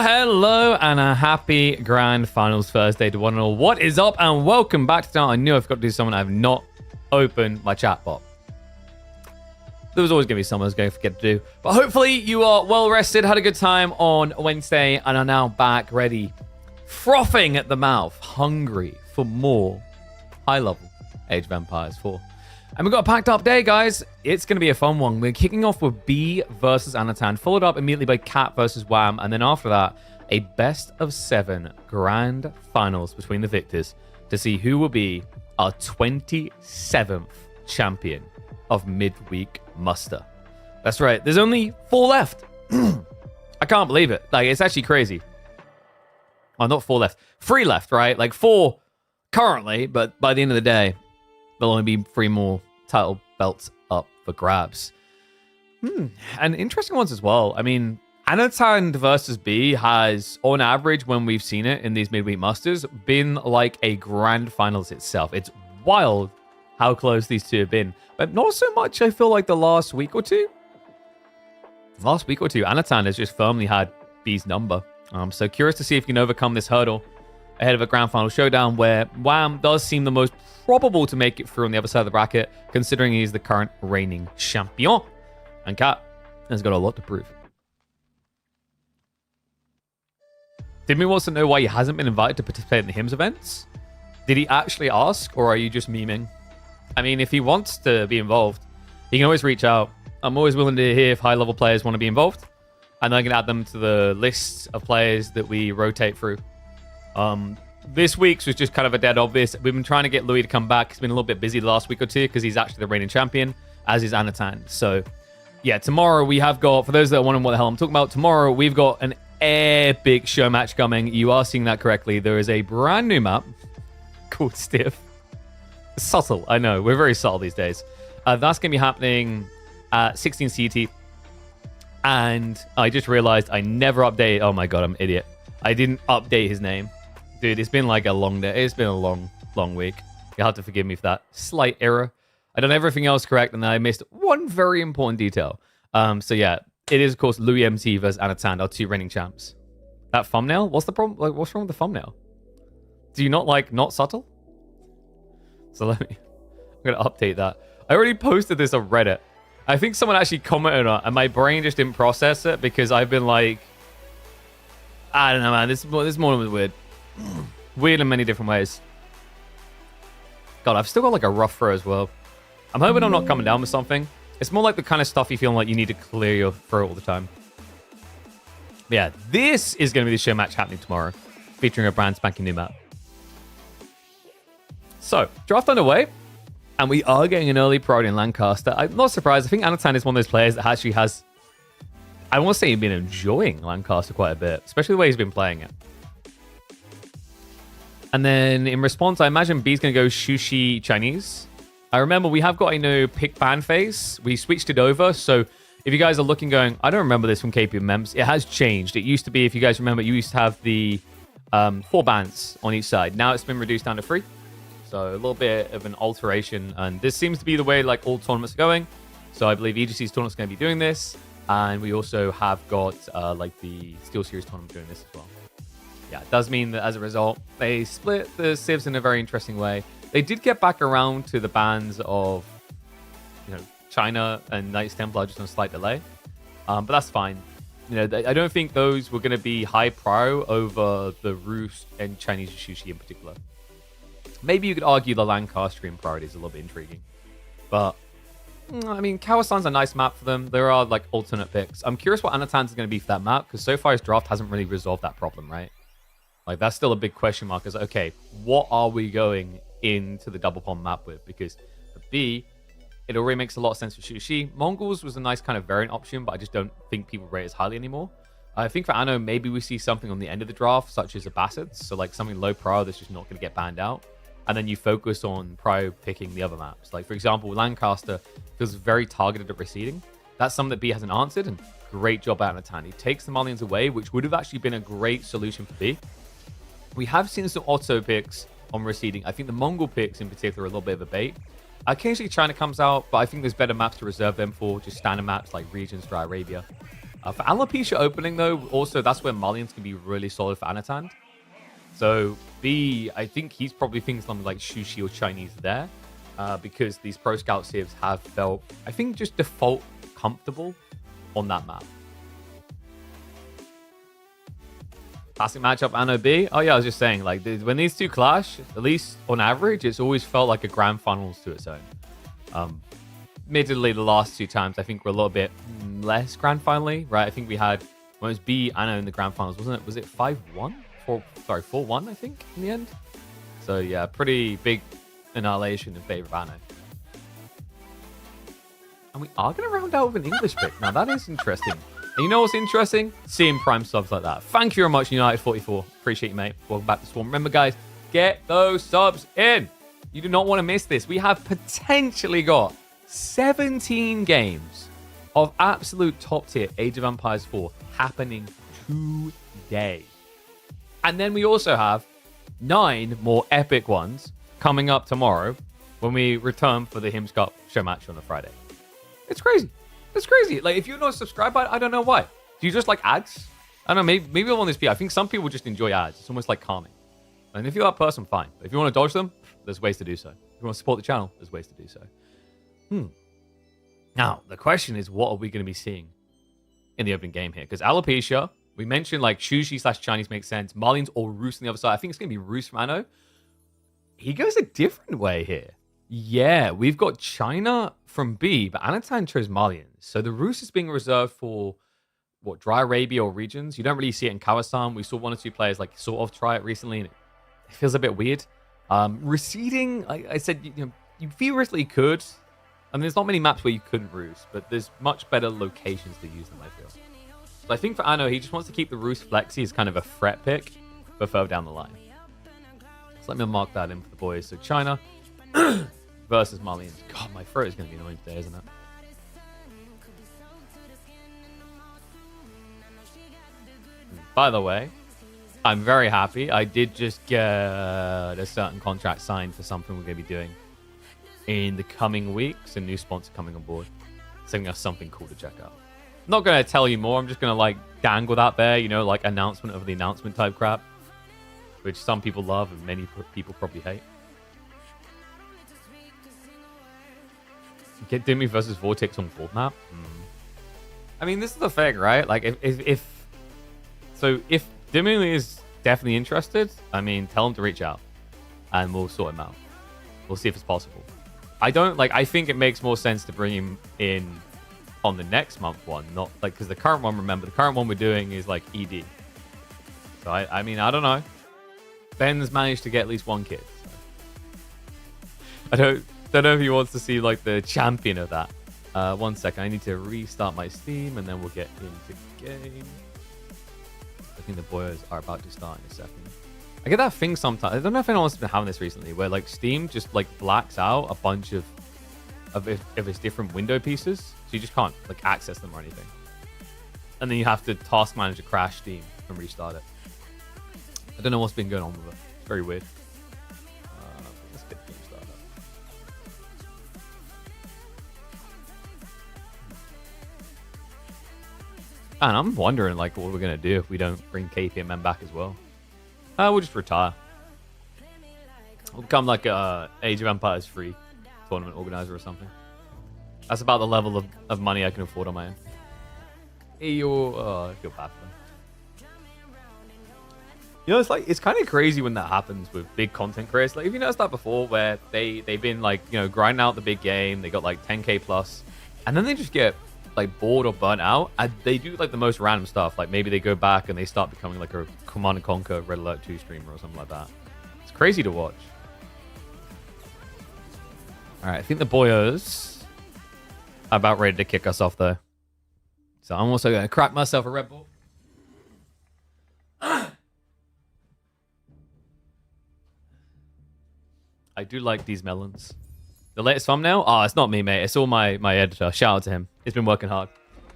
Hello, and a happy Grand Finals Thursday to one and all. What is up, and welcome back to tonight. I knew I forgot to do something. I have not opened my chat bot. There was always going to be something I was going to forget to do. But hopefully you are well rested, had a good time on Wednesday, and are now back ready, frothing at the mouth, hungry for more high-level Age of Empires 4. And we've got a packed up day, guys. It's going to be a fun one. We're kicking off with B versus Anatan, followed up immediately by Cat versus Wham. And then after that, a best of 7 grand finals between the victors to see who will be our 27th champion of midweek muster. That's right. There's only 4 left. I can't believe it. Like, it's actually crazy. Well, not 4 left. 3 left, right? Like 4 currently, but by the end of the day, there'll only be 3 more title belts up for grabs. And interesting ones as well. I mean, Anatan versus B has, on average, when we've seen it in these midweek musters, been like a grand finals itself. It's wild how close these two have been. But not so much, I feel like, the last week or two. Anatan has just firmly had B's number. So curious to see if he can overcome this hurdle ahead of a grand final showdown where Wham does seem the most probable to make it through on the other side of the bracket, considering he's the current reigning champion. And Cat has got a lot to prove. Dimmy wants to know why he hasn't been invited to participate in the Hymns events. Did he actually ask, or are you just memeing? I mean, if he wants to be involved, he can always reach out. I'm always willing to hear if high-level players want to be involved, and I can add them to the list of players that we rotate through. This week's was just kind of a dead obvious. We've been trying to get Louis to come back. He's been a little bit busy the last week or two because he's actually the reigning champion, as is Anatan. So, yeah, tomorrow we have got, for those that are wondering what the hell I'm talking about, tomorrow we've got an epic show match coming. You are seeing that correctly. There is a brand new map called Stiff. Subtle, I know. We're very subtle these days. That's going to be happening at 16 CT. And I just realized I never updated. Oh my god, I'm an idiot. I didn't update his name. Dude, it's been like a long day. It's been a long week. You'll have to forgive me for that slight error. I done everything else correct, and I missed one very important detail. So yeah, it is, of course, Louis MC versus Anatan, our 2 reigning champs. That thumbnail? What's the problem? Like, what's wrong with the thumbnail? Do you not like not subtle? So I'm going to update that. I already posted this on Reddit. I think someone actually commented on it, and my brain just didn't process it because I've been like, I don't know, man. This morning was weird. Weird in many different ways. God, I've still got like a rough throat as well. I'm hoping I'm not coming down with something. It's more like the kind of stuff you feel like you need to clear your throat all the time. But yeah, this is going to be the show match happening tomorrow, featuring a brand spanking new map. So, draft underway, and we are getting an early priority in Lancaster. I'm not surprised. I think Anatan is one of those players that actually has, I want to say, he's been enjoying Lancaster quite a bit, especially the way he's been playing it. And then in response, I imagine B's going to go Sushi Chinese. I remember we have got a new pick ban phase. We switched it over. So if you guys are looking going, I don't remember this from KPMM. It has changed. It used to be, if you guys remember, you used to have the 4 bans on each side. Now it's been reduced down to 3. So a little bit of an alteration. And this seems to be the way like all tournaments are going. So I believe EGC's tournament's going to be doing this. And we also have got like the Steel Series tournament doing this as well. Yeah, it does mean that as a result, they split the civs in a very interesting way. They did get back around to the bans of, you know, China and Knights Templar just on a slight delay. But that's fine. You know, I don't think those were going to be high prio over the Roost and Chinese Sushi in particular. Maybe you could argue the Lancastrian priority is a little bit intriguing. But, I mean, Kawasan's a nice map for them. There are, like, alternate picks. I'm curious what Anatan's going to be for that map, because so far his draft hasn't really resolved that problem, right? Like, that's still a big question mark. Is okay, what are we going into the double pond map with? Because for B, it already makes a lot of sense for Sushi. Mongols was a nice kind of variant option, but I just don't think people rate as highly anymore. I think for Anno, maybe we see something on the end of the draft, such as a Bassett. So like something low prio that's just not going to get banned out. And then you focus on prio picking the other maps. Like, for example, Lancaster feels very targeted at receding. That's something that B hasn't answered, and great job at Anatan. He takes the Malians away, which would have actually been a great solution for B. We have seen some auto picks on receding. I think the Mongol picks in particular are a little bit of a bait. Occasionally China comes out, but I think there's better maps to reserve them for, just standard maps like regions, Dry Arabia. For Alopecia opening, though, also that's where Malians can be really solid for Anatan. So B, I think he's probably thinking something like Shushi or Chinese there, because these Pro Scout civs have felt, I think, just default comfortable on that map. Classic matchup Anno B. Oh yeah, I was just saying, like, when these two clash, at least on average, it's always felt like a grand finals to its own. Admittedly, the last two times I think were a little bit less grand finally, right? I think we had, when it was B Anno in the grand finals, wasn't it? Was it 5-1? 4-1, I think, in the end. So yeah, pretty big annihilation in favor of Anno. And we are going to round out with an English pick. Now that is interesting. And you know what's interesting? Seeing prime subs like that. Thank you very much, United44. Appreciate you, mate. Welcome back to Swarm. Remember, guys, get those subs in. You do not want to miss this. We have potentially got 17 games of absolute top tier Age of Empires 4 happening today. And then we also have 9 more epic ones coming up tomorrow when we return for the Hims Cup show match on a Friday. It's crazy. It's crazy. Like, if you're not subscribed, I don't know why. Do you just like ads? I don't know. Maybe on this video, I think some people just enjoy ads. It's almost like calming. And if you're that person, fine. But if you want to dodge them, there's ways to do so. If you want to support the channel, there's ways to do so. Now, the question is, what are we going to be seeing in the opening game here? Because Alopecia, we mentioned like Shushi/Chinese makes sense. Malians or Roos on the other side. I think it's going to be Roos from Anno. He goes a different way here. Yeah, we've got China from B, but Anatan chose Malians. So the Roos is being reserved for, what, Dry Arabia or regions. You don't really see it in Kawasan. We saw 1 or 2 players like sort of try it recently, and it feels a bit weird. Receding, I said, you theoretically could. I mean, there's not many maps where you couldn't Roos, but there's much better locations to use them, I feel. So I think for Anno, he just wants to keep the Roos Flexi as kind of a threat pick for further down the line. So let me mark that in for the boys. So China versus Malians. God, my throat is going to be annoying today, isn't it? By the way, I'm very happy. I did just get a certain contract signed for something we're going to be doing in the coming weeks. A new sponsor coming on board, sending us something cool to check out. I'm not going to tell you more. I'm just going to like dangle that there, like announcement of the announcement type crap, which some people love and many people probably hate. Get Dimmy versus Vortex on board map. I mean, this is the thing, right? Like, if Dimmy is definitely interested, I mean, tell him to reach out, and we'll sort him out. We'll see if it's possible. I think it makes more sense to bring him in on the next month one, not like, because the current one, remember, the current one we're doing is like ED. So I mean, I don't know. Ben's managed to get at least 1 kid. So. I don't know if he wants to see like the champion of that. 1 second, I need to restart my Steam and then we'll get into game. I think the boys are about to start in a second. I get that thing sometimes. I don't know if anyone's been having this recently, where like Steam just like blacks out a bunch of its different window pieces, so you just can't like access them or anything. And then you have to task manager crash Steam and restart it. I don't know what's been going on with it. It's very weird. Let's get the game started. And I'm wondering like what we're gonna do if we don't bring KPMM back as well. We'll just retire. We'll become like a Age of Empires free tournament organizer or something. That's about the level of money I can afford on my own. I feel bad for them. It's kind of crazy when that happens with big content creators. Like, have you noticed that before, where they've been like, grinding out the big game, they got like 10k plus, and then they just get like bored or burnt out, and they do like the most random stuff. Like maybe they go back and they start becoming like a Command & Conquer Red Alert 2 streamer or something like that. It's crazy to watch. All right, I think the boyos are about ready to kick us off though. So I'm also going to crack myself a Red Bull. I do like these melons. The latest thumbnail? Oh, it's not me, mate. It's all my editor. Shout out to him. He's been working hard.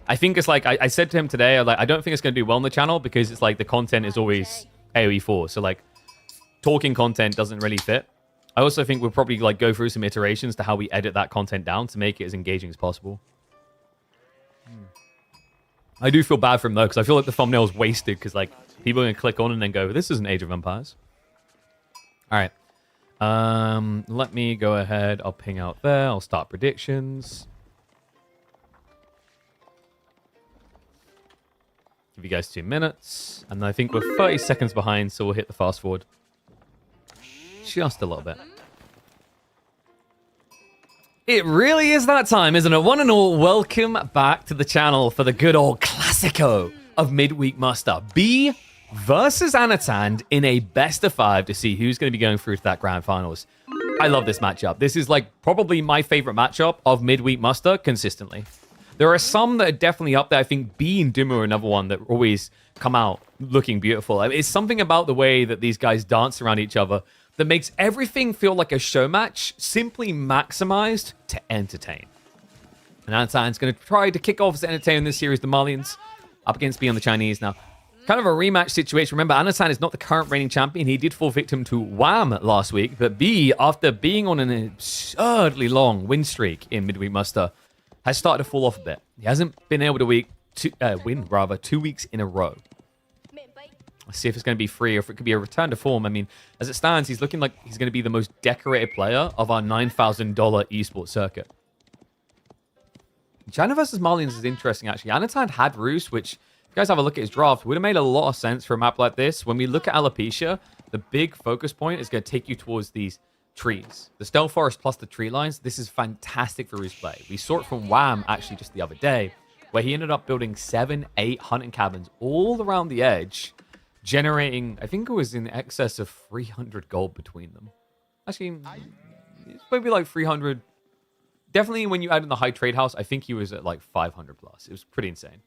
I think it's like, I said to him today, I don't think it's going to do well on the channel because it's like the content is always AoE 4. So like talking content doesn't really fit. I also think we'll probably like go through some iterations to how we edit that content down to make it as engaging as possible. I do feel bad for him though, because I feel like the thumbnail is wasted because like people are going to click on and then go, this isn't Age of Empires. All right. Let me go ahead. I'll ping out there. I'll start predictions. Give you guys 2 minutes. And I think we're 30 seconds behind, so we'll hit the fast forward. Just a little bit. It really is that time, isn't it? One and all, welcome back to the channel for the good old Classico of midweek muster. B versus Anatan in a best of 5 to see who's going to be going through to that grand finals. I love this matchup. This is like probably my favorite matchup of midweek muster consistently. There are some that are definitely up there. I think B and Dumu are another one that always come out looking beautiful. I mean, it's something about the way that these guys dance around each other that makes everything feel like a show match, simply maximized to entertain. And Anatan's going to try to kick off as entertain in this series, the Malians, up against B on the Chinese. Now, kind of a rematch situation. Remember, Anatan is not the current reigning champion. He did fall victim to Wham last week, but B, after being on an absurdly long win streak in midweek muster, has started to fall off a bit. He hasn't been able to win 2 weeks in a row. Let's see if it's going to be free or if it could be a return to form. I mean, as it stands, he's looking like he's going to be the most decorated player of our $9,000 esports circuit. China versus Malians is interesting, actually. Anatan had Roost, which, if you guys have a look at his draft, would have made a lot of sense for a map like this. When we look at Alopecia, the big focus point is going to take you towards these trees. The Stealth Forest plus the tree lines, this is fantastic for Roost play. We saw it from Wham, actually, just the other day, where he ended up building 7, 8 hunting cabins all around the edge, generating, I think it was in excess of 300 gold between them. Actually, it's maybe like 300. Definitely when you add in the high trade house, I think he was at like 500 plus. It was pretty insane.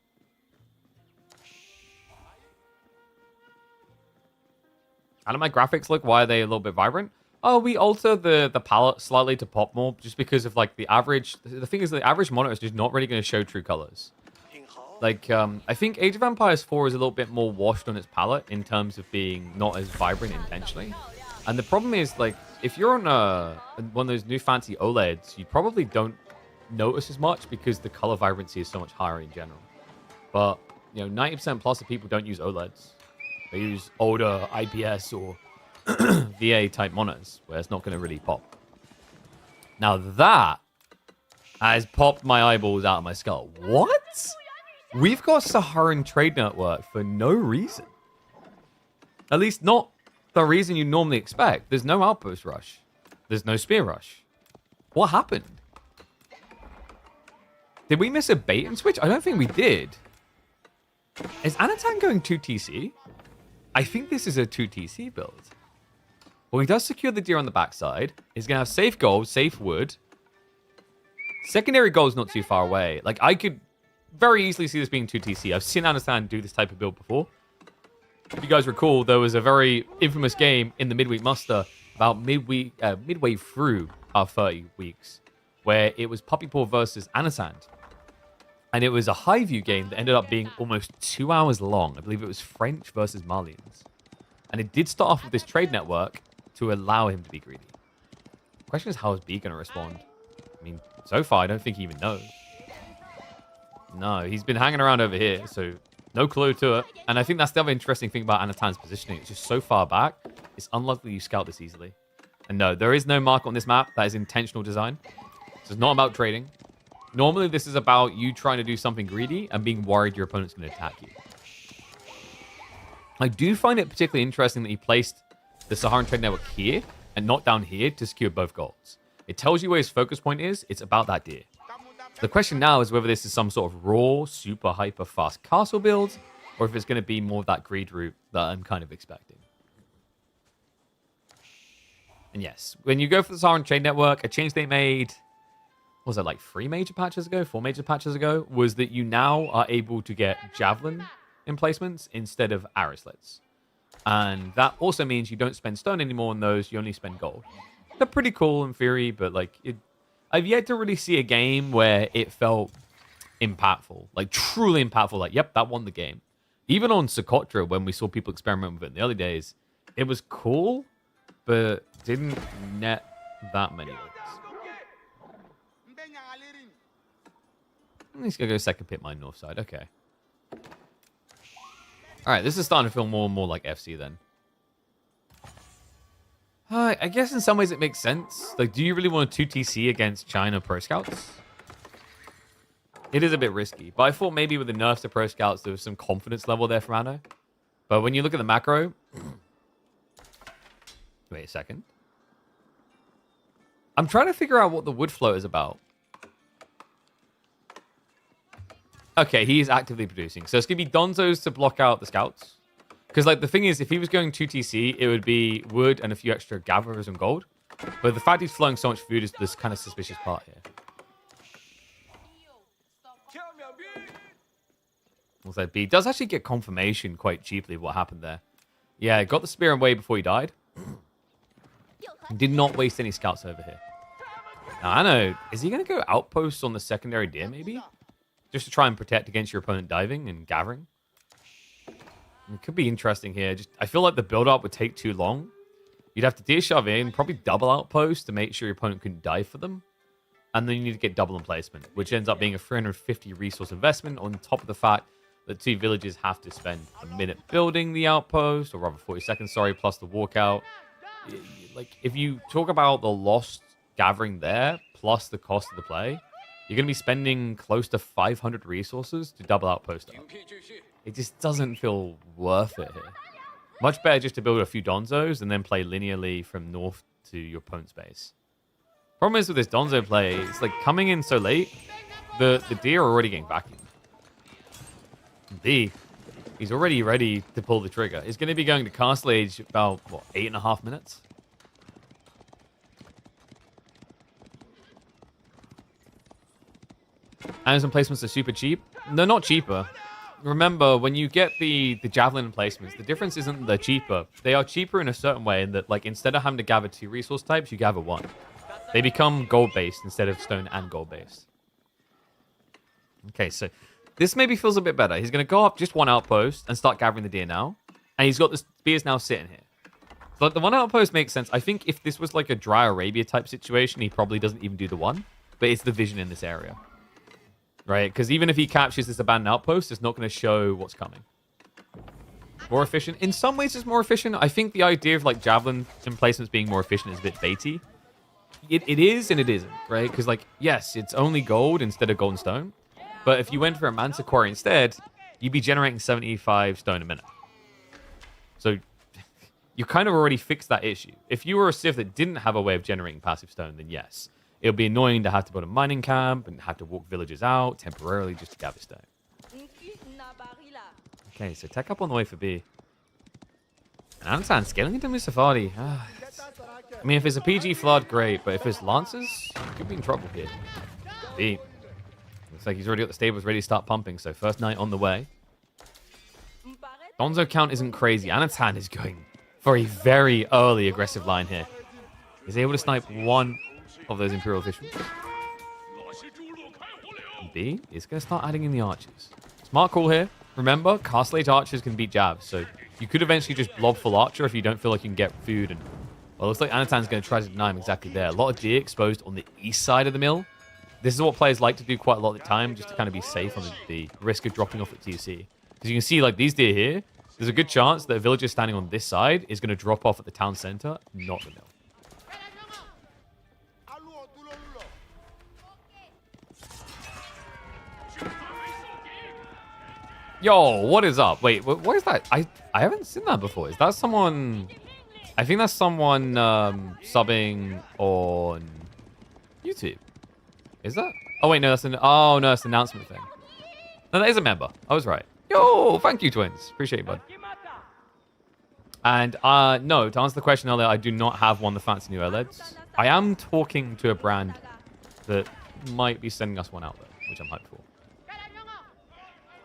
How do my graphics look? Why are they a little bit vibrant? Oh, we alter the palette slightly to pop more just because of like the average. The thing is, the average monitor is just not really going to show true colors. Like, I think Age of Empires 4 is a little bit more washed on its palette in terms of being not as vibrant intentionally. And the problem is, like, if you're on one of those new fancy OLEDs, you probably don't notice as much because the color vibrancy is so much higher in general. But, you know, 90% plus of people don't use OLEDs. They use older IPS or VA type monitors where it's not going to really pop. Now that has popped my eyeballs out of my skull. What? We've got Saharan trade network for no reason. At least not the reason you normally expect. There's no outpost rush. There's no spear rush. What happened? Did we miss a bait and switch? I don't think we did. Is Anatan going 2TC? I think this is a 2TC build. Well, he does secure the deer on the backside. He's going to have safe gold, safe wood. Secondary gold's not too far away. Like, I could very easily see this being 2TC. I've seen Anatan do this type of build before. If you guys recall, there was a very infamous game in the midweek muster about midway through our 30 weeks where it was Puppy Paw versus Anatan. And it was a high view game that ended up being almost 2 hours long. I believe it was French versus Malians. And it did start off with this trade network to allow him to be greedy. The question is, how is B going to respond? I mean, so far, I don't think he even knows. No, he's been hanging around over here, so no clue to it. And I think that's the other interesting thing about Anatan's positioning. It's just so far back, it's unlikely you scout this easily. And no, there is no mark on this map. That is intentional design. So it's not about trading. Normally, this is about you trying to do something greedy and being worried your opponent's going to attack you. I do find it particularly interesting that he placed the Saharan trade network here and not down here to secure both goals. It tells you where his focus point is. It's about that deer. The question now is whether this is some sort of raw, super hyper fast castle build, or if it's going to be more of that greed route that I'm kind of expecting. And yes, when you go for the Saharan trade network, a change they made, what was it, like 4 major patches ago, was that you now are able to get javelin emplacements instead of arrow slits. And that also means you don't spend stone anymore on those, you only spend gold. they're pretty cool in theory, but like I've yet to really see a game where it felt impactful, like truly impactful. Like, yep, that won the game. Even on Socotra, when we saw people experiment with it in the early days, it was cool, but didn't net that many wins. He's gonna go second pit mine north side. Okay. All right, this is starting to feel more and more like FC then. I guess in some ways it makes sense. Like, do you really want to 2TC against China Pro Scouts? It is a bit risky, but I thought maybe with the nerfs to Pro Scouts, there was some confidence level there from Anno. But when you look at the macro... Wait a second. I'm trying to figure out what the wood float is about. Okay, he is actively producing. So it's going to be Donzos to block out the scouts. Because, like, the thing is, if he was going 2TC, it would be wood and a few extra gatherers and gold. But the fact he's flowing so much food is this kind of suspicious part here. Looks like B does actually get confirmation quite cheaply of what happened there. Yeah, got the spear away before he died. Did not waste any scouts over here. Now, I know. Is he going to go outposts on the secondary deer, maybe? Just to try and protect against your opponent diving and gathering? It could be interesting here. I feel like the build-up would take too long. You'd have to deer shove in, probably double outpost to make sure your opponent couldn't dive for them. And then you need to get double emplacement, which ends up being a 350 resource investment on top of the fact that 2 villages have to spend a minute building the outpost, or rather 40 seconds, sorry, plus the walkout. Like, if you talk about the lost gathering there, plus the cost of the play, you're going to be spending close to 500 resources to double outpost up. It just doesn't feel worth it here. Much better just to build a few Donzos and then play linearly from north to your opponent's base. Problem is with this Donzo play, it's like coming in so late, the deer are already getting vacuumed. B, he's already ready to pull the trigger. He's going to be going to Castle Age about, what, 8.5 minutes? And some placements are super cheap. They're not cheaper. Remember, when you get the javelin placements, the difference isn't they're cheaper. They are cheaper in a certain way in that, like, instead of having to gather 2 resource types, you gather 1. They become gold-based instead of stone and gold-based. Okay, so this maybe feels a bit better. He's going to go up just 1 outpost and start gathering the deer now. And he's got the spears now sitting here. So the 1 outpost makes sense. I think if this was like a Dry Arabia type situation, he probably doesn't even do the 1. But it's the vision in this area. Right? Because even if he captures this abandoned outpost, it's not going to show what's coming. More efficient? In some ways, it's more efficient. I think the idea of like javelin emplacements being more efficient is a bit baity. It is and it isn't, right? Because, like, yes, it's only gold instead of gold and stone. But if you went for a Mansa Quarry instead, you'd be generating 75 stone a minute. So you kind of already fixed that issue. If you were a Civ that didn't have a way of generating passive stone, then yes. It would be annoying to have to build a mining camp and have to walk villages out temporarily just to gather stone. Okay, so tech up on the way for B. And Anatan scaling into Musafari. I mean, if it's a PG flood, great. But if it's Lancers, you could be in trouble here. B. Looks like he's already got the stables ready to start pumping. So first night on the way. Donzo count isn't crazy. Anatan is going for a very early aggressive line here. He's able to snipe 1 of those Imperial officials. B is going to start adding in the archers. Smart call here. Remember, Castle Age archers can beat jabs, so you could eventually just blob full archer if you don't feel like you can get food. And well, it looks like Anatan's going to try to deny him exactly there. A lot of deer exposed on the east side of the mill. This is what players like to do quite a lot of the time, just to kind of be safe on the risk of dropping off at TC. Because you can see, like, these deer here, there's a good chance that a villager standing on this side is going to drop off at the town center, not the mill. Yo, what is up? Wait, what is that? I haven't seen that before. Is that someone... I think that's someone subbing on YouTube. Is that? Oh, wait, no, that's an... Oh, no, that's an announcement thing. No, that is a member. I was right. Yo, thank you, twins. Appreciate it, bud. And, no, to answer the question earlier, I do not have one of the fancy new OLEDs. I am talking to a brand that might be sending us one out, though, which I'm hyped for.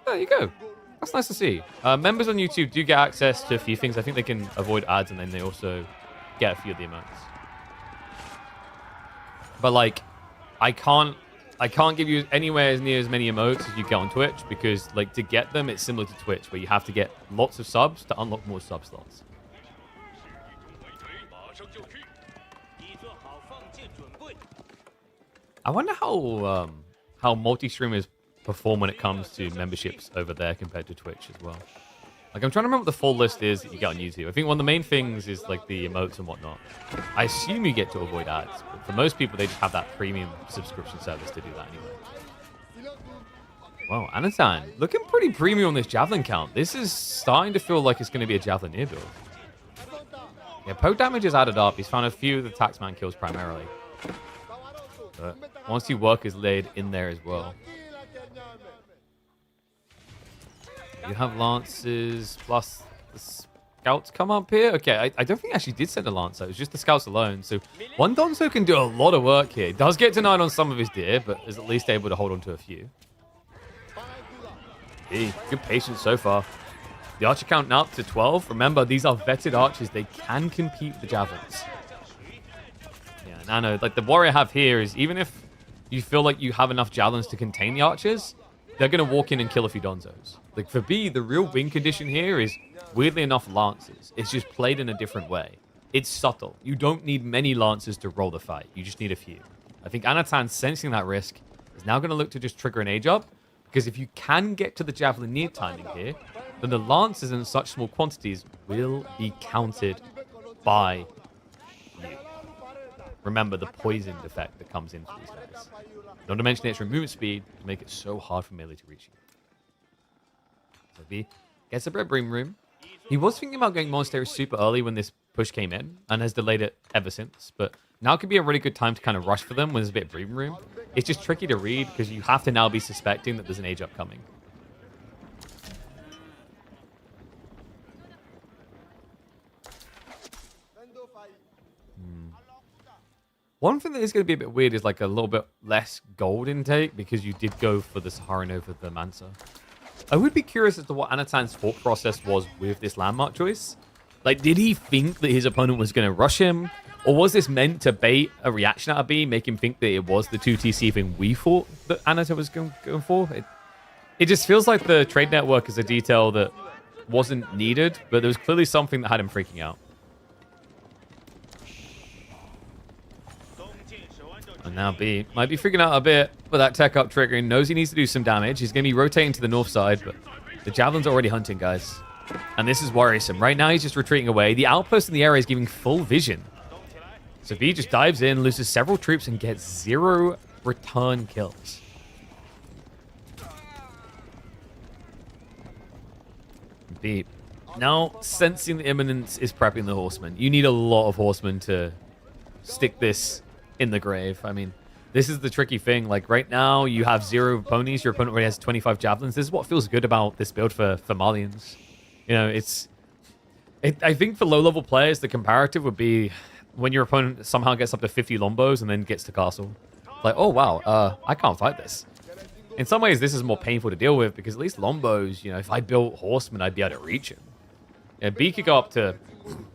There you go. That's nice to see. Members on YouTube do get access to a few things. I think they can avoid ads, and then they also get a few of the emotes. But like, I can't give you anywhere near as many emotes as you get on Twitch because like to get them, it's similar to Twitch where you have to get lots of subs to unlock more sub slots. I wonder how multi-streamers perform when it comes to memberships over there compared to Twitch as well. Like, I'm trying to remember what the full list is that you get on YouTube. I think one of the main things is, like, the emotes and whatnot. I assume you get to avoid ads, but for most people, they just have that premium subscription service to do that anyway. Wow, Anatan, looking pretty premium on this Javelin count. This is starting to feel like it's going to be a Javelineer build. Yeah, poke damage is added up. He's found a few of the Taxman kills primarily. But once you work his lead in there as well. You have lances plus the scouts come up here. Okay, I don't think I actually did send a lancer. It was just the scouts alone. So one Donzo can do a lot of work here. He does get denied on some of his deer, but is at least able to hold on to a few. Hey, good patience so far. The archer count now up to 12. Remember, these are vetted archers. They can compete with the javelins. Yeah, Nano, like the warrior I have here is even if you feel like you have enough javelins to contain the archers, they're going to walk in and kill a few Donzos. Like, for B, the real win condition here is, weirdly enough, lances. It's just played in a different way. It's subtle. You don't need many lances to roll the fight. You just need a few. I think Anatan, sensing that risk, is now going to look to just trigger an age up, because if you can get to the Javelineer timing here, then the lances in such small quantities will be counted by you. Remember the poisoned effect that comes in for these guys. Not to mention the extra movement speed to make it so hard for melee to reach you. So B gets a Red Bream Room. He was thinking about going Monastery super early when this push came in and has delayed it ever since. But now could be a really good time to kind of rush for them when there's a bit of Bream Room. It's just tricky to read because you have to now be suspecting that there's an age up coming. One thing that is going to be a bit weird is like a little bit less gold intake because you did go for the Saharan over the Mansa. I would be curious as to what Anatan's thought process was with this landmark choice. Like, did he think that his opponent was going to rush him? Or was this meant to bait a reaction out of B, make him think that it was the 2TC thing we thought that Anatan was going for? It just feels like the trade network is a detail that wasn't needed, but there was clearly something that had him freaking out. And now B might be freaking out a bit with that tech up triggering. Knows he needs to do some damage. He's going to be rotating to the north side, but the Javelin's already hunting, guys. And this is worrisome. Right now, he's just retreating away. The outpost in the area is giving full vision. So B just dives in, loses several troops, and gets 0 return kills. B now sensing the imminence is prepping the horsemen. You need a lot of horsemen to stick this in the grave. I mean, this is the tricky thing. Like, right now, you have 0 ponies. Your opponent already has 25 javelins. This is what feels good about this build for Malians. You know, I think for low-level players, the comparative would be when your opponent somehow gets up to 50 Lombos and then gets to castle. Like, oh, wow, I can't fight this. In some ways, this is more painful to deal with because at least Lombos, you know, if I built horsemen, I'd be able to reach him. Yeah, B could go up to,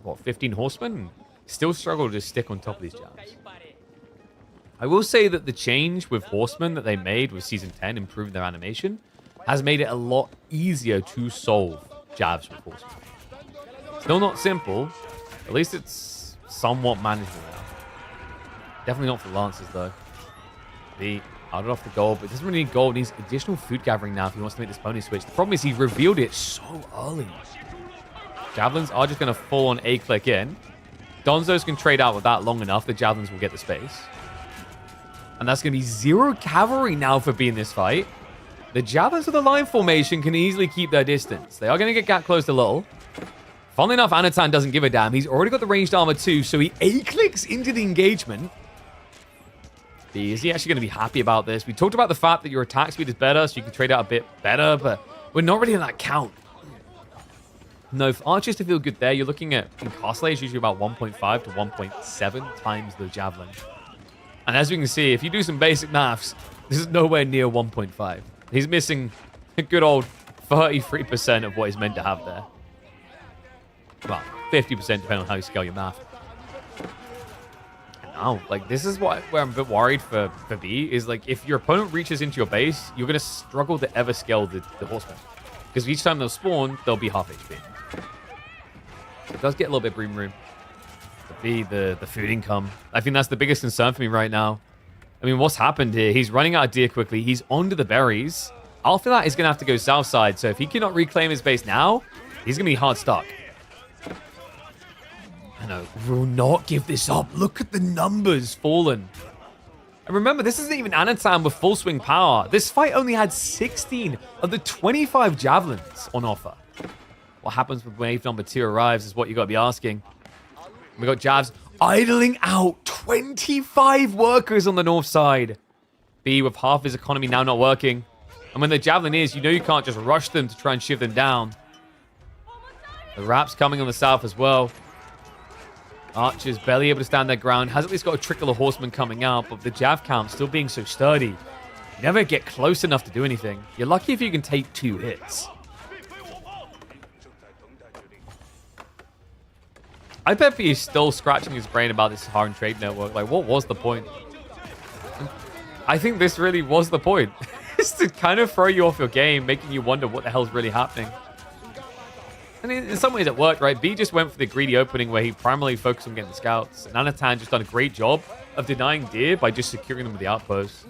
what, 15 horsemen and still struggle to just stick on top of these jabs. I will say that the change with horsemen that they made with Season 10, improving their animation, has made it a lot easier to solve jabs with horsemen. Still not simple. At least it's somewhat manageable now. Definitely not for Lancers, though. B out off the gold, but doesn't really need gold. He needs additional food gathering now if he wants to make this pony switch. The problem is he revealed it so early. Javelins are just going to full on A-click in. Donzos can trade out with that long enough. The Javelins will get the space. And that's going to be 0 cavalry now for being this fight. The Javelins with the line formation can easily keep their distance. They are going to get closed a little. Funnily enough, Anatan doesn't give a damn. He's already got the ranged armor too, so he A-clicks into the engagement. Is he actually going to be happy about this? We talked about the fact that your attack speed is better, so you can trade out a bit better, but we're not really in that count. No, for archers to feel good there, you're looking at, in Castle Age, usually about 1.5 to 1.7 times the Javelin. And as we can see, if you do some basic maths, this is nowhere near 1.5. He's missing a good old 33% of what he's meant to have there. Well, 50% depending on how you scale your math. And now. Like, this is where I'm a bit worried for B, is like, if your opponent reaches into your base, you're going to struggle to ever scale the horsemen. Because each time they'll spawn, they'll be half HP. It does get a little bit bream room. But B, the food income. I think that's the biggest concern for me right now. I mean, what's happened here? He's running out of deer quickly. He's onto the berries. After that, he's going to have to go south side. So if he cannot reclaim his base now, he's going to be hard stuck. I know. Will not give this up. Look at the numbers fallen. And remember, this isn't even Anatan with full swing power. This fight only had 16 of the 25 javelins on offer. What happens when wave number 2 arrives is what you got to be asking. We got Javs idling out 25 workers on the north side. B with half his economy now not working. And when the javelin is, you know you can't just rush them to try and shift them down. The Rap's coming on the south as well. Archer's barely able to stand their ground. Has at least got a trickle of horsemen coming out, but the Jav count still being so sturdy. You never get close enough to do anything. You're lucky if you can take 2 hits. I bet he's still scratching his brain about this Saharan trade network. Like, what was the point? I think this really was the point. It's to kind of throw you off your game, making you wonder what the hell's really happening. And in some ways it worked, right? B just went for the greedy opening where he primarily focused on getting the scouts. And Anatan just done a great job of denying deer by just securing them with the outposts.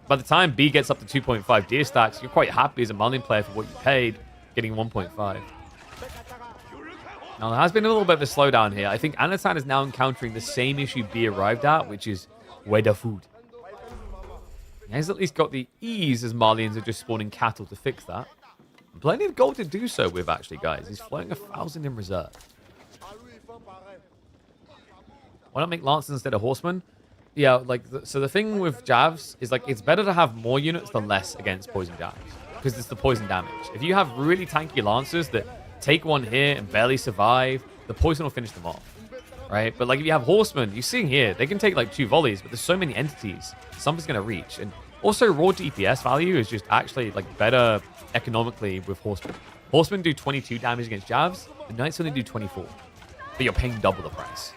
By the time B gets up to 2.5 deer stacks, you're quite happy as a Marlin player for what you paid, getting 1.5. Now, there has been a little bit of a slowdown here. I think Anatan is now encountering the same issue B arrived at, which is where the food. He has at least got the ease as Marlians are just spawning cattle to fix that. Plenty of gold to do so with, actually, guys. He's floating 1,000 in reserve. Why not make Lancers instead of Horsemen? Yeah, like, so the thing with Javs is, like, it's better to have more units than less against Poison Javs. Because it's the poison damage. If you have really tanky Lancers that take one hit and barely survive, the poison will finish them off. Right? But, like, if you have Horsemen, you're seeing here, they can take, like, 2 volleys, but there's so many entities. Something's going to reach. And also, raw DPS value is just actually, like, better economically with Horsemen. Horsemen do 22 damage against Javs. The Knights only do 24. But you're paying double the price.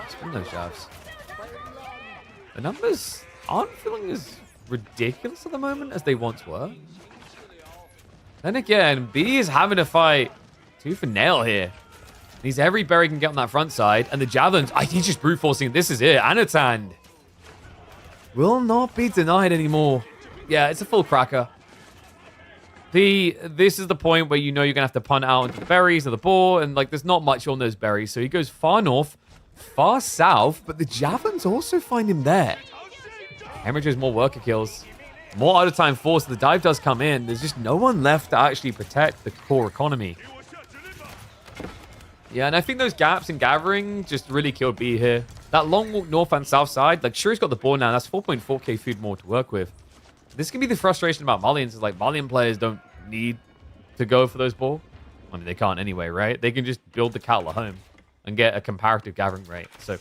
Spin those Javs. The numbers aren't feeling as ridiculous at the moment as they once were. Then again, B is having to fight tooth and nail here. He's every berry can get on that front side. And the javelins, he's just brute forcing. This is it. Anatan will not be denied anymore. Yeah, it's a full cracker. This is the point where you know you're going to have to punt out into the berries or the boar. And, like, there's not much on those berries. So he goes far north, far south. But the javelins also find him there. Hemorrhages more worker kills. More out-of-time force. The dive does come in. There's just no one left to actually protect the core economy. Yeah, and I think those gaps in gathering just really killed B here. That long walk north and south side, like, sure, he's got the board now. That's 4.4k food more to work with. This can be the frustration about Malians. Is like, Malian players don't need to go for those boar. I mean, they can't anyway, right? They can just build the cattle at home and get a comparative gathering rate. So,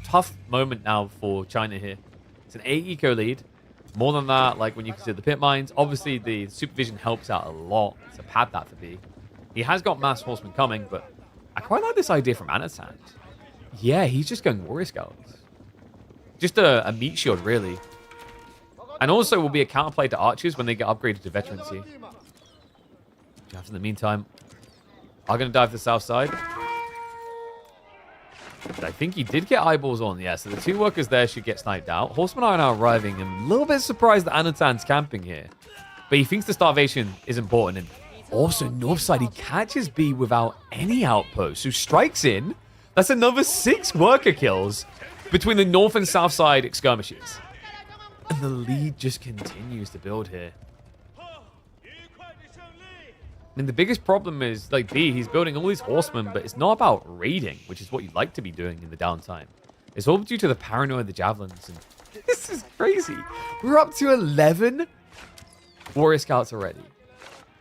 tough moment now for China here. It's an 8 eco lead. More than that, like, when you consider the pit mines, obviously the supervision helps out a lot to pad that for B. He has got mass horsemen coming, but I quite like this idea from Anatan. Yeah, he's just going warrior scouts. Just a meat shield, really. And also will be a counterplay to archers when they get upgraded to veterancy. Javs in the meantime are going to dive to the south side. But I think he did get eyeballs on. Yeah, so the 2 workers there should get sniped out. Horsemen are now arriving. I'm a little bit surprised that Anatan's camping here. But he thinks the starvation is important. And also, north side, he catches B without any outpost. So strikes in. That's another 6 worker kills between the north and south side skirmishes. And the lead just continues to build here. And the biggest problem is, like, B, he's building all these horsemen, but it's not about raiding, which is what you'd like to be doing in the downtime. It's all due to the paranoia of the javelins. And this is crazy. We're up to 11 warrior scouts already.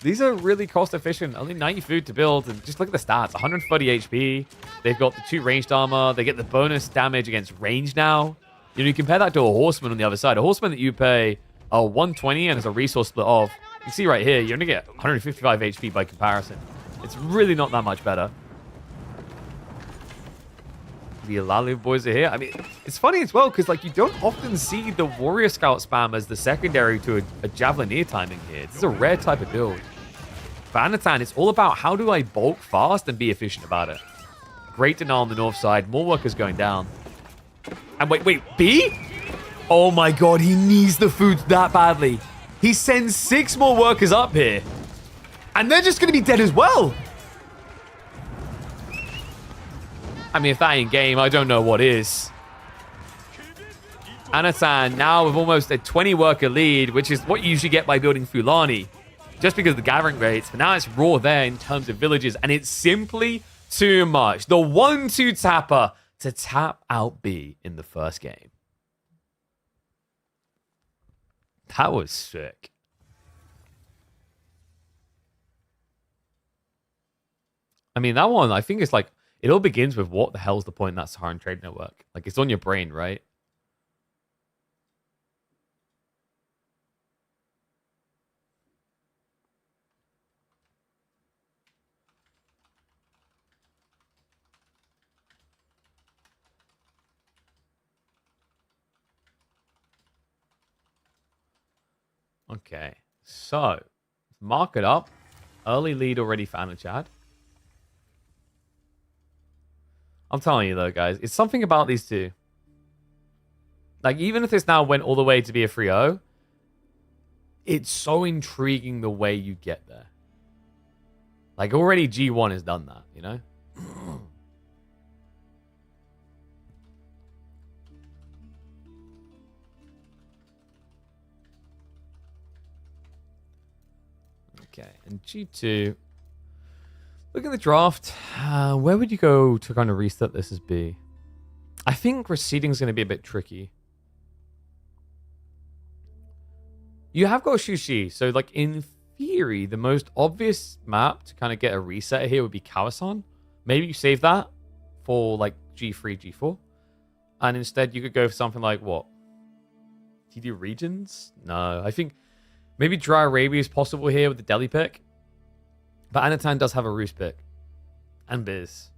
These are really cost efficient. Only 90 food to build. And just look at the stats. 130 HP. They've got the 2 ranged armor. They get the bonus damage against range now. You know, you compare that to a horseman on the other side. A horseman that you pay 120 and has a resource split off. You see right here, you only get 155 HP by comparison. It's really not that much better. The Alalu boys are here. I mean, it's funny as well because like you don't often see the Warrior Scout spam as the secondary to a Javelineer timing here. This is a rare type of build. For Anatan, it's all about how do I bulk fast and be efficient about it. Great denial on the north side. More workers going down. And wait, B? Oh my god, he needs the food that badly. He sends 6 more workers up here. And they're just going to be dead as well. I mean, if that ain't game, I don't know what is. Anatan now with almost a 20 worker lead, which is what you usually get by building Fulani. Just because of the gathering rates. But now it's raw there in terms of villages. And it's simply too much. The 1-2 tapper to tap out B in the first game. That was sick. I mean, that one, I think it's like, it all begins with what the hell's the point in that Saharan Trade Network? Like, it's on your brain, right? Okay, so mark it up. Early lead already for Anachad. I'm telling you though, guys, it's something about these two. Like, even if this now went all the way to be a 3-0, it's so intriguing the way you get there. Like, already G1 has done that, you know? Okay, and G2. Look at the draft. Where would you go to kind of reset this as B? I think receding is going to be a bit tricky. You have got Shushi, so like in theory, the most obvious map to kind of get a reset here would be Kawasan. Maybe you save that for like G3, G4. And instead you could go for something like what? Do you do regions? No, I think maybe Dry Arabia is possible here with the Delhi pick. But Anatan does have a Rus pick. And Biz.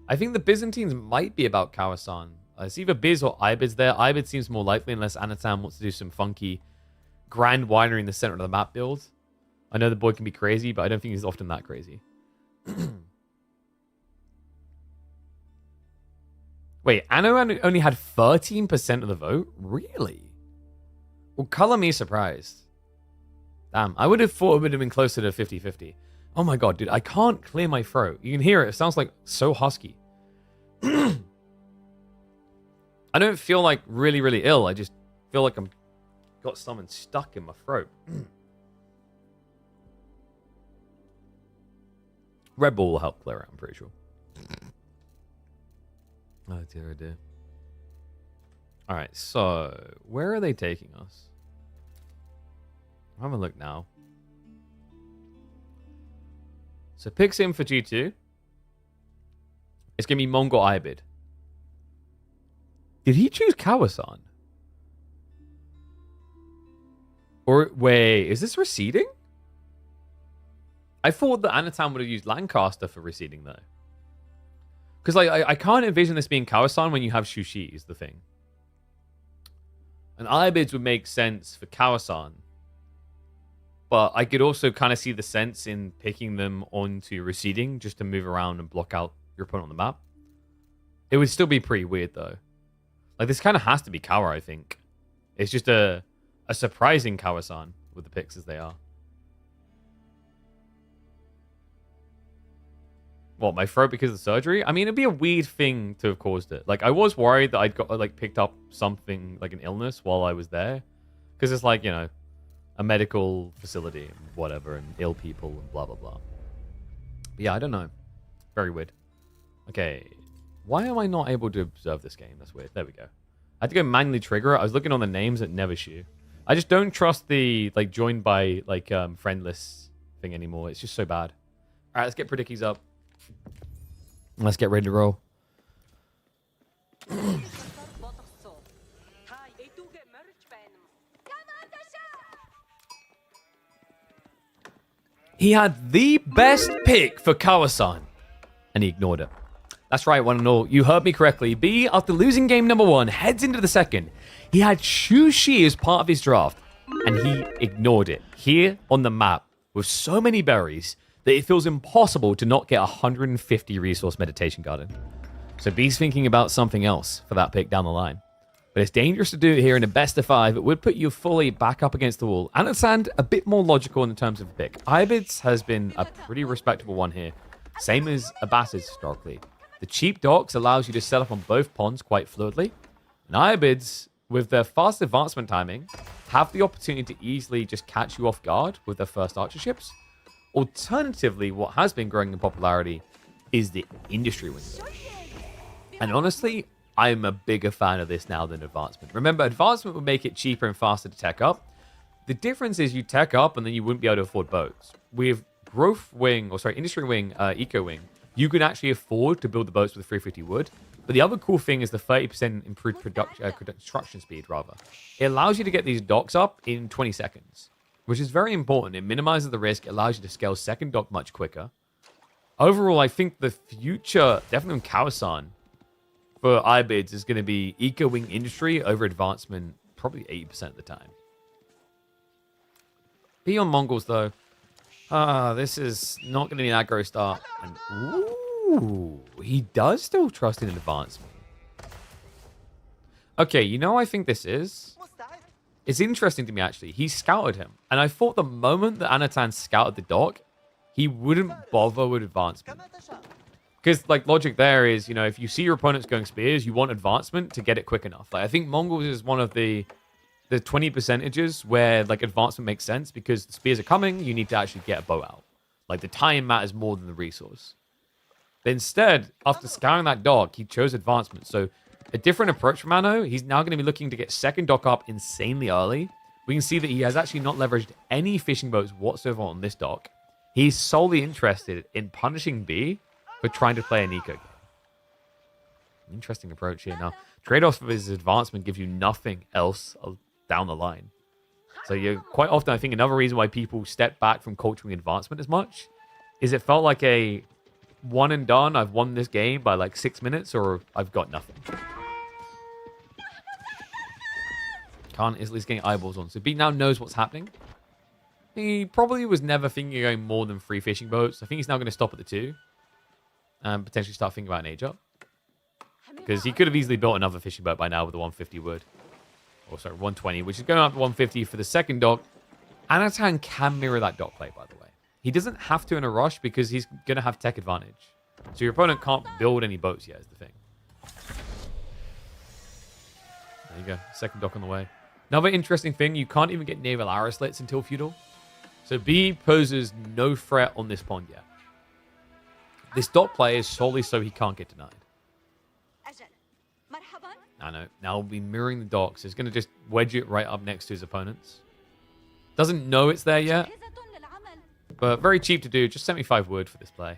I think the Byzantines might be about Kawasan. It's either Biz or Ibid there. Ibid seems more likely unless Anatan wants to do some funky grand winery in the center of the map build. I know the boy can be crazy, but I don't think he's often that crazy. Wait, Anno only had 13% of the vote? Really? Well, color me surprised. Damn, I would have thought it would have been closer to 50-50. Oh my god, dude, I can't clear my throat. You can hear it. It sounds like so husky. I don't feel like really, really ill. I just feel like I'm got something stuck in my throat. Red Bull will help clear it, I'm pretty sure. Oh dear, oh dear. Alright, so where are they taking us? I'm having a look now. So picks in for G2. It's going to be Mongol Ibid. Did he choose Kawasan? Or, wait, is this receding? I thought that Anatan would have used Lancaster for receding, though. Because like, I can't envision this being Kawasan when you have Shushi, is the thing. And Ibids would make sense for Kawasan. But I could also kind of see the sense in picking them onto receding just to move around and block out your opponent on the map. It would still be pretty weird, though. Like, this kind of has to be Kawa, I think. It's just a surprising Kawasan with the picks as they are. What, my throat because of the surgery? I mean, it'd be a weird thing to have caused it. Like, I was worried that I'd got, like, picked up something, like an illness while I was there. Because it's like, you know, a medical facility and whatever, and ill people and blah, blah, blah. But yeah, I don't know. Very weird. Okay. Why am I not able to observe this game? That's weird. There we go. I had to go manually trigger it. I was looking on the names at Nevershoe. I just don't trust the, like, joined by, like, friend list thing anymore. It's just so bad. All right, let's get predickies up. Let's get ready to roll. He had the best pick for Kawasan, and he ignored it. That's right, one and all. You heard me correctly. B, after losing game number 1, heads into the second. He had Shushi as part of his draft, and he ignored it. Here on the map, with so many berries, that it feels impossible to not get 150 resource meditation garden. So B's thinking about something else for that pick down the line. But it's dangerous to do it here in a best of 5. It would put you fully back up against the wall. Anatan, a bit more logical in terms of the pick. Ibids has been a pretty respectable one here. Same as Abbas historically. The cheap docks allows you to set up on both ponds quite fluidly. And Ibids, with their fast advancement timing, have the opportunity to easily just catch you off guard with their first archer ships. Alternatively, what has been growing in popularity is the industry window. And honestly, I'm a bigger fan of this now than advancement. Remember, advancement would make it cheaper and faster to tech up. The difference is you tech up and then you wouldn't be able to afford boats. With growth wing, or sorry, industry wing, eco wing, you can actually afford to build the boats with 350 wood. But the other cool thing is the 30% improved construction speed, rather. It allows you to get these docks up in 20 seconds, which is very important. It minimizes the risk, allows you to scale second dock much quicker. Overall, I think the future, definitely on Kawasan, for Ibids is going to be Eco Wing Industry over Advancement probably 80% of the time. Beyond Mongols, though, this is not going to be an aggro start. And, ooh, he does still trust in Advancement. Okay, you know what I think this is? It's interesting to me, actually. He scouted him. And I thought the moment that Anatan scouted the dock, he wouldn't bother with Advancement. Because, like, logic there is, you know, if you see your opponents going spears, you want Advancement to get it quick enough. Like, I think Mongols is one of the 20 percentages where, like, Advancement makes sense because the spears are coming, you need to actually get a bow out. Like, the time matters more than the resource. But instead, after scouring that dock, he chose Advancement. So, a different approach from Anno. He's now going to be looking to get second dock up insanely early. We can see that he has actually not leveraged any fishing boats whatsoever on this dock. He's solely interested in punishing B for trying to play an eco game. Interesting approach here. Now, trade-offs for his Advancement gives you nothing else down the line. So you're quite often, I think another reason why people step back from culturing Advancement as much is it felt like a one and done. I've won this game by like 6 minutes, or I've got nothing. Khan is at least getting eyeballs on. So B now knows what's happening. He probably was never thinking of going more than 3 fishing boats. I think he's now going to stop at the 2. And potentially start thinking about an age up. Because he could have easily built another fishing boat by now with the 150 wood. Or sorry, 120, which is going up to 150 for the second dock. Anatan can mirror that dock play, by the way. He doesn't have to in a rush because he's going to have tech advantage. So your opponent can't build any boats yet is the thing. There you go. Second dock on the way. Another interesting thing, you can't even get naval arrow slits until feudal. So B poses no threat on this pond yet. This dock play is solely so he can't get denied. I know. Now we'll be mirroring the docks. He's going to just wedge it right up next to his opponents. Doesn't know it's there yet. But very cheap to do. Just 75 wood for this play.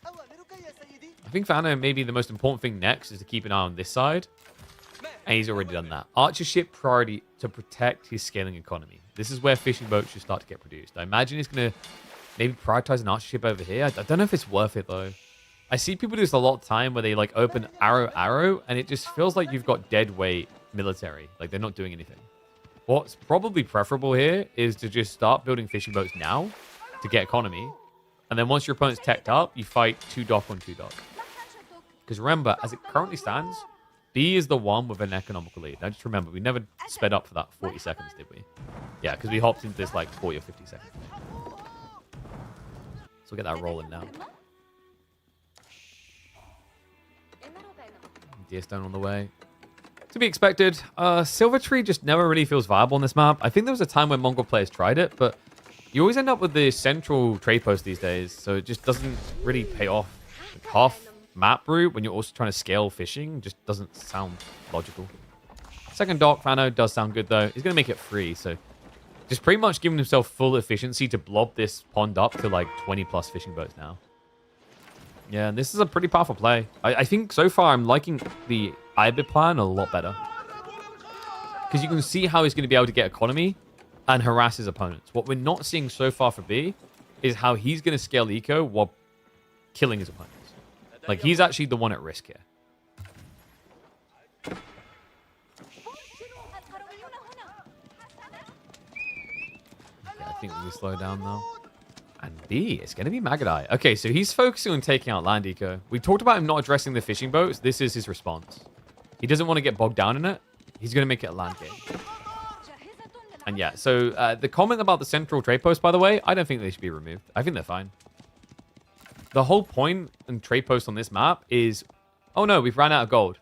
I think for Anno, maybe the most important thing next is to keep an eye on this side. And he's already done that. Archer ship priority to protect his scaling economy. This is where fishing boats should start to get produced. I imagine he's going to maybe prioritize an archer ship over here. I don't know if it's worth it, though. I see people do this a lot of time where they, like, open arrow, and it just feels like you've got dead weight military. Like, they're not doing anything. What's probably preferable here is to just start building fishing boats now to get economy. And then once your opponent's teched up, you fight 2 dock on 2 dock. Because remember, as it currently stands, B is the one with an economical lead. Now just remember, we never sped up for that 40 seconds, did we? Yeah, because we hopped into this like 40 or 50 seconds. So we'll get that rolling now. Deer stone on the way. To be expected, Silver Tree just never really feels viable on this map. I think there was a time when Mongol players tried it, but you always end up with the central trade post these days, so it just doesn't really pay off. Like half map route when you're also trying to scale fishing just doesn't sound logical. Second dock, Fano does sound good though. He's going to make it free, so just pretty much giving himself full efficiency to blob this pond up to like 20 plus fishing boats now. Yeah, and this is a pretty powerful play. I think so far I'm liking the Ibid plan a lot better. Because you can see how he's going to be able to get economy and harass his opponents. What we're not seeing so far for B is how he's going to scale eco while killing his opponents. Like, he's actually the one at risk here. Yeah, I think we can slow down, though. And B, it's going to be Magadai. Okay, so he's focusing on taking out land eco. We talked about him not addressing the fishing boats. This is his response. He doesn't want to get bogged down in it. He's going to make it a land game. And yeah, so the comment about the central trade post, by the way, I don't think they should be removed. I think they're fine. The whole point in trade post on this map is, oh no, we've ran out of gold.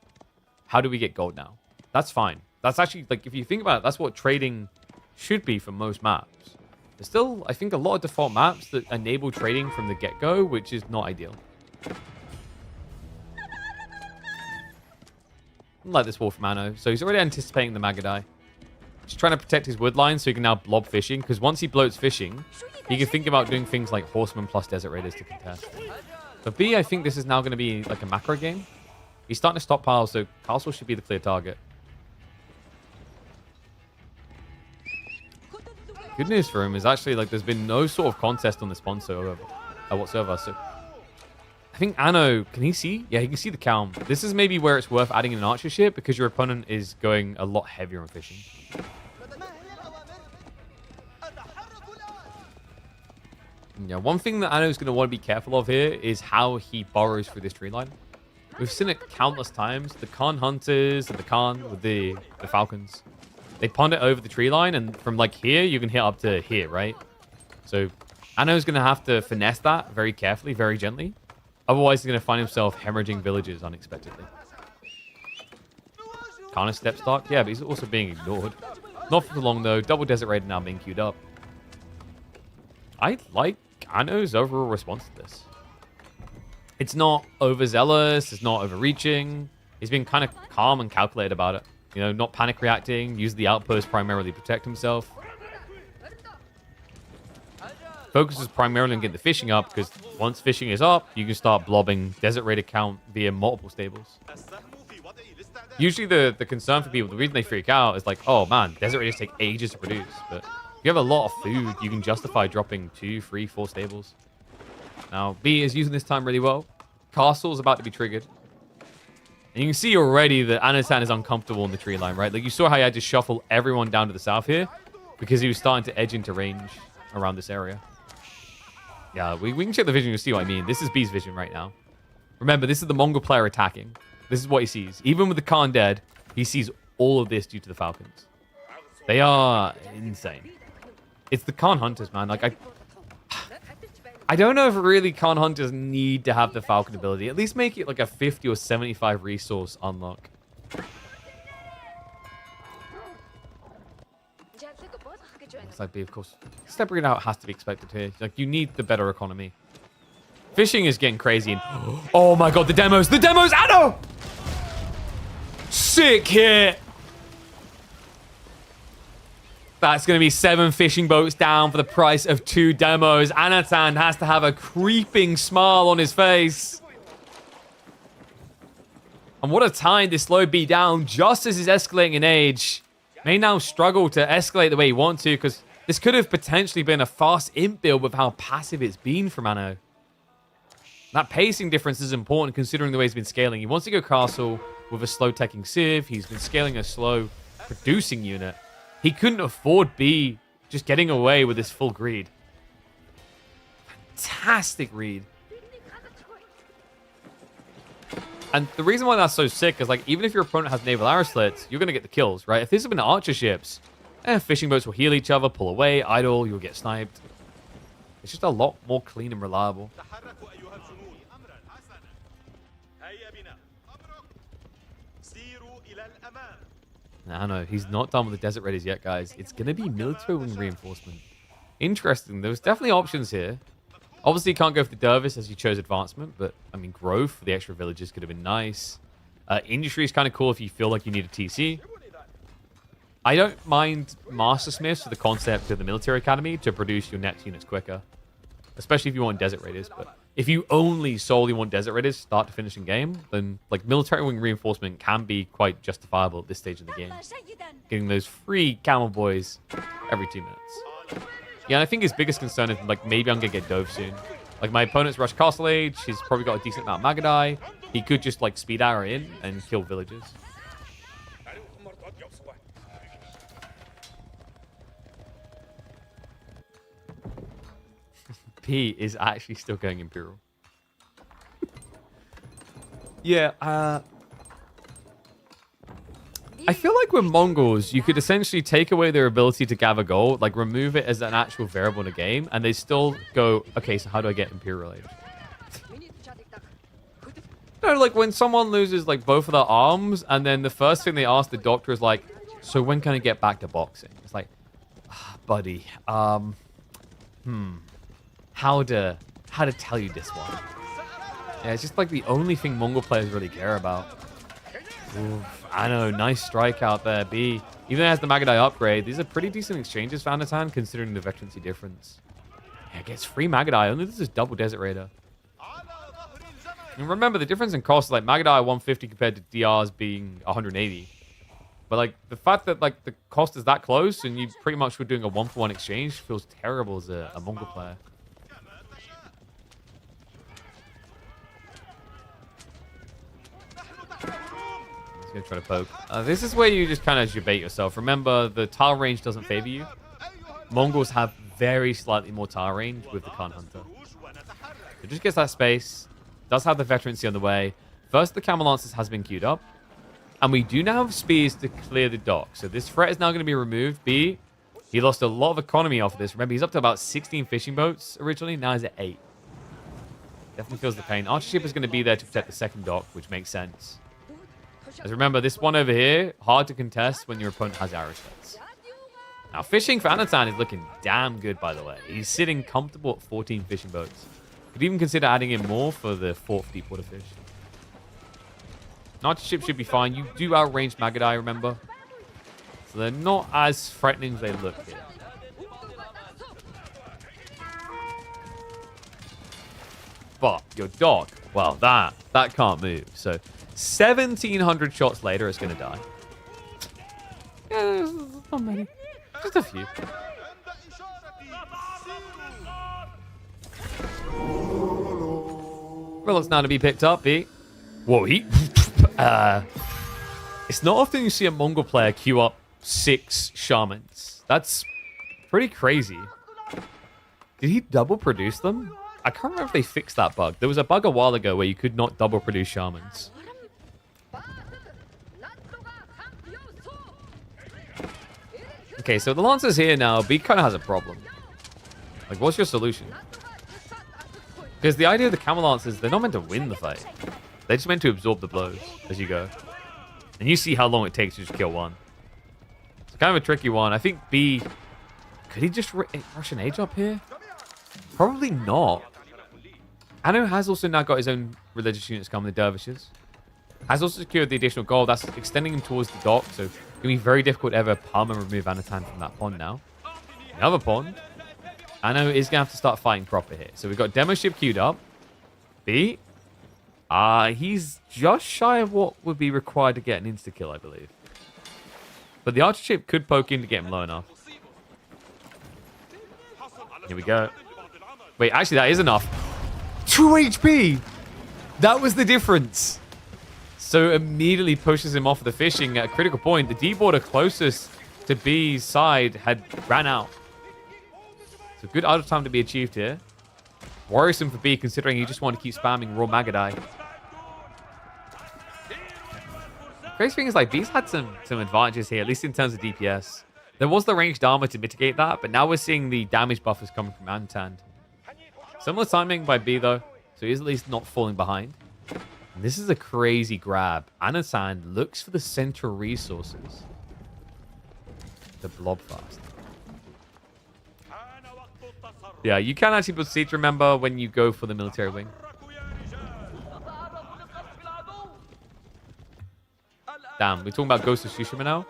How do we get gold now? That's fine. That's actually, like, if you think about it, that's what trading should be for most maps. There's still, I think, a lot of default maps that enable trading from the get-go, which is not ideal. Like this Wolf Mano. So he's already anticipating the Magadai. He's trying to protect his wood line so he can now blob fishing, because once he bloats fishing, he can think about doing things like Horsemen plus Desert Raiders to contest. But B, I think this is now going to be like a macro game. He's starting to stockpile, so Castle should be the clear target. Good news for him is actually, like, there's been no sort of contest on the sponsor whatsoever. So I think Anno, can he see? Yeah, he can see the calm. This is maybe where it's worth adding in an archer ship, because your opponent is going a lot heavier on fishing. Yeah, one thing that Anno's going to want to be careful of here is how he burrows through this tree line. We've seen it countless times. The Khan Hunters and the Khan with the Falcons. They pond it over the tree line, and from like here, you can hit up to here, right? So Anno's going to have to finesse that very carefully, very gently. Otherwise, he's going to find himself hemorrhaging villages unexpectedly. Kind of step stock? Yeah, but he's also being ignored. Not for long, though. Double Desert Raider now being queued up. I like Anno's overall response to this. It's not overzealous. It's not overreaching. He's been kind of calm and calculated about it. You know, not panic reacting. Use the outpost primarily to protect himself. Focuses primarily on getting the fishing up, because once fishing is up, you can start blobbing Desert Raider count via multiple stables. Usually the concern for people, the reason they freak out is like, oh man, Desert Raiders take ages to produce. But if you have a lot of food, you can justify dropping 2, 3, 4 stables. Now, B is using this time really well. Castle's about to be triggered. And you can see already that Anatan is uncomfortable in the tree line, right? Like, you saw how he had to shuffle everyone down to the south here because he was starting to edge into range around this area. Yeah, we can check the vision to see what I mean. This is B's vision right now. Remember, this is the Mongol player attacking. This is what he sees. Even with the Khan dead, he sees all of this due to the Falcons. They are insane. It's the Khan Hunters, man. Like, I don't know if really Khan Hunters need to have the Falcon ability. At least make it like a 50 or 75 resource unlock. Looks like B, of course. Stepping out has to be expected here. Like, you need the better economy. Fishing is getting crazy. And oh my god, the demos! The demos! Anno! Sick hit! That's going to be 7 fishing boats down for the price of 2 demos. Anatan has to have a creeping smile on his face. And what a time to slow B down just as he's escalating in age. May now struggle to escalate the way he wants to, because this could have potentially been a fast imp build with how passive it's been from Anno. That pacing difference is important considering the way he's been scaling. He wants to go castle with a slow teching civ. He's been scaling a slow producing unit. He couldn't afford B just getting away with this full greed. Fantastic read. And the reason why that's so sick is, like, even if your opponent has naval arrow slits, you're going to get the kills, right? If this had been archer ships, fishing boats will heal each other, pull away, idle, you'll get sniped. It's just a lot more clean and reliable. I know, he's not done with the Desert Raiders yet, guys. It's going to be military wing reinforcement. Interesting. There's definitely options here. Obviously, you can't go for the Dervis as you chose advancement, but, I mean, growth for the extra villages could have been nice. Industry is kind of cool if you feel like you need a TC. I don't mind Master Smiths for the concept of the military academy to produce your next units quicker, especially if you want Desert Raiders. But if you only solely want Desert Raiders start to finish in game, then like military wing reinforcement can be quite justifiable at this stage of the game. Getting those free camel boys every 2 minutes. Yeah, and I think his biggest concern is like maybe I'm gonna get Dove soon. Like, my opponent's Rush Castle Age. He's probably got a decent amount of Magadai. He could just, like, speed arrow in and kill villagers. P is actually still going Imperial. Yeah, I feel like with Mongols, you could essentially take away their ability to gather gold, like remove it as an actual variable in a game, and they still go, okay, so how do I get Imperial Age? No, like when someone loses like both of their arms, and then the first thing they ask the doctor is like, so when can I get back to boxing? It's like, buddy, how to tell you this one? Yeah, it's just like the only thing Mongol players really care about. Oof, I know, nice strike out there, B. Even though it has the Magadai upgrade, these are pretty decent exchanges for Anatan, considering the veterancy difference. Yeah, it gets free Magadai, only this is double Desert Raider. And remember, the difference in cost, like Magadai 150 compared to DRs being 180. But like the fact that like the cost is that close and you pretty much were doing a 1-for-1 exchange feels terrible as a Mongol player. He's gonna try to poke. This is where you just kind of debate yourself. Remember, the tile range doesn't favor you. Mongols have very slightly more tile range with the Khan Hunter. It just gets that space. Does have the veterancy on the way. First, the Camel Lancers has been queued up. And we do now have spears to clear the dock. So this threat is now going to be removed. B, he lost a lot of economy off of this. Remember, he's up to about 16 fishing boats originally. Now he's at 8. Definitely feels the pain. Archership is going to be there to protect the second dock, which makes sense. As remember, this one over here, hard to contest when your opponent has arrow shots. Now, fishing for Anatan is looking damn good, by the way. He's sitting comfortable at 14 fishing boats. Could even consider adding in more for the 4th deep water fish. Archership should be fine. You do outrange Magadai, remember? So they're not as threatening as they look here. But your dog, well, that can't move. So 1,700 shots later, it's going to die. Yeah, there's not many. Just a few. Well, it's now to be picked up, B. Whoa, he... it's not often you see a Mongol player queue up 6 shamans. That's pretty crazy. Did he double produce them? I can't remember if they fixed that bug. There was a bug a while ago where you could not double produce shamans. Okay, so the Lancer's here now. B kind of has a problem. Like, what's your solution? Because the idea of the Camel Lancers, they're not meant to win the fight. They're just meant to absorb the blows as you go. And you see how long it takes to just kill one. It's kind of a tricky one. I think B... Could he just rush an age up here? Probably not. Anno has also now got his own religious units coming, the dervishes. Has also secured the additional gold. That's extending him towards the dock. So it's going to be very difficult to ever palm and remove Anatan from that pond now. Another pond. Anno is going to have to start fighting proper here. So we've got Demo Ship queued up. B... he's just shy of what would be required to get an insta-kill, I believe. But the Archership could poke in to get him low enough. Here we go. Wait, actually, that is enough. 2 HP! That was the difference. So immediately pushes him off the fishing at a critical point. The D-border closest to B's side had ran out. So good out of time to be achieved here. Worrisome for B, considering he just wanted to keep spamming raw Magadai. Crazy thing is, like, B's had some advantages here, at least in terms of DPS. There was the ranged armor to mitigate that, but now we're seeing the damage buffers coming from Anatan. Similar timing by B, though, so he's at least not falling behind. And this is a crazy grab. Anatan looks for the central resources. The blob fast. Yeah, you can actually put siege, remember, when you go for the military wing. Damn, we're talking about Ghost of Tsushima now?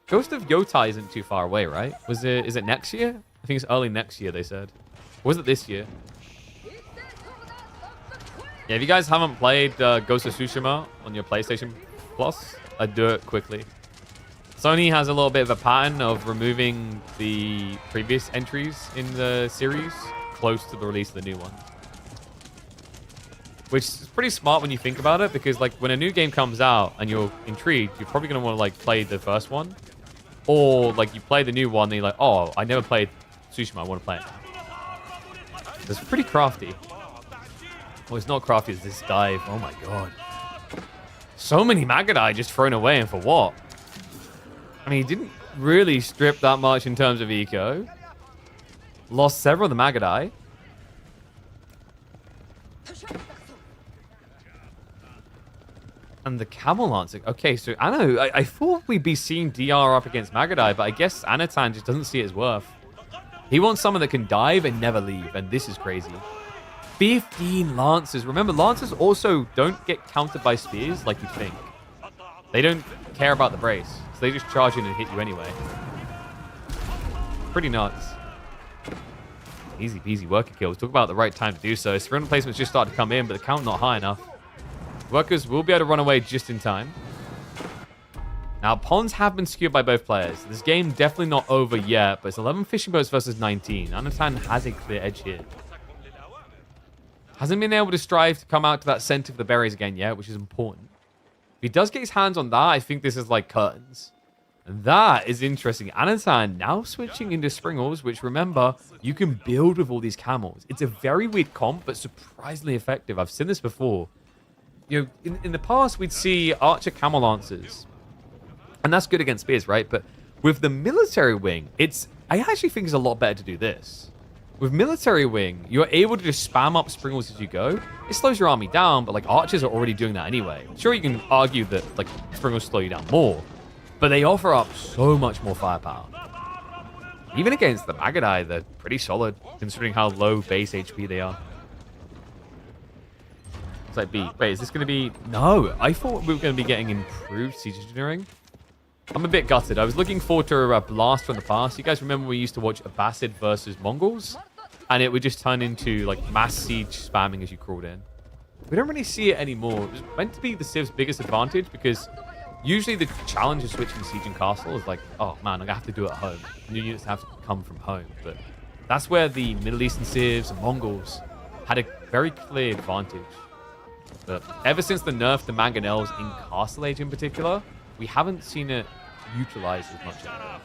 Ghost of Yotai isn't too far away, right? Is it next year? I think it's early next year, they said. Or was it this year? Yeah, if you guys haven't played Ghost of Tsushima on your PlayStation Plus, I'd do it quickly. Sony has a little bit of a pattern of removing the previous entries in the series close to the release of the new one. which is pretty smart when you think about it, because like when a new game comes out and you're intrigued, you're probably going to want to like play the first one, or like you play the new one and you're like, oh, I never played Tsushima, I want to play it. It's pretty crafty. Oh, it's not crafty, it's this dive. Oh my god. So many Magadai just thrown away, and for what? I mean, he didn't really strip that much in terms of eco. Lost several of the Magadai. And the Camel Lancer. Okay, so I thought we'd be seeing DR up against Magadai, but I guess Anatan just doesn't see his worth. He wants someone that can dive and never leave, and this is crazy. 15 Lancers. Remember, Lancers also don't get countered by spears like you think. They don't care about the brace, so they just charge in and hit you anyway. Pretty nuts. Easy peasy worker kills. Talk about the right time to do so. Sprint replacements just started to come in, but the count not high enough. Workers will be able to run away just in time. Now, pawns have been skewed by both players. This game definitely not over yet, but it's 11 fishing boats versus 19. Anatan has a clear edge here. Hasn't been able to strive to come out to that center of the berries again yet, which is important. If he does get his hands on that, I think this is like curtains. And that is interesting. Anatan now switching into Springles, which remember, you can build with all these camels. It's a very weird comp, but surprisingly effective. I've seen this before. You know, in the past, we'd see Archer Camel Lancers. And that's good against spears, right? But with the military wing, I actually think it's a lot better to do this. With military wing, you're able to just spam up Springles as you go. It slows your army down, but like archers are already doing that anyway. Sure, you can argue that like Springles slow you down more, but they offer up so much more firepower. Even against the Magadai, they're pretty solid, considering how low base HP they are. It's like B. Wait, is this going to be... No, I thought we were going to be getting improved siege engineering. I'm a bit gutted. I was looking forward to a blast from the past. You guys remember we used to watch Abbasid versus Mongols? And it would just turn into like mass siege spamming as you crawled in. We don't really see it anymore. It was meant to be the Civ's biggest advantage because usually the challenge of switching siege and castle is like, oh man, I have to do it at home. New units have to come from home. But that's where the Middle Eastern Civs and Mongols had a very clear advantage. But ever since the nerf to Mangonels in Castle Age in particular, we haven't seen it utilized as much anymore.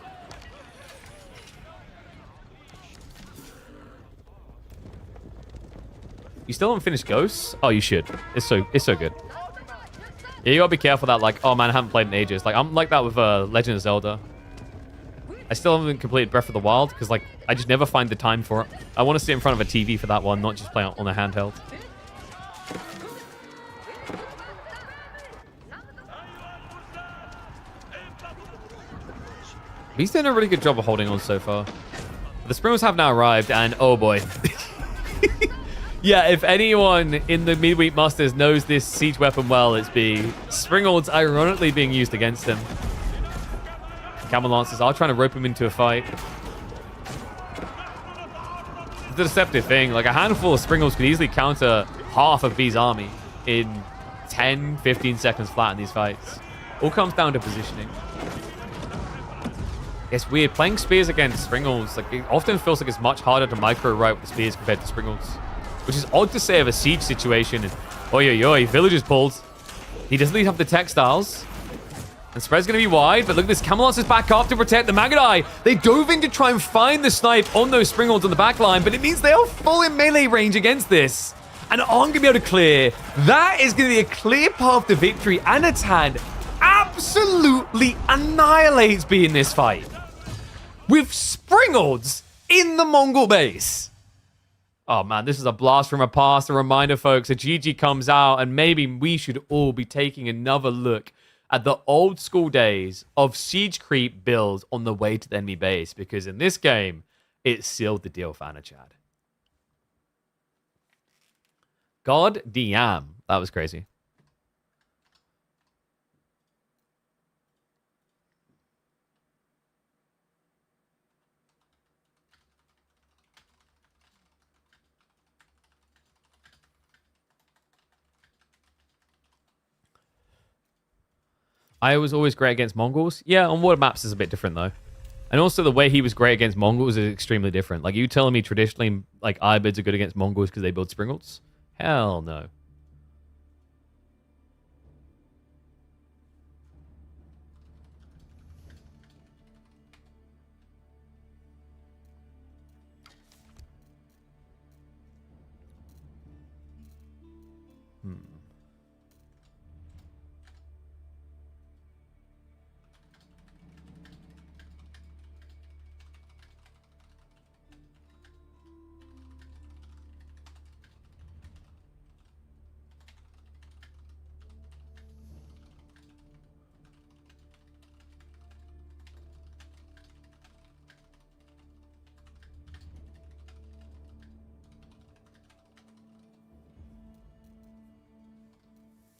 You still haven't finished Ghosts? Oh, you should. It's so good. Yeah, you gotta be careful that like, oh man, I haven't played in ages. Like I'm like that with Legend of Zelda. I still haven't completed Breath of the Wild because like I just never find the time for it. I want to sit in front of a TV for that one, not just play on a handheld. He's done a really good job of holding on so far. The Springles have now arrived, and oh boy. Yeah, if anyone in the midweek musters knows this siege weapon well, it's B. Springles ironically being used against him. Camel Lancers are trying to rope him into a fight. It's the deceptive thing. Like a handful of Springles could easily counter half of B's army in 10, 15 seconds flat in these fights. All comes down to positioning. It's weird. Playing spears against Springles, like it often feels like it's much harder to micro right with the spears compared to Springles. Which is odd to say of a siege situation. And oi, villagers pulled. He doesn't even have the textiles. And spread's going to be wide, but look, this Camel Lancer's back up to protect the Magadai. They dove in to try and find the snipe on those Springles on the back line, but it means they are full in melee range against this. And aren't going to be able to clear. That is going to be a clear path to victory. Anatan absolutely annihilates B in this fight. With Springles in the Mongol base. Oh man, this is a blast from a past. A reminder, folks, a GG comes out, and maybe we should all be taking another look at the old school days of siege creep builds on the way to the enemy base, because in this game, it sealed the deal for Anachad. God damn, that was crazy. I was always great against Mongols. Yeah, on water maps is a bit different though. And also the way he was great against Mongols is extremely different. Like you telling me traditionally like Ibids are good against Mongols because they build Springles? Hell no.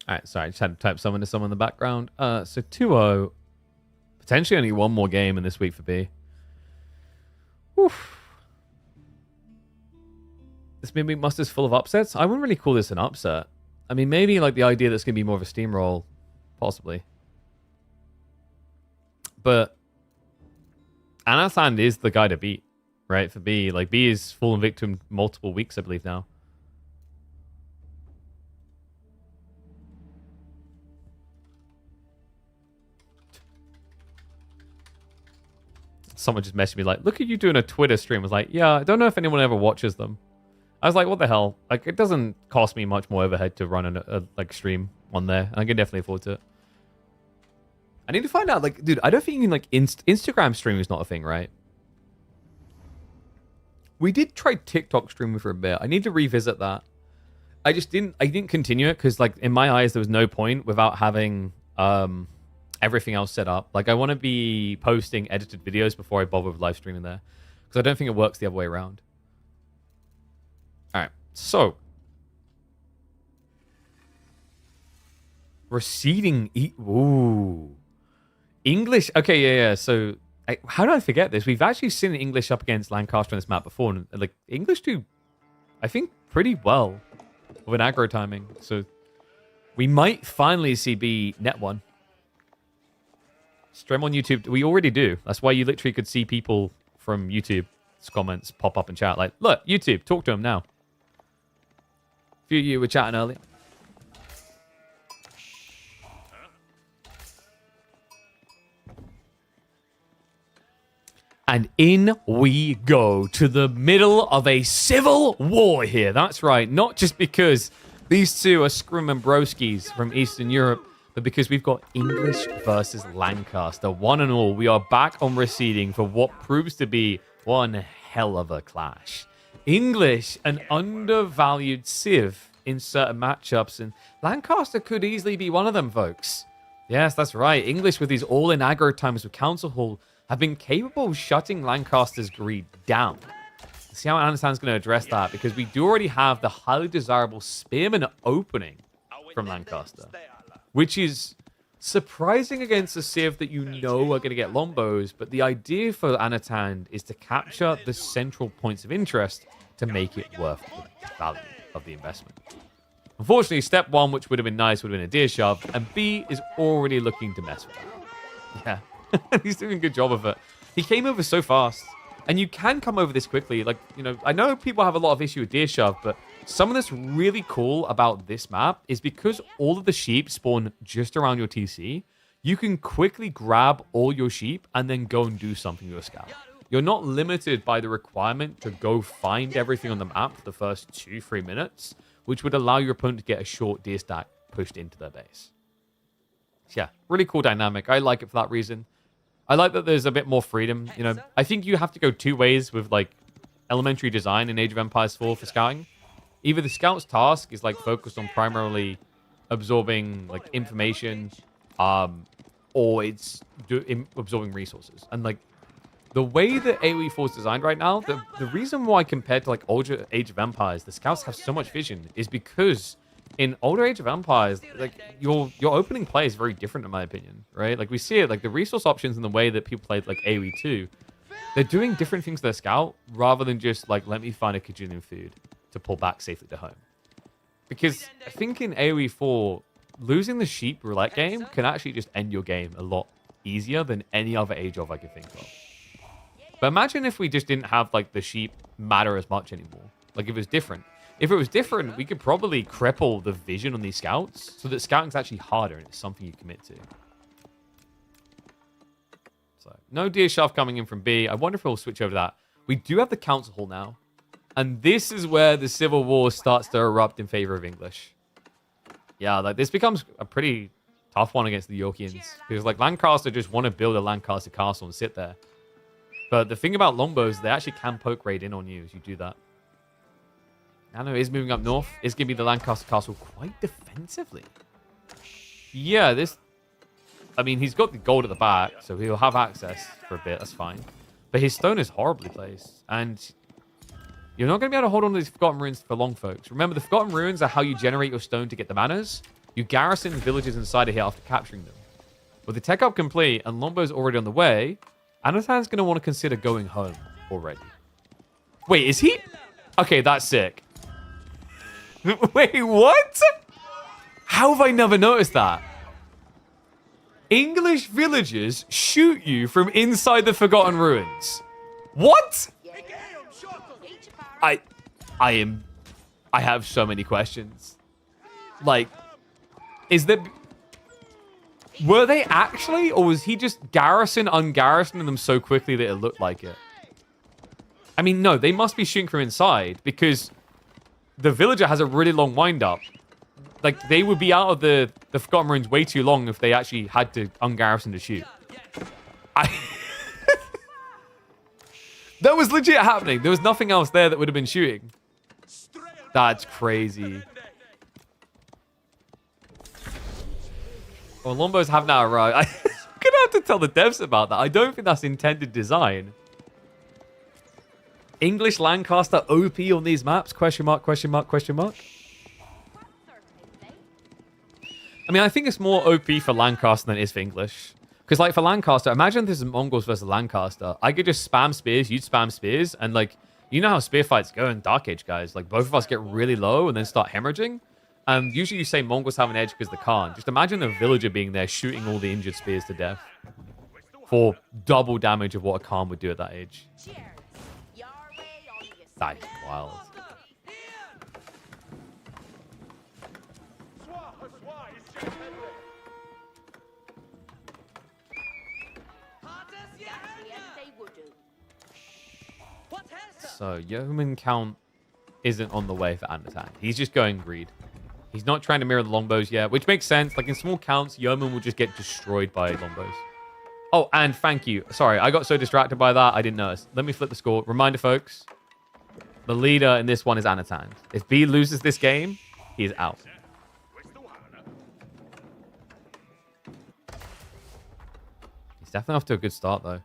All right, sorry, I just had to type someone to someone in the background. So 2-0. Potentially only one more game in this week for B. Oof. This midweek muster's full of upsets. I wouldn't really call this an upset. I mean, maybe like the idea that's going to be more of a steamroll, possibly. But Anatan is the guy to beat, right? For B. Like, B is fallen victim multiple weeks, I believe, now. Someone just messaged me like, look at you doing a Twitter stream. I was like, yeah, I don't know if anyone ever watches them. I was like, what the hell? Like, it doesn't cost me much more overhead to run a like stream on there. I can definitely afford it. I need to find out, like, dude, I don't think you can, like, Instagram stream is not a thing, right? We did try TikTok streaming for a bit. I need to revisit that. I didn't continue it because, like, in my eyes, there was no point without having everything else set up. Like, I want to be posting edited videos before I bother with live streaming there because I don't think it works the other way around. All right, so receding. Ooh, English. Okay, yeah. So, how did I forget this? We've actually seen English up against Lancaster on this map before, and like English do, I think, pretty well with an aggro timing. So, we might finally see B net one. Stream on YouTube. We already do. That's why you literally could see people from YouTube's comments pop up and chat. Like, look, YouTube, talk to him now. A few of you were chatting earlier. And in we go to the middle of a civil war here. That's right. Not just because these two are scrum and broskies from Eastern Europe, but because we've got English versus Lancaster. One and all, we are back on receding for what proves to be one hell of a clash. English, an undervalued civ in certain matchups, and Lancaster could easily be one of them, folks. Yes, that's right. English with these all-in aggro times with Council Hall have been capable of shutting Lancaster's greed down. Let's see how Anatan's going to address that, because we do already have the highly desirable Spearman opening from Lancaster, which is surprising against a civ that you know are going to get lombos, but the idea for Anatan is to capture the central points of interest to make it worth the value of the investment. Unfortunately, step one, which would have been nice, would have been a deer shove, and B is already looking to mess with that. Yeah, he's doing a good job of it. He came over so fast, and you can come over this quickly. Like, you know, I know people have a lot of issue with deer shove, but something that's really cool about this map is because all of the sheep spawn just around your TC, you can quickly grab all your sheep and then go and do something with your scout. You're not limited by the requirement to go find everything on the map for the first 2-3 minutes, which would allow your opponent to get a short deer stack pushed into their base. Yeah, really cool dynamic. I like it for that reason. I like that there's a bit more freedom. You know, I think you have to go two ways with, like, elementary design in Age of Empires 4 for scouting. Either the scout's task is, like, focused on primarily absorbing, like, information, or it's absorbing resources. And, like, the way that AoE 4 is designed right now, the reason why compared to, like, older Age of Empires, the scouts have so much vision is because in older Age of Empires, like, your opening play is very different, in my opinion, right? Like, we see it, like, the resource options and the way that people played, like, AoE 2, they're doing different things to their scout rather than just, like, let me find a Kajunian food to pull back safely to home. Because I think in AoE 4, losing the sheep roulette game can actually just end your game a lot easier than any other Age of I could think of. But imagine if we just didn't have, like, the sheep matter as much anymore. Like, if it was different. If it was different, we could probably cripple the vision on these scouts so that scouting's actually harder and it's something you commit to. So, no deer shove coming in from B. I wonder if we'll switch over to that. We do have the Council Hall now. And this is where the Civil War starts to erupt in favor of English. Yeah, like, this becomes a pretty tough one against the Yorkians. Because, like, Lancaster just want to build a Lancaster castle and sit there. But the thing about Longbos, they actually can poke raid in on you as you do that. Nano is moving up north. It's going to be the Lancaster castle quite defensively. Yeah, this... I mean, he's got the gold at the back, so he'll have access for a bit. That's fine. But his stone is horribly placed. And you're not going to be able to hold on to these Forgotten Ruins for long, folks. Remember, the Forgotten Ruins are how you generate your stone to get the manas. You garrison villages inside of here after capturing them. With the tech up complete and Lombo's already on the way, Anatan's going to want to consider going home already. Wait, is he? Okay, that's sick. Wait, what? How have I never noticed that? English villagers shoot you from inside the Forgotten Ruins. What? I have so many questions. Like, were they actually, or was he just ungarrisoning them so quickly that it looked like it? I mean, no, they must be shooting from inside because the villager has a really long wind-up. Like, they would be out of the Forgotten Ruins way too long if they actually had to ungarrison to shoot. That was legit happening. There was nothing else there that would have been shooting. That's crazy. Well, Lombos have now arrived. I'm going to have to tell the devs about that. I don't think that's intended design. English Lancaster OP on these maps? Question mark, question mark, question mark. I mean, I think it's more OP for Lancaster than it is for English. Because, like, for Lancaster, imagine this is Mongols versus Lancaster. I could just spam spears, you'd spam spears, and, like, you know how spear fights go in Dark Age, guys. Like, both of us get really low and then start hemorrhaging. And usually you say Mongols have an edge because they can't. Just imagine a villager being there shooting all the injured spears to death. For double damage of what a Khan would do at that age. That's wild. So, Yeoman count isn't on the way for Anatan. He's just going greed. He's not trying to mirror the longbows yet, which makes sense. Like, in small counts, Yeoman will just get destroyed by longbows. Oh, and thank you. Sorry, I got so distracted by that, I didn't notice. Let me flip the score. Reminder, folks. The leader in this one is Anatan. If B loses this game, he is out. He's definitely off to a good start, though.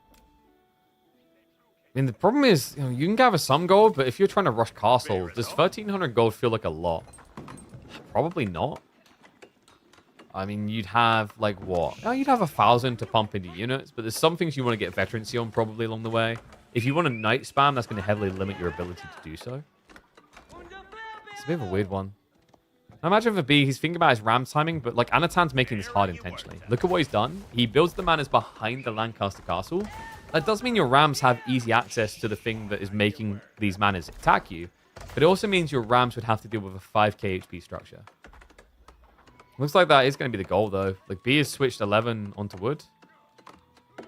I mean, the problem is, you can gather some gold, but if you're trying to rush castle, does 1,300 gold feel like a lot? Probably not. I mean, you'd have, like, what? Oh, you'd have 1,000 to pump into units, but there's some things you want to get veterancy on probably along the way. If you want a night spam, that's going to heavily limit your ability to do so. It's a bit of a weird one. I imagine for B, he's thinking about his ram timing, but, like, Anatan's making this hard intentionally. Look at what he's done. He builds the manors behind the Lancaster castle. That does mean your rams have easy access to the thing that is making these manors attack you. But it also means your rams would have to deal with a 5k HP structure. Looks like that is going to be the goal, though. Like, B has switched 11 onto wood.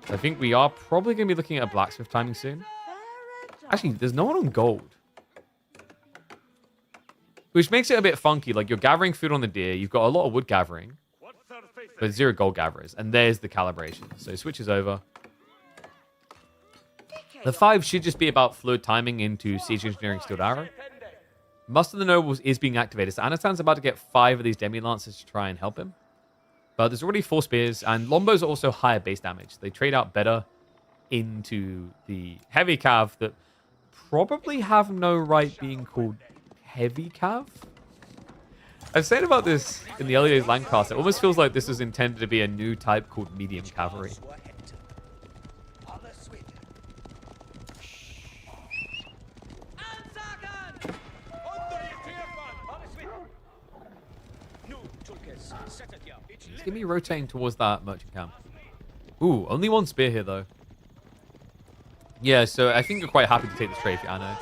I think we are probably going to be looking at a blacksmith timing soon. Actually, there's no one on gold. Which makes it a bit funky. Like, you're gathering food on the deer. You've got a lot of wood gathering. But 0 gold gatherers. And there's the calibration. So it switches over. The 5 should just be about fluid timing into Siege Engineering Steeled Arrow. Muster of the Nobles is being activated, so Anatan's about to get 5 of these Demi-Lancers to try and help him. But there's already 4 spears, and Lombos are also higher base damage. They trade out better into the heavy cav that probably have no right being called heavy cav. I've said about this in the early days of Lancaster. It almost feels like this is intended to be a new type called medium cavalry. He's going to be rotating towards that merchant camp. Ooh, only 1 spear here, though. Yeah, so I think you're quite happy to take this trade if you're Anno.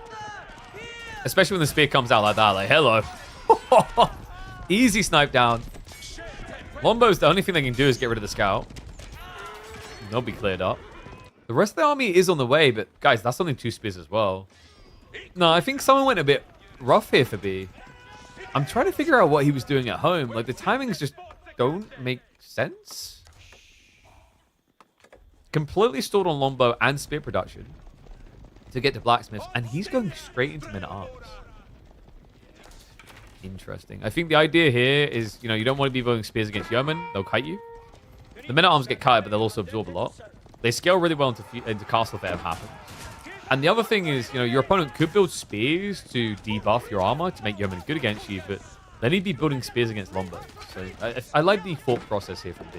Especially when the spear comes out like that. Like, hello. Easy snipe down. Lombo's the only thing they can do is get rid of the scout. They'll be cleared up. The rest of the army is on the way, but guys, that's only 2 spears as well. No, I think someone went a bit rough here for B. I'm trying to figure out what he was doing at home. Like, the timings just don't make sense. Completely stalled on Lombo and spear production to get to blacksmiths, and he's going straight into men-at-arms. Interesting. I think the idea here is, you don't want to be building spears against yeomen. They'll kite you. The men-at-arms get kited, but they'll also absorb a lot. They scale really well into castle if it ever happens. And the other thing is, your opponent could build spears to debuff your armor to make yeomen good against you, but then he'd be building spears against Lombos. So I like the thought process here from B.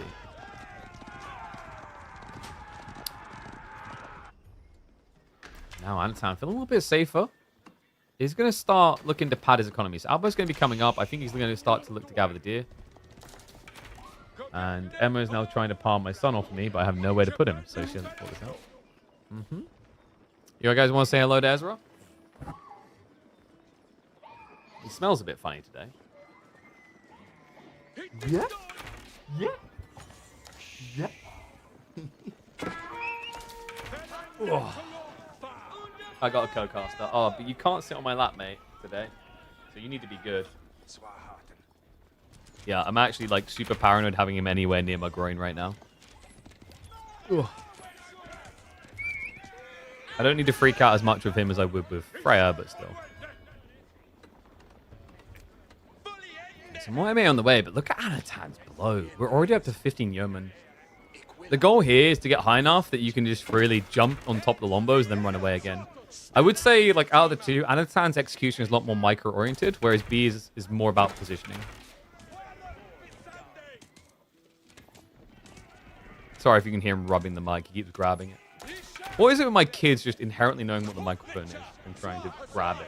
Now Anatan feeling a little bit safer. He's going to start looking to pad his economy. So Albo's going to be coming up. I think he's going to start to look to gather the deer. And Emma is now trying to palm my son off me, but I have nowhere to put him, so she doesn't pull this out. You guys want to say hello to Ezra? He smells a bit funny today. Yeah? Yeah? Yeah? Oh. I got a co-caster. Oh, but you can't sit on my lap, mate, today. So you need to be good. Yeah, I'm actually, like, super paranoid having him anywhere near my groin right now. Ugh. I don't need to freak out as much with him as I would with Freya, but still. Some more MA on the way, but look at Anatan's blow. We're already up to 15 yeomen. The goal here is to get high enough that you can just freely jump on top of the Lombos and then run away again. I would say, like, out of the two, Anatan's execution is a lot more micro-oriented, whereas B is more about positioning. Sorry if you can hear him rubbing the mic. He keeps grabbing it. What is it with my kids just inherently knowing what the microphone is and trying to grab it?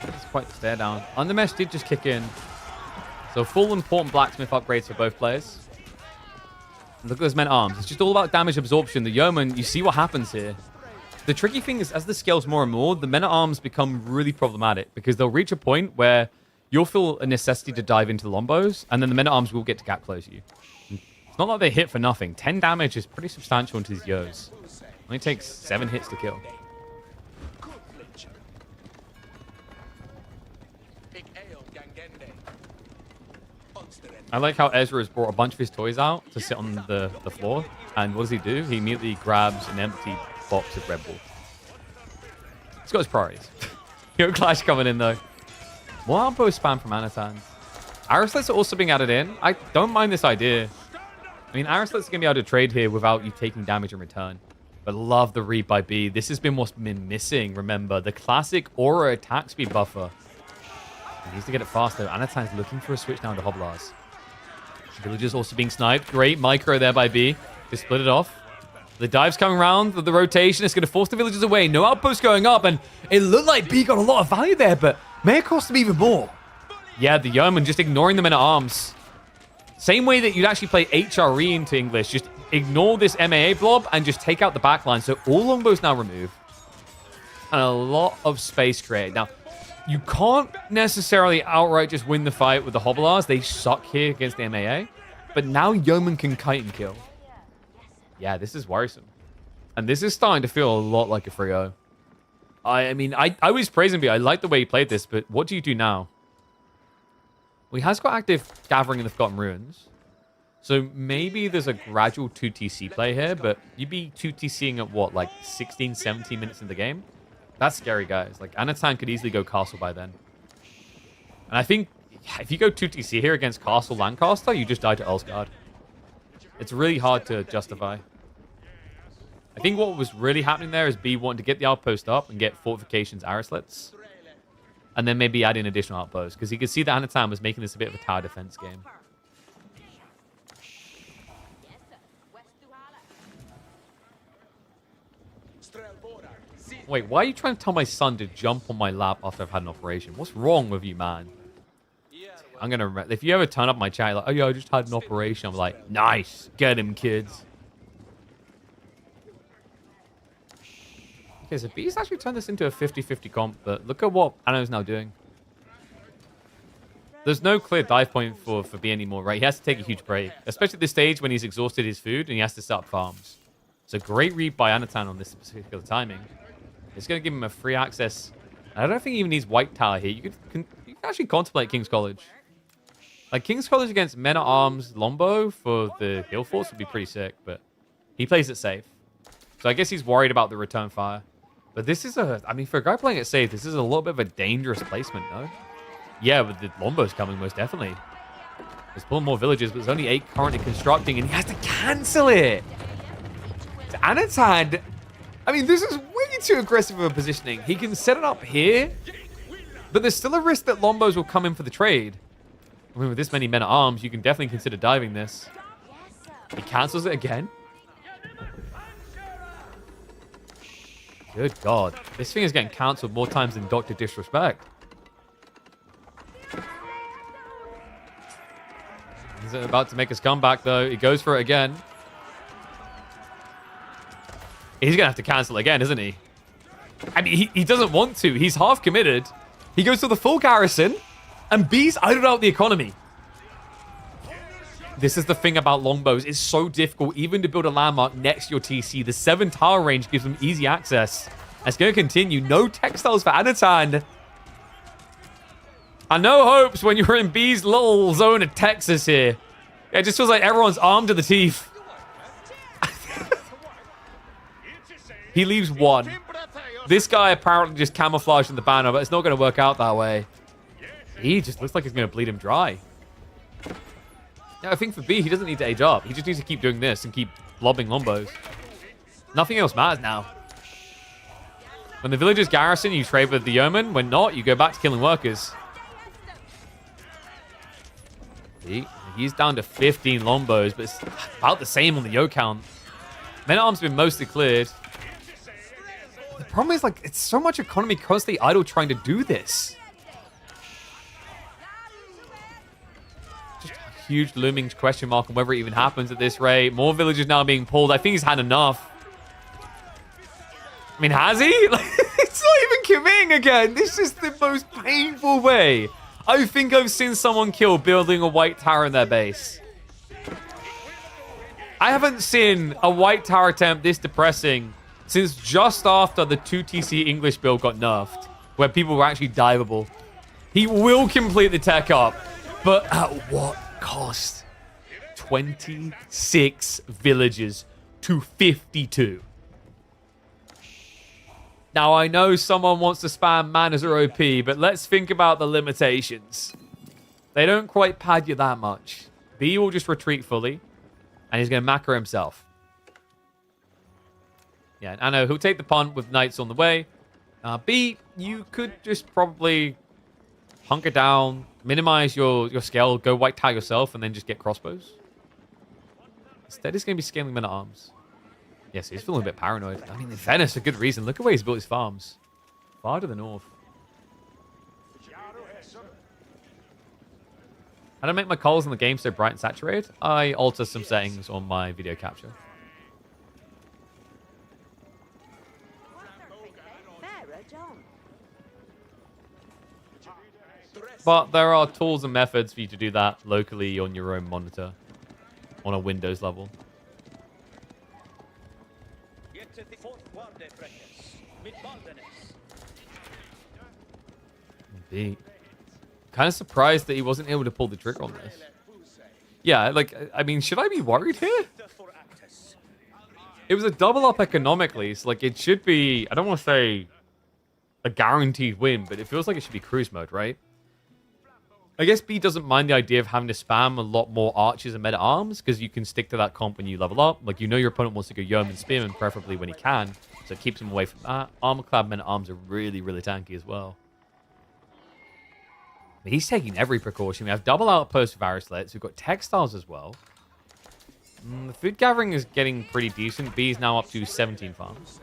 It's quite the stare down. Undermesh did just kick in. So full important blacksmith upgrades for both players. And look at those men-at-arms. It's just all about damage absorption. The yeoman, you see what happens here. The tricky thing is, as this scales more and more, the men-at-arms become really problematic because they'll reach a point where you'll feel a necessity to dive into the Lombos, and then the men-at-arms will get to gap close you. It's not like they hit for nothing. 10 damage is pretty substantial into these Yos. Only takes 7 hits to kill. I like how Ezra has brought a bunch of his toys out to sit on the floor, and what does he do? He immediately grabs an empty box of Red Bull. He's got his priorities. Yo, Clash coming in, though. More outpost spam from Anatan. Arislets are also being added in. I don't mind this idea. I mean, Arislets are going to be able to trade here without you taking damage in return. But love the read by B. This has been what's been missing, remember. The classic aura attack speed buffer. He needs to get it faster. Anatan's looking for a switch down to Hoblars. Villagers also being sniped. Great micro there by B. They split it off. The dive's coming around. The rotation is going to force the villagers away. No outpost going up. And it looked like B got a lot of value there, but may it cost them even more. Yeah, the yeoman just ignoring the men-at-arms. Same way that you'd actually play HRE into English. Just ignore this MAA blob and just take out the backline. So all Lombos now remove. And a lot of space created. Now, you can't necessarily outright just win the fight with the Hoblars. They suck here against the MAA. But now Yeoman can kite and kill. Yeah, this is worrisome. And this is starting to feel a lot like a 3-0. I mean, I was praising B. I like the way he played this, but what do you do now? Well, he has got active Gathering in the Forgotten Ruins. So maybe there's a gradual 2TC play here, but you'd be 2TCing at what, like 16, 17 minutes in the game? That's scary, guys. Like, Anatan could easily go Castle by then. And I think if you go 2TC here against Castle Lancaster, you just die to Earlsguard. It's really hard to justify. I think what was really happening there is B wanting to get the outpost up and get fortifications Arislets. And then maybe add in additional outposts. Because you could see that Anatan was making this a bit of a tower defense game. Wait, why are you trying to tell my son to jump on my lap after I've had an operation? What's wrong with you, man? I'm going to... If you ever turn up my chat, like, oh, yeah, I just had an operation. I'm like, nice. Get him, kids. Okay, so B's actually turned this into a 50-50 comp, but look at what Anno's now doing. There's no clear dive point for B anymore, right? He has to take a huge break, especially at this stage when he's exhausted his food and he has to set up farms. So great read by Anatan on this particular timing. It's going to give him a free access. I don't think he even needs White Tower here. You can actually contemplate King's College. Like, King's College against Men-at-Arms Lombo for the Hill Force would be pretty sick, but he plays it safe. So I guess he's worried about the return fire. But this is I mean, for a guy playing it safe, this is a little bit of a dangerous placement, no? Yeah, with the Lombos coming, most definitely. There's pulling more villages, but there's only 8 currently constructing, and he has to cancel it. To Anatan, I mean, this is way be too aggressive of a positioning. He can set it up here, but there's still a risk that Lombos will come in for the trade. I mean, with this many men at arms, you can definitely consider diving this. He cancels it again. Good God. This thing is getting cancelled more times than Dr. Disrespect. He's about to make his comeback, though. He goes for it again. He's going to have to cancel again, isn't he? I mean, he doesn't want to. He's half committed. He goes to the full garrison, and B's idled out the economy. This is the thing about longbows. It's so difficult even to build a landmark next to your TC. The 7 tower range gives them easy access. It's going to continue. No textiles for Anatan. And no hopes when you're in B's little zone of Texas here. It just feels like everyone's armed to the teeth. He leaves 1. This guy apparently just camouflaged in the banner, but it's not going to work out that way. He just looks like he's going to bleed him dry. Now, I think for B, he doesn't need to age up. He just needs to keep doing this and keep lobbing lombos. Nothing else matters now. When the villagers garrison, you trade with the yeoman. When not, you go back to killing workers. He's down to 15 lombos, but it's about the same on the yo count. Men-at-arms have been mostly cleared. The problem is, like, it's so much economy constantly idle trying to do this. Just a huge looming question mark on whether it even happens at this rate. More villagers now being pulled. I think he's had enough. I mean, has he? Like, it's not even committing again. This is the most painful way I think I've seen someone kill building a white tower in their base. I haven't seen a white tower attempt this depressing since just after the 2TC English build got nerfed, where people were actually diveable. He will complete the tech up, but at what cost? 26 villages to 52. Now, I know someone wants to spam manners or OP, but let's think about the limitations. They don't quite pad you that much. B will just retreat fully, and he's going to macro himself. Yeah, I know. He'll take the punt with knights on the way. B, you could just probably hunker down, minimize your scale, go white tile yourself, and then just get crossbows. Instead, he's going to be scaling men at arms. Yes, he's feeling a bit paranoid. I mean, Venice, a good reason. Look at where he's built his farms. Far to the north. How do I make my colors in the game so bright and saturated? I alter some settings on my video capture. But there are tools and methods for you to do that locally on your own monitor on a Windows level. B. Kind of surprised that he wasn't able to pull the trigger on this. Yeah, like, I mean, should I be worried here? It was a double up economically, so like it should be, I don't want to say a guaranteed win, but it feels like it should be cruise mode, right? I guess B doesn't mind the idea of having to spam a lot more archers and men-at-arms because you can stick to that comp when you level up. Like, you know your opponent wants to go yeoman spearman, preferably when he can, so it keeps him away from that. Armor-clad men-at-arms are really, really tanky as well. But he's taking every precaution. We have double outposts for Varislets. We've got textiles as well. The food gathering is getting pretty decent. B is now up to 17 farms.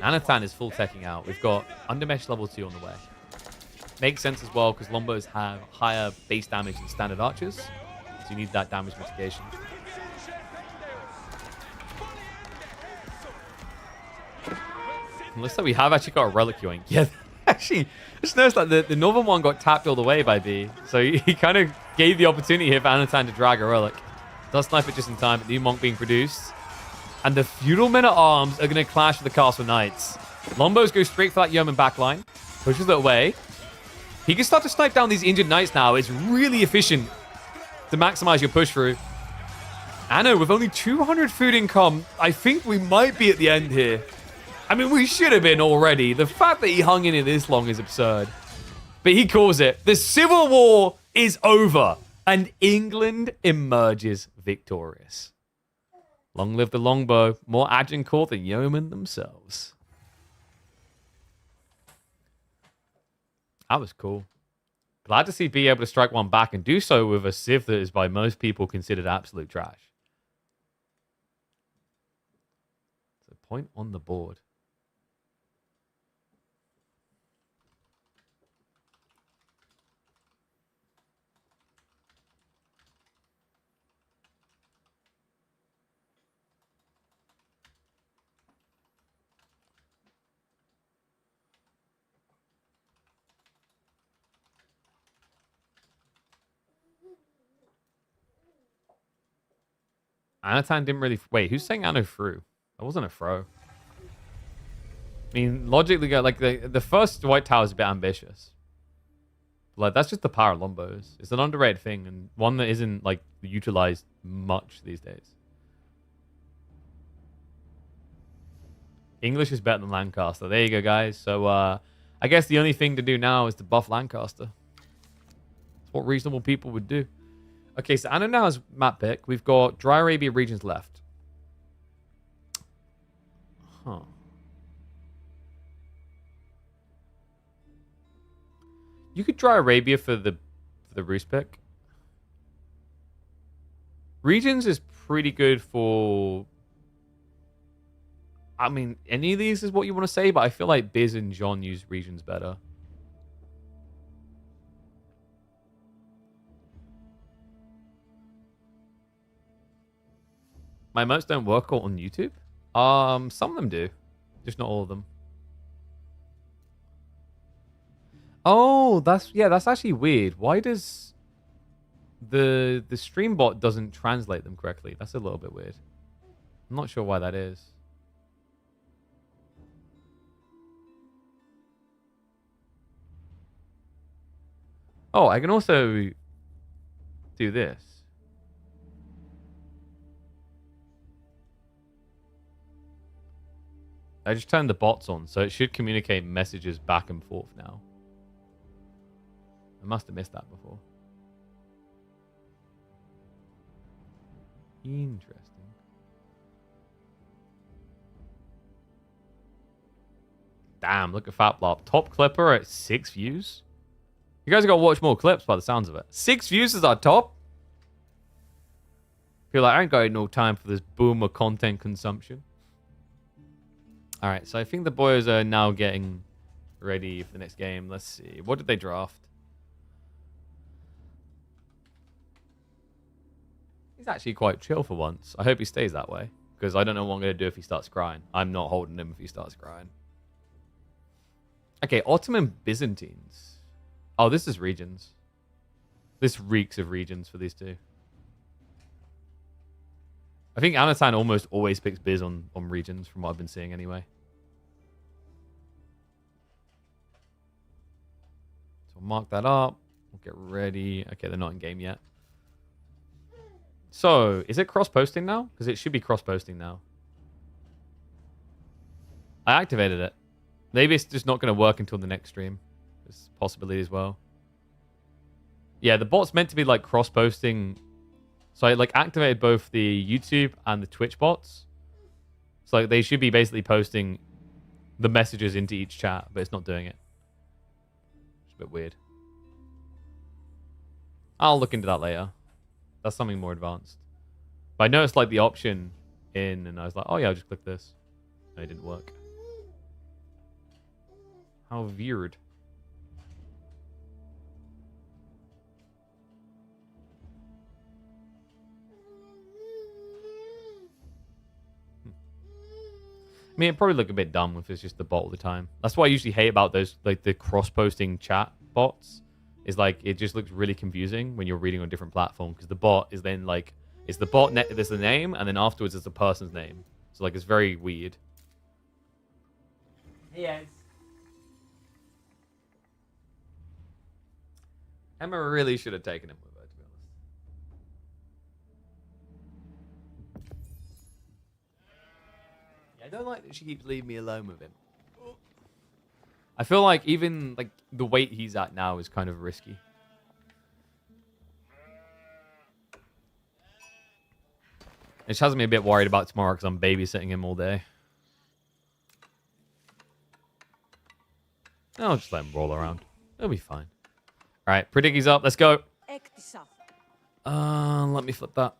Anatan is full teching out. We've got Undermesh level 2 on the way. Makes sense as well because Lombos have higher base damage than standard archers. So you need that damage mitigation. And looks like we have actually got a relic queuing. Yeah, actually, I just noticed that the northern one got tapped all the way by B. So he kind of gave the opportunity here for Anatan to drag a relic. Does snipe it just in time, but new monk being produced. And the feudal men-at-arms are going to clash with the castle knights. Lombos go straight for that yeoman backline. Pushes it away. He can start to snipe down these injured knights now. It's really efficient to maximize your push through. Anno, with only 200 food income, I think we might be at the end here. I mean, we should have been already. The fact that he hung in it this long is absurd. But he calls it. The Civil War is over. And England emerges victorious. Long live the longbow. More Agincourt than yeomen themselves. That was cool. Glad to see be able to strike one back and do so with a civ that is by most people considered absolute trash. So point on the board. Anatan didn't really... Wait, who's saying Anno through? That wasn't a throw. I mean, logically, like the first White Tower is a bit ambitious. Like, that's just the power of Lombos. It's an underrated thing and one that isn't, like, utilized much these days. English is better than Lancaster. There you go, guys. So, I guess the only thing to do now is to buff Lancaster. It's what reasonable people would do. Okay, so Anna now has map pick. We've got Dry Arabia regions left. Huh. You could Dry Arabia for the Roost pick. Regions is pretty good for... I mean, any of these is what you want to say, but I feel like Biz and John use regions better. My emotes don't work on YouTube? Some of them do. Just not all of them. Oh, that's actually weird. Why does the stream bot doesn't translate them correctly? That's a little bit weird. I'm not sure why that is. Oh, I can also do this. I just turned the bots on, so it should communicate messages back and forth now. I must have missed that before. Interesting. Damn, look at Fat Blob. Top clipper at 6 views. You guys got to watch more clips by the sounds of it. 6 views is our top? Feel like I ain't got no time for this boomer content consumption. Alright, so I think the boys are now getting ready for the next game. Let's see. What did they draft? He's actually quite chill for once. I hope he stays that way. Because I don't know what I'm going to do if he starts crying. I'm not holding him if he starts crying. Okay, Ottoman Byzantines. Oh, this is regions. This reeks of regions for these two. I think Anatan almost always picks Biz on regions from what I've been seeing anyway. So we'll mark that up. We'll get ready. Okay, they're not in game yet. So, is it cross-posting now? Because it should be cross-posting now. I activated it. Maybe it's just not going to work until the next stream. There's a possibility as well. Yeah, the bot's meant to be like cross-posting. So I like activated both the YouTube and the Twitch bots. So like, they should be basically posting the messages into each chat, but it's not doing it. It's a bit weird. I'll look into that later. That's something more advanced. But I noticed like the option in, and I was like, oh yeah, I'll just click this. No, it didn't work. How weird. I mean, it'd probably look a bit dumb if it's just the bot all the time. That's what I usually hate about those, like the cross-posting chat bots. Is like, it just looks really confusing when you're reading on a different platform. Because the bot is then like, it's the bot, there's the name, and then afterwards it's the person's name. So like, it's very weird. Yes. Emma really should have taken him with her, to be honest. Yeah, I don't like that she keeps leaving me alone with him. I feel like even like the weight he's at now is kind of risky. Which has me a bit worried about tomorrow because I'm babysitting him all day. I'll just let him roll around. It'll be fine. All right, Predicky's up. Let's go. Let me flip that.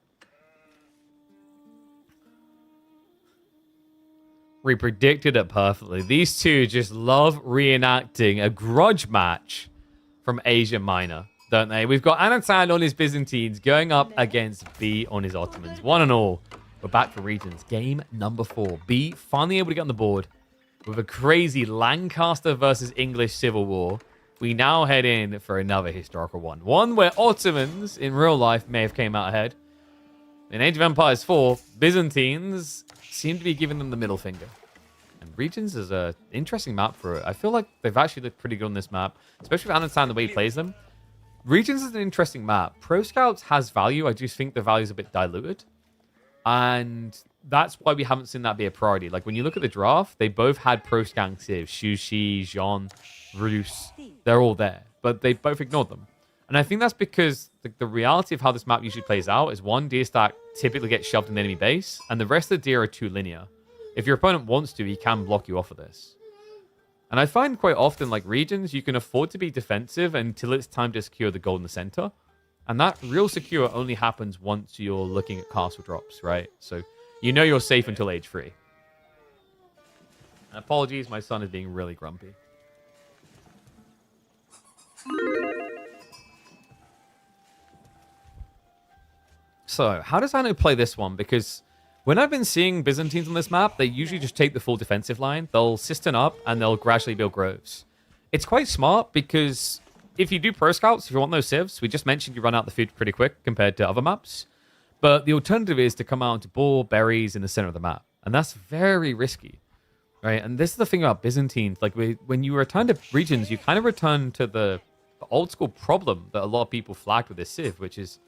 We predicted it perfectly. These two just love reenacting a grudge match from Asia Minor, don't they? We've got Anatan on his Byzantines going up against B on his Ottomans. One and all. We're back for regions. Game number 4. B finally able to get on the board with a crazy Lancaster versus English civil war. We now head in for another historical one. One where Ottomans in real life may have came out ahead. In Age of Empires 4, Byzantines seem to be giving them the middle finger. And Regions is an interesting map for it. I feel like they've actually looked pretty good on this map, especially with Anatan, the way he plays them. Regions is an interesting map. Pro Scouts has value. I just think the value is a bit diluted. And that's why we haven't seen that be a priority. Like, when you look at the draft, they both had Pro Scout civs. Shushi, Jean, Rus. They're all there. But they both ignored them. And I think that's because the reality of how this map usually plays out is one deer stack typically gets shoved in the enemy base, and the rest of the deer are too linear. If your opponent wants to, he can block you off of this. And I find quite often, like regions, you can afford to be defensive until it's time to secure the gold in the center. And that real secure only happens once you're looking at castle drops, right? So you know you're safe until age 3. And apologies, my son is being really grumpy. So, how does Anu play this one? Because when I've been seeing Byzantines on this map, they usually just take the full defensive line. They'll cistern up, and they'll gradually build groves. It's quite smart, because if you do pro scouts, if you want those civs, we just mentioned you run out the food pretty quick compared to other maps. But the alternative is to come out into ball, berries in the center of the map. And that's very risky, right? And this is the thing about Byzantines. Like, when you return to regions, you kind of return to the old school problem that a lot of people flagged with this civ, which is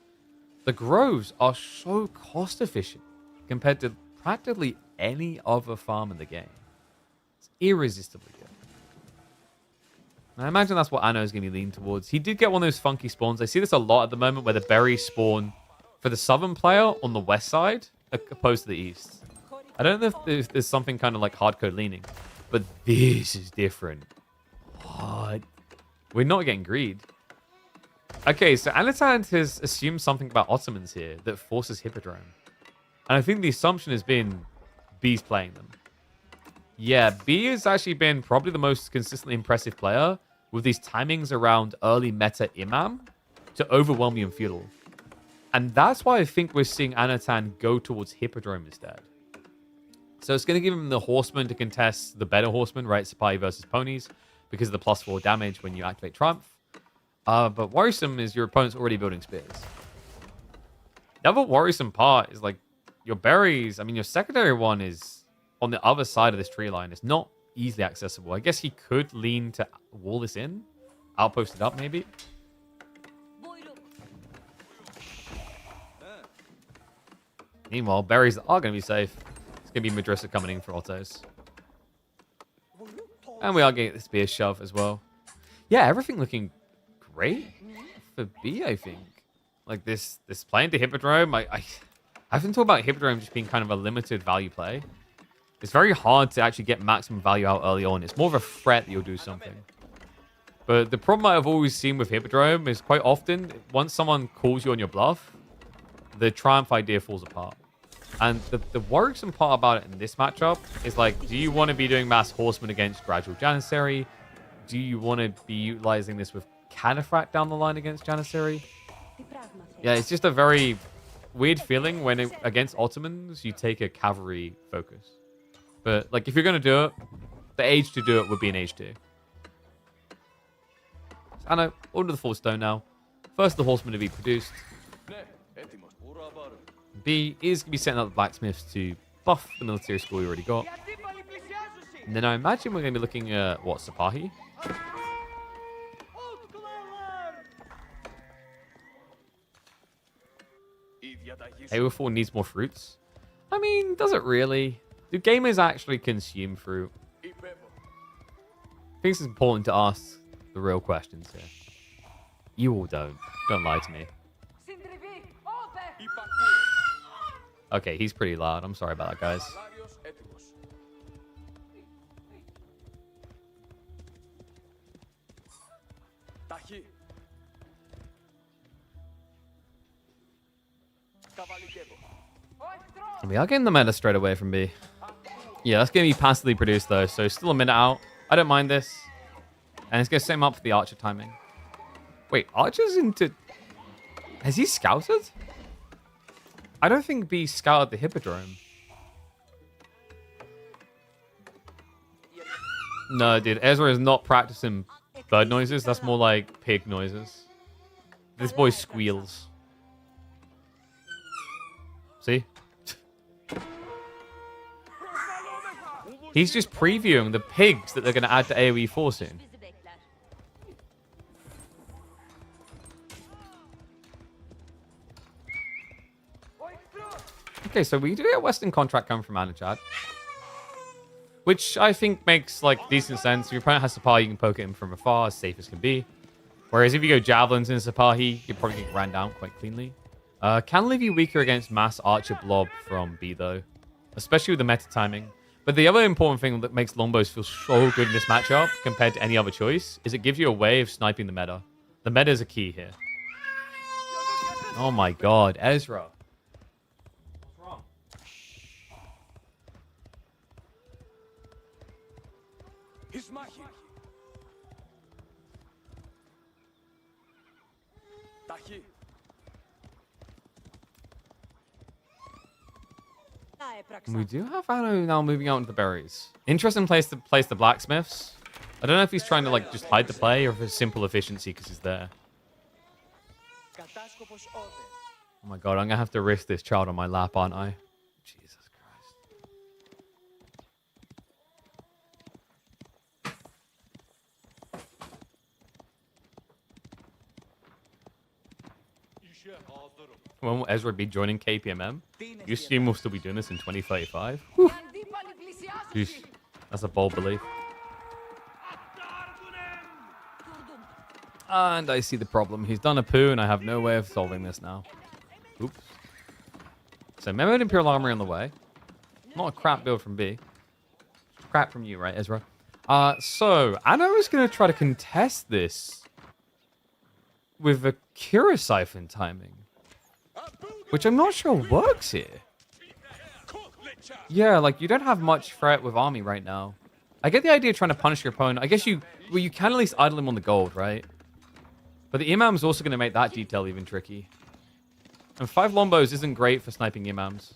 the groves are so cost efficient compared to practically any other farm in the game. It's irresistibly good. And I imagine that's what Anno is going to be leaning towards. He did get one of those funky spawns. I see this a lot at the moment where the berries spawn for the southern player on the west side opposed to the east. I don't know if there's something kind of like hardcode leaning, but this is different. What? We're not getting greed. Okay, so Anatan has assumed something about Ottomans here that forces Hippodrome. And I think the assumption has been B's playing them. Yeah, B has actually been probably the most consistently impressive player with these timings around early meta Imam to overwhelm you in Feudal. And that's why I think we're seeing Anatan go towards Hippodrome instead. So it's going to give him the Horseman to contest the better Horseman, right? Sipahi versus Ponies, because of the +4 damage when you activate Triumph. But worrisome is your opponent's already building spears. The other worrisome part is, like, your berries. I mean, your secondary one is on the other side of this tree line. It's not easily accessible. I guess he could lean to wall this in. Outpost it up, maybe. Meanwhile, berries are going to be safe. It's going to be Madrasa coming in for autos. And we are getting the spear shove as well. Yeah, everything looking great for B, I think. Like this playing to Hippodrome, I've been talking about Hippodrome just being kind of a limited value play. It's very hard to actually get maximum value out early on. It's more of a threat that you'll do something. But the problem I've always seen with Hippodrome is quite often, once someone calls you on your bluff, the Triumph idea falls apart. And the worrisome part about it in this matchup is, like, do you want to be doing mass Horseman against Gradual Janissary? Do you want to be utilizing this with Cataphract down the line against Janissary? Yeah, it's just a very weird feeling when against Ottomans, you take a cavalry focus. But, like, if you're going to do it, the age to do it would be an age 2. Anna, order the 4 stone now. First, the Horseman to be produced. B is going to be setting up the blacksmiths to buff the military school we already got. And then I imagine we're going to be looking at, what, Sipahi? Halo 4 needs more fruits. I mean, does it really? Do gamers actually consume fruit? I think it's important to ask the real questions here. You all don't. Don't lie to me. Okay, he's pretty loud. I'm sorry about that, guys. We are getting the meta straight away from B. Yeah, that's going to be passively produced, though, so still a minute out. I don't mind this. And it's going to set him up for the Archer timing. Wait, Archer's into... Has he scouted? I don't think B scouted the Hippodrome. No, dude, Ezra is not practicing bird noises. That's more like pig noises. This boy squeals. See? He's just previewing the pigs that they're going to add to AoE 4 soon. Okay, so we do get a Western contract coming from Anatan, which I think makes like decent sense. If your opponent has Sapahi, you can poke at him from afar, as safe as can be. Whereas if you go Javelins in Sapahi, you're probably get ran down quite cleanly. Can leave you weaker against Mass Archer Blob from B, though, especially with the meta timing. But the other important thing that makes Longbows feel so good in this matchup compared to any other choice is it gives you a way of sniping the meta. The meta is a key here. Oh my god, Ezra. What's wrong? We do have Anno now moving out into the berries. Interesting place to place the blacksmiths. I don't know if he's trying to like just hide the play or if it's simple efficiency because he's there. Oh my god, I'm gonna have to risk this child on my lap, aren't I? Jesus Christ. When will Ezra be joining KPMM? You assume we'll still be doing this in 2035? Whew. Jeez, that's a bold belief. And I see the problem. He's done a poo, and I have no way of solving this now. Oops. So, Memo and Imperial Armory on the way. Not a crap build from B. Crap from you, right, Ezra? So, Anno is going to try to contest this with a Kira Siphon timing, which I'm not sure works here. Yeah, like, you don't have much threat with army right now. I get the idea of trying to punish your opponent. I guess you can at least idle him on the gold, right? But the Imam's also going to make that detail even tricky. And 5 Lombos isn't great for sniping Imams.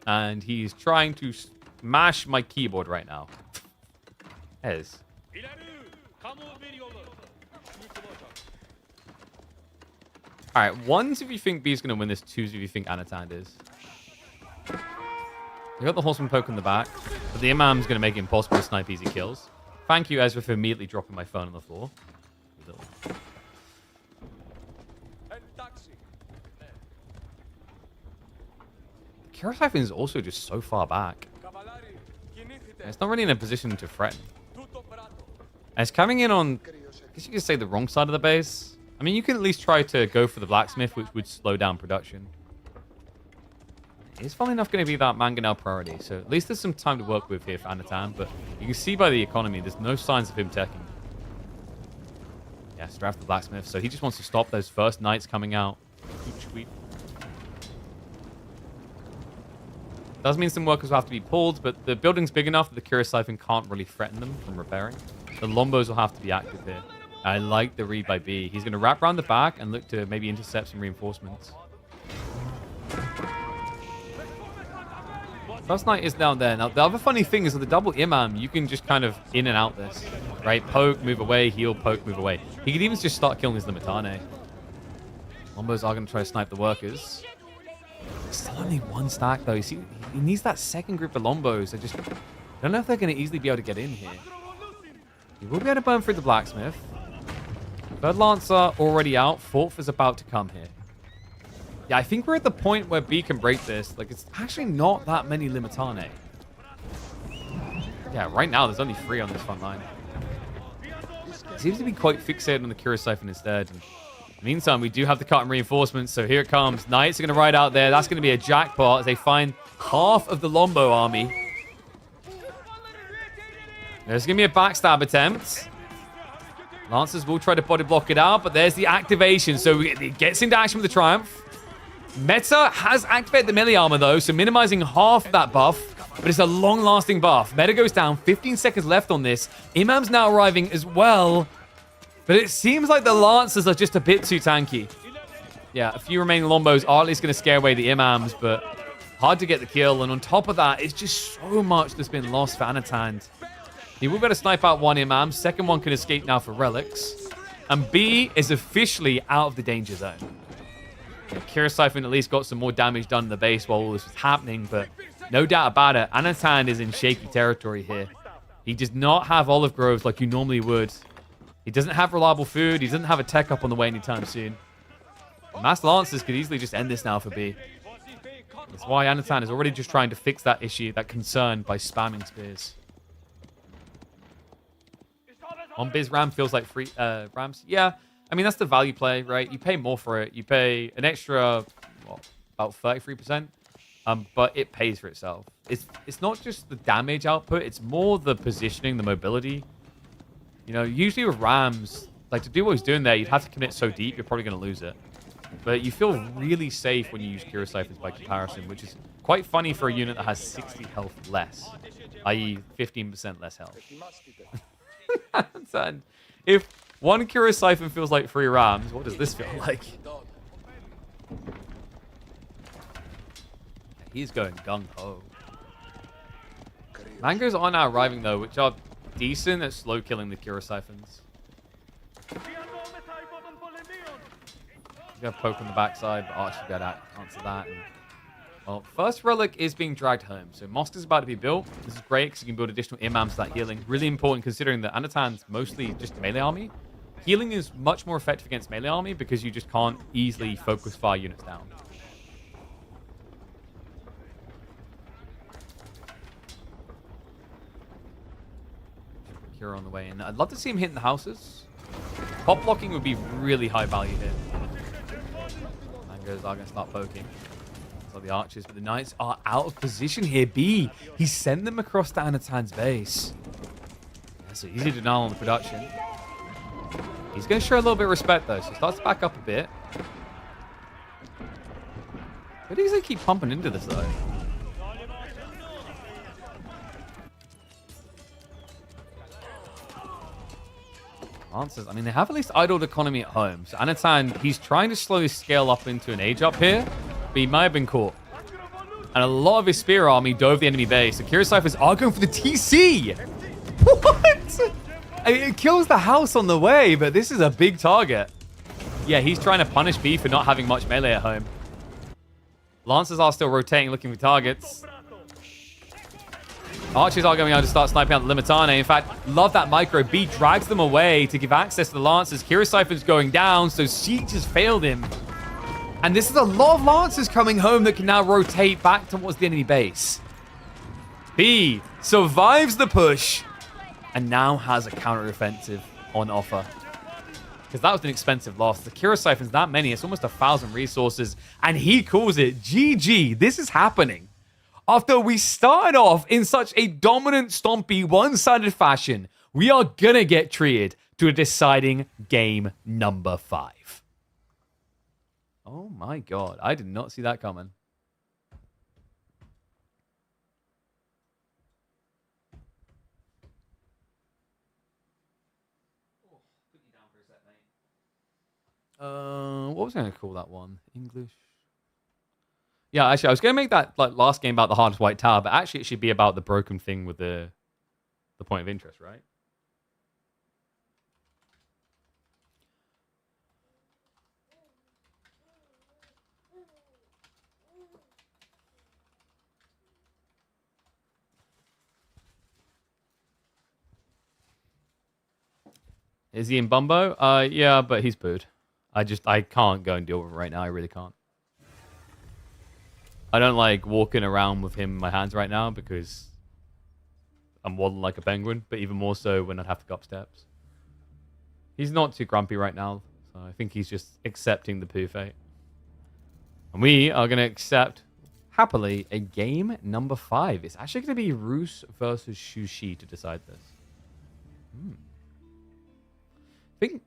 And he's trying to smash my keyboard right now. Ez. Alright, ones if you think B's going to win this, twos if you think Anatan is. We got the Horseman poke in the back, but the Imam's going to make it impossible to snipe easy kills. Thank you, Ezra, for immediately dropping my phone on the floor. Kira Siphon is also just so far back. It's not really in a position to threaten. And it's coming in on, I guess you could say, the wrong side of the base. I mean, you can at least try to go for the blacksmith, which would slow down production. It's funnily enough going to be that mangonel priority, so at least there's some time to work with here for Anatan, but you can see by the economy, there's no signs of him teching. Yeah, draft the blacksmith, so he just wants to stop those first knights coming out. Sweet. Does mean some workers will have to be pulled, but the building's big enough that the Kira Siphon can't really threaten them from repairing. The Lombos will have to be active here. I like the read by B. He's going to wrap around the back and look to maybe intercept some reinforcements. First Knight is down there. Now, the other funny thing is with the double Imam, you can just kind of in and out this. Right? Poke, move away, heal, poke, move away. He could even just start killing his Limitane. Lombos are going to try to snipe the workers. Still only one stack, though. You see, he needs that second group of Lombos. I don't know if they're going to easily be able to get in here. He will be able to burn through the blacksmith. Third Lancer already out. Fourth is about to come here. Yeah, I think we're at the point where B can break this. Like, it's actually not that many Limitane. Yeah, right now, there's only 3 on this front line. He seems to be quite fixated on the Kira Siphon instead. And Meantime, we do have the cut and reinforcements, so here it comes. Knights are going to ride out there. That's going to be a jackpot as they find half of the Lombo army. There's going to be a backstab attempt. Lancers will try to body block it out, but there's the activation, so it gets into action with the Triumph. Meta has activated the melee armor, though, so minimizing half that buff, but it's a long-lasting buff. Meta goes down, 15 seconds left on this. Imam's now arriving as well, but it seems like the Lancers are just a bit too tanky. Yeah, a few remaining Lombos are at least going to scare away the Imams, but hard to get the kill, and on top of that, it's just so much that's been lost for Anatan. He will be able to snipe out one Imam. Second one can escape now for relics. And B is officially out of the danger zone. Kira Siphon at least got some more damage done in the base while all this was happening, but no doubt about it, Anatan is in shaky territory here. He does not have olive groves like you normally would. He doesn't have reliable food. He doesn't have a tech up on the way anytime soon. Mass Lancers could easily just end this now for B. That's why Anatan is already just trying to fix that issue, that concern, by spamming spears. On Biz, Ram feels like free Rams. Yeah, I mean, that's the value play, right? You pay more for it. You pay an extra, what, about 33%, but it pays for itself. It's not just the damage output. It's more the positioning, the mobility. You know, usually with Rams, like, to do what he's doing there, you'd have to commit so deep, you're probably going to lose it. But you feel really safe when you use Kira Siphons by comparison, which is quite funny for a unit that has 60 health less, i.e. 15% less health. And if one Kira Siphon feels like 3 Rams, what does this feel like? He's going gung-ho. Mangoes are now arriving, though, which are decent at slow killing the Kira Siphons. You have poke on the backside, but Archie got to answer that. And, well, first relic is being dragged home, so Mosque is about to be built. This is great because you can build additional imams for that healing. Really important considering that Anatan's mostly just melee army. Healing is much more effective against melee army because you just can't easily focus fire units down. Kira on the way in. I'd love to see him hitting the houses. Pop blocking would be really high value here. Mangoes are going to start poking. So the archers, but the knights are out of position here. B, he sent them across to Anatan's base. Yeah, so easy denial on the production. He's going to show a little bit of respect, though, so he starts to back up a bit. Could easily keep pumping into this, though. Answers. I mean, they have at least idled economy at home. So Anatan, he's trying to slowly scale up into an age up here, but he might have been caught. And a lot of his spear army dove the enemy base. The Kira Cyphers are going for the TC. What? I mean, it kills the house on the way, but this is a big target. Yeah, he's trying to punish B for not having much melee at home. Lancers are still rotating, looking for targets. Archers are going to start sniping out the Limitane. In fact, love that micro. B drags them away to give access to the Lancers. Kira Cypher's going down, so Siege has failed him. And this is a lot of Lancers coming home that can now rotate back towards the enemy base. B survives the push and now has a counter-offensive on offer. Because that was an expensive loss. The Kira Siphon's that many. It's almost 1,000 resources. And he calls it GG. This is happening. After we started off in such a dominant, stompy, one-sided fashion, we are going to get treated to a deciding game number 5. Oh my god. I did not see that coming. What was I going to call that one? English? Yeah, actually, I was going to make that like last game about the hardest white tower, but actually it should be about the broken thing with the point of interest, right? Is he in Bumbo? Yeah, but he's booed. I can't go and deal with it right now. I really can't. I don't like walking around with him in my hands right now because I'm waddling like a penguin, but even more so when I'd have to go up steps. He's not too grumpy right now, So I think he's just accepting the poo fate. And we are going to accept, happily, a game number 5. It's actually going to be Roos versus Shushi to decide this. I think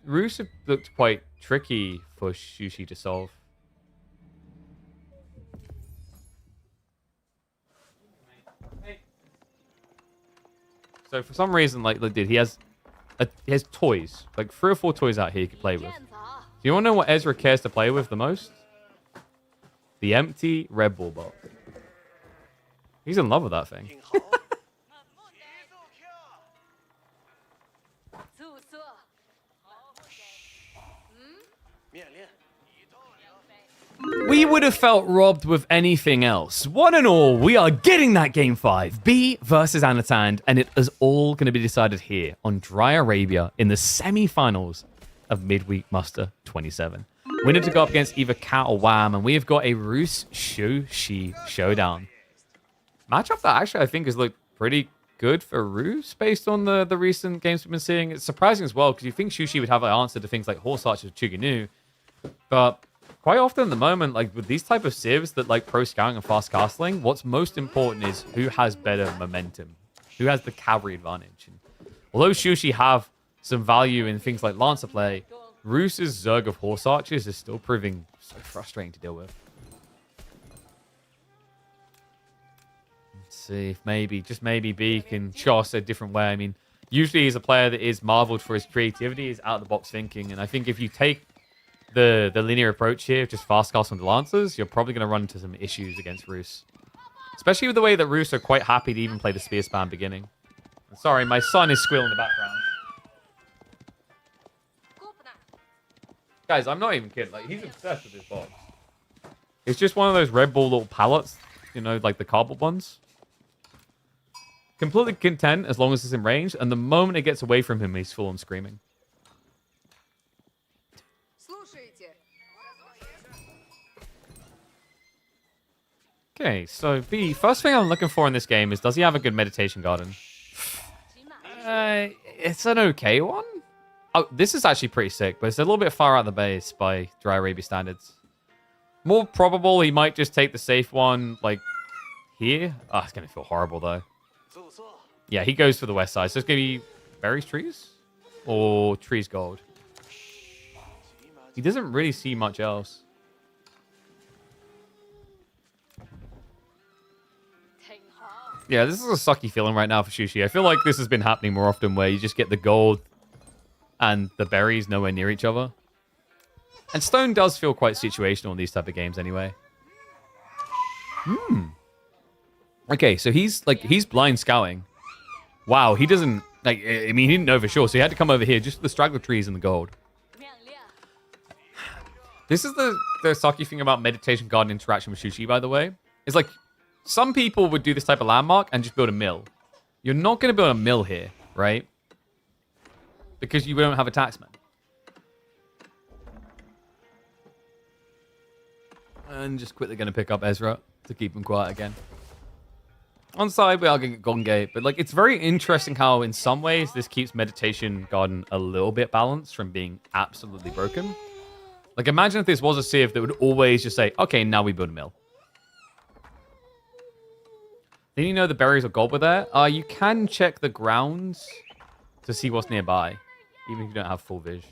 Roos have looked quite tricky for Shushi to solve. So for some reason, like dude, he has toys, like 3 or 4 toys out here he could play with. Do you want to know what Ezra cares to play with the most? The empty Red Bull box. He's in love with that thing. We would have felt robbed with anything else. One and all, we are getting that game 5. B versus Anatan, and it is all going to be decided here on Dry Arabia in the semi-finals of Midweek Muster 27. Winner to go up against either Cat or Wham, and we have got a Roos Shushi showdown. Matchup that actually I think has looked pretty good for Roos based on the recent games we've been seeing. It's surprising as well because you think Shushi would have an answer to things like Horse Archer or Chuginu, but quite often at the moment, like with these type of civs that like pro scouting and fast castling, what's most important is who has better momentum, who has the cavalry advantage. And although Shushi have some value in things like Lancer play, Roos's Zerg of Horse Archers is still proving so frustrating to deal with. Let's see if maybe, just maybe B can show us a different way. I mean, usually he's a player that is marveled for his creativity, his out-of-the-box thinking, and I think if you take the linear approach here, just fast cast on the Lancers, you're probably going to run into some issues against Roos. Especially with the way that Roos are quite happy to even play the spear spam beginning. Sorry, my son is squealing in the background. Guys, I'm not even kidding. Like, he's obsessed with this box. It's just one of those Red Bull little pallets, you know, like the cardboard ones. Completely content as long as it's in range, and the moment it gets away from him, he's full on screaming. Okay, so B, first thing I'm looking for in this game is, does he have a good meditation garden? It's an okay one. Oh, this is actually pretty sick, but it's a little bit far out of the base by Dry Arabia standards. More probable he might just take the safe one, like, here. Oh, it's going to feel horrible, though. Yeah, he goes for the west side. So it's going to be berries trees? Or trees gold? He doesn't really see much else. Yeah, this is a sucky feeling right now for Shushi. I feel like this has been happening more often where you just get the gold and the berries nowhere near each other. And stone does feel quite situational in these type of games anyway. Okay, so he's blind scouting. Wow, he doesn't, like, I mean, he didn't know for sure, so he had to come over here just for the straggler trees and the gold. This is the sucky thing about meditation garden interaction with Shushi, by the way. It's like, some people would do this type of landmark and just build a mill. You're not going to build a mill here, right? Because you don't have a taxman. And just quickly going to pick up Ezra to keep him quiet again. On the side, we are going to get Golden Gate. But like, it's very interesting how, in some ways, this keeps Meditation Garden a little bit balanced from being absolutely broken. Like, imagine if this was a civ that would always just say, okay, now we build a mill. Then you know the berries or gold were there. You can check the grounds to see what's nearby, even if you don't have full vision.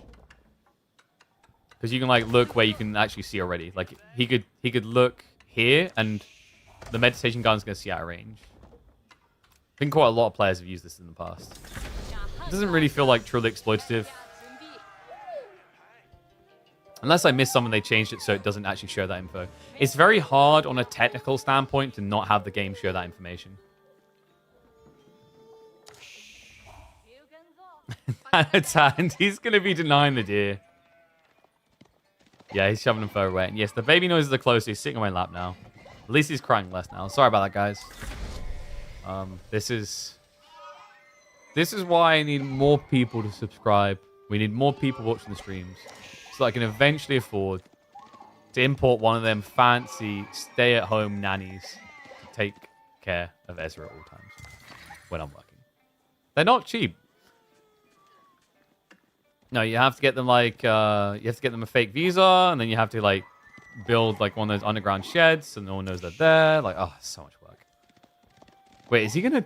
Because you can like look where you can actually see already. Like he could look here, and the meditation gun's gonna see out of range. I think quite a lot of players have used this in the past. It doesn't really feel like truly exploitative. Unless I missed something, they changed it so it doesn't actually show that info. It's very hard on a technical standpoint to not have the game show that information. And he's going to be denying the deer. Yeah, he's shoving him further away. And yes, the baby noises are close. He's sitting on my lap now. At least he's crying less now. Sorry about that, guys. This is why I need more people to subscribe. We need more people watching the streams, so I can eventually afford to import one of them fancy stay-at-home nannies to take care of Ezra at all times when I'm working. They're not cheap. No, you have to get them like you have to get them a fake visa, and then you have to like build like one of those underground sheds, so no one knows they're there. Like, oh, so much work. Wait, is he gonna?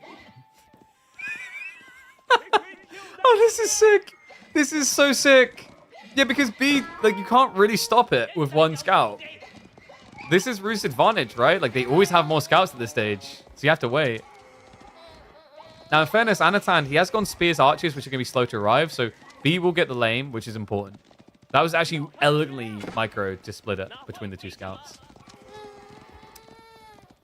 Oh, this is sick. This is so sick. Yeah, because B, like, you can't really stop it with one scout. This is Root's advantage, right? Like, they always have more scouts at this stage, so you have to wait. Now, in fairness, Anatan, he has gone Spears Archers, which are going to be slow to arrive, so B will get the lane, which is important. That was actually elegantly micro to split it between the two scouts.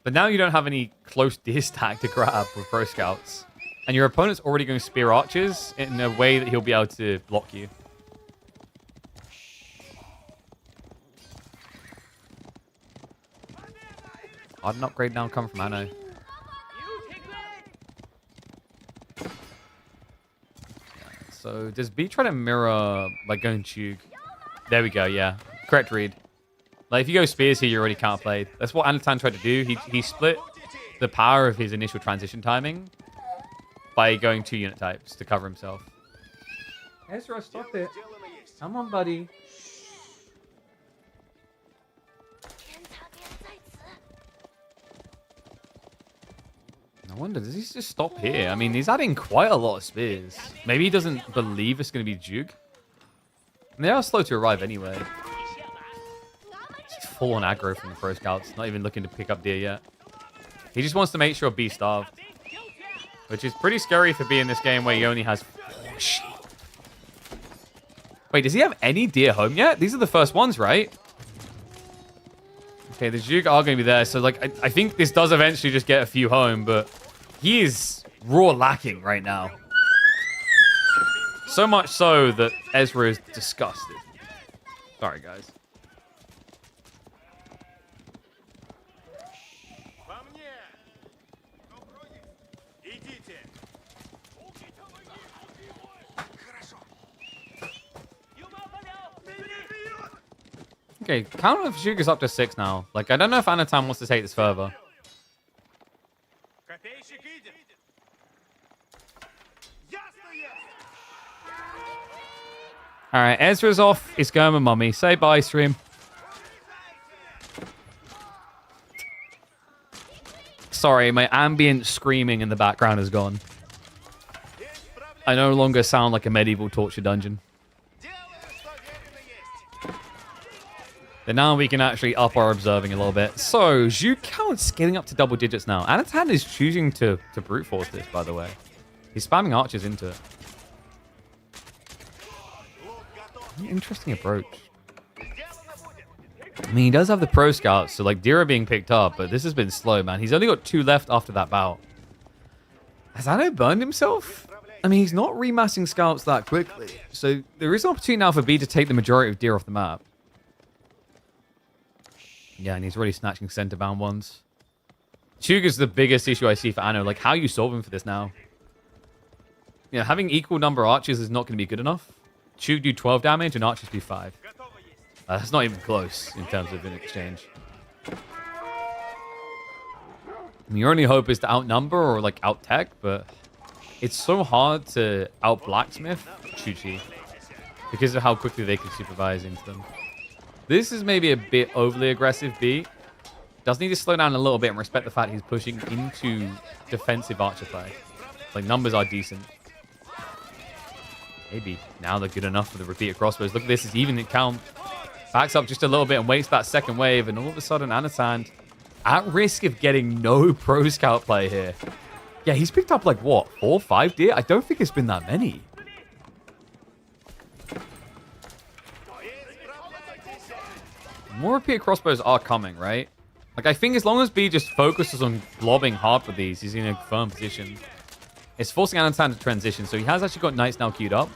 But now you don't have any close deer stack to grab with pro scouts. And your opponent's already going Spear Archers in a way that he'll be able to block you. Hard an upgrade now come from Anno. So does B try to mirror like going Chug? There we go, yeah. Correct read. Like if you go Spears here, you're already counterplayed. That's what Anatan tried to do. He split the power of his initial transition timing by going 2 unit types to cover himself. Ezra, stop it. Come on, buddy. I wonder, does he just stop here? I mean, he's adding quite a lot of spears. Maybe he doesn't believe it's going to be Juke. And they are slow to arrive anyway. Just full on aggro from the pro scouts. Not even looking to pick up deer yet. He just wants to make sure B starved. Which is pretty scary for B in this game where he only has 4 sheep. Wait, does he have any deer home yet? These are the first ones, right? Okay, the Juke are going to be there. So, like, I think this does eventually just get a few home, but he is raw lacking right now. So much so that Ezra is disgusted. Sorry, guys. Okay, count of Juke is up to 6 now. Like, I don't know if Anatan wants to take this further. Alright, Ezra's off. He's going with Mummy. Say bye, stream. Sorry, my ambient screaming in the background is gone. I no longer sound like a medieval torture dungeon. Then now we can actually up our observing a little bit. So, Zhu counts getting up to double digits now. Anatan is choosing to brute force this, by the way. He's spamming archers into it. Interesting approach. I mean, he does have the pro scouts, so like deer are being picked up, but this has been slow, man. He's only got 2 left after that bout. Has Anno burned himself? I mean, he's not remassing scouts that quickly, so there is an opportunity now for B to take the majority of deer off the map. Yeah, and he's already snatching center-bound ones. Chug is the biggest issue I see for Anno. Like, how are you solving for this now? Yeah, having equal number archers is not going to be good enough. Chug do 12 damage and archers do 5. That's not even close in terms of an exchange. I mean, your only hope is to outnumber or, like, out-tech, but it's so hard to out-blacksmith Chuchi because of how quickly they can supervise into them. This is maybe a bit overly aggressive, B. Does need to slow down a little bit and respect the fact he's pushing into defensive archer play. Like, numbers are decent. Maybe now they're good enough for the repeated crossbows. Look at this, it's even at count. Backs up just a little bit and waits that second wave, and all of a sudden, Anatan at risk of getting no pro scout play here. Yeah, he's picked up like, what, 4, 5 deer? I don't think it's been that many. More repeated crossbows are coming, right? Like, I think as long as B just focuses on globbing hard with these, he's in a firm position. It's forcing Anatan to transition, so he has actually got knights now queued up.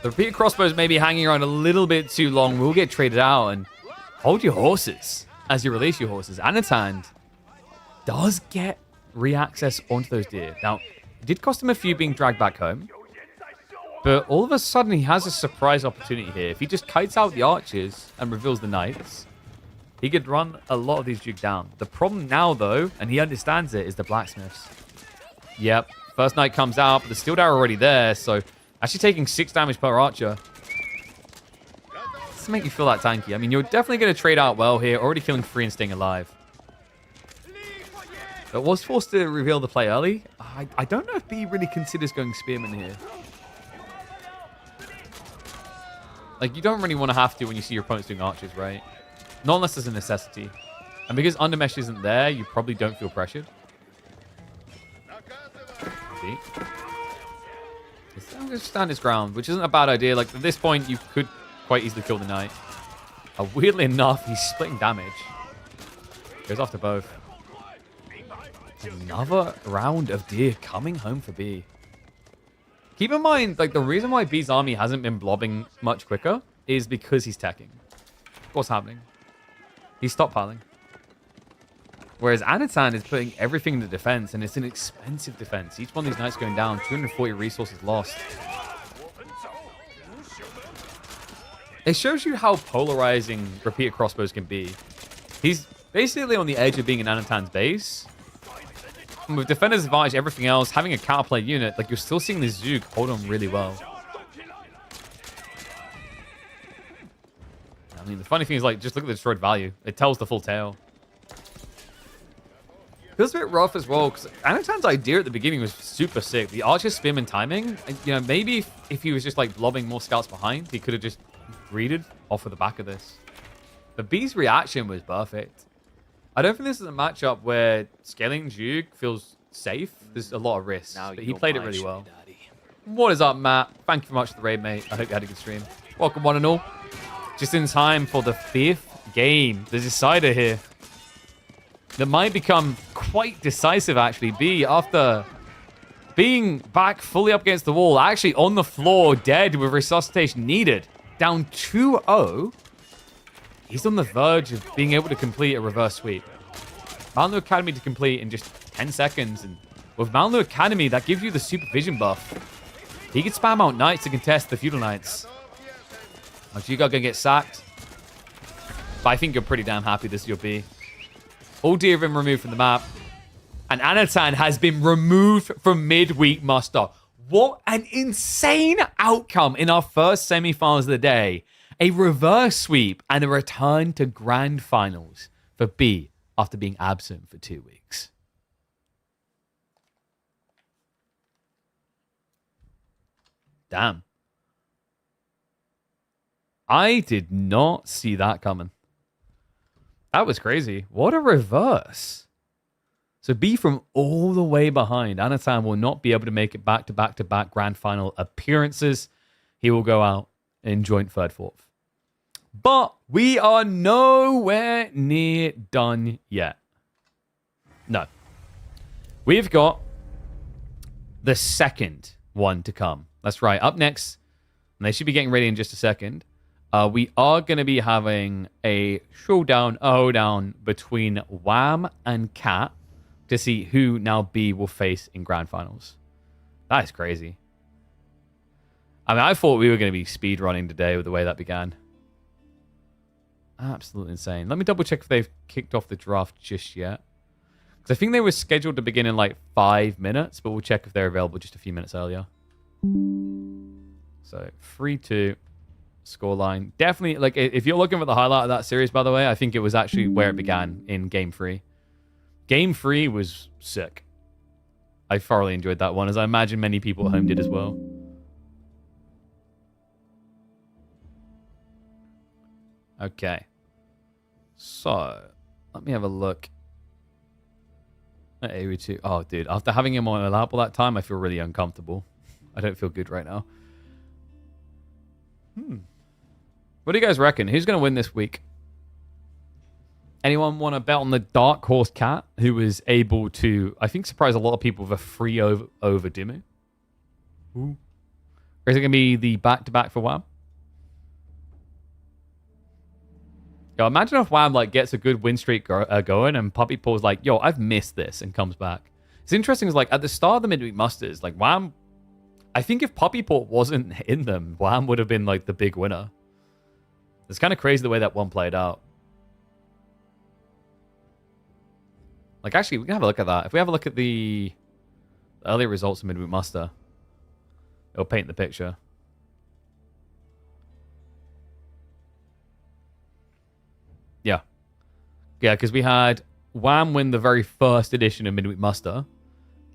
The repeated crossbows may be hanging around a little bit too long. We'll get traded out, and hold your horses as you release your horses. Anatan does get re-access onto those deer. Now, it did cost him a few being dragged back home, but all of a sudden he has a surprise opportunity here. If he just kites out the archers and reveals the knights, he could run a lot of these Duke down. The problem now, though, and he understands it, is the blacksmiths. Yep, first knight comes out, but the steel dagger already there, so Actually taking 6 damage per archer. Doesn't make you feel that tanky. I mean, you're definitely going to trade out well here. Already killing 3 and staying alive. But was forced to reveal the play early. I don't know if B really considers going Spearman here. Like, you don't really want to have to when you see your opponents doing archers, right? Not unless there's a necessity. And because Undermesh isn't there, you probably don't feel pressured. See? He's going to stand his ground, which isn't a bad idea. Like, at this point, you could quite easily kill the knight. Weirdly enough, he's splitting damage. Goes after both. Another round of deer coming home for B. Keep in mind, like, the reason why B's army hasn't been blobbing much quicker is because he's teching. What's happening? He's stockpiling. Whereas Anatan is putting everything into defense, and it's an expensive defense. Each one of these knights going down, 240 resources lost. It shows you how polarizing repeater crossbows can be. He's basically on the edge of being in Anatan's base. And with defender's advantage, everything else, having a counterplay unit, like, you're still seeing the Zook hold on really well. I mean, the funny thing is, like, just look at the destroyed value. It tells the full tale. Feels a bit rough as well, because Anatan's idea at the beginning was super sick. The archer spearman timing, you know, maybe if he was just, like, lobbing more scouts behind, he could have just greeted off of the back of this. But B's reaction was perfect. I don't think this is a matchup where scaling Duke feels safe. There's a lot of risks, but he played it really well. What is up, Matt? Thank you very much for the raid, mate. I hope you had a good stream. Welcome, one and all. Just in time for the 5th game, the decider here. That might become quite decisive, actually. B, after being back fully up against the wall, actually on the floor, dead with resuscitation needed, down 2-0. He's on the verge of being able to complete a reverse sweep. Malnu Academy to complete in just 10 seconds. And with Malnu Academy, that gives you the supervision buff. He can spam out knights to contest the feudal knights. You guys gonna get sacked. But I think you're pretty damn happy this is your B. All deer have been removed from the map. And Anatan has been removed from midweek muster. What an insane outcome in our first semifinals of the day. A reverse sweep and a return to grand finals for B after being absent for 2 weeks. Damn. I did not see that coming. That was crazy. What a reverse. So B from all the way behind. Anatan will not be able to make it back to back grand final appearances. He will go out in joint third, fourth. But we are nowhere near done yet. No. We've got the second one to come. That's right. Up next, and they should be getting ready in just a second, we are going to be having a showdown, a hoedown between Wham and Cat to see who now B will face in grand finals. That is crazy. I mean, I thought we were going to be speedrunning today with the way that began. Absolutely insane. Let me double check if they've kicked off the draft just yet. Because I think they were scheduled to begin in like 5 minutes, but we'll check if they're available just a few minutes earlier. So 3-2 scoreline. Definitely, like, if you're looking for the highlight of that series, by the way, I think it was actually where it began in Game 3. Game 3 was sick. I thoroughly enjoyed that one, as I imagine many people at home did as well. Okay. So, let me have a look at AW2. Oh, dude. After having him on a lap all that time, I feel really uncomfortable. I don't feel good right now. What do you guys reckon? Who's going to win this week? Anyone want to bet on the Dark Horse Cat, who was able to, I think, surprise a lot of people with a free over Dimmu? Ooh. Or is it going to be the back-to-back for Wham? Yo, imagine if Wham like gets a good win streak going and Puppy Paul's like, yo, I've missed this, and comes back. It's interesting, is like at the start of the midweek musters, like Wham, I think if Puppy Paul wasn't in them, Wham would have been like the big winner. It's kind of crazy the way that one played out. Like, actually, we can have a look at that. If we have a look at the earlier results of midweek muster, It'll paint the picture. Yeah. Yeah, because we had Wham win the very first edition of Midweek Muster.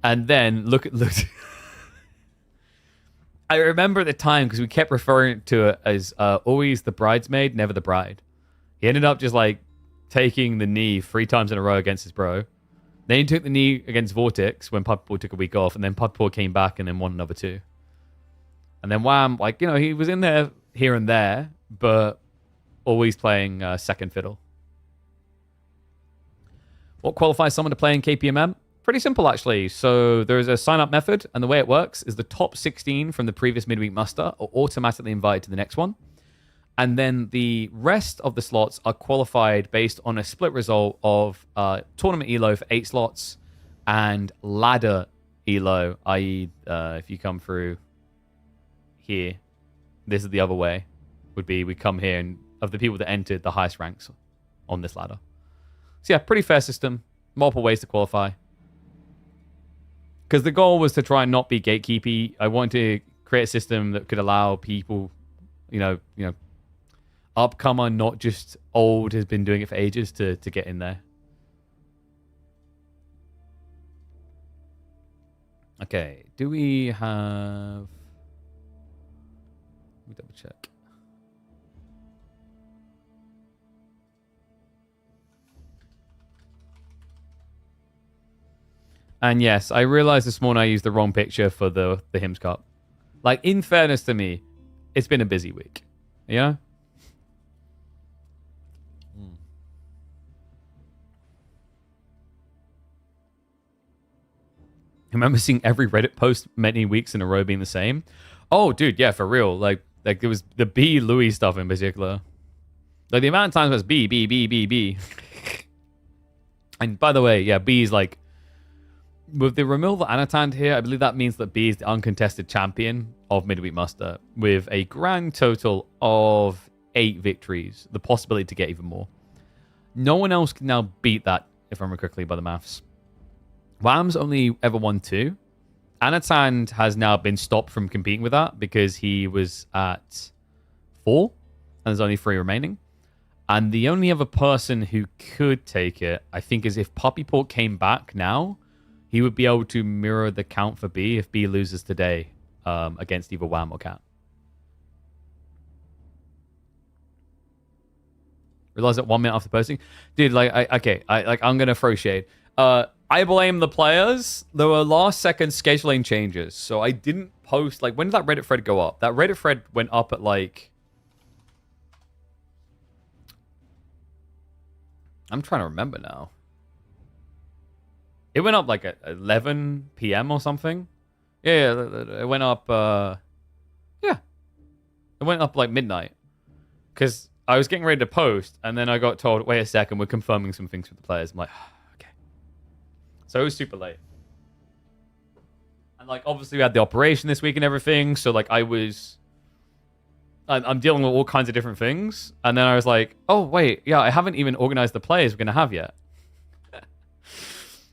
And then look. I remember at the time because we kept referring to it as always the bridesmaid, never the bride. He ended up just like taking the knee 3 times in a row against his bro. Then he took the knee against Vortex when Puppy Paw took a week off, and then Puppy Paw came back and then won another 2. And then Wham, like, you know, he was in there here and there, but always playing second fiddle. What qualifies someone to play in KPMM? Pretty simple, actually. So there's a sign-up method, and the way it works is the top 16 from the previous midweek muster are automatically invited to the next one. And then the rest of the slots are qualified based on a split result of tournament ELO for 8 slots and ladder ELO, i.e. If you come through here, this is the other way, would be we come here and of the people that entered the highest ranks on this ladder. So yeah, pretty fair system. Multiple ways to qualify. Because the goal was to try and not be gatekeepy. I wanted to create a system that could allow people, you know, upcomer, not just old, has been doing it for ages, to get in there. Okay, do we have... Let me double check. And yes, I realized this morning I used the wrong picture for the Hims Cup. Like, in fairness to me, it's been a busy week. You know? I remember seeing every Reddit post many weeks in a row being the same. Oh, dude, yeah, for real. Like there was the B Louis stuff in particular. Like the amount of times it was B, B, B, B, B. And by the way, yeah, B is like, with the removal of Anatan here, I believe that means that B is the uncontested champion of Midweek Muster with a grand total of 8 victories. The possibility to get even more. No one else can now beat that, if I remember correctly, by the maths. Wham's only ever won 2. Anatan has now been stopped from competing with that because he was at 4 and there's only 3 remaining. And the only other person who could take it, I think, is if Puppy Paw came back now, he would be able to mirror the count for B if B loses today against either Wham or Cat. Realize that 1 minute after posting, dude. Like, I'm gonna throw shade. I blame the players. There were last second scheduling changes, so I didn't post. Like, when did that Reddit thread go up? That Reddit thread went up at like, I'm trying to remember now. It went up like at 11 p.m. or something. Yeah, it went up. Yeah, it went up like midnight because I was getting ready to post, and then I got told, "Wait a second, we're confirming some things with the players." I'm like, okay. So it was super late, and like obviously we had the operation this week and everything. So like I'm dealing with all kinds of different things, and then I was like, "Oh wait, yeah, I haven't even organized the players we're gonna have yet."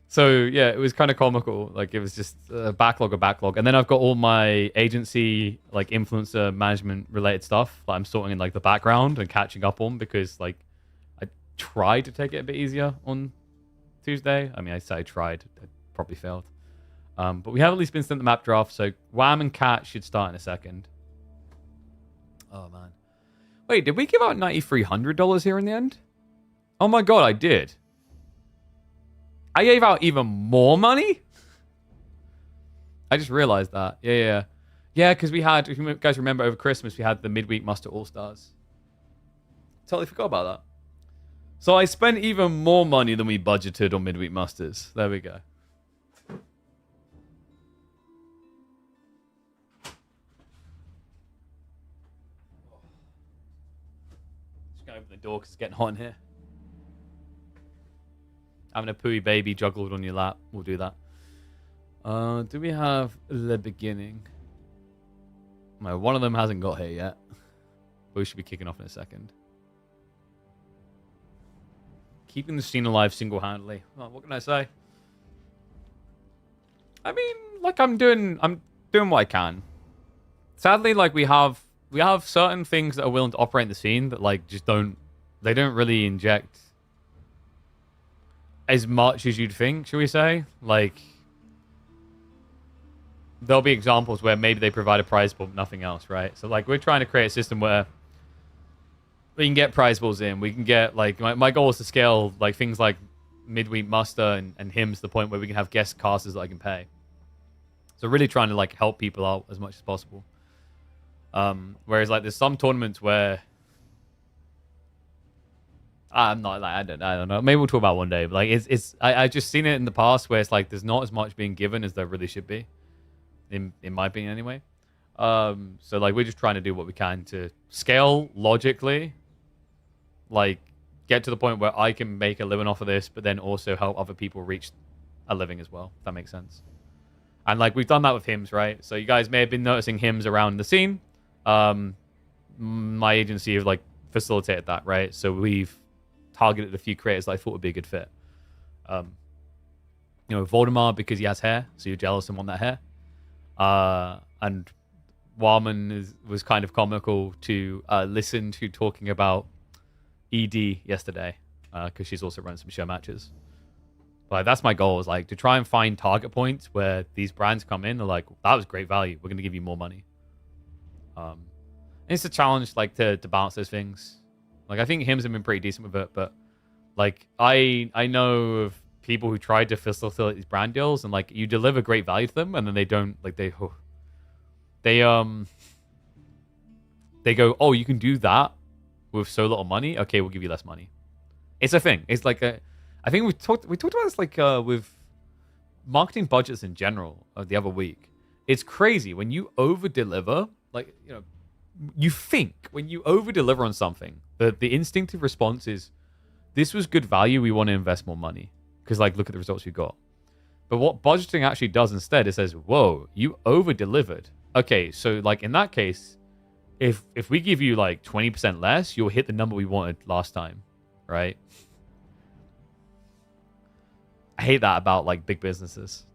So, yeah, it was kind of comical. Like, it was just a backlog. And then I've got all my agency, like, influencer management related stuff that I'm sorting in, like, the background and catching up on because, like, I tried to take it a bit easier on Tuesday. I mean, I say I tried. I probably failed. But we have at least been sent the map draft, so Wham and Cat should start in a second. Oh, man. Wait, did we give out $9,300 here in the end? Oh, my God, I did. I gave out even more money? I just realized that. Yeah. Yeah, because we had, if you guys remember, over Christmas, we had the Midweek Muster All-Stars. Totally forgot about that. So I spent even more money than we budgeted on Midweek Musters. There we go. Just going to open the door because it's getting hot in here. Having a pooey baby juggled on your lap. We'll do that. Do we have the beginning? No, one of them hasn't got here yet. But we should be kicking off in a second. Keeping the scene alive single-handedly. Oh, what can I say? I mean, like I'm doing what I can. sadly, like we have certain things that are willing to operate in the scene that like just don't really inject as much as you'd think, should we say? Like there'll be examples where maybe they provide a prize pool, but nothing else, right? So like we're trying to create a system where we can get prize pools in. We can get like my goal is to scale like things like midweek muster and hymns to the point where we can have guest casters that I can pay. So really trying to like help people out as much as possible. Whereas like there's some tournaments where I'm not like I don't know. Maybe we'll talk about it one day. But like I just seen it in the past where it's like there's not as much being given as there really should be. In my opinion anyway. So like we're just trying to do what we can to scale logically, like get to the point where I can make a living off of this, but then also help other people reach a living as well, if that makes sense. And like we've done that with hymns, right? So you guys may have been noticing hymns around the scene. My agency have like facilitated that, right? So we've targeted a few creators that I thought would be a good fit. You know, Voldemort because he has hair, so you're jealous and want that hair. And Wham was kind of comical to listen to talking about ED yesterday because she's also run some show matches. But that's my goal, is like to try and find target points where these brands come in. They're like, that was great value. We're going to give you more money. And it's a challenge, like to balance those things. Like I think Hims have been pretty decent with it, but like I know of people who tried to facilitate these brand deals and like you deliver great value to them and then they don't like they go, oh, you can do that with so little money. Okay, we'll give you less money. It's a thing. It's like I think we talked about this like with marketing budgets in general the other week. It's crazy when you over deliver. Like, you know, you think when you over deliver on something, the instinctive response is, this was good value. We want to invest more money because like look at the results we got. But what budgeting actually does instead, it says, whoa, you over delivered. Okay, so like in that case, if we give you like 20% less, you'll hit the number we wanted last time, right? I hate that about like big businesses.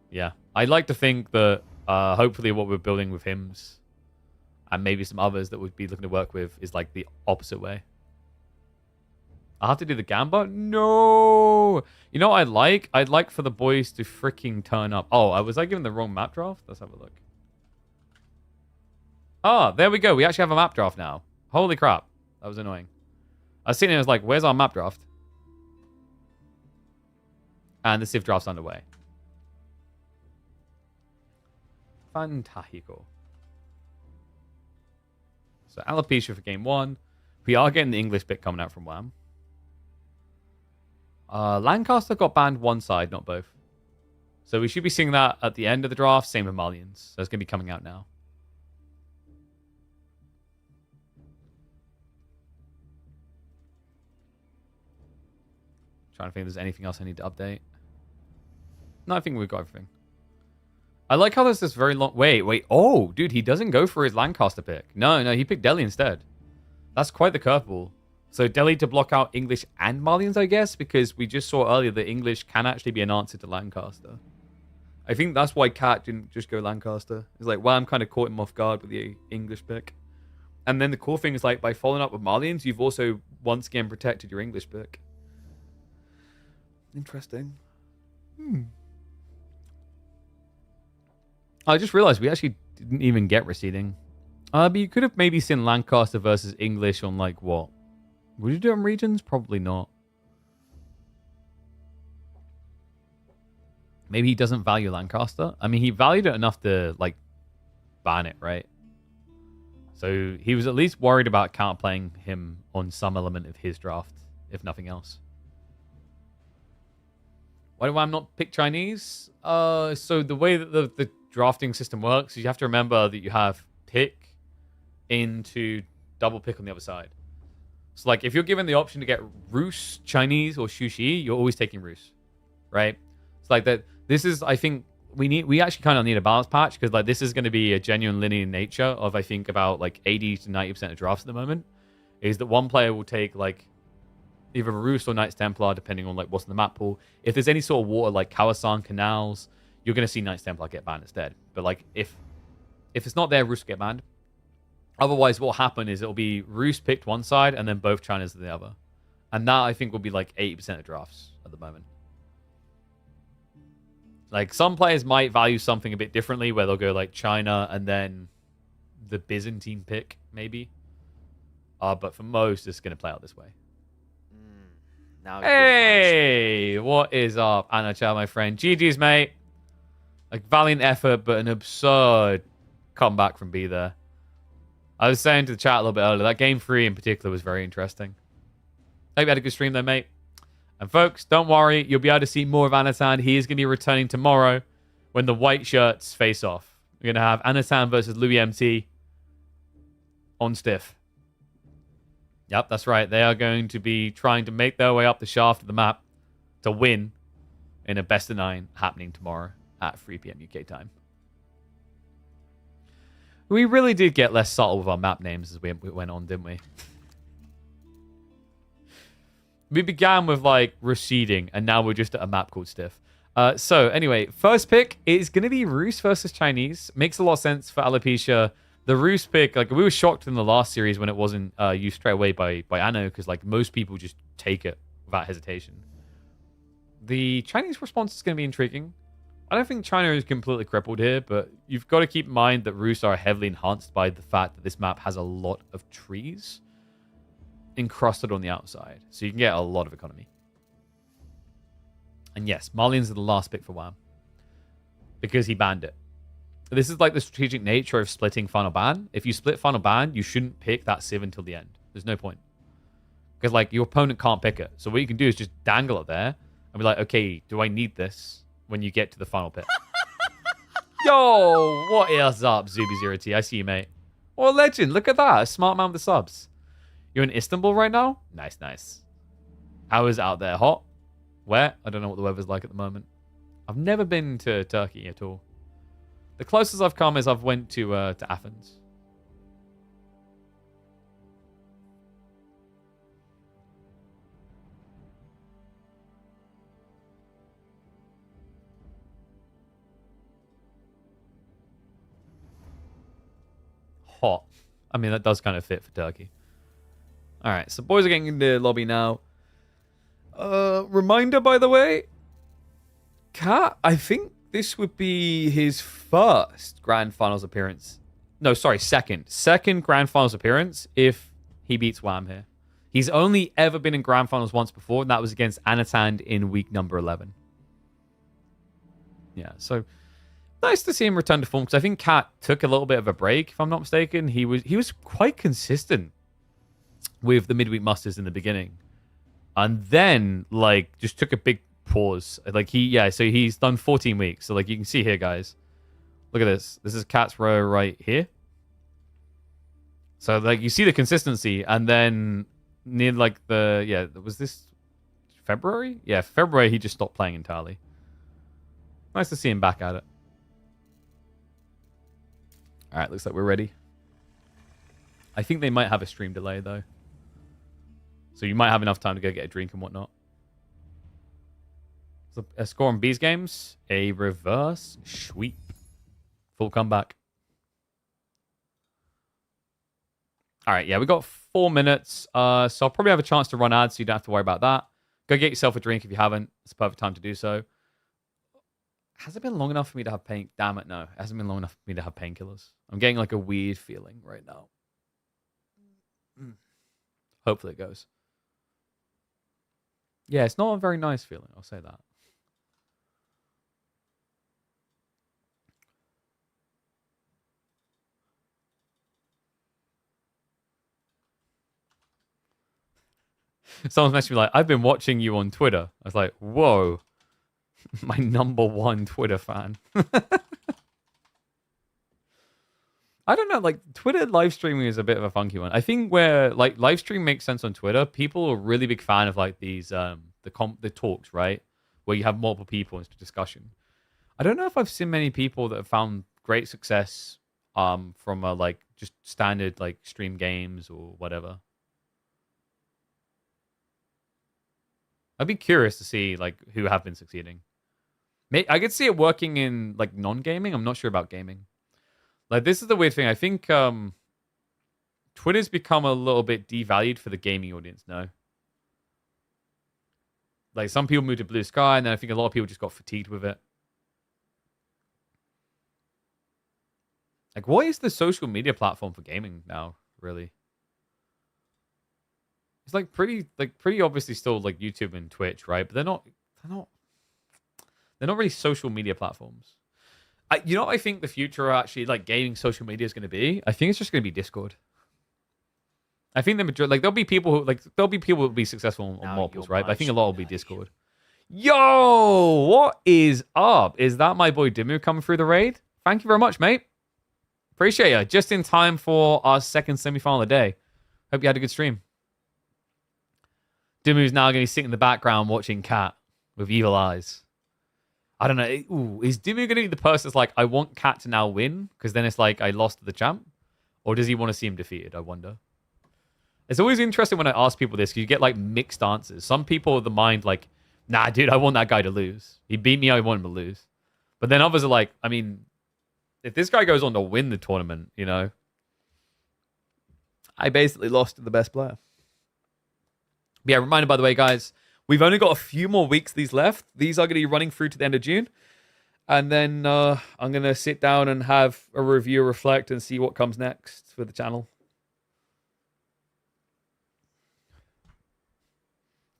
Yeah, I'd like to think that hopefully what we're building with Hims and maybe some others that we'd be looking to work with is like the opposite way. I'll have to do the Gamba? No! You know what I'd like? I'd like for the boys to freaking turn up. Oh, was I given the wrong map draft? Let's have a look. Oh, there we go. We actually have a map draft now. Holy crap. That was annoying. I was sitting there and was like, where's our map draft? And the Civ draft's underway. Fantastico. So alopecia for game 1. We are getting the English bit coming out from Wham. Lancaster got banned one side, not both. So we should be seeing that at the end of the draft. Same with Malians. So it's going to be coming out now. Trying to think if there's anything else I need to update. No, I think we've got everything. I like how there's this very long... Wait. Oh, dude, he doesn't go for his Lancaster pick. No, he picked Delhi instead. That's quite the curveball. So Delhi to block out English and Malians, I guess, because we just saw earlier that English can actually be an answer to Lancaster. I think that's why Cat didn't just go Lancaster. It's like, well, I'm kind of caught him off guard with the English pick. And then the cool thing is, like, by following up with Malians, you've also once again protected your English pick. Interesting. I just realized we actually didn't even get receding. But you could have maybe seen Lancaster versus English on, like, what? Would you do it on regions? Probably not. Maybe he doesn't value Lancaster. I mean, he valued it enough to, like, ban it, right? So he was at least worried about counterplaying him on some element of his draft, if nothing else. Why do I not pick Chinese? So the way that the drafting system works is you have to remember that you have pick into double pick on the other side. So like if you're given the option to get Rus, Chinese, or Shushi, you're always taking Rus, right? It's like that. This is, I think, we actually kind of need a balance patch because like this is going to be a genuine linear nature of I think about like 80 to 90% of drafts at the moment. Is that one player will take like either Rus or Knights Templar depending on like what's in the map pool. If there's any sort of water like Kawasan canals, you're going to see Knights Templar get banned instead. But like if it's not there, Roost will get banned. Otherwise, what will happen is it'll be Roost picked one side and then both Chinas the other. And that, I think, will be like 80% of drafts at the moment. Like, some players might value something a bit differently, where they'll go like China and then the Byzantine pick, maybe. But for most, it's going to play out this way. Now hey, what is up, Anatan, my friend? GG's, mate. Like, valiant effort, but an absurd comeback from B there. I was saying to the chat a little bit earlier, that game 3 in particular was very interesting. Hope you had a good stream there, mate. And folks, don't worry, you'll be able to see more of Anatan. He is going to be returning tomorrow when the white shirts face off. We're going to have Anatan versus Louis MT on Stiff. Yep, that's right. They are going to be trying to make their way up the shaft of the map to win in a best of 9 happening tomorrow at 3 p.m. UK time. We really did get less subtle with our map names as we went on, didn't we? We began with, like, receding, and now we're just at a map called Stiff. So, anyway, first pick is going to be Rus versus Chinese. Makes a lot of sense for Alopecia. The Rus pick, like, we were shocked in the last series when it wasn't used straight away by Anno, because, like, most people just take it without hesitation. The Chinese response is going to be intriguing. I don't think China is completely crippled here, but you've got to keep in mind that Rus are heavily enhanced by the fact that this map has a lot of trees encrusted on the outside. So you can get a lot of economy. And yes, Marlians are the last pick for Wham. Because he banned it. This is like the strategic nature of splitting Final Ban. If you split Final Ban, you shouldn't pick that Civ until the end. There's no point. Because like your opponent can't pick it. So what you can do is just dangle it there and be like, okay, do I need this when you get to the final pick? Yo, what is up, Zuby0T? I see you, mate. Oh, legend. Look at that. A smart man with the subs. You're in Istanbul right now? Nice, nice. How is it out there? Hot? Wet? I don't know what the weather's like at the moment. I've never been to Turkey at all. The closest I've come is I've went to Athens. Hot. I mean, that does kind of fit for Turkey. All right, so boys are getting into the lobby now. Reminder, by the way, Kat, I think this would be his first Grand Finals appearance. No, sorry, second. Second Grand Finals appearance if he beats Wham here. He's only ever been in Grand Finals once before, and that was against Anatan in week number 11. Yeah, so nice to see him return to form, because I think Kat took a little bit of a break, if I'm not mistaken. He was quite consistent with the midweek musters in the beginning. And then, like, just took a big pause. Like, so he's done 14 weeks. So, like, you can see here, guys. Look at this. This is Cat's row right here. So, like, you see the consistency. And then near, like, was this February? Yeah, February, he just stopped playing entirely. Nice to see him back at it. All right, looks like we're ready. I think they might have a stream delay, though. So you might have enough time to go get a drink and whatnot. So a score on B's games. A reverse sweep. Full comeback. All right, yeah, we got 4 minutes. So I'll probably have a chance to run ads, so you don't have to worry about that. Go get yourself a drink if you haven't. It's the perfect time to do so. Has it been long enough for me to have pain? Damn it, no. It hasn't been long enough for me to have painkillers. I'm getting like a weird feeling right now. Hopefully it goes. Yeah, it's not a very nice feeling. I'll say that. Someone's messaging me like, I've been watching you on Twitter. I was like, whoa. My #1 Twitter fan. I don't know, like, Twitter live streaming is a bit of a funky one. I think where, like, live stream makes sense on Twitter, people are a really big fan of, like, these, the talks, right? Where you have multiple people in discussion. I don't know if I've seen many people that have found great success from, like, just standard, like, stream games or whatever. I'd be curious to see, like, who have been succeeding. I could see it working in like non-gaming. I'm not sure about gaming. Like this is the weird thing. I think Twitter's become a little bit devalued for the gaming audience. No, like some people moved to Blue Sky, and then I think a lot of people just got fatigued with it. Like, what is the social media platform for gaming now? Really, it's like pretty obviously still like YouTube and Twitch, right? But they're not really social media platforms. You know what I think the future actually like gaming social media is going to be? I think it's just going to be Discord. I think the majority, like there'll be people who will be successful on mobiles, right? But I think a lot will be Discord. Yo, what is up? Is that my boy Dimu coming through the raid? Thank you very much, mate. Appreciate you. Just in time for our second semifinal of the day. Hope you had a good stream. Dimu's now going to be sitting in the background watching Cat with evil eyes. I don't know. Ooh, is Dimu going to be the person that's like, I want Cat to now win? Because then it's like, I lost to the champ? Or does he want to see him defeated? I wonder. It's always interesting when I ask people this, because you get like mixed answers. Some people with the mind like, nah, dude, I want that guy to lose. He beat me, I want him to lose. But then others are like, I mean, if this guy goes on to win the tournament, you know, I basically lost to the best player. But yeah, reminder, by the way, guys, we've only got a few more weeks these left. These are going to be running through to the end of June. And then I'm going to sit down and have a review, reflect, and see what comes next for the channel.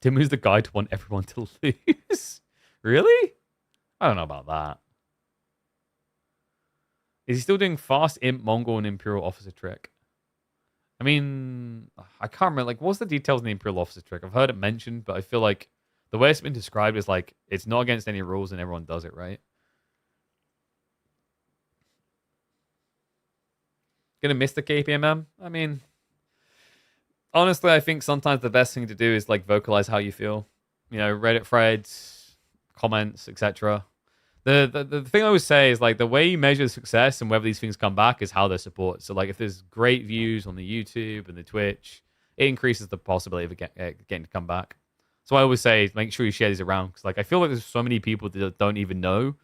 Timu's the guy to want everyone to lose. Really? I don't know about that. Is he still doing fast imp, Mongol, and Imperial Officer trick? I mean, I can't remember. Like, what's the details in the Imperial Officer trick? I've heard it mentioned, but I feel like the way it's been described is like it's not against any rules and everyone does it, right? Gonna miss the KPMM? I mean, honestly, I think sometimes the best thing to do is like vocalize how you feel. You know, Reddit threads, comments, etc. The thing I always say is like the way you measure success and whether these things come back is how they're supported. So like if there's great views on the YouTube and the Twitch, it increases the possibility of getting to come back. So I always say make sure you share these around, because like I feel like there's so many people that don't even know.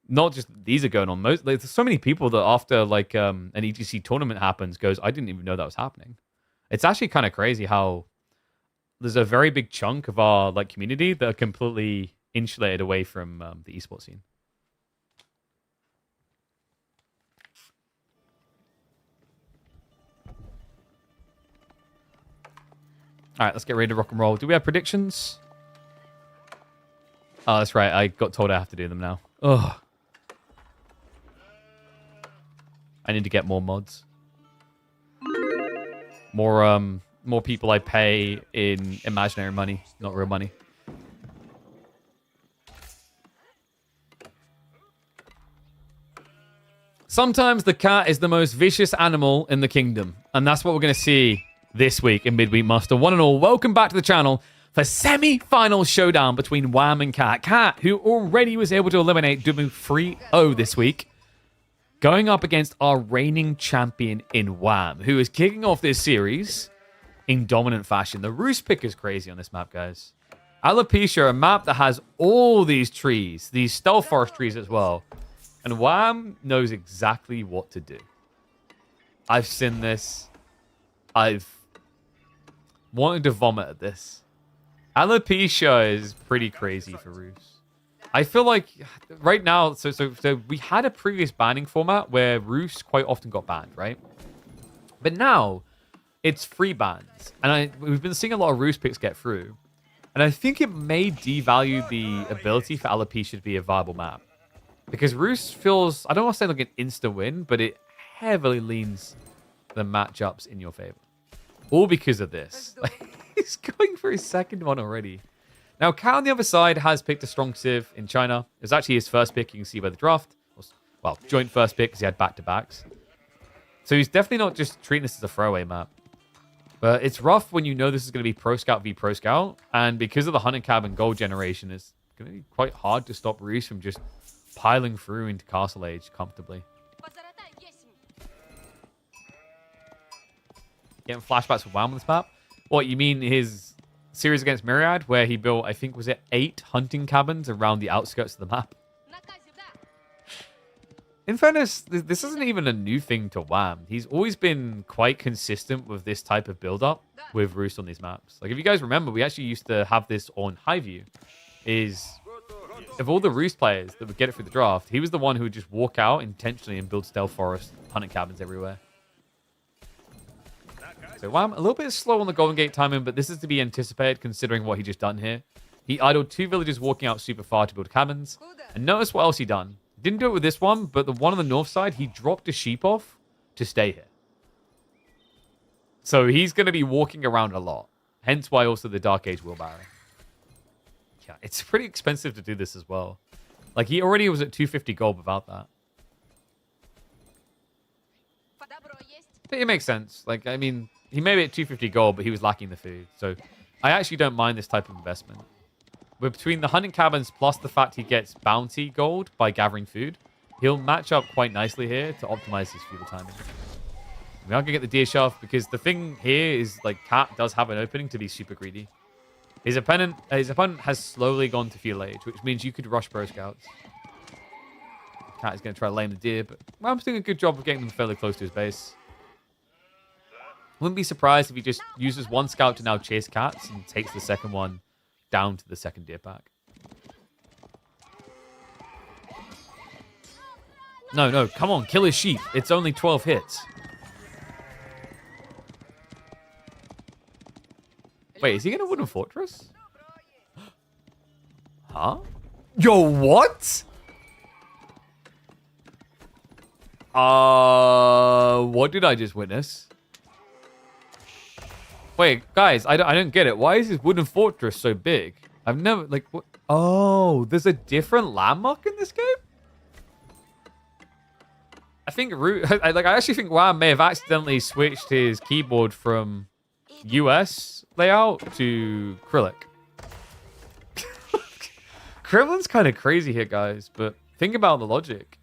Not just these are going on. There's so many people that after like an EGC tournament happens goes, I didn't even know that was happening. It's actually kind of crazy how there's a very big chunk of our like community that are completely insulated away from the esports scene. All right, let's get ready to rock and roll. Do we have predictions? Oh, that's right. I got told I have to do them now. Ugh. I need to get more mods. More people I pay in imaginary money, not real money. Sometimes the cat is the most vicious animal in the kingdom. And that's what we're going to see this week in Midweek Muster. One and all, welcome back to the channel for semi-final showdown between Wham and Cat. Cat, who already was able to eliminate Dumu 3-0 this week, going up against our reigning champion in Wham, who is kicking off this series in dominant fashion. The roost pick is crazy on this map, guys. Alopecia, a map that has all these trees, these stealth forest trees as well. And Wham knows exactly what to do. I've seen this. I've wanted to vomit at this. Alopecia is pretty crazy for Roos. I feel like right now, so we had a previous banning format where Roos quite often got banned, right? But now it's free bans. And we've been seeing a lot of Roos picks get through. And I think it may devalue the ability for Alopecia to be a viable map. Because Roos feels, I don't want to say like an insta win, but it heavily leans the matchups in your favor. All because of this. He's going for his second one already. Now, Cat on the other side has picked a strong Civ in China. It was actually his first pick, you can see by the draft. Well, joint first pick because he had back-to-backs. So he's definitely not just treating this as a throwaway map. But it's rough when you know this is going to be Pro Scout v Pro Scout. And because of the Hunting Cab and Gold generation, it's going to be quite hard to stop Roos from just piling through into Castle Age comfortably. Getting flashbacks with Wham on this map? What, you mean his series against Myriad where he built, I think, was it 8 hunting cabins around the outskirts of the map. In fairness, this isn't even a new thing to Wham. He's always been quite consistent with this type of build-up with Roost on these maps. Like, if you guys remember, we actually used to have this on Highview. Is, of all the Roost players that would get it through the draft, he was the one who would just walk out intentionally and build stealth forest, hunting cabins everywhere. So Wham, a little bit slow on the Golden Gate timing, but this is to be anticipated considering what he just done here. He idled 2 villagers walking out super far to build cabins. And notice what else he done. Didn't do it with this one, but the one on the north side, he dropped a sheep off to stay here. So he's going to be walking around a lot. Hence why also the Dark Age wheelbarrow. Yeah, it's pretty expensive to do this as well. Like, he already was at 250 gold without that. But it makes sense. Like, I mean, he may be at 250 gold, but he was lacking the food. So I actually don't mind this type of investment. But between the hunting cabins plus the fact he gets bounty gold by gathering food, he'll match up quite nicely here to optimize his fuel timing. We are going to get the deer shaft because the thing here is, like, Cat does have an opening to be super greedy. His opponent has slowly gone to fuel age, which means you could rush pro scouts. Cat is going to try to lame the deer, but Wham's doing a good job of getting them fairly close to his base. Wouldn't be surprised if he just uses one scout to now chase cats and takes the second one down to the second deer pack. No, come on, kill his sheep. It's only 12 hits. Wait, is he gonna Wooden Fortress? Huh? Yo, what? What did I just witness? Wait, guys, I don't get it. Why is this Wooden Fortress so big? I've never, like, what? Oh, there's a different landmark in this game? I think, I actually think Wham may have accidentally switched his keyboard from US layout to Acrylic. Kremlin's kind of crazy here, guys, but think about the logic.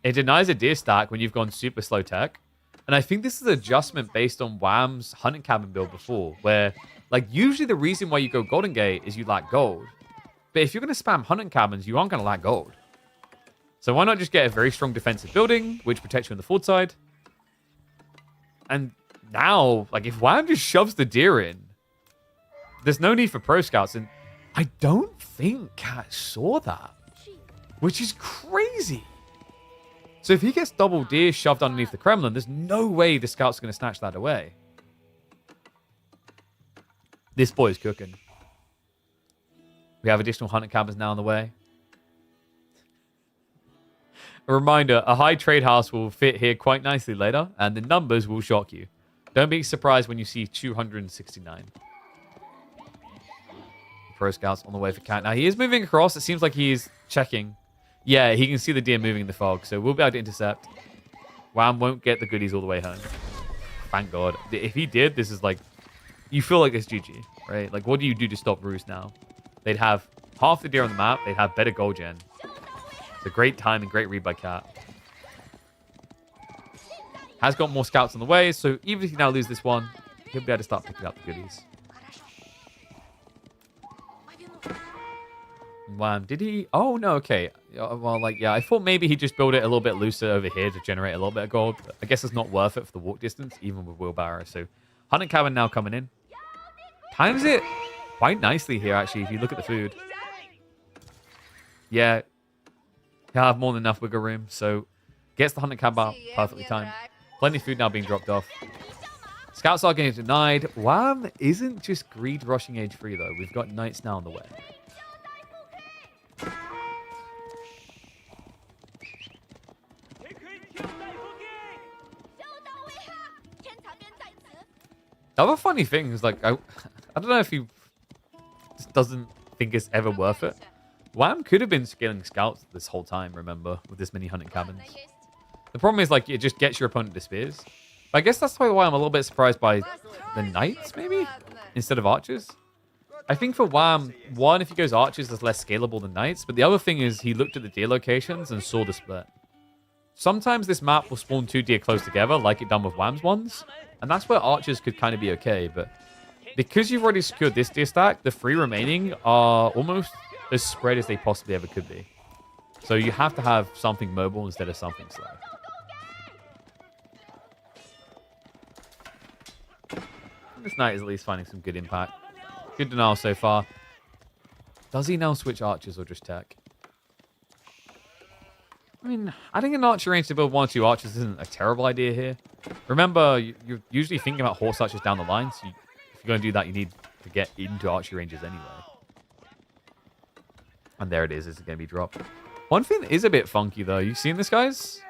It denies a deer stack when you've gone super slow tech. And I think this is an adjustment based on Wham's hunting cabin build before, where, like, usually the reason why you go Golden Gate is you lack gold. But if you're going to spam hunting cabins, you aren't going to lack gold. So why not just get a very strong defensive building, which protects you on the forward side? And now, like, if Wham just shoves the deer in, there's no need for pro scouts. And I don't think Cat saw that, which is crazy. So if he gets double deer shoved underneath the Kremlin, there's no way the scout's going to snatch that away. This boy's cooking. We have additional hunting cabins now on the way. A reminder, a high trade house will fit here quite nicely later, and the numbers will shock you. Don't be surprised when you see 269. Pro scouts on the way for Cat. Now, he is moving across. It seems like he is checking. Yeah, he can see the deer moving in the fog, so we'll be able to intercept. Wham won't get the goodies all the way home. Thank God. If he did, this is like... You feel like it's GG, right? Like, what do you do to stop Roost now? They'd have half the deer on the map. They'd have better gold gen. It's a great time and great read by Cat. Has got more scouts on the way, so even if he now loses this one, he'll be able to start picking up the goodies. Wham, did he? Oh, no, okay. Well, like, yeah, I thought maybe he just built it a little bit looser over here to generate a little bit of gold. But I guess it's not worth it for the walk distance, even with wheelbarrow. So, hunting cabin now coming in. Times it quite nicely here, actually, if you look at the food. Yeah, he'll have more than enough wiggle room. So, gets the hunting cabin out perfectly timed. Plenty of food now being dropped off. Scouts are getting denied. Wham isn't just greed rushing age 3, though. We've got knights now on the way. The other funny thing is, like, I don't know if he just doesn't think it's ever worth it. Wham could have been scaling scouts this whole time, remember, with this many hunting cabins. The problem is, like, it just gets your opponent to spears. But I guess that's probably why I'm a little bit surprised by the knights, maybe, instead of archers. I think for Wham, one, if he goes archers, is less scalable than knights. But the other thing is he looked at the deer locations and saw the split. Sometimes this map will spawn 2 deer close together, like it done with Wham's ones. And that's where archers could kind of be okay, but Because you've already secured this deer stack, the 3 remaining are almost as spread as they possibly ever could be. So you have to have something mobile instead of something slow. This knight is at least finding some good impact. Good denial so far. Does he now switch archers or just tech? I mean, adding an archer range to build 1 or 2 archers isn't a terrible idea here. Remember, you're usually thinking about horse archers down the line, so if you're going to do that, you need to get into archery ranges anyway. And there it is. It's going to be dropped. One thing that is a bit funky, though. You seen this, guys?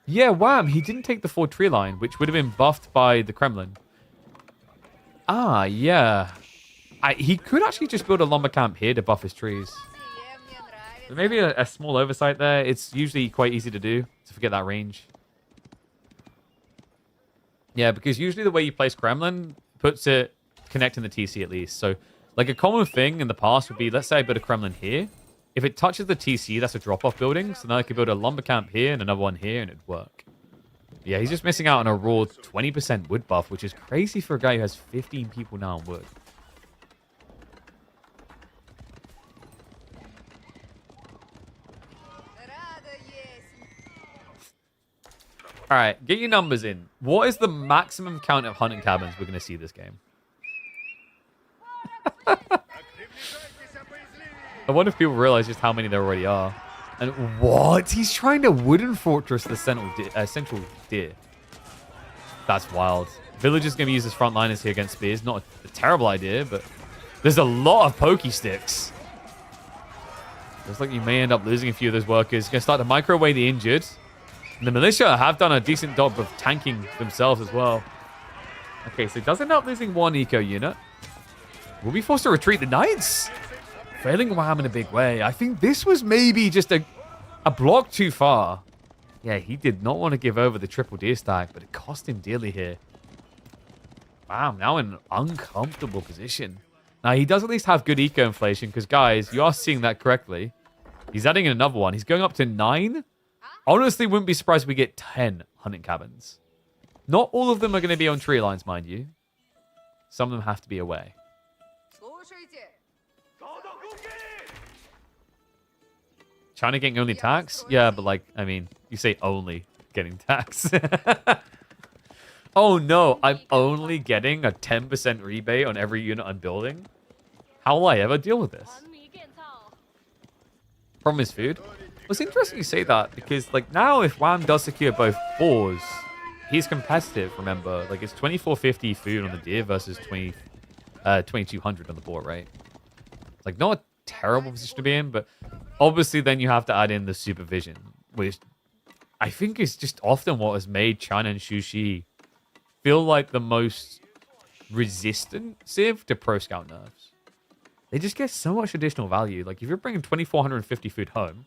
Yeah, Wham! He didn't take the 4 tree line, which would have been buffed by the Kremlin. Ah, yeah. He could actually just build a lumber camp here to buff his trees. So maybe a small oversight there. It's usually quite easy to do, to forget that range. Yeah, because usually the way you place Kremlin puts it connecting the TC at least. So, like a common thing in the past would be, let's say I build a Kremlin here. If it touches the TC, that's a drop-off building. So now I could build a lumber camp here and another one here, and it'd work. Yeah, he's just missing out on a raw 20% wood buff, which is crazy for a guy who has 15 people now on wood. All right, get your numbers in. What is the maximum count of hunting cabins we're going to see this game? I wonder if people realize just how many there already are. And what? He's trying to wooden fortress the central deer. That's wild. Villagers going to use his frontliners here against spears. Not a terrible idea, but there's a lot of pokey sticks. Looks like you may end up losing a few of those workers. Going to start to microwave the injured. And the militia have done a decent job of tanking themselves as well. Okay, so he does end up losing 1 eco unit. Will be forced to retreat the knights. Failing Wham in a big way. I think this was maybe just a block too far. Yeah, he did not want to give over the triple deer stack, but it cost him dearly here. Wow, now in an uncomfortable position. Now, he does at least have good eco inflation, because, guys, you are seeing that correctly. He's adding in another one. He's going up to 9. Honestly, wouldn't be surprised if we get 10 hunting cabins. Not all of them are going to be on tree lines, mind you. Some of them have to be away. China getting only tax? Yeah, but like, I mean, you say only getting tax. Oh no, I'm only getting a 10% rebate on every unit I'm building? How will I ever deal with this? Problem is food. Well, it's interesting you say that, because like now if Wham does secure both boars, he's competitive, remember. Like it's 2450 food on the deer versus 2200 on the boar, right? It's like not a terrible position to be in, but obviously then you have to add in the supervision, which I think is just often what has made China and Shushi feel like the most resistant to pro scout nerfs. They just get so much additional value. Like if you're bringing 2450 food home,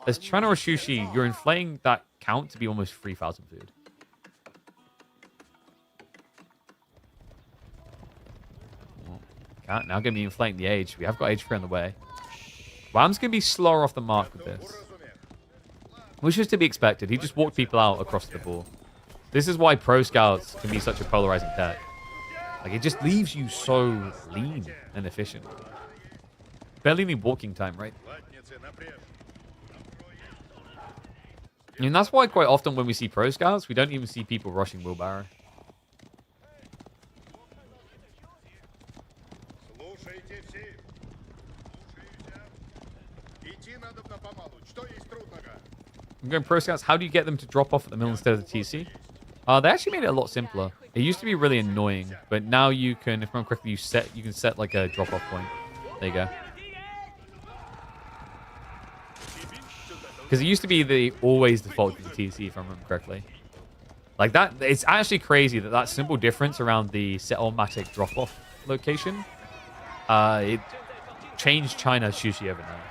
as China or Shushi, you're inflating that count to be almost 3000 food. Now going to be inflating the age. We have got age 3 on the way. Wham's going to be slower off the mark with this. Which is to be expected. He just walked people out across the board. This is why pro scouts can be such a polarizing tech. Like, it just leaves you so lean and efficient. Barely any walking time, right? And that's why quite often when we see pro scouts, we don't even see people rushing wheelbarrow. I'm going pro scouts. How do you get them to drop off at the middle instead of the TC? They actually made it a lot simpler. It used to be really annoying, but now you can, if I remember correctly, you can set like a drop off point. There you go. Because it used to be the always default to the TC, if I remember correctly. Like that, it's actually crazy that that simple difference around the set automatic drop off location, it changed China's Shushi overnight.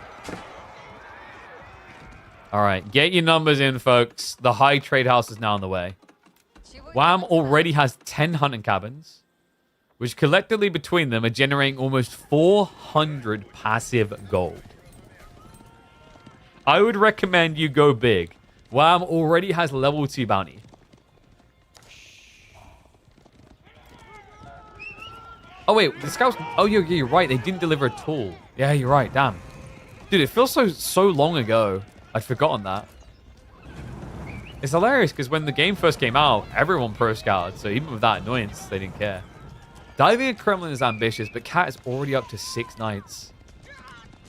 All right, get your numbers in, folks. The high trade house is now on the way. Wham already has 10 hunting cabins, which collectively between them are generating almost 400 passive gold. I would recommend you go big. Wham already has level 2 bounty. Oh, wait. The scouts... Oh, you're right. They didn't deliver at all. Yeah, you're right. Damn. Dude, it feels so long ago. I'd forgotten that. It's hilarious because when the game first came out, everyone pro-scouted. So even with that annoyance, they didn't care. Diving at Kremlin is ambitious, but Cat is already up to 6 knights.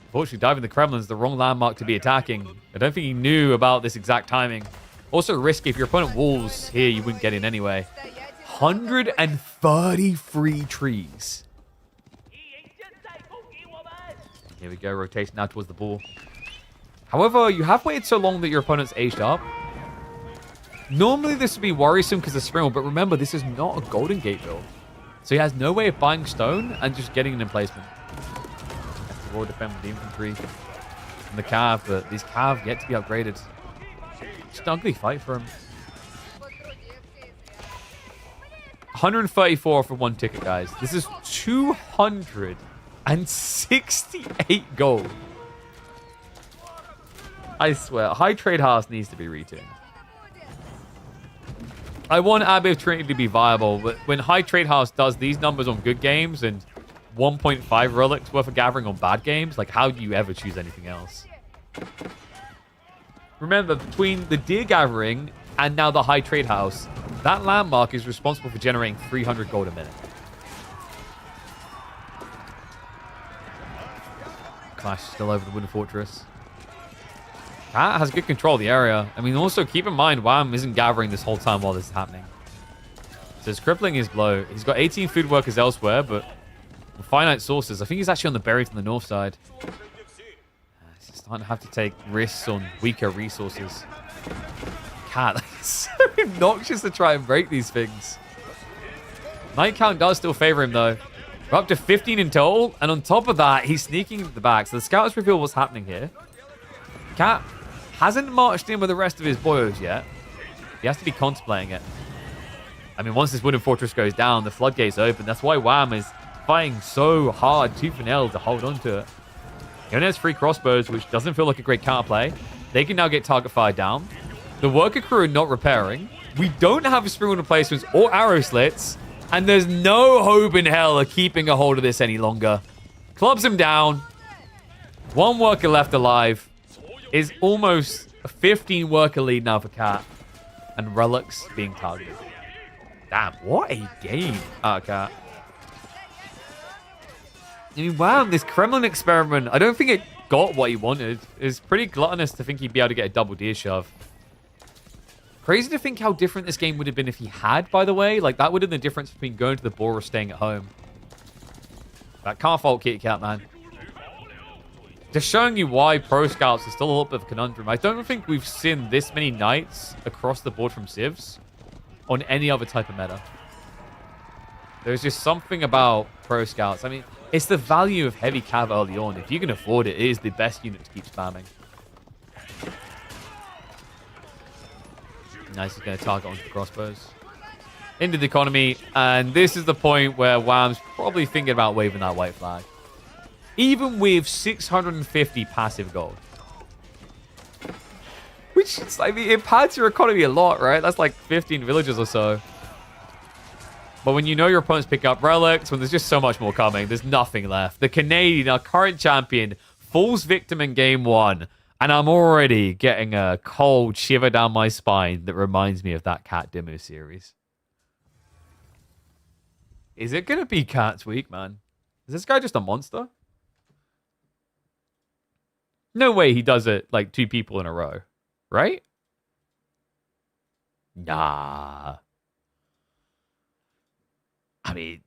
Unfortunately, diving the Kremlin is the wrong landmark to be attacking. I don't think he knew about this exact timing. Also risky. If your opponent walls here, you wouldn't get in anyway. 133 trees. Here we go. Rotation now towards the ball. However, you have waited so long that your opponent's aged up. Normally, this would be worrisome because of Spring, but remember, this is not a Golden Gate build. So he has no way of buying stone and just getting an emplacement. Has to roll defend with the infantry and the cav, but these cav yet to be upgraded. Just an ugly fight for him. 134 for 1 ticket, guys. This is 268 gold. I swear, High Trade House needs to be retuned. I want Abbey of Trinity to be viable, but when High Trade House does these numbers on good games and 1.5 relics worth of gathering on bad games, like how do you ever choose anything else? Remember, between the deer gathering and now the High Trade House, that landmark is responsible for generating 300 gold a minute. Clash still over the Wooden Fortress. Cat has good control of the area. I mean, also keep in mind, Wham isn't gathering this whole time while this is happening. So his crippling is low. He's got 18 food workers elsewhere, but with finite sources. I think he's actually on the buried on the north side. He's starting to have to take risks on weaker resources. Cat, it's so obnoxious to try and break these things. Night count does still favor him, though. We're up to 15 in total, and on top of that, he's sneaking into the back. So the scouts reveal what's happening here. Cat hasn't marched in with the rest of his boyos yet. He has to be contemplating it. I mean, once this Wooden Fortress goes down, the floodgates open. That's why Wham is fighting so hard, tooth and nail, to hold on to it. He only has 3 crossbows, which doesn't feel like a great counterplay. They can now get target fire down. The worker crew are not repairing. We don't have spring replacements or arrow slits. And there's no hope in hell of keeping a hold of this any longer. Clubs him down. 1 worker left alive. Is almost a 15 worker lead now for Cat. And relics being targeted. Damn, what a game, Cat. I mean, wow, this Kremlin experiment, I don't think it got what he wanted. It's pretty gluttonous to think he'd be able to get a double deer shove. Crazy to think how different this game would have been if he had, by the way. Like, that would have been the difference between going to the boar or staying at home. That can't fault Kitty Cat, man. Just showing you why Pro Scouts is still a little bit of a conundrum. I don't think we've seen this many knights across the board from Civs on any other type of meta. There's just something about Pro Scouts. I mean, it's the value of heavy cav early on. If you can afford it, it is the best unit to keep spamming. Nice, he's going to target onto the crossbows. Into the economy, and this is the point where Wham's probably thinking about waving that white flag. Even with 650 passive gold. Which is, I mean, it pads your economy a lot, right? That's like 15 villages or so. But when you know your opponent's picking up relics, when there's just so much more coming, there's nothing left. The Canadian, our current champion, falls victim in game 1. And I'm already getting a cold shiver down my spine that reminds me of that Cat demo series. Is it going to be Cat's week, man? Is this guy just a monster? No way he does it like 2 people in a row, right? Nah. I mean,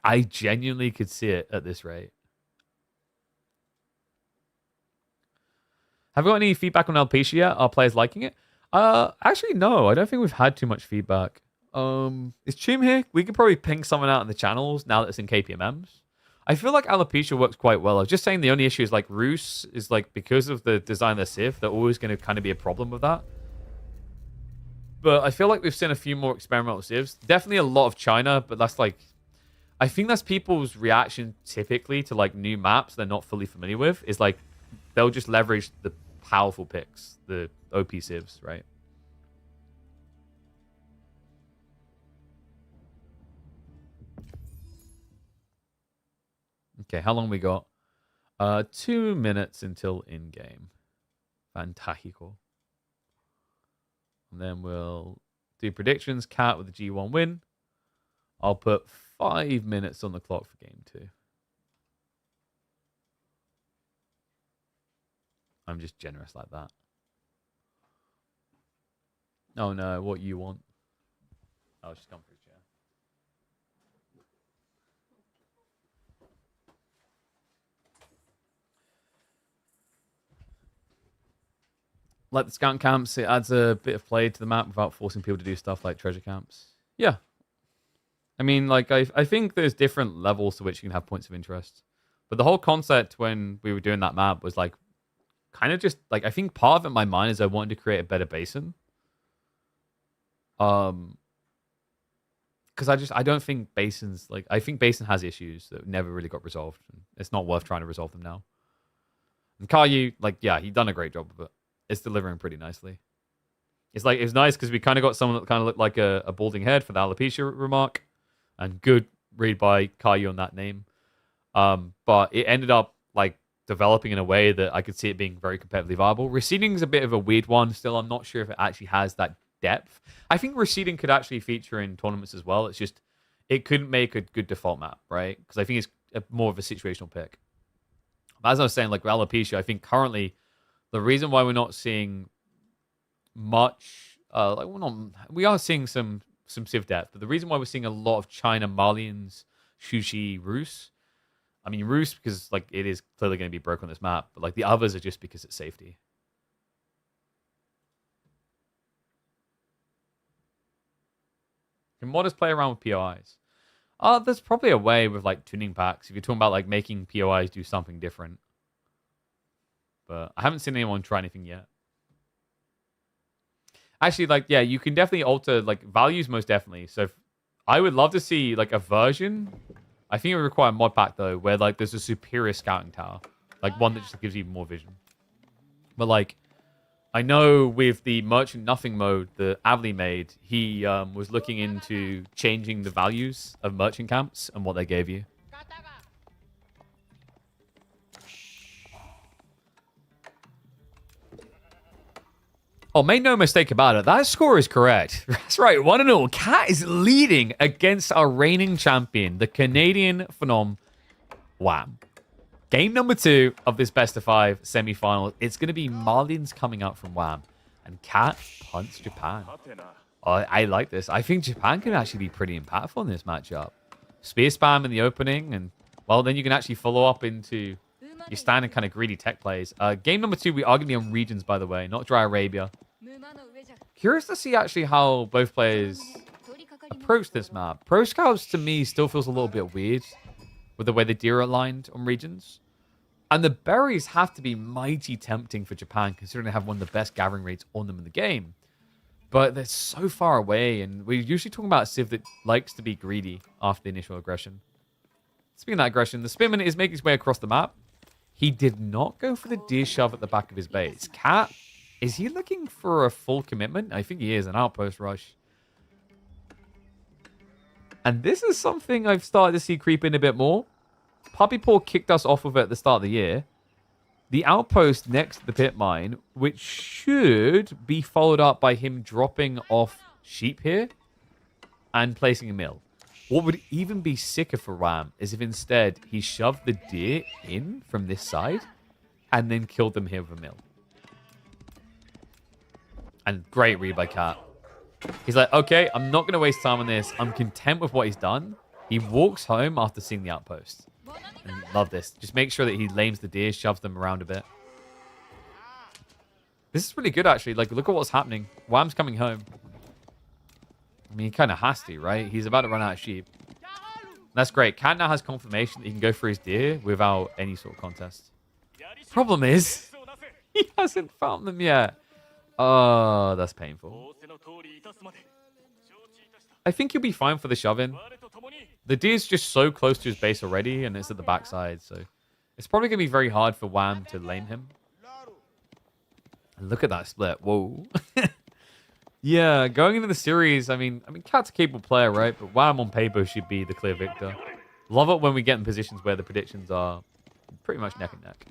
I genuinely could see it at this rate. Have you got any feedback on Alopecia yet? Are players liking it? Actually, no. I don't think we've had too much feedback. Is Chim here? We could probably ping someone out in the channels now that it's in KPMMs. I feel like Alopecia works quite well. I was just saying the only issue is like Roos is like, because of the design of the Civ, they're always going to kind of be a problem with that. But I feel like we've seen a few more experimental Civs. Definitely a lot of China, but that's like, I think that's people's reaction typically to like new maps they're not fully familiar with, is like they'll just leverage the powerful picks, the OP Civs, right? Okay, how long we got? 2 minutes until in-game. Fantastico. And then we'll do predictions. Cat with the G1 win. I'll put 5 minutes on the clock for game 2. I'm just generous like that. Oh no, what you want? Oh, she's come for a chair. Like the scout camps, it adds a bit of play to the map without forcing people to do stuff like treasure camps. Yeah. I mean, like, I think there's different levels to which you can have points of interest. But the whole concept when we were doing that map was like, kind of just, like, I think part of it in my mind is I wanted to create a better basin. Because I don't think basins, like, I think basin has issues that never really got resolved. It's not worth trying to resolve them now. And Caillou, like, yeah, he done a great job of it. It's delivering pretty nicely. It's like, it's nice because we kind of got someone that kind of looked like a balding head for the alopecia remark. And good read by Caillou on that name. But it ended up, like, developing in a way that I could see it being very competitively viable. Receding is a bit of a weird one. Still, I'm not sure if it actually has that depth. I think receding could actually feature in tournaments as well. It's just, it couldn't make a good default map, right? Because I think it's more of a situational pick. But as I was saying, like, with alopecia, I think currently the reason why we're not seeing much, like, we are seeing some civ depth, but the reason why we're seeing a lot of China, Malians, Shushi, Rus, I mean, Rus because, like, it is clearly going to be broke on this map, but, like, the others are just because it's safety. Can modders play around with POIs? There's probably a way with, like, tuning packs, if you're talking about, like, making POIs do something different. But I haven't seen anyone try anything yet. Actually, like, yeah, you can definitely alter, like, values most definitely. So I would love to see, like, a version. I think it would require a mod pack, though, where, like, there's a superior scouting tower. Like, one that just gives you even more vision. But, like, I know with the Merchant Nothing mode that Avli made, he was looking into changing the values of merchant camps and what they gave you. Oh, make no mistake about it. That score is correct. That's right. 1-0. Cat is leading against our reigning champion, the Canadian phenom, Wham. Game number 2 of this best of 5 semi-final. It's going to be Marlins coming out from Wham. And Cat punts Japan. Oh, I like this. I think Japan can actually be pretty impactful in this matchup. Spear spam in the opening. And, well, then you can actually follow up into your standard kind of greedy tech plays. Game number 2, we are going to be on regions, by the way, not Dry Arabia. Curious to see actually how both players approach this map. Pro Scouts, to me, still feels a little bit weird with the way the deer are aligned on regions. And the berries have to be mighty tempting for Japan, considering they have one of the best gathering rates on them in the game. But they're so far away, and we're usually talking about a Civ that likes to be greedy after the initial aggression. Speaking of that aggression, the Spearman is making his way across the map. He did not go for the deer shove at the back of his base. Cat, is he looking for a full commitment? I think he is, an outpost rush. And this is something I've started to see creep in a bit more. Puppy Paw kicked us off of it at the start of the year. The outpost next to the pit mine, which should be followed up by him dropping off sheep here and placing a mill. What would even be sicker for Wham is if instead he shoved the deer in from this side and then killed them here with a mill. And great read by Cat. He's like, okay, I'm not going to waste time on this. I'm content with what he's done. He walks home after seeing the outpost. And love this. Just make sure that he lames the deer, shoves them around a bit. This is really good, actually. Like, look at what's happening. Wham's coming home. I mean, he kind of has to, right? He's about to run out of sheep. That's great. Cat now has confirmation that he can go for his deer without any sort of contest. Problem is, he hasn't found them yet. Oh, that's painful. I think he'll be fine for the shove-in. The deer's just so close to his base already, and it's at the backside, so it's probably going to be very hard for Wham to lane him. And look at that split. Whoa. Yeah, going into the series, I mean, Cat's a capable player, right? But Wham on paper should be the clear victor. Love it when we get in positions where the predictions are pretty much neck and neck.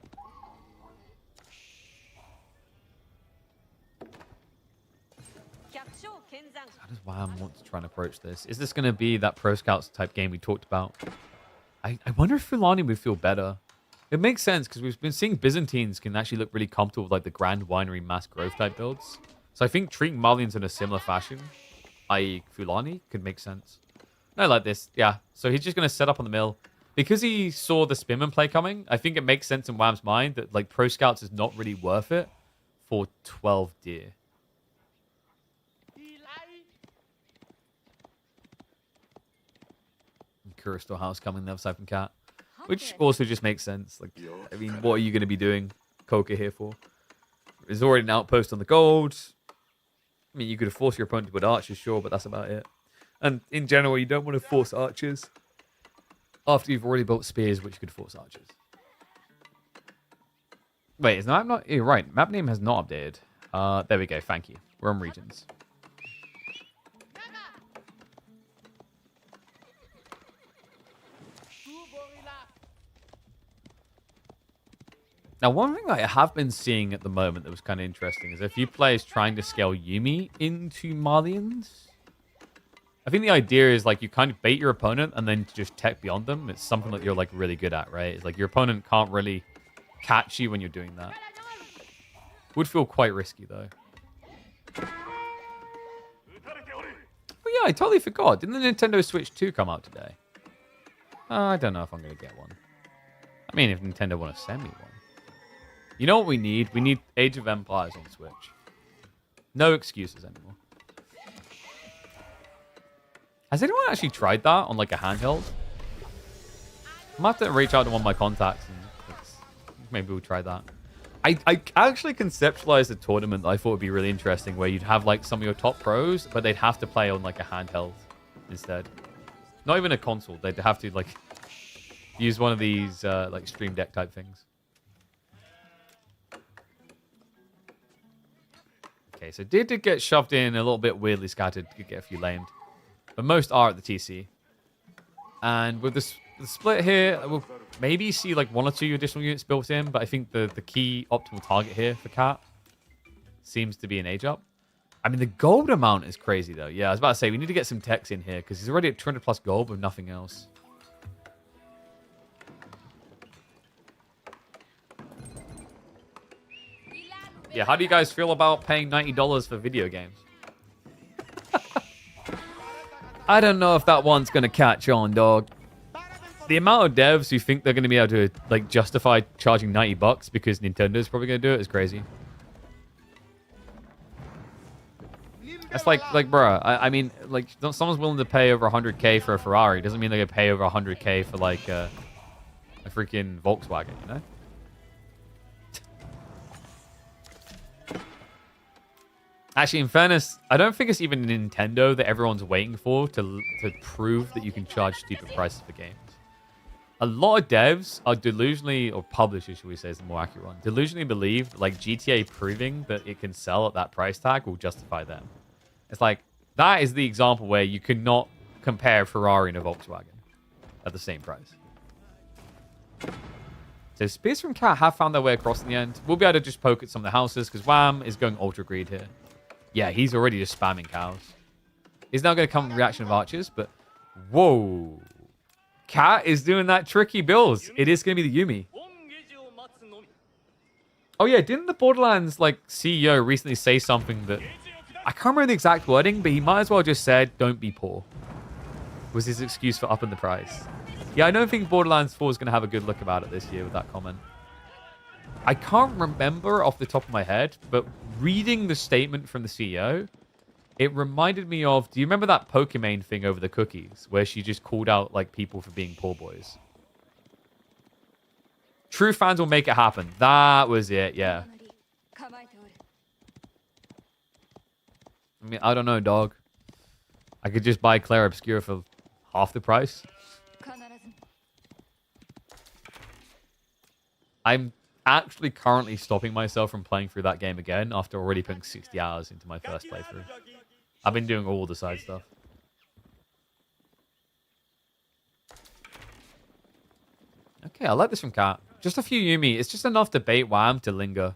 How does Wham want to try and approach this? Is this going to be that Pro Scouts type game we talked about? I wonder if Fulani would feel better. It makes sense because we've been seeing Byzantines can actually look really comfortable with like the Grand Winery mass growth type builds. So I think treating Malians in a similar fashion, i.e. Fulani, could make sense. I like this. Yeah. So he's just going to set up on the mill. Because he saw the Spinman play coming, I think it makes sense in Wham's mind that like Pro Scouts is not really worth it for 12 deer. Crystal House coming the other side from Cat. Which also just makes sense. Like, I mean, what are you going to be doing Coca here for? There's already an outpost on the gold. I mean, you could have forced your opponent to put archers, sure, but that's about it. And in general, you don't want to force archers after you've already built spears, which could force archers. Wait, is the map not... You're right. Map name has not updated. There we go. Thank you. We're on regions. Now, one thing that I have been seeing at the moment that was kind of interesting is a few players trying to scale Yuumi into Malians. I think the idea is like you kind of bait your opponent and then just tech beyond them. It's something that you're like really good at, right? It's like your opponent can't really catch you when you're doing that. Would feel quite risky though. Oh yeah, I totally forgot. Didn't the Nintendo Switch 2 come out today? I don't know if I'm going to get one. I mean, if Nintendo want to send me one. You know what we need? We need Age of Empires on Switch. No excuses anymore. Has anyone actually tried that on like a handheld? I might have to reach out to one of my contacts and maybe we'll try that. I actually conceptualized a tournament that I thought would be really interesting where you'd have like some of your top pros, but they'd have to play on like a handheld instead. Not even a console. They'd have to like use one of these like Stream Deck type things. Okay, so did get shoved in a little bit weirdly scattered. Did get a few lamed. But most are at the TC. And with the split here, we'll maybe see like one or two additional units built in. But I think the key optimal target here for Cat seems to be an age up. I mean, the gold amount is crazy, though. Yeah, I was about to say, we need to get some techs in here. Because he's already at 200 plus gold with nothing else. Yeah, how do you guys feel about paying $90 for video games? I don't know if that one's going to catch on, dog. The amount of devs who think they're going to be able to like justify charging $90 because Nintendo's probably going to do it is crazy. That's like bruh, I mean, like, someone's willing to pay over 100k for a Ferrari. Doesn't mean they're going to pay over 100k for like a freaking Volkswagen, you know? Actually, in fairness, I don't think it's even Nintendo that everyone's waiting for to prove that you can charge stupid prices for games. A lot of devs are delusionally, or publishers, should we say, is the more accurate one, delusionally believe that, like, GTA proving that it can sell at that price tag will justify them. It's like, that is the example where you could not compare Ferrari and a Volkswagen at the same price. So Spears from Cat have found their way across in the end. We'll be able to just poke at some of the houses because Wham is going Ultra Greed here. Yeah, he's already just spamming cows. He's now going to come reaction of archers, but whoa. Cat is doing that tricky builds. It is going to be the Yuumi. Oh yeah, didn't the Borderlands like CEO recently say something that... I can't remember the exact wording, but he might as well just said, don't be poor. Was his excuse for upping the price. Yeah, I don't think Borderlands 4 is going to have a good look about it this year with that comment. I can't remember off the top of my head, but reading the statement from the CEO, it reminded me of... Do you remember that Pokimane thing over the cookies, where she just called out like people for being poor boys? True fans will make it happen. That was it, yeah. I mean, I don't know, dog. I could just buy Claire Obscura for half the price. I'm actually currently stopping myself from playing through that game again after already putting 60 hours into my first playthrough. I've been doing all the side stuff. Okay, I like this from Cat. Just a few Yumi. It's just enough to bait Wham to linger.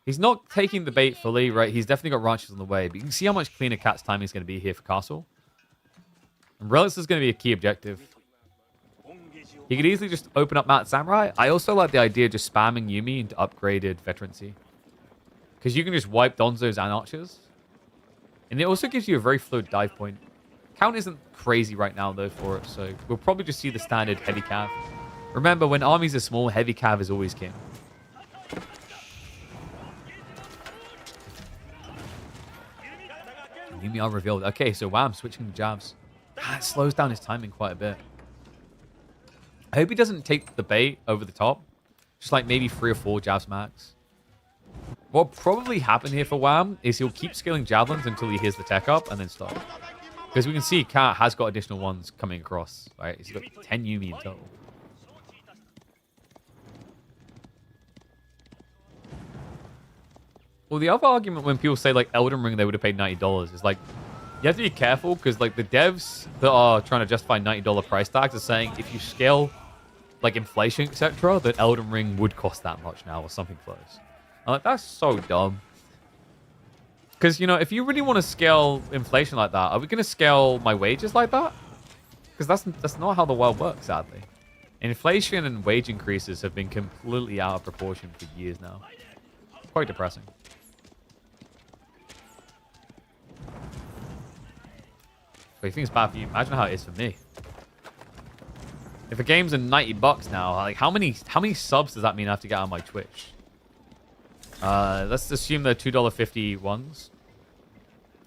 He's not taking the bait fully, right? He's definitely got ranches on the way. But you can see how much cleaner Cat's timing is going to be here for Castle. And Relics is going to be a key objective. He could easily just open up Mount Samurai. I also like the idea of just spamming Yumi into upgraded veterancy. Because you can just wipe Donzos and Archers. And it also gives you a very fluid dive point. Count isn't crazy right now, though, for it. So we'll probably just see the standard heavy cav. Remember, when armies are small, heavy cav is always king. Yumi are revealed. Okay, so Wham switching the jabs. It slows down his timing quite a bit. I hope he doesn't take the bait over the top. Just like maybe 3 or 4 jabs max. What will probably happen here for Wham is he'll keep scaling javelins until he hears the tech up and then stop. Because we can see Cat has got additional ones coming across. Right? He's got 10 Yumi in total. Well, the other argument when people say, like, Elden Ring, they would have paid $90 is, like, you have to be careful because, like, the devs that are trying to justify $90 price tags are saying if you scale, like, inflation, etc., that Elden Ring would cost that much now or something close. I'm like, that's so dumb. Because, you know, if you really want to scale inflation like that, are we going to scale my wages like that? Because that's not how the world works, sadly. Inflation and wage increases have been completely out of proportion for years now. Quite depressing. But you think it's bad for you? Imagine how it is for me. If a game's at $90 now, like how many subs does that mean I have to get on my Twitch? Let's assume they're $2.50 ones.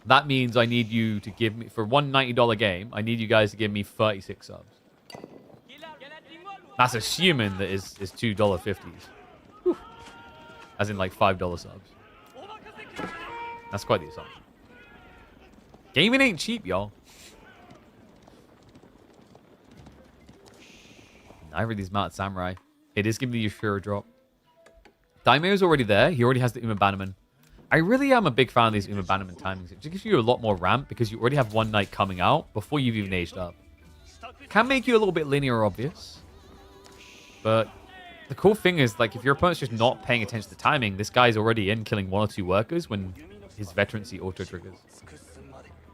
That means I need you to give me, for one $90 game, I need you guys to give me 36 subs. That's assuming that it's $2.50s. Whew. As in like $5 subs. That's quite the assumption. Gaming ain't cheap, y'all. Neither of these Mount Samurai. It is giving you a Shura drop. Daimyo's already there. He already has the Uma Bannerman. I really am a big fan of these Uma Bannerman timings. It just gives you a lot more ramp because you already have one knight coming out before you've even aged up. Can make you a little bit linear obvious. But the cool thing is, like, if your opponent's just not paying attention to timing, this guy's already in killing 1 or 2 workers when his veterancy auto-triggers.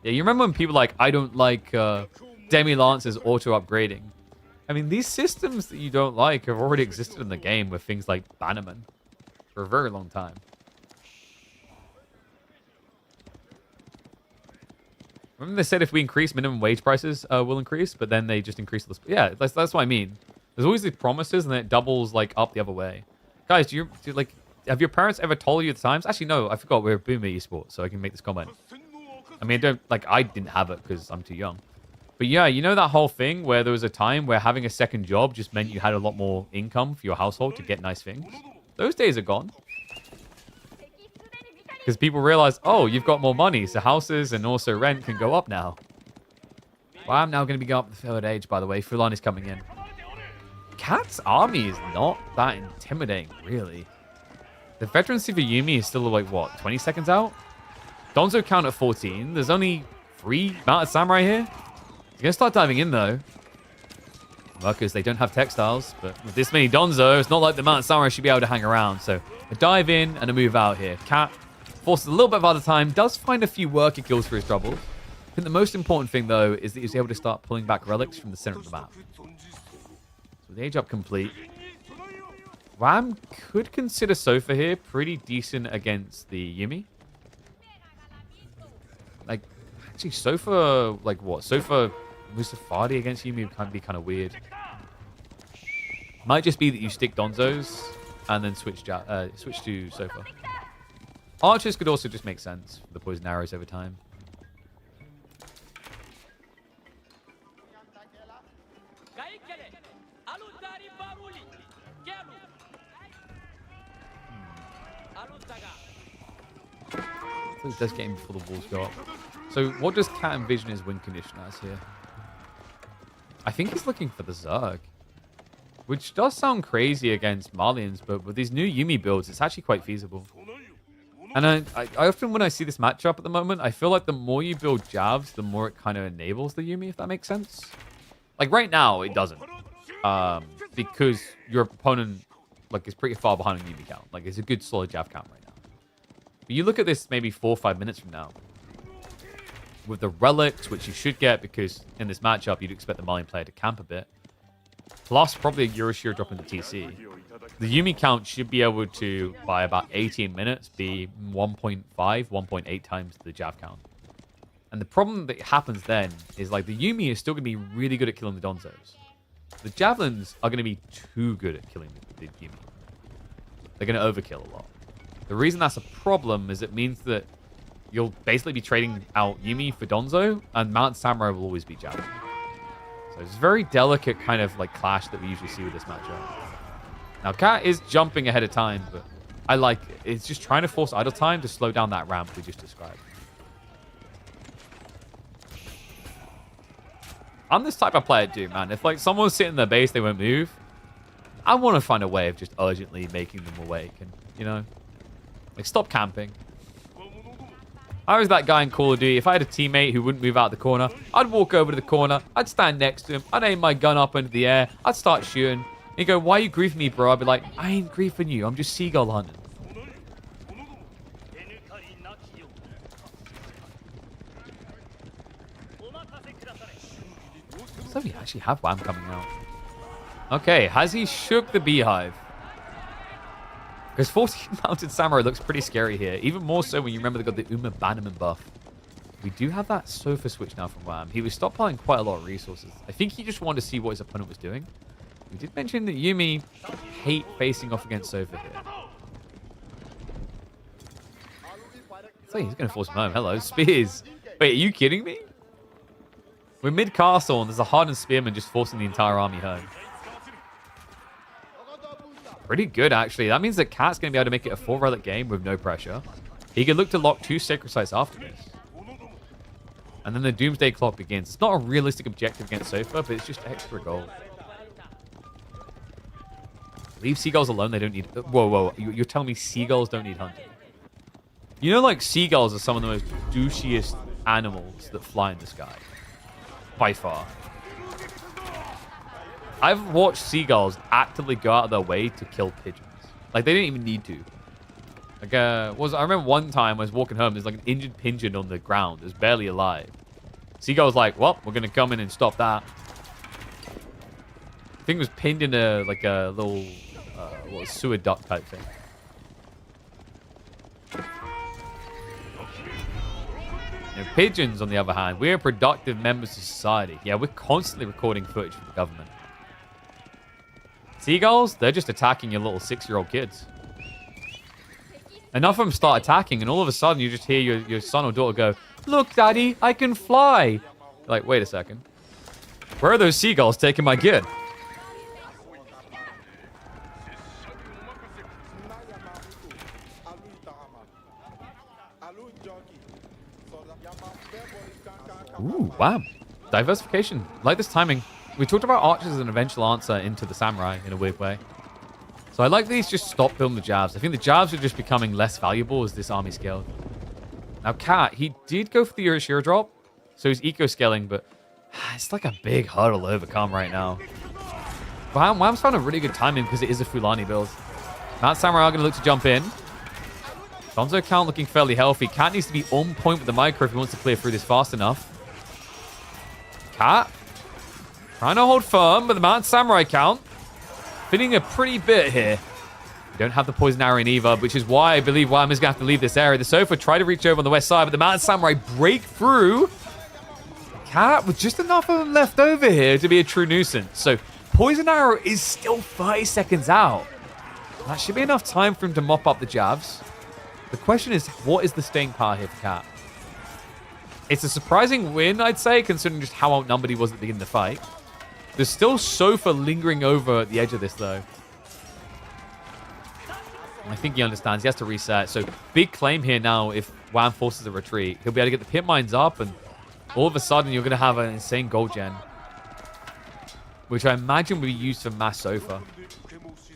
Yeah, you remember when people like, I don't like Demi-Lancers auto-upgrading. I mean, these systems that you don't like have already existed in the game with things like Bannerman for a very long time. Remember they said if we increase minimum wage prices, we'll increase, but then they just increase the... Yeah, that's what I mean. There's always these promises, and then it doubles, like, up the other way. Guys, do you like... Have your parents ever told you the times? Actually, no, I forgot. We're Boomer Esports, so I can make this comment. I mean, I didn't have it because I'm too young. But yeah, you know that whole thing where there was a time where having a second job just meant you had a lot more income for your household to get nice things? Those days are gone. Because people realize, oh, you've got more money, so houses and also rent can go up now. Well, I'm now going to be going up the 3rd age, by the way. Fulan is coming in. Cat's army is not that intimidating, really. The veterancy for Yumi is still, like, what, 20 seconds out? Donzo count at 14. There's only 3 mounted samurai here. You're going to start diving in, though. Workers, they don't have textiles, but with this many Donzo, it's not like the mounted samurai should be able to hang around. So a dive in and a move out here. Cat forces a little bit of other time, does find a few worker kills for his troubles. I think the most important thing, though, is that he's able to start pulling back relics from the center of the map. So the age up complete. Wham could consider Sofa here pretty decent against the Yumi. Like, actually, Sofa, like what? Sofa Musafadi against Yumi can be kind of weird. Might just be that you stick Donzos and then switch to Sofa. Archers could also just make sense for the poison arrows over time. He does get in before the walls go up. So what does Cat envision his win condition as here? I think he's looking for the Zerg. Which does sound crazy against Malians, but with these new Yumi builds, it's actually quite feasible. And I often, when I see this matchup at the moment, I feel like the more you build jabs, the more it kind of enables the Yumi, if that makes sense. Like right now, it doesn't. because your opponent like is pretty far behind on Yumi count. Like it's a good solid jab count right now. But you look at this maybe 4 or 5 minutes from now with the relics, which you should get because in this matchup you'd expect the Malian player to camp a bit. Plus probably a Euroshiro drop into TC. The Yumi count should be able to, by about 18 minutes, be 1.5, 1.8 times the jab count. And the problem that happens then is like the Yumi is still going to be really good at killing the Donzos. The Javelins are going to be too good at killing the Yumi. They're going to overkill a lot. The reason that's a problem is it means that you'll basically be trading out Yumi for Donzo, and Mount Samurai will always be Javelin. So it's a very delicate kind of like clash that we usually see with this matchup. Now, Cat is jumping ahead of time, but I like it. It's just trying to force idle time to slow down that ramp we just described. I'm this type of player, dude, man. If like someone's sitting in their base, they won't move. I want to find a way of just urgently making them awake and, you know, like stop camping. I was that guy in Call of Duty. If I had a teammate who wouldn't move out the corner, I'd walk over to the corner. I'd stand next to him. I'd aim my gun up into the air. I'd start shooting. He'd go, "Why are you griefing me, bro?" I'd be like, "I ain't griefing you. I'm just seagull hunting." So we actually have Wham coming out. Okay, has he shook the beehive? Because 14 Mounted Samurai looks pretty scary here. Even more so when you remember they got the Uma Bannerman buff. We do have that Sofa switch now from Wham. He was stockpiling quite a lot of resources. I think he just wanted to see what his opponent was doing. We did mention that Yumi hate facing off against Sofa here. So he's going to force him home. Hello, Spears. Wait, are you kidding me? We're mid-castle, and there's a hardened spearman just forcing the entire army home. Pretty good, actually. That means that Cat's going to be able to make it a 4-relic game with no pressure. He can look to lock 2 Sacred Sites after this. And then the Doomsday Clock begins. It's not a realistic objective against Sofa, but it's just extra gold. Leave seagulls alone. They don't need... Whoa. You're telling me seagulls don't need hunting? You know, like, seagulls are some of the most douchiest animals that fly in the sky. By far. I've watched seagulls actively go out of their way to kill pigeons. Like, they didn't even need to. Like, I remember one time I was walking home, there's like an injured pigeon on the ground. It was barely alive. Seagull's like, well, we're going to come in and stop that. I think it was pinned in a, like a little, sewer duct type thing. Pigeons, on the other hand, we're productive members of society. Yeah, we're constantly recording footage for the government. Seagulls, they're just attacking your little 6-year-old kids. Enough of them start attacking, and all of a sudden you just hear your son or daughter go, "Look, Daddy, I can fly." You're like, wait a second. Where are those seagulls taking my kid? Ooh, wow. Diversification. Like this timing. We talked about archers as an eventual answer into the samurai in a weird way. So I like these just stop building the jabs. I think the jabs are just becoming less valuable as this army scaled. Now, Cat, he did go for the Euroshiro drop, so he's eco-scaling, but it's like a big hurdle to overcome right now. Wham's found a really good timing because it is a Fulani build. Mount Samurai are going to look to jump in. Donzo count looking fairly healthy. Cat needs to be on point with the micro if he wants to clear through this fast enough. Cat trying to hold firm, but the Mount Samurai count fitting a pretty bit here. We don't have the poison arrow in either, which is why I believe Wham is going to have to leave this area. The Sofa try to reach over on the west side, but the Mount Samurai break through. Cat with just enough of them left over here to be a true nuisance. So poison arrow is still 30 seconds out. That should be enough time for him to mop up the jabs. The question is, what is the staying power here for Cat? It's a surprising win, I'd say, considering just how outnumbered he was at the beginning of the fight. There's still Sofa lingering over at the edge of this, though. I think he understands. He has to reset. So, big claim here now if Wham forces a retreat. He'll be able to get the pit mines up, and all of a sudden, you're going to have an insane gold gen. Which I imagine will be used for mass Sofa.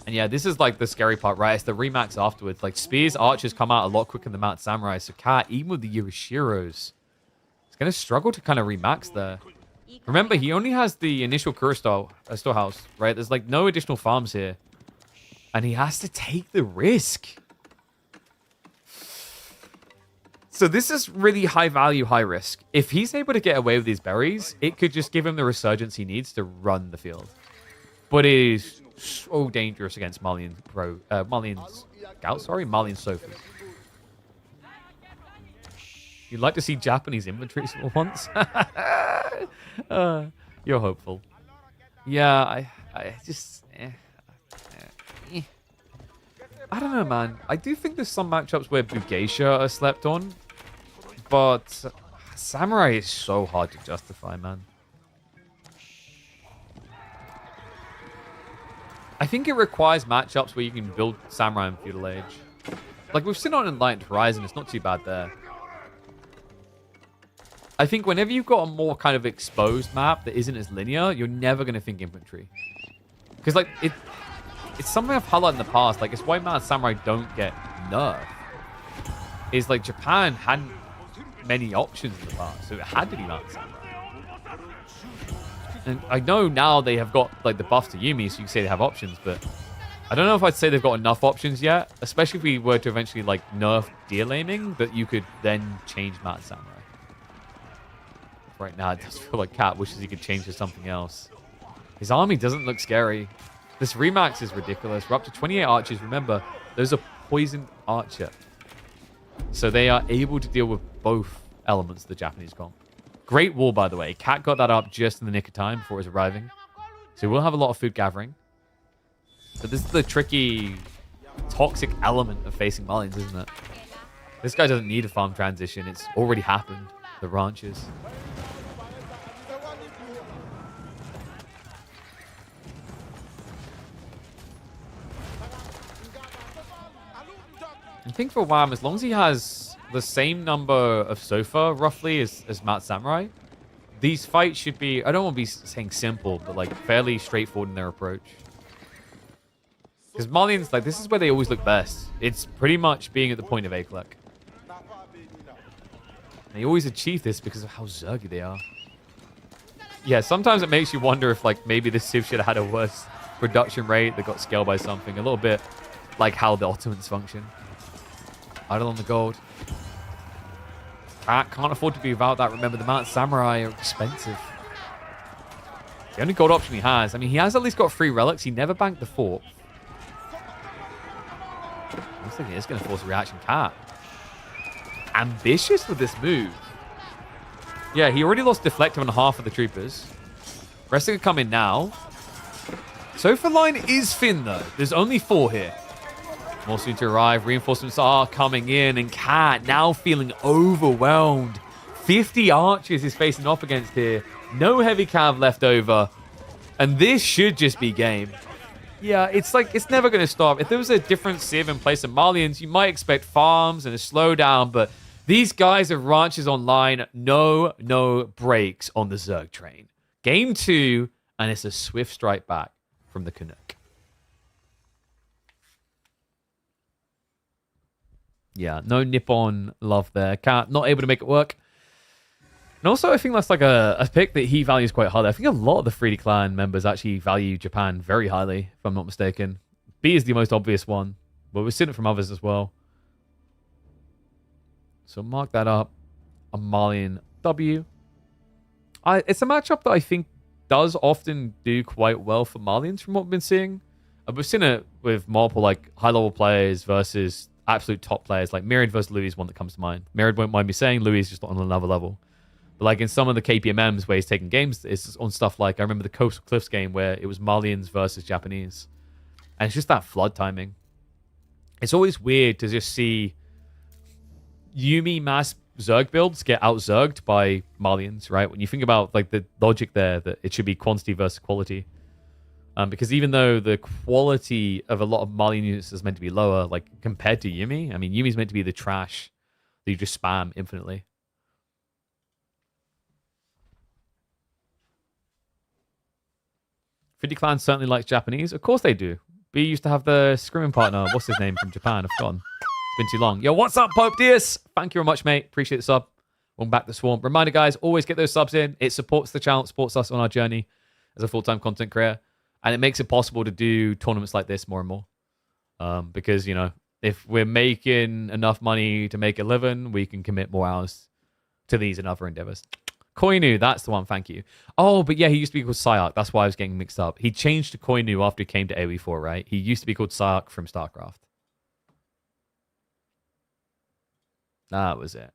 And yeah, this is like the scary part, right? It's the remax afterwards. Like, Spears, Archers come out a lot quicker than Mount Samurai. So, Cat, even with the Yoroshiros, it's going to struggle to kind of remax there. Remember, he only has the initial storehouse, right? There's like no additional farms here. And he has to take the risk. So this is really high value, high risk. If he's able to get away with these berries, it could just give him the resurgence he needs to run the field. But it is so dangerous against Malian Sofas. You'd like to see Japanese inventories for once? You're hopeful. Yeah, I just... I don't know, man. I do think there's some matchups where Bugeisha are slept on. But Samurai is so hard to justify, man. I think it requires matchups where you can build Samurai in Feudal Age. Like, we've seen on Enlightened Horizon, it's not too bad there. I think whenever you've got a more kind of exposed map that isn't as linear, you're never going to think infantry. Because, like, it's something I've highlighted in the past. Like, it's why Mount Samurai don't get nerfed. Is, like, Japan hadn't many options in the past, so it had to be Mount Samurai. And I know now they have got, like, the buff to Yumi, so you can say they have options, but I don't know if I'd say they've got enough options yet, especially if we were to eventually, like, nerf deal aiming, that you could then change Mount Samurai. Right now, it does feel like Cat wishes he could change to something else. His army doesn't look scary. This Remax is ridiculous. We're up to 28 archers. Remember, those are poisoned archer. So they are able to deal with both elements of the Japanese comp. Great wall, by the way. Cat got that up just in the nick of time before it was arriving. So we'll have a lot of food gathering. But this is the tricky, toxic element of facing Malians, isn't it? This guy doesn't need a farm transition. It's already happened. The ranches. I think for Wham, as long as he has the same number of Sofa, roughly, as Mount Samurai, these fights should be, I don't want to be saying simple, but like fairly straightforward in their approach. Because Malians, like, this is where they always look best. It's pretty much being at the point of Akelek. And they always achieve this because of how zergy they are. Yeah, sometimes it makes you wonder if, like, maybe this Civ should have had a worse production rate that got scaled by something. A little bit like how the Ottomans function. Idle on the gold. Can't afford to be without that. Remember, the Mount Samurai are expensive. The only gold option he has. I mean, he has at least got 3 relics. He never banked the 4th. I was thinking it's going to force a reaction. Cat. Ambitious with this move. Yeah, he already lost deflective on half of the troopers. Rest could come in now. Sofa line is thin, though. There's only 4 here. More soon to arrive. Reinforcements are coming in. And Cat now feeling overwhelmed. 50 archers he's facing off against here. No heavy cav left over. And this should just be game. Yeah, it's like, it's never going to stop. If there was a different Civ in place of Malians, you might expect farms and a slowdown. But these guys have ranches online. No breaks on the Zerg train. Game 2. And it's a swift strike back from the Canuck. Yeah, no Nippon love there. Not able to make it work. And also, I think that's like a pick that he values quite highly. I think a lot of the 3D Clan members actually value Japan very highly, if I'm not mistaken. B is the most obvious one, but we've seen it from others as well. So mark that up. A Malian W. It's a matchup that I think does often do quite well for Malians from what we've been seeing. We've seen it with multiple like high-level players versus absolute top players. Like Myriad versus Louis is one that comes to mind. Myriad won't mind me saying. Louis is just on another level. But like in some of the KPMMs where he's taking games, it's on stuff like, I remember the Coastal Cliffs game where it was Malians versus Japanese. And it's just that flood timing. It's always weird to just see Yumi mass Zerg builds get out-Zerged by Malians, right? When you think about like the logic there, that it should be quantity versus quality. Because even though the quality of a lot of Malian units is meant to be lower, like compared to Yumi, I mean, Yumi's meant to be the trash that you just spam infinitely. Fiddy Clan certainly likes Japanese. Of course they do. B used to have the scrimming partner. What's his name from Japan? I've forgotten. It's been too long. Yo, what's up, Pope Diaz? Thank you very much, mate. Appreciate the sub. Welcome back to Swarm. Reminder, guys, always get those subs in. It supports the channel, supports us on our journey as a full-time content creator. And it makes it possible to do tournaments like this more and more. Because, you know, if we're making enough money to make a living, we can commit more hours to these and other endeavors. Koinu, that's the one, thank you. Oh, but yeah, he used to be called Psyarch. That's why I was getting mixed up. He changed to Koinu after he came to AoE4, right? He used to be called Psyarch from StarCraft. That was it.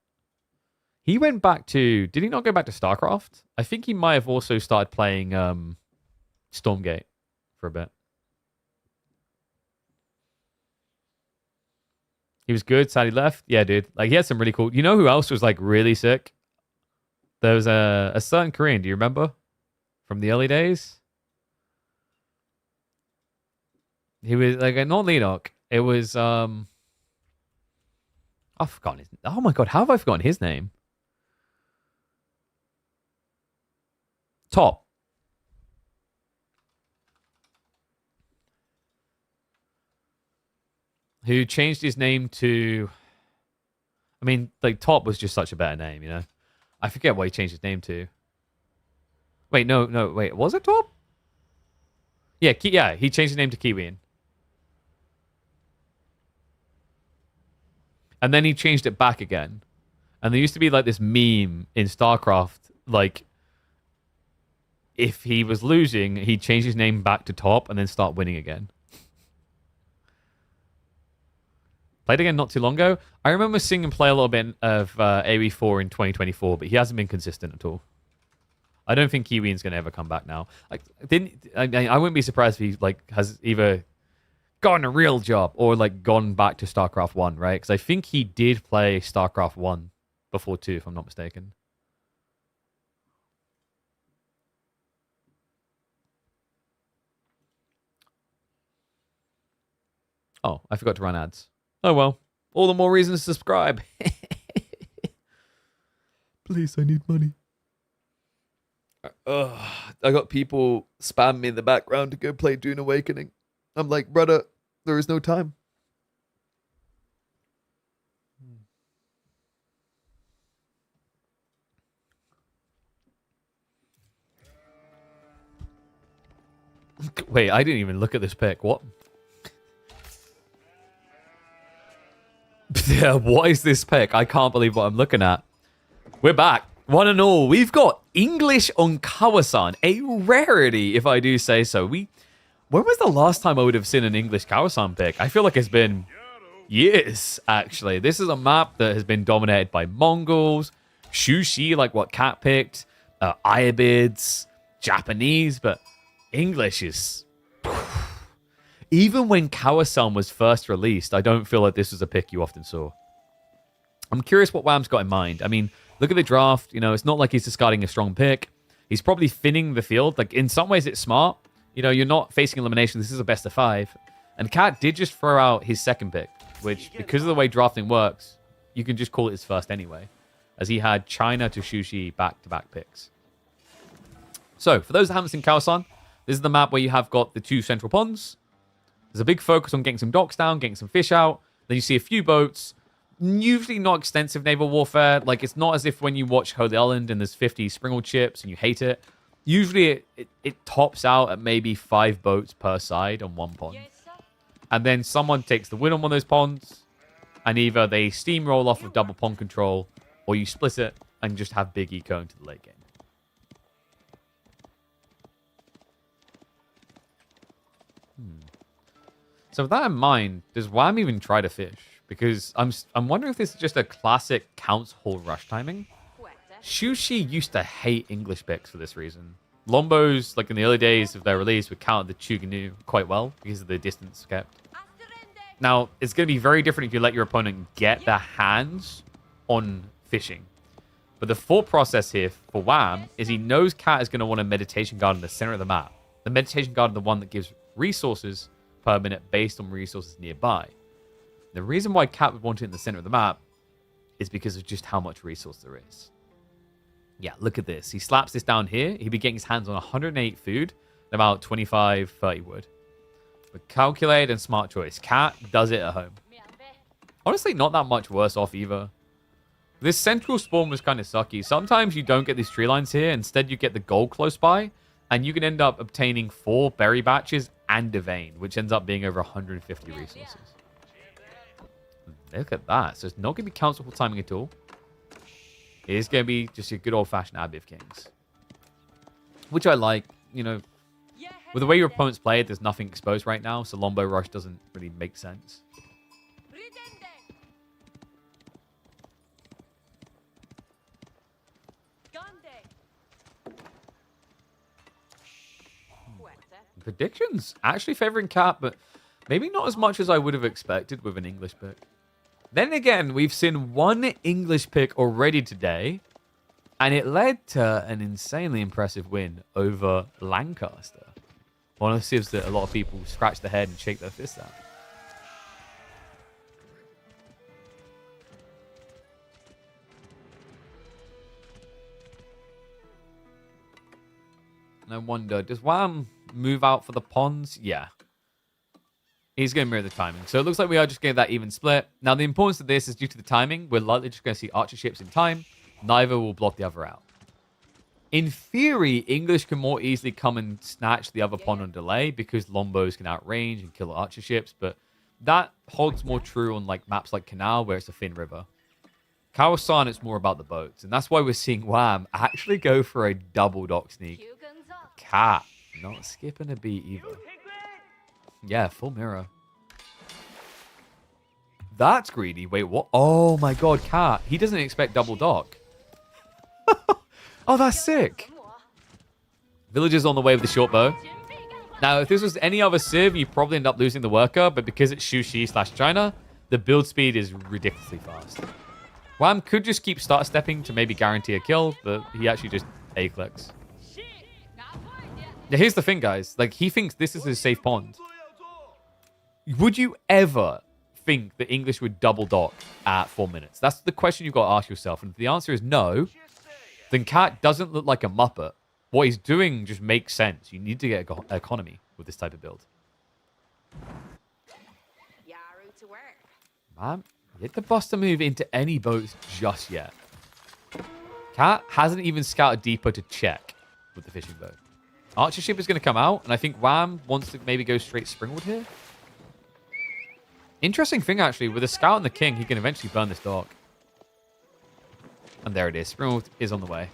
He went back to... Did he not go back to StarCraft? I think he might have also started playing Stormgate for a bit. He was good. Sad he left. Yeah, dude. Like, he had some really cool... You know who else was, like, really sick? There was a certain Korean. Do you remember? From the early days? He was, like, not Leonok. It was, I've forgotten his... Oh, my God. How have I forgotten his name? Top. Who changed his name to... I mean, like, Top was just such a better name, you know? I forget what he changed his name to. Wait, no, wait. Was it Top? Yeah, he changed his name to Kiwian. And then he changed it back again. And there used to be, like, this meme in StarCraft, like... If he was losing, he'd change his name back to Top and then start winning again. Played again not too long ago. I remember seeing him play a little bit of AoE4 in 2024, but he hasn't been consistent at all. I don't think Kiwian's going to ever come back now. I wouldn't be surprised if he like has either gotten a real job or like gone back to StarCraft 1, right? Because I think he did play StarCraft 1 before 2, if I'm not mistaken. Oh, I forgot to run ads. Oh well. All the more reason to subscribe. Please, I need money. I got people spamming me in the background to go play Dune Awakening. I'm like, brother, there is no time. Wait, I didn't even look at this pick. What? Yeah, what is this pick? I can't believe what I'm looking at. We're back. One and all, we've got English on Kawasan. A rarity, if I do say so. When was the last time I would have seen an English Kawasan pick? I feel like it's been years, actually. This is a map that has been dominated by Mongols, Shushi, like what Cat picked, Iabids, Japanese, but English is... Even when Kawasan was first released, I don't feel like this was a pick you often saw. I'm curious what Wham's got in mind. I mean, look at the draft. You know, it's not like he's discarding a strong pick. He's probably thinning the field. Like, in some ways, it's smart. You know, you're not facing elimination. This is a best of 5. And Cat did just throw out his second pick, which, because of the way drafting works, you can just call it his first anyway, as he had China to Shushi back-to-back picks. So, for those that haven't seen Kawasan, this is the map where you have got the 2 central ponds. There's a big focus on getting some docks down, getting some fish out. Then you see a few boats. Usually not extensive naval warfare. Like, it's not as if when you watch Holy Island and there's 50 Springle ships and you hate it. Usually it tops out at maybe 5 boats per side on one pond. And then someone takes the win on one of those ponds. And either they steamroll off of double pond control, or you split it and just have big eco into the late game. So with that in mind, does Wham even try to fish? Because I'm wondering if this is just a classic Count's Hall rush timing. Shushi used to hate English picks for this reason. Lombos, like in the early days of their release, would count the Chuganu quite well because of the distance kept. Now, it's going to be very different if you let your opponent get their hands on fishing. But the thought process here for Wham is he knows Cat is going to want a meditation garden in the center of the map. The meditation garden, the one that gives resources per minute based on resources nearby. The reason why Cat would want it in the center of the map is because of just how much resource there is. Yeah, look at this. He slaps this down here. He'd be getting his hands on 108 food and about 25, 30 wood. But calculated and smart choice. Cat does it at home. Honestly, not that much worse off either. This central spawn was kind of sucky. Sometimes you don't get these tree lines here. Instead, you get the gold close by. And you can end up obtaining 4 berry batches and a vein, which ends up being over 150 resources. Look at that. So it's not going to be countable timing at all. It is going to be just your good old-fashioned Abbey of Kings. Which I like. You know, with the way your opponents play it, there's nothing exposed right now. So Lombo Rush doesn't really make sense. Predictions actually favoring Cat, but maybe not as much as I would have expected with an English pick. Then again, we've seen one English pick already today, and it led to an insanely impressive win over Lancaster. One of the civs that a lot of people scratch their head and shake their fists at. And I wonder, does Wham move out for the ponds? Yeah. He's going to mirror the timing. So it looks like we are just getting that even split. Now, the importance of this is due to the timing. We're likely just going to see archer ships in time. Neither will block the other out. In theory, English can more easily come and snatch the other pond on delay because Lombos can outrange and kill archer ships. But that holds more true on like maps like Canal, where it's a thin river. Kawasan, it's more about the boats. And that's why we're seeing Wham actually go for a double dock sneak. Cat, not skipping a beat either. Yeah, full mirror. That's greedy. Wait, what? Oh my god, Cat. He doesn't expect double dock. Oh, that's sick. Villagers on the way with the short bow. Now, if this was any other civ, you probably end up losing the worker, but because it's Shushi/China, the build speed is ridiculously fast. Wham could just keep start stepping to maybe guarantee a kill, but he actually just A-clicks. Now, here's the thing, guys. Like, he thinks this is a safe pond. Would you ever think that English would double dock at 4 minutes? That's the question you've got to ask yourself. And if the answer is no, then Cat doesn't look like a Muppet. What he's doing just makes sense. You need to get economy with this type of build. Man, you hit the Buster move into any boats just yet. Cat hasn't even scouted deeper to check with the fishing boat. Archer ship is going to come out, and I think Wham wants to maybe go straight Springwood here. Interesting thing, actually. With a scout and the king, he can eventually burn this dock. And there it is. Springwood is on the way.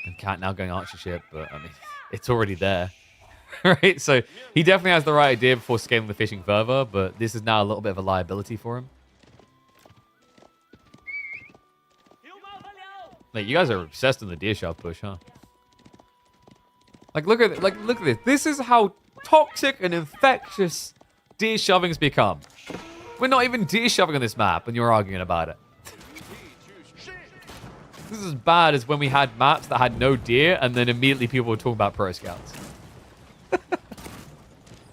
And Cat now going archer ship, but, I mean, it's already there. Right? So, he definitely has the right idea before scaling the fishing further, but this is now a little bit of a liability for him. Like, you guys are obsessed on the deer shove push, huh? Like, look at this. This is how toxic and infectious deer shoving's become. We're not even deer shoving on this map, and you're arguing about it. This is as bad as when we had maps that had no deer, and then immediately people were talking about pro scouts.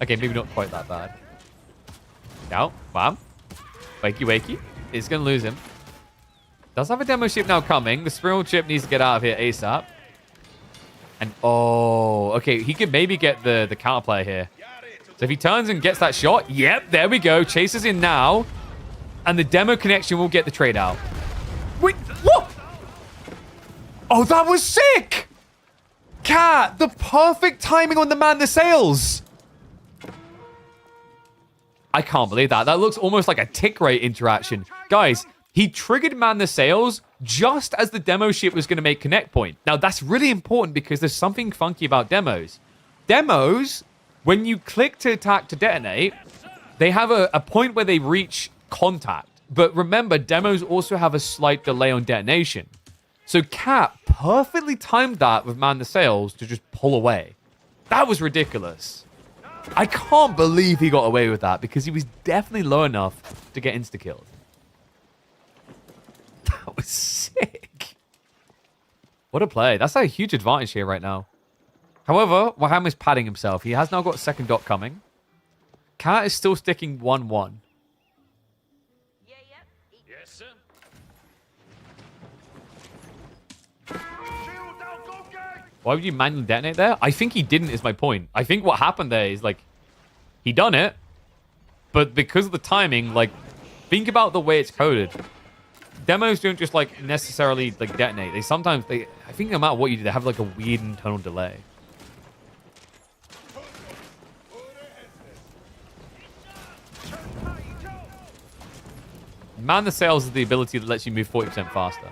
Okay, maybe not quite that bad. Now, Wham. Wakey, wakey. It's going to lose him. Does have a demo ship now coming. The Springwood ship needs to get out of here ASAP. And, oh, okay. He could maybe get the counterplay here. So if he turns and gets that shot, yep, there we go. Chases in now. And the demo connection will get the trade out. Wait, what? Oh, that was sick! Cat, the perfect timing on the man the sails. I can't believe that. That looks almost like a tick rate interaction. Guys, he triggered man the sails just as the demo ship was going to make connect point. Now, that's really important because there's something funky about demos. Demos, when you click to attack to detonate, they have a point where they reach contact. But remember, demos also have a slight delay on detonation. So Cat perfectly timed that with man the sails to just pull away. That was ridiculous. I can't believe he got away with that because he was definitely low enough to get insta-killed. That was sick. What a play. That's a huge advantage here right now. However, Wham is padding himself. He has now got a second dot coming. Cat is still sticking 1-1. Yes, sir. Why would you manually detonate there? I think he didn't is my point. I think what happened there is like, he done it, But because of the timing, like, think about the way it's coded. Demos don't just, like, necessarily, like, detonate. They sometimes, I think no matter what you do, they have, like, a weird internal delay. Man the Sails is the ability that lets you move 40% faster.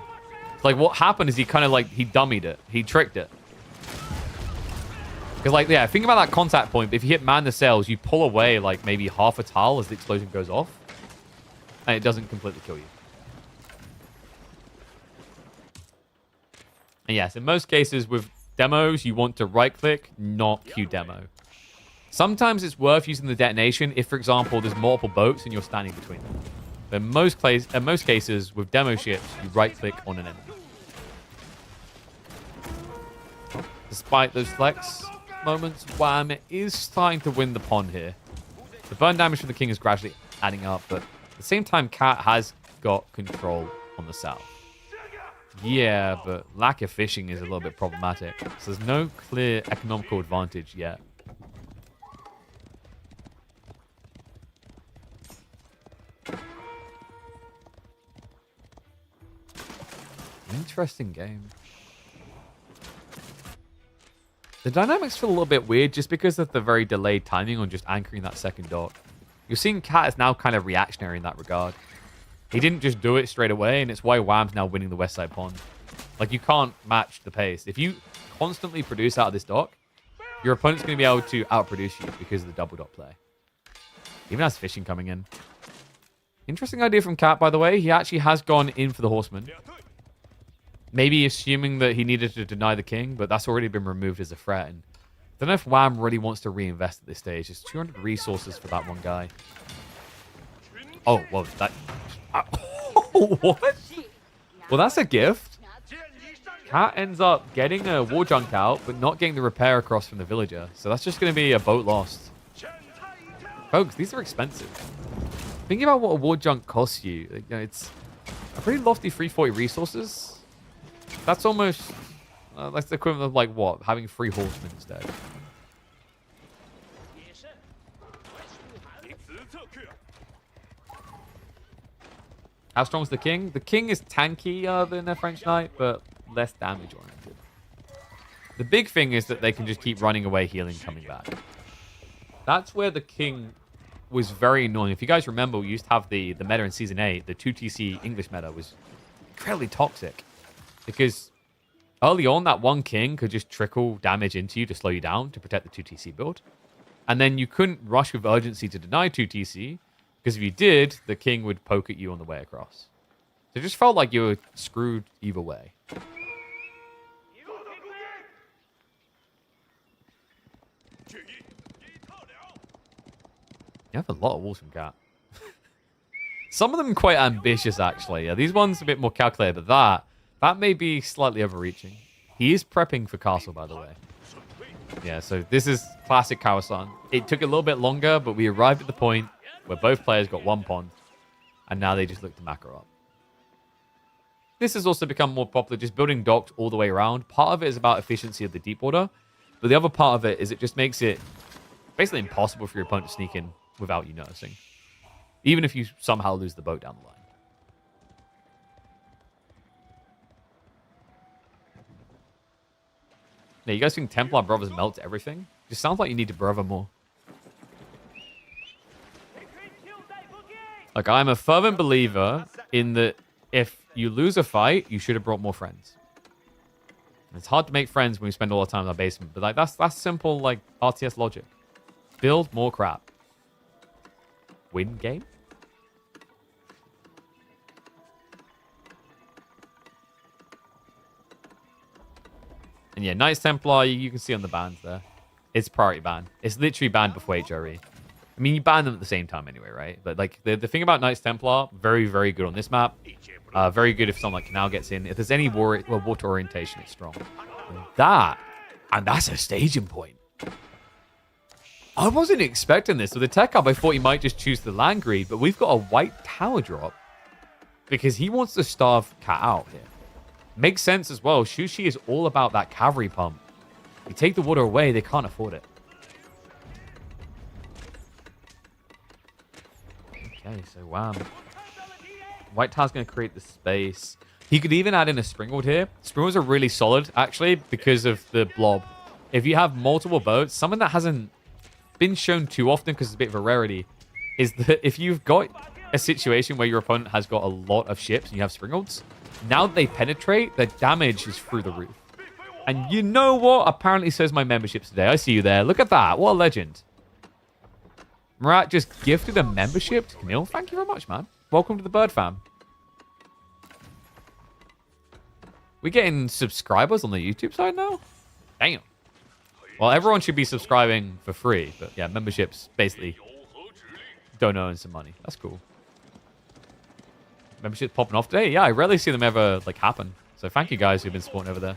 Like, what happened is he kind of, like, he dummied it. He tricked it. Because, like, yeah, think about that contact point. But if you hit Man the Sails, you pull away, like, maybe half a tile as the explosion goes off. And it doesn't completely kill you. And yes, in most cases with demos, you want to right-click, not Q demo. Sometimes it's worth using the detonation if, for example, there's multiple boats and you're standing between them. But in most cases, with demo ships, you right-click on an enemy. Despite those flex moments, Wham is starting to win the pond here. The burn damage from the king is gradually adding up, but at the same time, Cat has got control on the south. Yeah, but lack of fishing is a little bit problematic. So there's no clear economical advantage yet. Interesting game. The dynamics feel a little bit weird just because of the very delayed timing on just anchoring that second dock. You're seeing Cat is now kind of reactionary in that regard. He didn't just do it straight away, and it's why Wham's now winning the west side pond. Like, you can't match the pace. If you constantly produce out of this dock, your opponent's going to be able to outproduce you because of the double dock play. Even has fishing coming in. Interesting idea from Cat, by the way. He actually has gone in for the horseman. Maybe assuming that he needed to deny the king, but that's already been removed as a threat. And I don't know if Wham really wants to reinvest at this stage. It's 200 resources for that one guy. Oh, well, that... what? Well, that's a gift. Cat ends up getting a war junk out, but not getting the repair across from the villager. So that's just going to be a boat lost. Folks, these are expensive. Thinking about what a war junk costs you, it's a pretty lofty 340 resources. That's almost... that's the equivalent of, like, what? Having 3 horsemen instead. How strong is the king? The king is tankier than a French knight, but less damage oriented. The big thing is that they can just keep running away, healing, coming back. That's where the king was very annoying. If you guys remember, we used to have the meta in Season 8. The 2TC English meta was incredibly toxic. Because early on, that one king could just trickle damage into you to slow you down to protect the 2TC build. And then you couldn't rush with urgency to deny 2TC, because if you did, the king would poke at you on the way across. So it just felt like you were screwed either way. You have a lot of walls from Cat. Some of them quite ambitious, actually. Yeah, these ones a bit more calculated, but that may be slightly overreaching. He is prepping for castle, by the way. Yeah, so this is classic Kawasan. It took a little bit longer, but we arrived at the point where both players got 1 pond, and now they just look to macro up. This has also become more popular, just building docks all the way around. Part of it is about efficiency of the deep water, but the other part of it is it just makes it basically impossible for your opponent to sneak in without you noticing, even if you somehow lose the boat down the line. Now, you guys think Templar Brothers melt everything? Just sounds like you need to brother more. Like, I'm a fervent believer in that if you lose a fight, you should have brought more friends. It's hard to make friends when we spend all our time in our basement, but like that's simple, like, RTS logic. Build more crap. Win game? And yeah, Knights Templar, you can see on the bans there. It's priority ban. It's literally banned before HRE. I mean, you ban them at the same time anyway, right? But like the thing about Knights Templar, very, very good on this map. Very good if someone like Canal gets in. If there's any water orientation, it's strong. And that's a staging point. I wasn't expecting this. With the tech up, I thought he might just choose the land greed, but we've got a white tower drop because he wants to starve Cat out here. Makes sense as well. Shushi is all about that cavalry pump. You take the water away, they can't afford it. Okay, so Wham. White Tower's going to create the space. He could even add in a Springald here. Springald's are really solid, actually, because of the blob. If you have multiple boats, something that hasn't been shown too often because it's a bit of a rarity, is that if you've got a situation where your opponent has got a lot of ships and you have Springalds, now that they penetrate, the damage is through the roof. And you know what? Apparently says my memberships today. I see you there. Look at that. What a legend. Murat just gifted a membership to Camille. Thank you very much, man. Welcome to the Bird fam. We getting subscribers on the YouTube side now? Damn. Well, everyone should be subscribing for free. But yeah, memberships basically don't earn some money. That's cool. Memberships popping off today? Yeah, I rarely see them ever like happen. So thank you guys who've been supporting over there.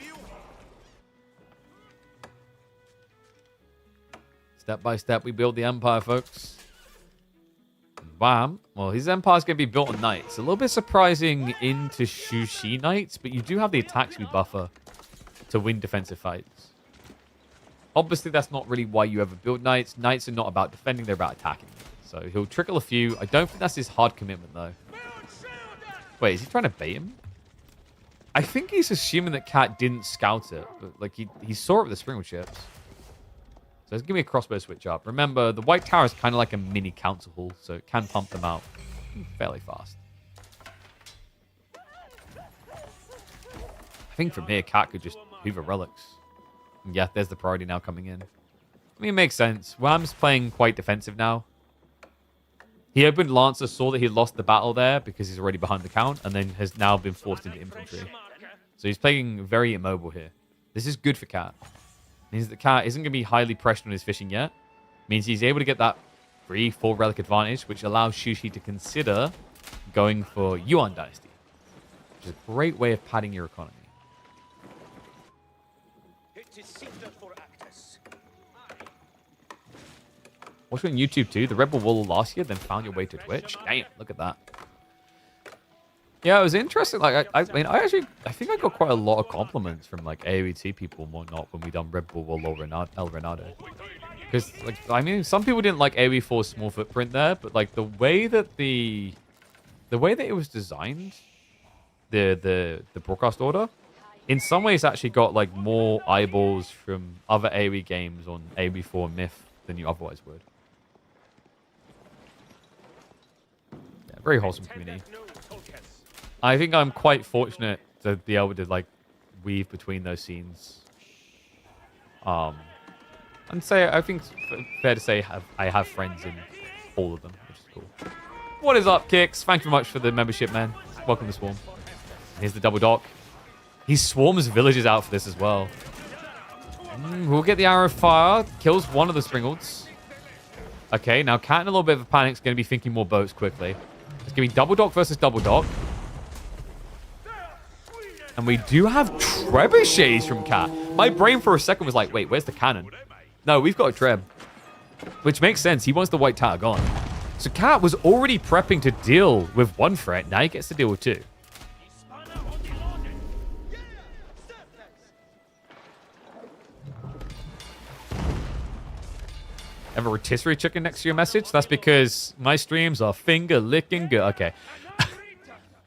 Step by step, we build the empire, folks. Wham. Well, his empire's going to be built on knights. A little bit surprising into Shushi knights, but you do have the attack speed buffer to win defensive fights. Obviously, that's not really why you ever build knights. Knights are not about defending, they're about attacking. So he'll trickle a few. I don't think that's his hard commitment, though. Wait, is he trying to bait him? I think he's assuming that Cat didn't scout it, but like he saw it with the Springald ships. So let's give me a crossbow switch up. Remember, the White Tower is kind of like a mini council hall, so it can pump them out fairly fast. I think from here, Cat could just hoover relics. And yeah, there's the priority now coming in. I mean, it makes sense. Wham's playing quite defensive now. He opened Lancer, saw that he lost the battle there because he's already behind the count, and then has now been forced into infantry. So he's playing very immobile here. This is good for Cat. Means that Cat isn't going to be highly pressured on his fishing yet. Means he's able to get that 3-4 relic advantage, which allows Shushi to consider going for Yuan Dynasty, which is a great way of padding your economy. Watched on YouTube too. The Red Bull Wall last year, then found your way to Twitch. Damn, look at that. Yeah, it was interesting. Like, I mean, I think I got quite a lot of compliments from like AOET people and whatnot when we done Red Bull Wall El Renado. Because, like, I mean, some people didn't like AOE4's small footprint there, but like the way that it was designed, the broadcast order, in some ways actually got like more eyeballs from other AOE games on AOE4 Myth than you otherwise would. Yeah, very wholesome community. I think I'm quite fortunate to be able to like weave between those scenes. And say I think it's fair to say I have friends in all of them, which is cool. What is up, Kicks? Thank you very much for the membership, man. Welcome to Swarm. Here's the double dock. He swarms villages out for this as well. We'll get the arrow of fire. Kills one of the Springalds. Okay, now Cat in a little bit of a panic is going to be thinking more boats quickly. It's going to be double dock versus double dock. And we do have trebuchets from Cat. My brain for a second was like, wait, where's the cannon? No, we've got a treb. Which makes sense. He wants the White Tower gone. So Cat was already prepping to deal with one threat. Now he gets to deal with two. Have a rotisserie chicken next to your message? That's because my streams are finger-licking good. Okay.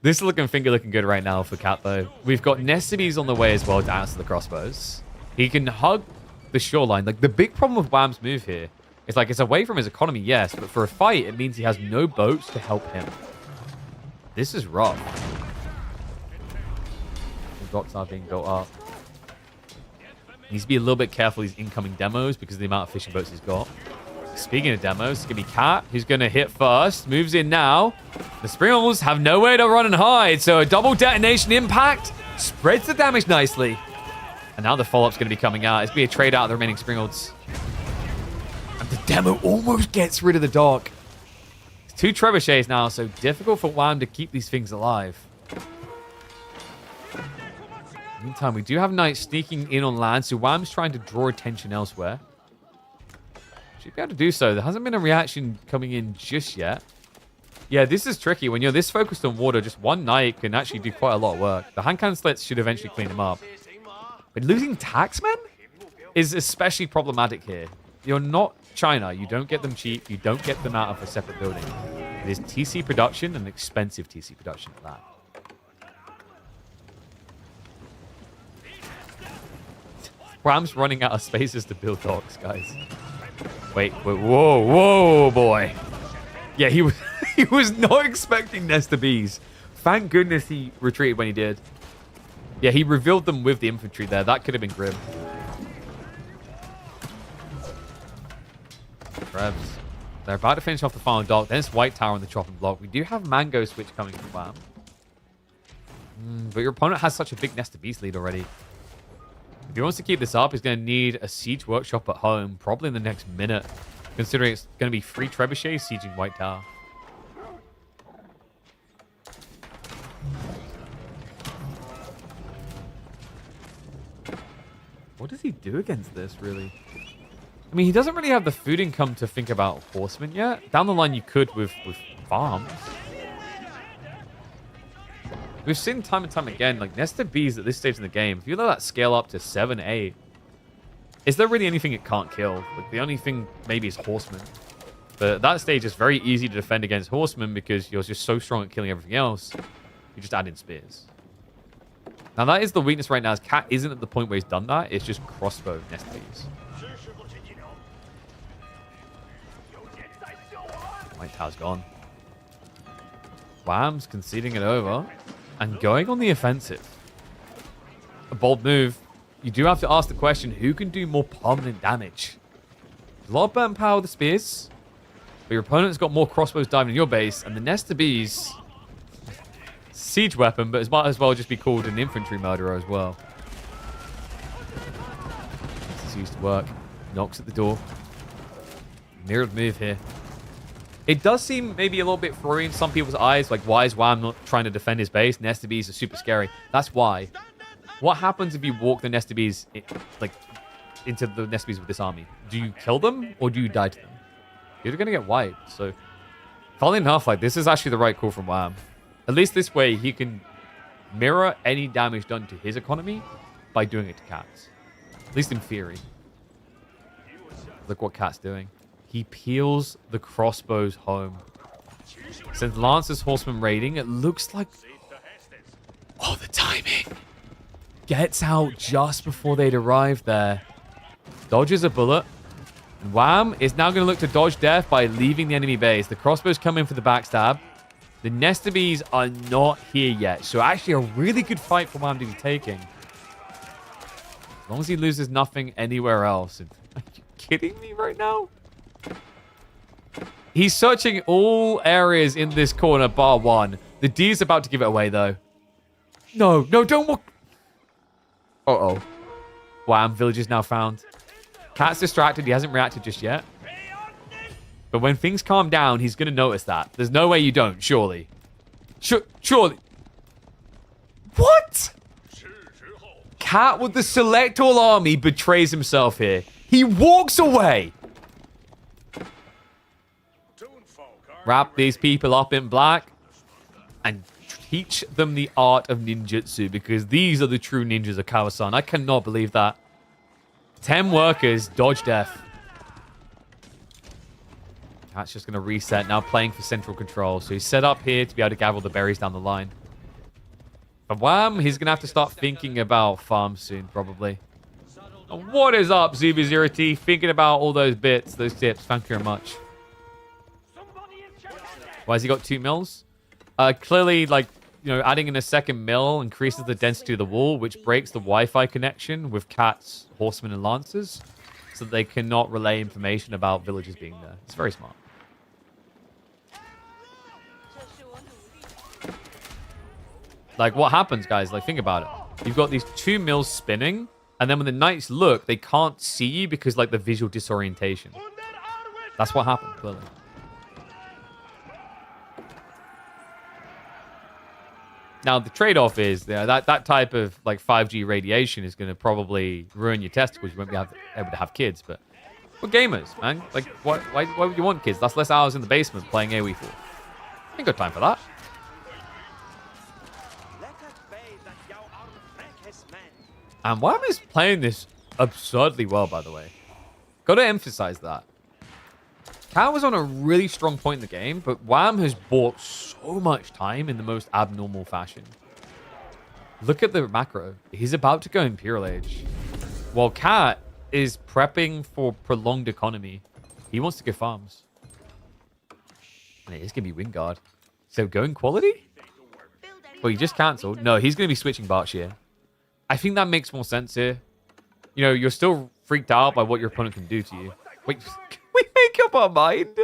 This is looking finger-licking good right now for Cat, though. We've got Nesibis on the way as well to answer the crossbows. He can hug the shoreline. Like, the big problem with Wham's move here is, like, it's away from his economy, yes, but for a fight, it means he has no boats to help him. This is rough. The docks are being built up. He needs to be a little bit careful with these incoming demos because of the amount of fishing boats he's got. Speaking of demos, it's going to be Cat who's going to hit first. Moves in now. The Springalds have nowhere to run and hide, so a double detonation impact spreads the damage nicely. And now the follow-up's going to be coming out. It's going to be a trade out of the remaining Springalds. And the demo almost gets rid of the dock. It's two trebuchets now, so difficult for Wham to keep these things alive. Meantime, we do have Knights sneaking in on land, so Wham's trying to draw attention elsewhere. Should be able to do so. There hasn't been a reaction coming in just yet. Yeah, this is tricky. When you're this focused on water, just one Knight can actually do quite a lot of work. The hand cannon slits should eventually clean him up. But losing taxmen is especially problematic here. You're not China. You don't get them cheap. You don't get them out of a separate building. It is TC production and expensive TC production at that. Wham's running out of spaces to build docks, guys. Wait, whoa, boy. Yeah, he was he was not expecting Nesta Bees. Thank goodness he retreated when he did. Yeah, he revealed them with the infantry there. That could have been grim. Krebs. They're about to finish off the final dock. Then it's White Tower on the chopping block. We do have Mango Switch coming from Wham. But your opponent has such a big Nesta Bees lead already. If he wants to keep this up, he's going to need a siege workshop at home, probably in the next minute, considering it's going to be 3 trebuchets sieging White Tower. What does he do against this, really? I mean, he doesn't really have the food income to think about horsemen yet. Down the line, you could with farms. We've seen time and time again, like, Nesta Bees at this stage in the game, if you let that scale up to 7, 8, is there really anything it can't kill? Like, the only thing maybe is horsemen. But at that stage, it's very easy to defend against horsemen because you're just so strong at killing everything else. You just add in spears. Now, that is the weakness right now, is Cat isn't at the point where he's done that. It's just crossbow Nesta Bees. White Tower's gone. Wham's conceding it over and going on the offensive. A bold move. You do have to ask the question, who can do more permanent damage? A lot of burn power with the spears, but your opponent's got more crossbows diving in your base, and the Nesta Bees, siege weapon, but it might as well just be called an infantry murderer as well. This is used to work. Knocks at the door. Mirrored move here. It does seem maybe a little bit furry in some people's eyes. Like, why is Wham not trying to defend his base? Nesta Bees are super scary. That's why. What happens if you walk the Nesta Bees, into the Nesta Bees with this army? Do you kill them or do you die to them? You're going to get wiped. So, funnily enough, like, this is actually the right call from Wham. At least this way, he can mirror any damage done to his economy by doing it to Cats. At least in theory. Look what Cat's doing. He peels the crossbows home. Since Lance's horseman raiding, it looks like... Oh, the timing. Gets out just before they'd arrived there. Dodges a bullet. And Wham is now going to look to dodge death by leaving the enemy base. The crossbows come in for the backstab. The Nesta Bees are not here yet. So actually a really good fight for Wham to be taking. As long as he loses nothing anywhere else. Are you kidding me right now? He's searching all areas in this corner, bar one. The D's about to give it away, though. No, don't walk. Uh-oh. Wham, village is now found. Cat's distracted. He hasn't reacted just yet. But when things calm down, he's going to notice that. There's no way you don't, surely. Surely. What? Cat with the select all army betrays himself here. He walks away. Wrap these people up in black and teach them the art of ninjutsu, because these are the true ninjas of Kawasan. I cannot believe that. 10 workers dodge death. That's just going to reset, now playing for central control. So he's set up here to be able to gather the berries down the line. But Wham, he's going to have to start thinking about farms soon, probably. And what is up, Zuba0T? Thinking about all those bits, those tips. Thank you very much. Why has he got 2 mills? Clearly, like, you know, adding in a second mill increases the density of the wall, which breaks the Wi-Fi connection with Cats, Horsemen, and Lancers, so that they cannot relay information about villages being there. It's very smart. Like, what happens, guys? Like, think about it. You've got these 2 mills spinning, and then when the knights look, they can't see you because, like, the visual disorientation. That's what happened, clearly. Now, the trade-off is that type of like 5G radiation is going to probably ruin your testicles. You won't be able to have kids, but we're gamers, man. Like, why would you want kids? That's less hours in the basement playing AoE4. Ain't got time for that. And Wham is playing this absurdly well, by the way. Got to emphasize that. Cat was on a really strong point in the game, but Wham has bought so much time in the most abnormal fashion. Look at the macro. He's about to go Imperial Age. While Cat is prepping for prolonged economy, he wants to go farms. And it is going to be Wingard. So going quality? Well, he just cancelled. No, he's going to be switching Berkshire. I think that makes more sense here. You know, you're still freaked out by what your opponent can do to you. Wait, can we make up our mind?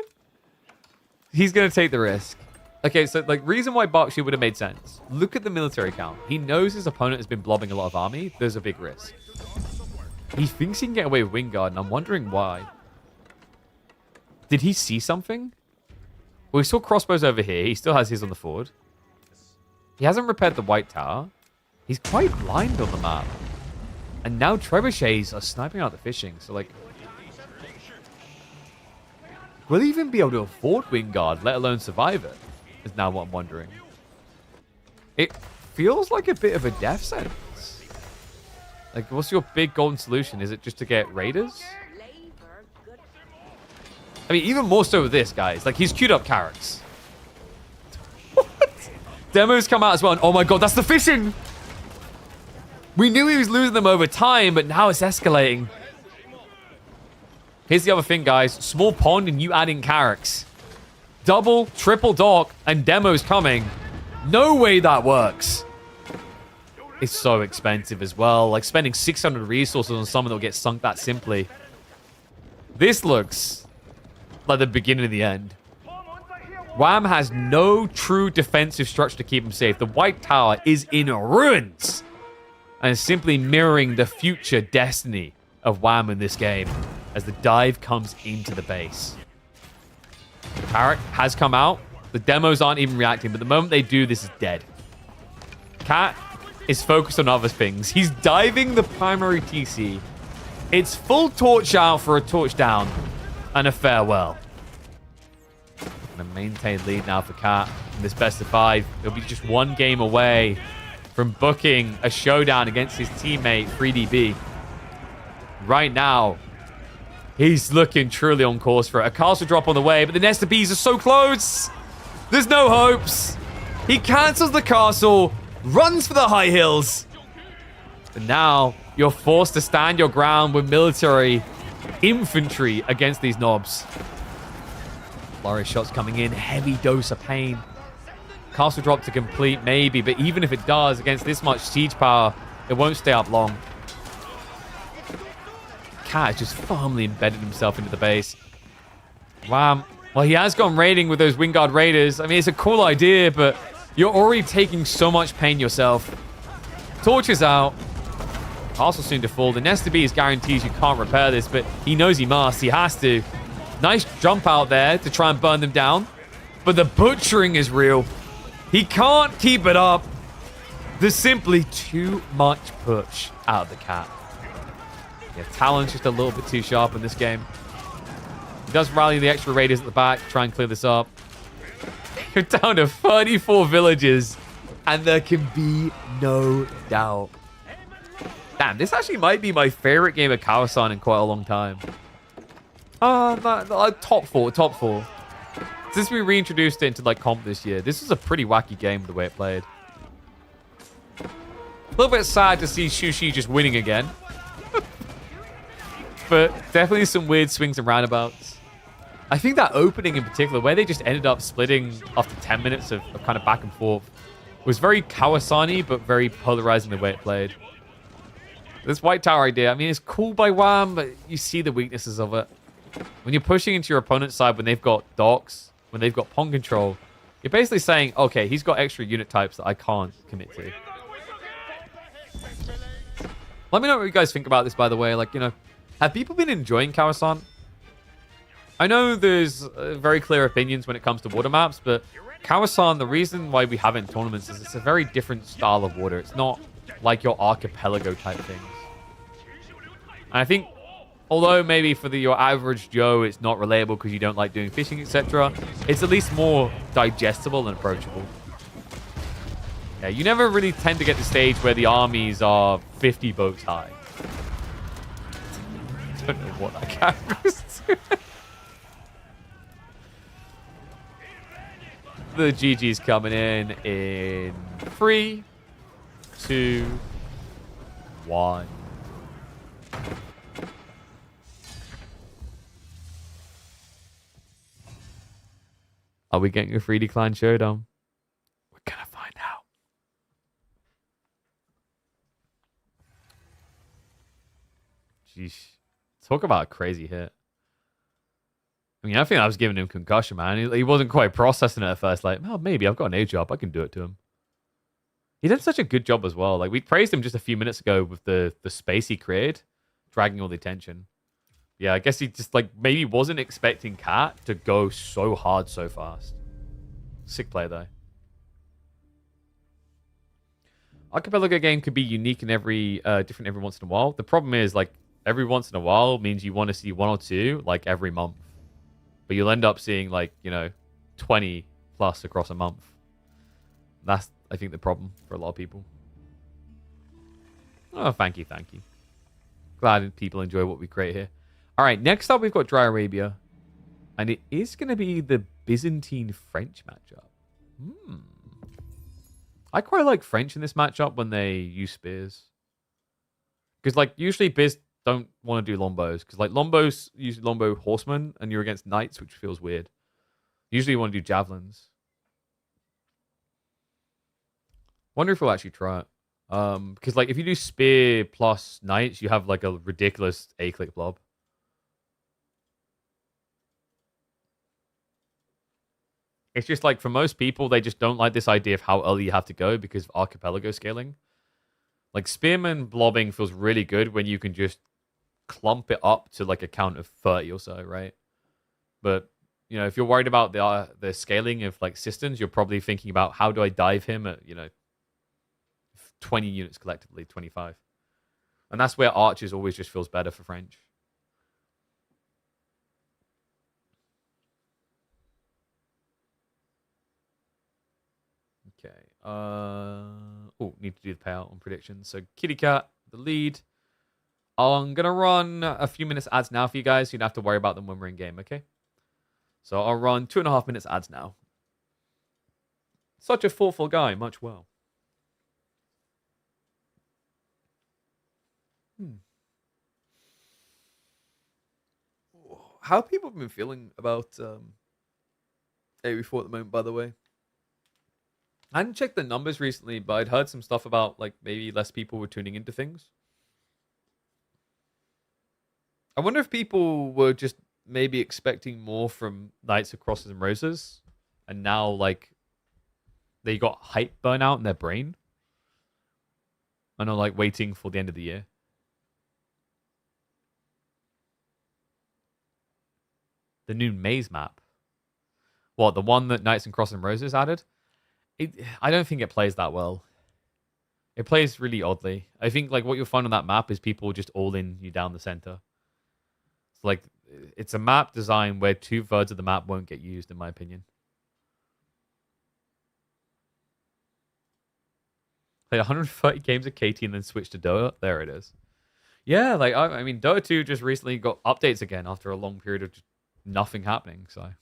He's going to take the risk. Okay, so, like, reason why Berkshire would have made sense. Look at the military count. He knows his opponent has been blobbing a lot of army. There's a big risk. He thinks he can get away with Wingard, and I'm wondering why. Did he see something? Well, we saw crossbows over here. He still has his on the forward. He hasn't repaired the White Tower. He's quite blind on the map. And now trebuchets are sniping out the fishing. So, like, will he even be able to afford Wingard, let alone survive it? Is now what I'm wondering. It feels like a bit of a death sentence. Like, what's your big golden solution? Is it just to get raiders? I mean, even more so with this, guys. Like, he's queued up carrots. What? Demos come out as well. And oh my god, that's the fishing! We knew he was losing them over time, but now it's escalating. Here's the other thing, guys. Small pond and you add in carrots. Double, triple dock, and demos coming. No way that works. It's so expensive as well. Like, spending 600 resources on someone that will get sunk that simply. This looks like the beginning of the end. Wham has no true defensive structure to keep him safe. The White Tower is in ruins. And is simply mirroring the future destiny of Wham in this game as the dive comes into the base. The Carrot has come out. The demos aren't even reacting, but the moment they do, this is dead. Cat is focused on other things. He's diving the primary TC. It's full torch out for a torch down and a farewell. And a maintained lead now for Cat in this best of 5. It'll be just one game away from booking a showdown against his teammate 3DB. Right now, he's looking truly on course for it. A castle drop on the way, but the Nest of Bees are so close. There's no hopes. He cancels the castle, runs for the high hills. But now, you're forced to stand your ground with military infantry against these knobs. Flurry shots coming in, heavy dose of pain. Castle drop to complete, maybe, but even if it does, against this much siege power, it won't stay up long. Cat has just firmly embedded himself into the base. Wham. Well, he has gone raiding with those Wingard Raiders. I mean, it's a cool idea, but you're already taking so much pain yourself. Torches out. Castle soon to fall. The Nest of Bees guarantees you can't repair this, but he knows he must. He has to. Nice jump out there to try and burn them down. But the butchering is real. He can't keep it up. There's simply too much push out of the Cat. Yeah, Talon's just a little bit too sharp in this game. He does rally the extra raiders at the back, try and clear this up. You're down to 34 villages, and there can be no doubt. Damn, this actually might be my favorite game of Kawasan in quite a long time. Top four. Since we reintroduced it into like comp this year, this was a pretty wacky game the way it played. A little bit sad to see Shushi just winning again. But definitely some weird swings and roundabouts. I think that opening in particular, where they just ended up splitting after 10 minutes of kind of back and forth, was very Kawasani, but very polarizing the way it played. This White Tower idea, I mean, it's cool by Wham, but you see the weaknesses of it. When you're pushing into your opponent's side when they've got docks, when they've got pawn control, you're basically saying, okay, he's got extra unit types that I can't commit to. Let me know what you guys think about this, by the way. Like, you know, have people been enjoying Kawasan? I know there's very clear opinions when it comes to water maps, but Kawasan, the reason why we have it in tournaments is it's a very different style of water. It's not like your archipelago type things. And I think, although maybe for your average Joe, it's not relatable because you don't like doing fishing, etc., it's at least more digestible and approachable. Yeah, you never really tend to get to the stage where the armies are 50 boats high. I don't know what that character is. the GG's coming in 3, 2, 1. Are we getting a free decline showdown? We're gonna find out. Jeez. Talk about a crazy hit. I mean, I think I was giving him concussion, man. He wasn't quite processing it at first. Like, oh, maybe I've got an A job. I can do it to him. He did such a good job as well. Like, we praised him just a few minutes ago with the space he created, dragging all the attention. Yeah, I guess he just, like, maybe wasn't expecting Cat to go so hard so fast. Sick play, though. Archipelago game could be unique and different every once in a while. The problem is, like, every once in a while means you want to see 1 or 2, like, every month. But you'll end up seeing, like, 20 plus across a month. That's, I think, the problem for a lot of people. Oh, thank you. Glad people enjoy what we create here. All right, next up, we've got Dry Arabia. And it is going to be the Byzantine-French matchup. I quite like French in this matchup when they use spears. Because, like, usually Biz don't want to do lombos. Because, like, lombos use lombo horsemen, and you're against knights, which feels weird. Usually you want to do javelins. Wonder if we'll actually try it. Because, like, if you do spear plus knights, you have, like, a ridiculous A-click blob. It's just, like, for most people, they just don't like this idea of how early you have to go because of archipelago scaling. Like, spearman blobbing feels really good when you can just clump it up to, like, a count of 30 or so, right? But, if you're worried about the scaling of, like, systems, you're probably thinking about how do I dive him at, 20 units collectively, 25. And that's where archers always just feels better for French. Okay. Need to do the payout on predictions. So Kitty Cat, the lead. I'm going to run a few minutes ads now for you guys. So you don't have to worry about them when we're in game, okay? So I'll run 2.5 minutes ads now. Such a thoughtful guy. Much well. How have people been feeling about AV4 at the moment, by the way? I hadn't checked the numbers recently, but I'd heard some stuff about, like, maybe less people were tuning into things. I wonder if people were just maybe expecting more from Knights of Crosses and Roses, and now, like, they got hype burnout in their brain, and are, like, waiting for the end of the year. The new maze map. What, the one that Knights and Crosses and Roses added? I don't think it plays that well. It plays really oddly. I think, like, what you'll find on that map is people just all in you down the center. It's like, it's a map design where 2/3 of the map won't get used, in my opinion. Played 130 games of KT and then switched to Dota. There it is. Yeah, like, I mean, Dota 2 just recently got updates again after a long period of just nothing happening, so...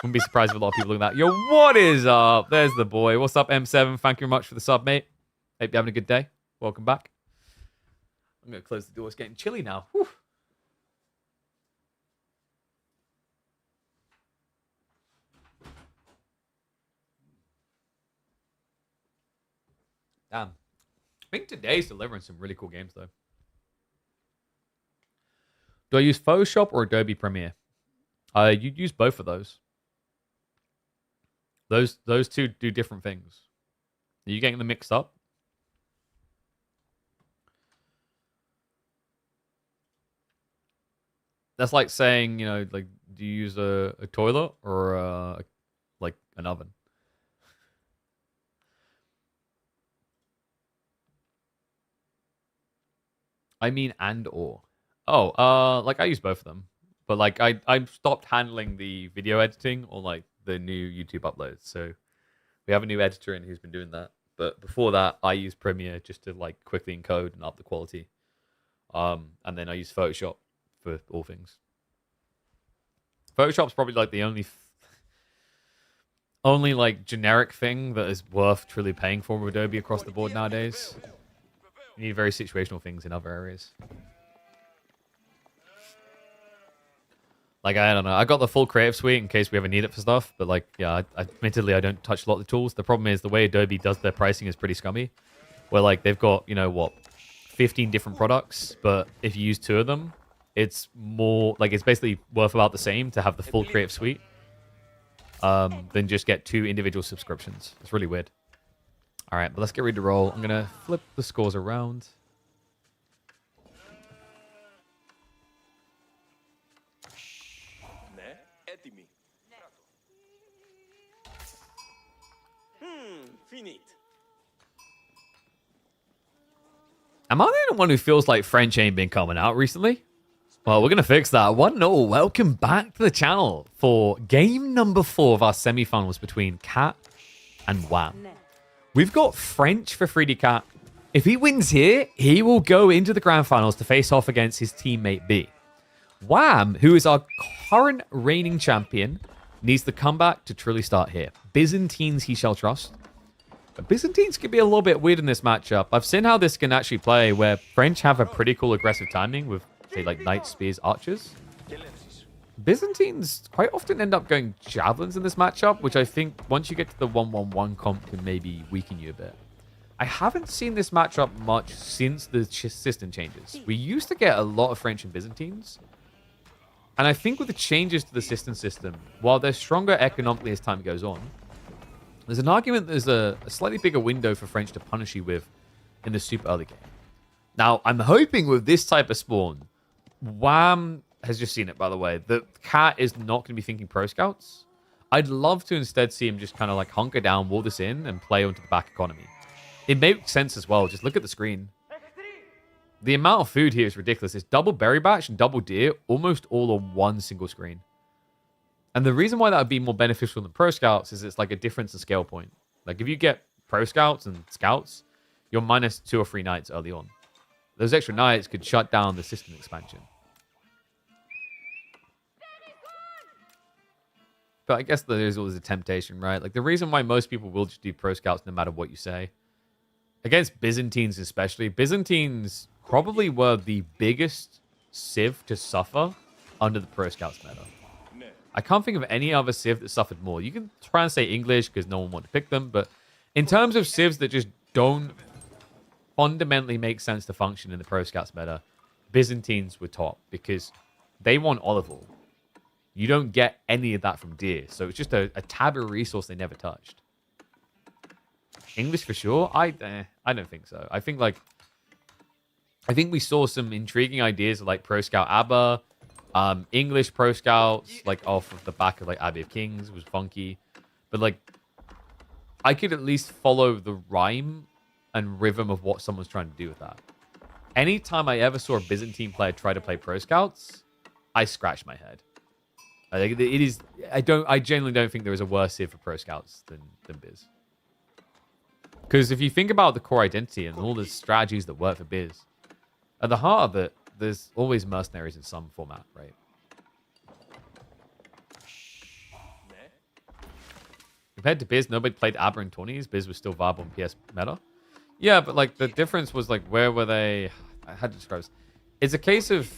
Wouldn't be surprised if a lot of people look at that. Yo, what is up? There's the boy. What's up, M7? Thank you very much for the sub, mate. Hope you're having a good day. Welcome back. I'm going to close the door. It's getting chilly now. Whew. Damn. I think today's delivering some really cool games, though. Do I use Photoshop or Adobe Premiere? You'd use both of those. Those two do different things. Are you getting them mixed up? That's like saying, like, do you use a toilet or like an oven? I mean, and or. Oh, like, I use both of them. But, like, I stopped handling the video editing or, like, the new YouTube uploads. So we have a new editor in who's been doing that. But before that, I use Premiere just to, like, quickly encode and up the quality. And then I use Photoshop for all things. Photoshop's probably, like, the only... only like generic thing that is worth truly paying for with Adobe across the board nowadays. You need very situational things in other areas. Like, I don't know. I got the full creative suite in case we ever need it for stuff. But, like, yeah, admittedly, I don't touch a lot of the tools. The problem is the way Adobe does their pricing is pretty scummy. Where, like, they've got, you know, what, 15 different products. But if you use 2 of them, it's more, like, it's basically worth about the same to have the full creative suite than just get 2 individual subscriptions. It's really weird. All right, but let's get ready to roll. I'm going to flip the scores around. Am I the only one who feels like French ain't been coming out recently? Well, we're going to fix that. 1-0. Welcome back to the channel for game number 4 of our semifinals between Cat and Wham. We've got French for 3D Cat. If he wins here, he will go into the grand finals to face off against his teammate B. Wham, who is our current reigning champion, needs the comeback to truly start here. Byzantines he shall trust. But Byzantines can be a little bit weird in this matchup. I've seen how this can actually play, where French have a pretty cool aggressive timing with, say, like knights, spears, archers. Byzantines quite often end up going javelins in this matchup, which I think once you get to the 1-1-1 comp can maybe weaken you a bit. I haven't seen this matchup much since the system changes. We used to get a lot of French and Byzantines. And I think with the changes to the system, while they're stronger economically as time goes on, there's an argument there's a slightly bigger window for French to punish you with in the super early game. Now, I'm hoping with this type of spawn, Wham has just seen it, by the way, that Cat is not going to be thinking Pro Scouts. I'd love to instead see him just kind of like hunker down, wall this in, and play onto the back economy. It makes sense as well. Just look at the screen. The amount of food here is ridiculous. It's double berry batch and double deer, almost all on one single screen. And the reason why that would be more beneficial than Pro Scouts is it's like a difference in scale point. Like if you get Pro Scouts and Scouts, you're minus 2 or 3 knights early on. Those extra knights could shut down the system expansion. But I guess there is always a temptation, right? Like the reason why most people will just do Pro Scouts no matter what you say. Against Byzantines especially, Byzantines probably were the biggest civ to suffer under the Pro Scouts meta. I can't think of any other civ that suffered more. You can try and say English because no one wanted to pick them, but in terms of civs that just don't fundamentally make sense to function in the Pro Scouts meta, Byzantines were top because they want olive oil. You don't get any of that from deer, so it's just a taboo resource they never touched. English for sure? I don't think so. I think we saw some intriguing ideas of like Pro Scout ABBA, English Pro Scouts, like off of the back of like Abbey of Kings was funky. But like I could at least follow the rhyme and rhythm of what someone's trying to do with that. Anytime I ever saw a Byzantine player try to play Pro Scouts, I scratched my head. It is I genuinely don't think there is a worse civ for Pro Scouts than Biz. Because if you think about the core identity and all the strategies that work for Biz, at the heart of it, there's always mercenaries in some format, right? Compared to Biz, nobody played ABBA in 20s. Biz was still viable in PS meta. Yeah, but like the difference was like where were they? I had to describe this. It's a case of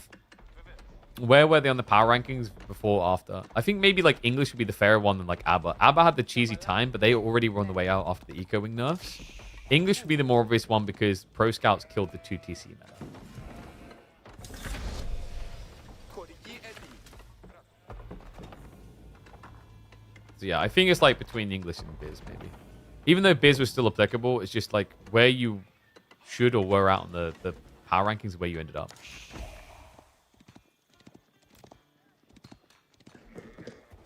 where were they on the power rankings before or after? I think maybe like English would be the fairer one than like ABBA. ABBA had the cheesy time, but they already were on the way out after the Eco Wing nerfs. English would be the more obvious one because Pro Scouts killed the 2 TC meta. So yeah, I think it's like between English and Biz maybe. Even though Biz was still applicable, it's just like where you should or were out on the power rankings is where you ended up.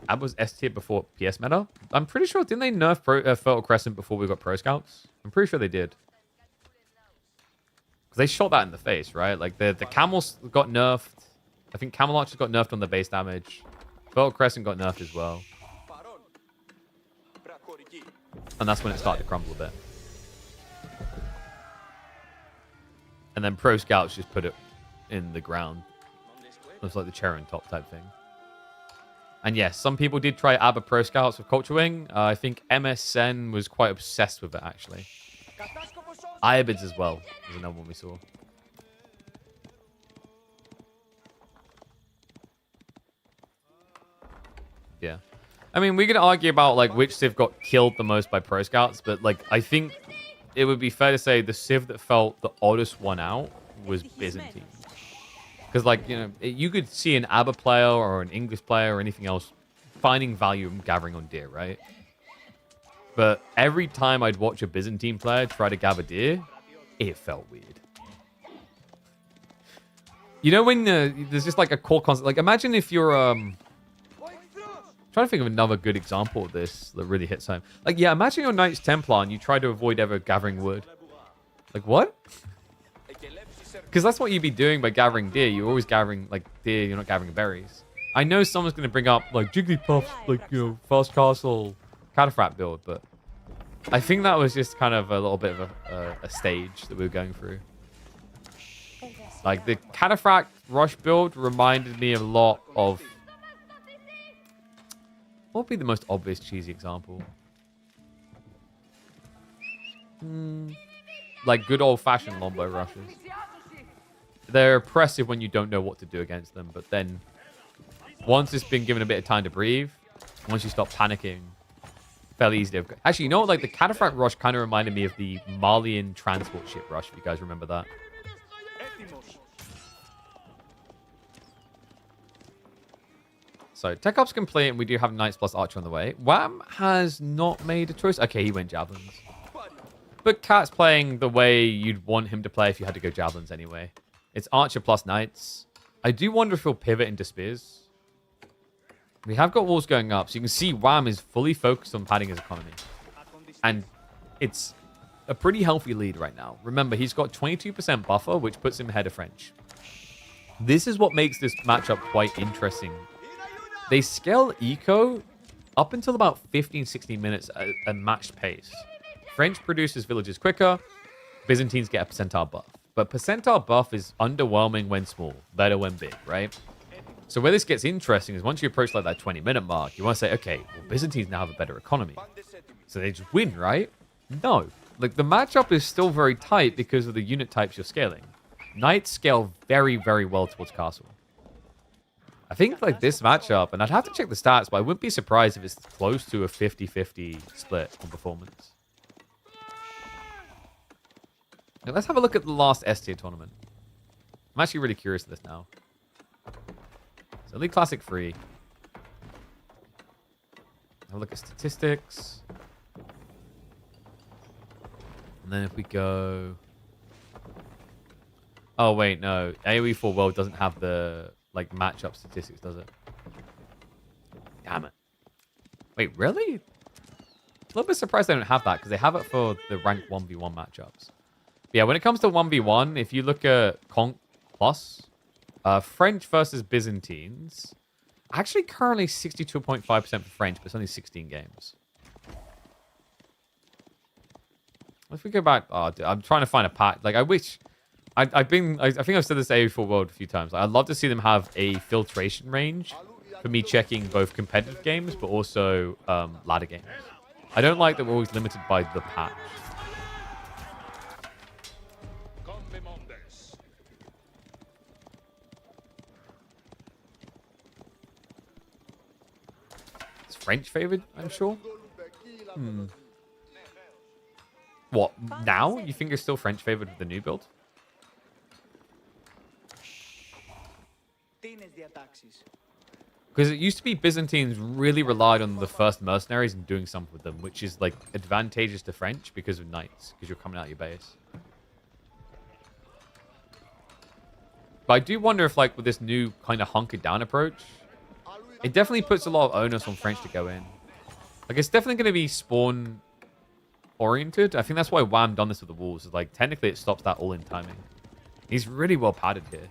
ABBA was S tier before PS meta. I'm pretty sure, didn't they nerf Fertile Crescent before we got Pro Scouts? I'm pretty sure they did. Because they shot that in the face, right? Like the Camels got nerfed. I think Camel Archers got nerfed on the base damage. Fertile Crescent got nerfed as well. And that's when it started to crumble a bit. And then Pro Scouts just put it in the ground. Looks like the cherry on top type thing. And yes, some people did try ABBA Pro Scouts with Culture Wing. I think MSN was quite obsessed with it, actually. Ibids as well was another one we saw. Yeah. I mean, we could argue about, like, which Civ got killed the most by Pro Scouts, but, like, I think it would be fair to say the Civ that felt the oddest one out was Byzantine. Because, like, you know, you could see an ABBA player or an English player or anything else finding value in gathering on deer, right? But every time I'd watch a Byzantine player try to gather deer, it felt weird. You know when there's just, like, a core concept. Like, imagine if you're... trying to think of another good example of this that really hits home. Like, yeah, imagine you're Knights Templar and you try to avoid ever gathering wood. Like, what? Because that's what you'd be doing by gathering deer. You're always gathering, like, deer. You're not gathering berries. I know someone's going to bring up, like, Jigglypuff's, like, you know, Fast Castle Cataphract build, but I think that was just kind of a little bit of a stage that we were going through. Like, the Cataphract Rush build reminded me a lot of... What would be the most obvious cheesy example? Like good old-fashioned Lombo rushes. They're oppressive when you don't know what to do against them, but then once it's been given a bit of time to breathe, once you stop panicking, fairly easy to... Actually, you know what? Like the Cataphract Rush kind of reminded me of the Malian transport ship rush, if you guys remember that. So, Tech Up's complete, and we do have Knights plus Archer on the way. Wham has not made a choice. Okay, he went Javelins. But Cat's playing the way you'd want him to play if you had to go Javelins anyway. It's Archer plus Knights. I do wonder if he'll pivot into Spears. We have got walls going up, so you can see Wham is fully focused on padding his economy. And it's a pretty healthy lead right now. Remember, he's got 22% buffer, which puts him ahead of French. This is what makes this matchup quite interesting. They scale eco up until about 15, 16 minutes at a matched pace. French produces villages quicker. Byzantines get a percentile buff. But percentile buff is underwhelming when small, better when big, right? So where this gets interesting is once you approach like that 20-minute mark, you want to say, okay, well, Byzantines now have a better economy. So they just win, right? No. Like the matchup is still very tight because of the unit types you're scaling. Knights scale very, very well towards castle. I think like this matchup, and I'd have to check the stats, but I wouldn't be surprised if it's close to a 50-50 split on performance. Now, let's have a look at the last S-tier tournament. I'm actually really curious of this now. So Elite Classic 3. Have a look at statistics. And then if we go... Oh, wait, no. AoE 4 World doesn't have the... like matchup statistics, does it? Damn it. Wait, really? A little bit surprised they don't have that because they have it for the rank 1v1 matchups. But yeah, when it comes to 1v1, if you look at Conk Plus, French versus Byzantines, actually currently 62.5% for French, but it's only 16 games. If we go back, oh, dude, I'm trying to find a pack. Like, I wish... I think I've said this to AoE4 World a few times. I'd love to see them have a filtration range for me checking both competitive games, but also ladder games. I don't like that we're always limited by the patch. It's French favored, I'm sure. What, now? You think it's still French favored with the new build? Because it used to be Byzantines really relied on the first mercenaries and doing something with them, which is like advantageous to French because of knights, because you're coming out of your base. But I do wonder if like with this new kind of hunkered down approach, it definitely puts a lot of onus on French to go in. Like it's definitely going to be spawn oriented. I think that's why Wham done this with the walls. Is like technically it stops that all in timing. He's really well padded here.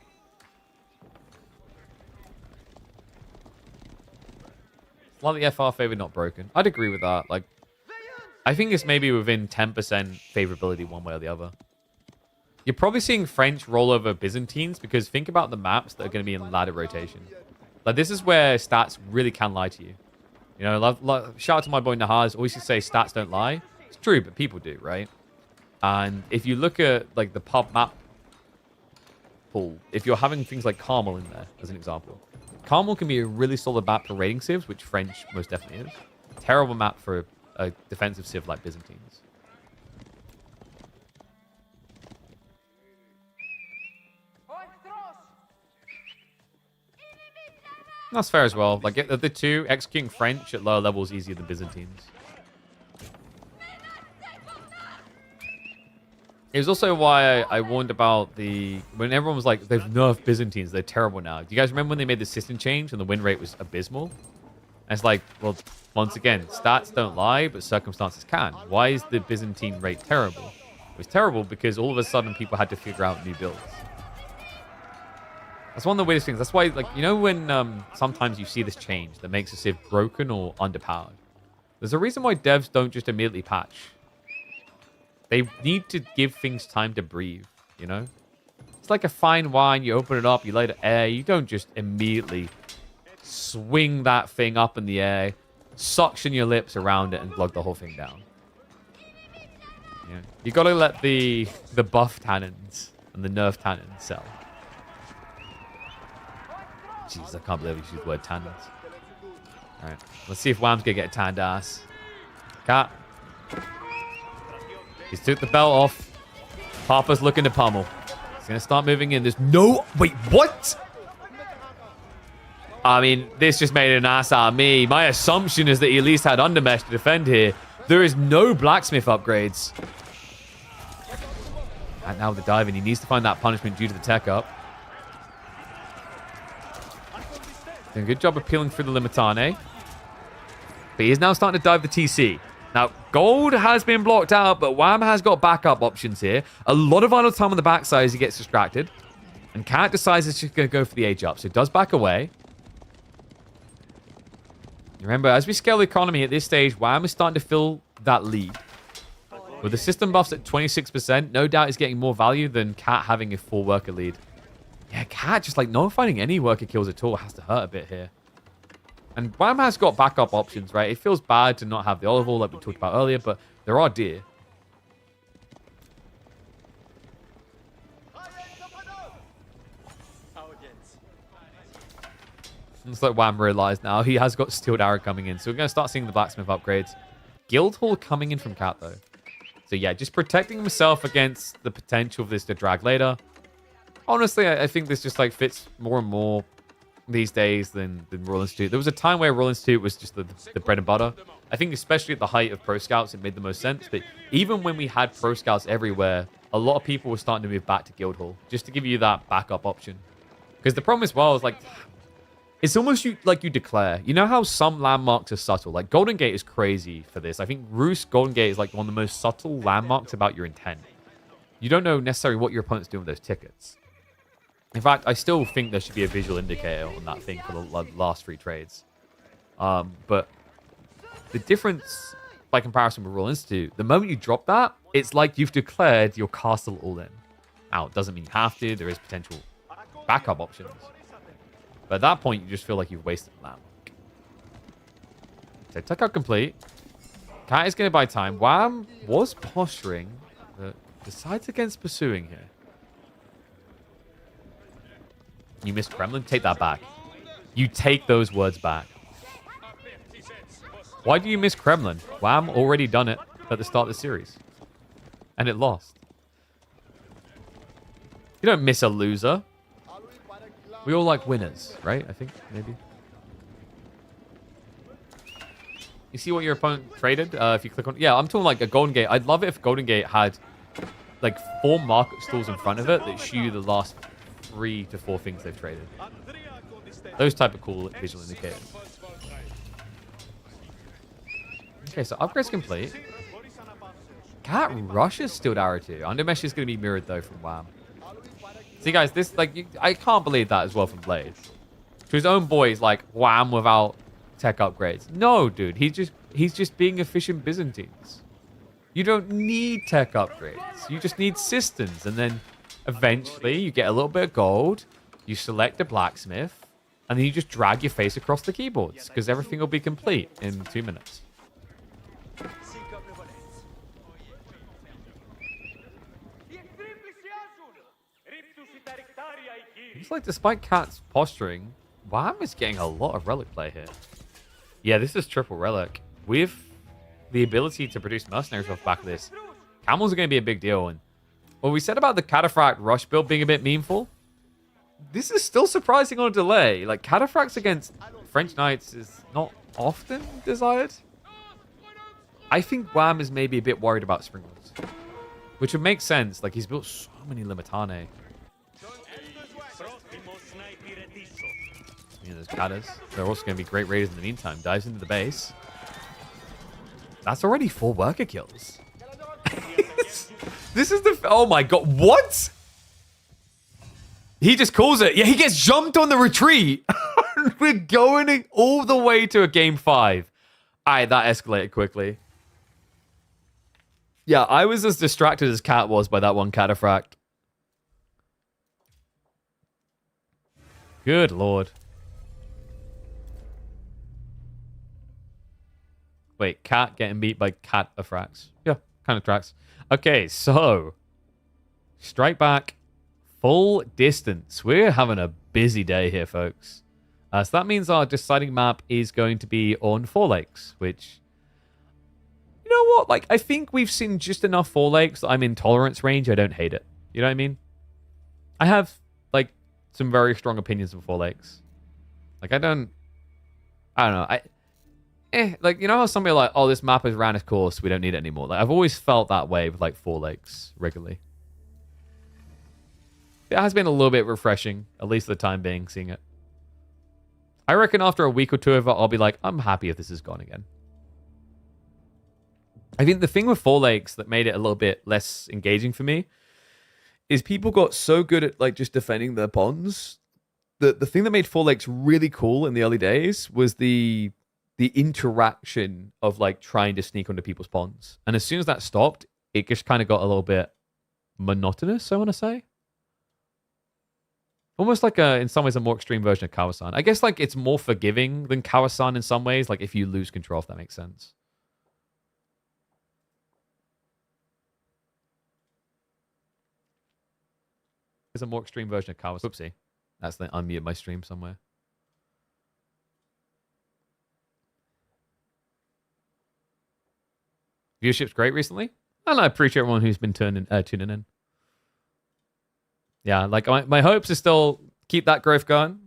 Slightly FR favor, not broken. I'd agree with that. Like, I think it's maybe within 10% favorability one way or the other. You're probably seeing French roll over Byzantines because think about the maps that are going to be in ladder rotation. Like, this is where stats really can lie to you. You know, shout out to my boy Nahaz. Always used to say stats don't lie. It's true, but people do, right? And if you look at, like, the pub map pool, if you're having things like Carmel in there, as an example, Carmel can be a really solid map for raiding civs, which French most definitely is. Terrible map for a defensive civ like Byzantines. That's fair as well. Like, the two, executing French at lower levels easier than Byzantines. It was also why I warned about when everyone was like, they've nerfed Byzantines, they're terrible now. Do you guys remember when they made the system change and the win rate was abysmal? And it's like, well, once again, stats don't lie, but circumstances can. Why is the Byzantine rate terrible? It was terrible because all of a sudden people had to figure out new builds. That's one of the weirdest things. That's why, like, you know when sometimes you see this change that makes a civ broken or underpowered? There's a reason why devs don't just immediately patch. They need to give things time to breathe, you know? It's like a fine wine. You open it up, you let it air. You don't just immediately swing that thing up in the air, suction your lips around it, and glug the whole thing down. Yeah. You got to let the buff tannins and the nerf tannins sell. Jeez, I can't believe you used the word tannins. All right, let's see if Wham's going to get a tanned ass. Cat. He's took the belt off. Papa's looking to pummel. He's going to start moving in. There's no... Wait, what? I mean, this just made an ass out of me. My assumption is that he at least had undermesh to defend here. There is no blacksmith upgrades. And now with the diving, he needs to find that punishment due to the tech up. Doing a good job of peeling through the Limitane. But he is now starting to dive the TC. Now, gold has been blocked out, but Wham has got backup options here. A lot of idle time on the backside as he gets distracted. And Cat decides it's just going to go for the age up. So he does back away. Remember, as we scale the economy at this stage, Wham is starting to fill that lead. With the system buffs at 26%, no doubt he's getting more value than Cat having a full worker lead. Yeah, Cat just, like, not finding any worker kills at all has to hurt a bit here. And Wham has got backup options, right? It feels bad to not have the olive oil like we talked about earlier, but there are deer. It's like Wham realized now he has got Steeled Arrow coming in. So we're going to start seeing the blacksmith upgrades. Guildhall coming in from Cat, though. So yeah, just protecting himself against the potential of this to drag later. Honestly, I think this just like fits more and more these days than Royal Institute. There was a time where Royal Institute was just the bread and butter. I think especially at the height of Pro Scouts, it made the most sense. But even when we had Pro Scouts everywhere, a lot of people were starting to move back to Guildhall just to give you that backup option. Because the problem as well is like, it's almost like you declare. You know how some landmarks are subtle? Like Golden Gate is crazy for this. I think Roost Golden Gate is like one of the most subtle landmarks about your intent. You don't know necessarily what your opponent's doing with those tickets. In fact, I still think there should be a visual indicator on that thing for the last 3 trades. But the difference, by comparison with Royal Institute, the moment you drop that, it's like you've declared your castle all in. Now, it doesn't mean you have to. There is potential backup options. But at that point, you just feel like you've wasted the landmark. So, tuck out complete. Cat is going to buy time. Wham was posturing, but decides against pursuing here. You missed Kremlin? Take that back. You take those words back. Why do you miss Kremlin? Wham already done it at the start of the series. And it lost. You don't miss a loser. We all like winners, right? I think, maybe. You see what your opponent traded? If you click on... Yeah, I'm talking like a Golden Gate. I'd love it if Golden Gate had like 4 market stalls in front of it that show you the last 3 to 4 things they've traded. Those type of cool visual indicators. Okay, so upgrade's complete. Cat rushes Steeled Arrow too. Undermesh is going to be mirrored though from Wham. See guys, this like I can't believe that as well from Blades. To his own boys like Wham without tech upgrades. No, dude, he's just being efficient Byzantines. You don't need tech upgrades. You just need systems, and then eventually you get a little bit of gold. You select a blacksmith. And then you just drag your face across the keyboards because everything will be complete in 2 minutes. It's like despite Cat's posturing, Wham is getting a lot of relic play here. Yeah, this is triple relic. With the ability to produce mercenaries off the back of this, camels are going to be a big deal. And what we said about the Cataphract rush build being a bit meaningful, this is still surprising on a delay. Like, Cataphracts against French Knights is not often desired. I think Wham is maybe a bit worried about Springlers, which would make sense. Like, he's built so many Limitane. You know, there's Catas. They're also going to be great raiders in the meantime. Dives into the base. That's already 4 worker kills. This is the... Oh my god. What? He just calls it. Yeah, he gets jumped on the retreat. We're going all the way to a game 5. All right, that escalated quickly. Yeah, I was as distracted as Cat was by that one Cataphract. Good lord. Wait, Cat getting beat by Cataphracts. Yeah, kind of tracks. Okay, so strike back, full distance. We're having a busy day here, folks. So that means our deciding map is going to be on Four Lakes, which, you know what? Like, I think we've seen just enough Four Lakes that I'm in tolerance range. I don't hate it. You know what I mean? I have, like, some very strong opinions of Four Lakes. Like, I don't know. Like, you know how somebody like, oh, this map has ran its course, we don't need it anymore. Like, I've always felt that way with, like, Four Lakes regularly. It has been a little bit refreshing, at least for the time being, seeing it. I reckon after a week or two of it, I'll be like, I'm happy if this is gone again. I think the thing with Four Lakes that made it a little bit less engaging for me is people got so good at, like, just defending their ponds. The thing that made Four Lakes really cool in the early days was the interaction of, like, trying to sneak onto people's ponds. And as soon as that stopped, it just kind of got a little bit monotonous, I want to say. Almost like, in some ways, a more extreme version of Kawasan. I guess, like, it's more forgiving than Kawasan in some ways, like, if you lose control, if that makes sense. It's a more extreme version of Kawasan. Oopsie. That's the unmute my stream somewhere. Viewership's great recently. And I appreciate everyone who's been tuning in. Yeah, like my hopes is still keep that growth going.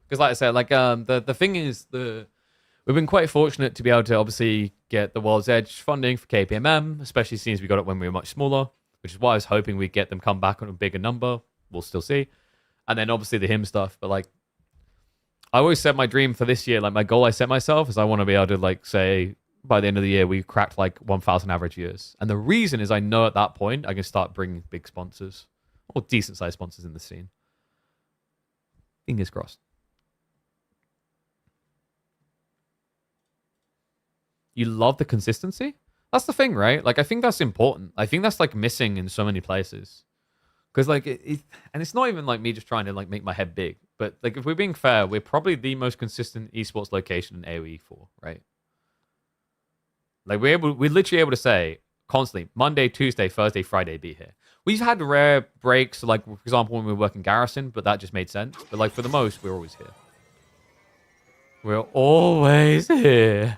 Because like I said, like the thing is we've been quite fortunate to be able to obviously get the World's Edge funding for KPMM, especially since we got it when we were much smaller, which is why I was hoping we'd get them come back on a bigger number. We'll still see. And then obviously the hymn stuff, but like I always set my dream for this year, like my goal I set myself is I want to be able to like say by the end of the year we cracked like 1,000 average viewers. And the reason is I know at that point I can start bringing big sponsors or decent sized sponsors in the scene. Fingers crossed. You love the consistency? That's the thing, right? Like I think that's important. I think that's like missing in so many places. Because like and it's not even like me just trying to like make my head big, but like if we're being fair, we're probably the most consistent esports location in AoE 4, right? Like we're literally able to say constantly Monday, Tuesday, Thursday, Friday be here. We've had rare breaks, like for example when we were working Garrison, but that just made sense. But like for the most, we're always here. We're always here.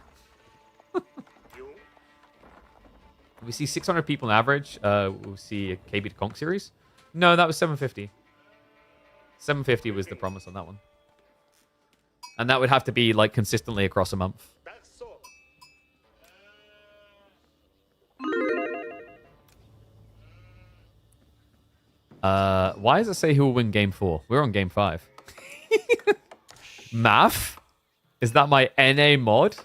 We see 600 people on average. We'll see a KB to Conk series. No, that was 750. 750 was the promise on that one. And that would have to be like consistently across a month. Why does it say who will win game 4? We're on game 5. Math? Is that my NA mod?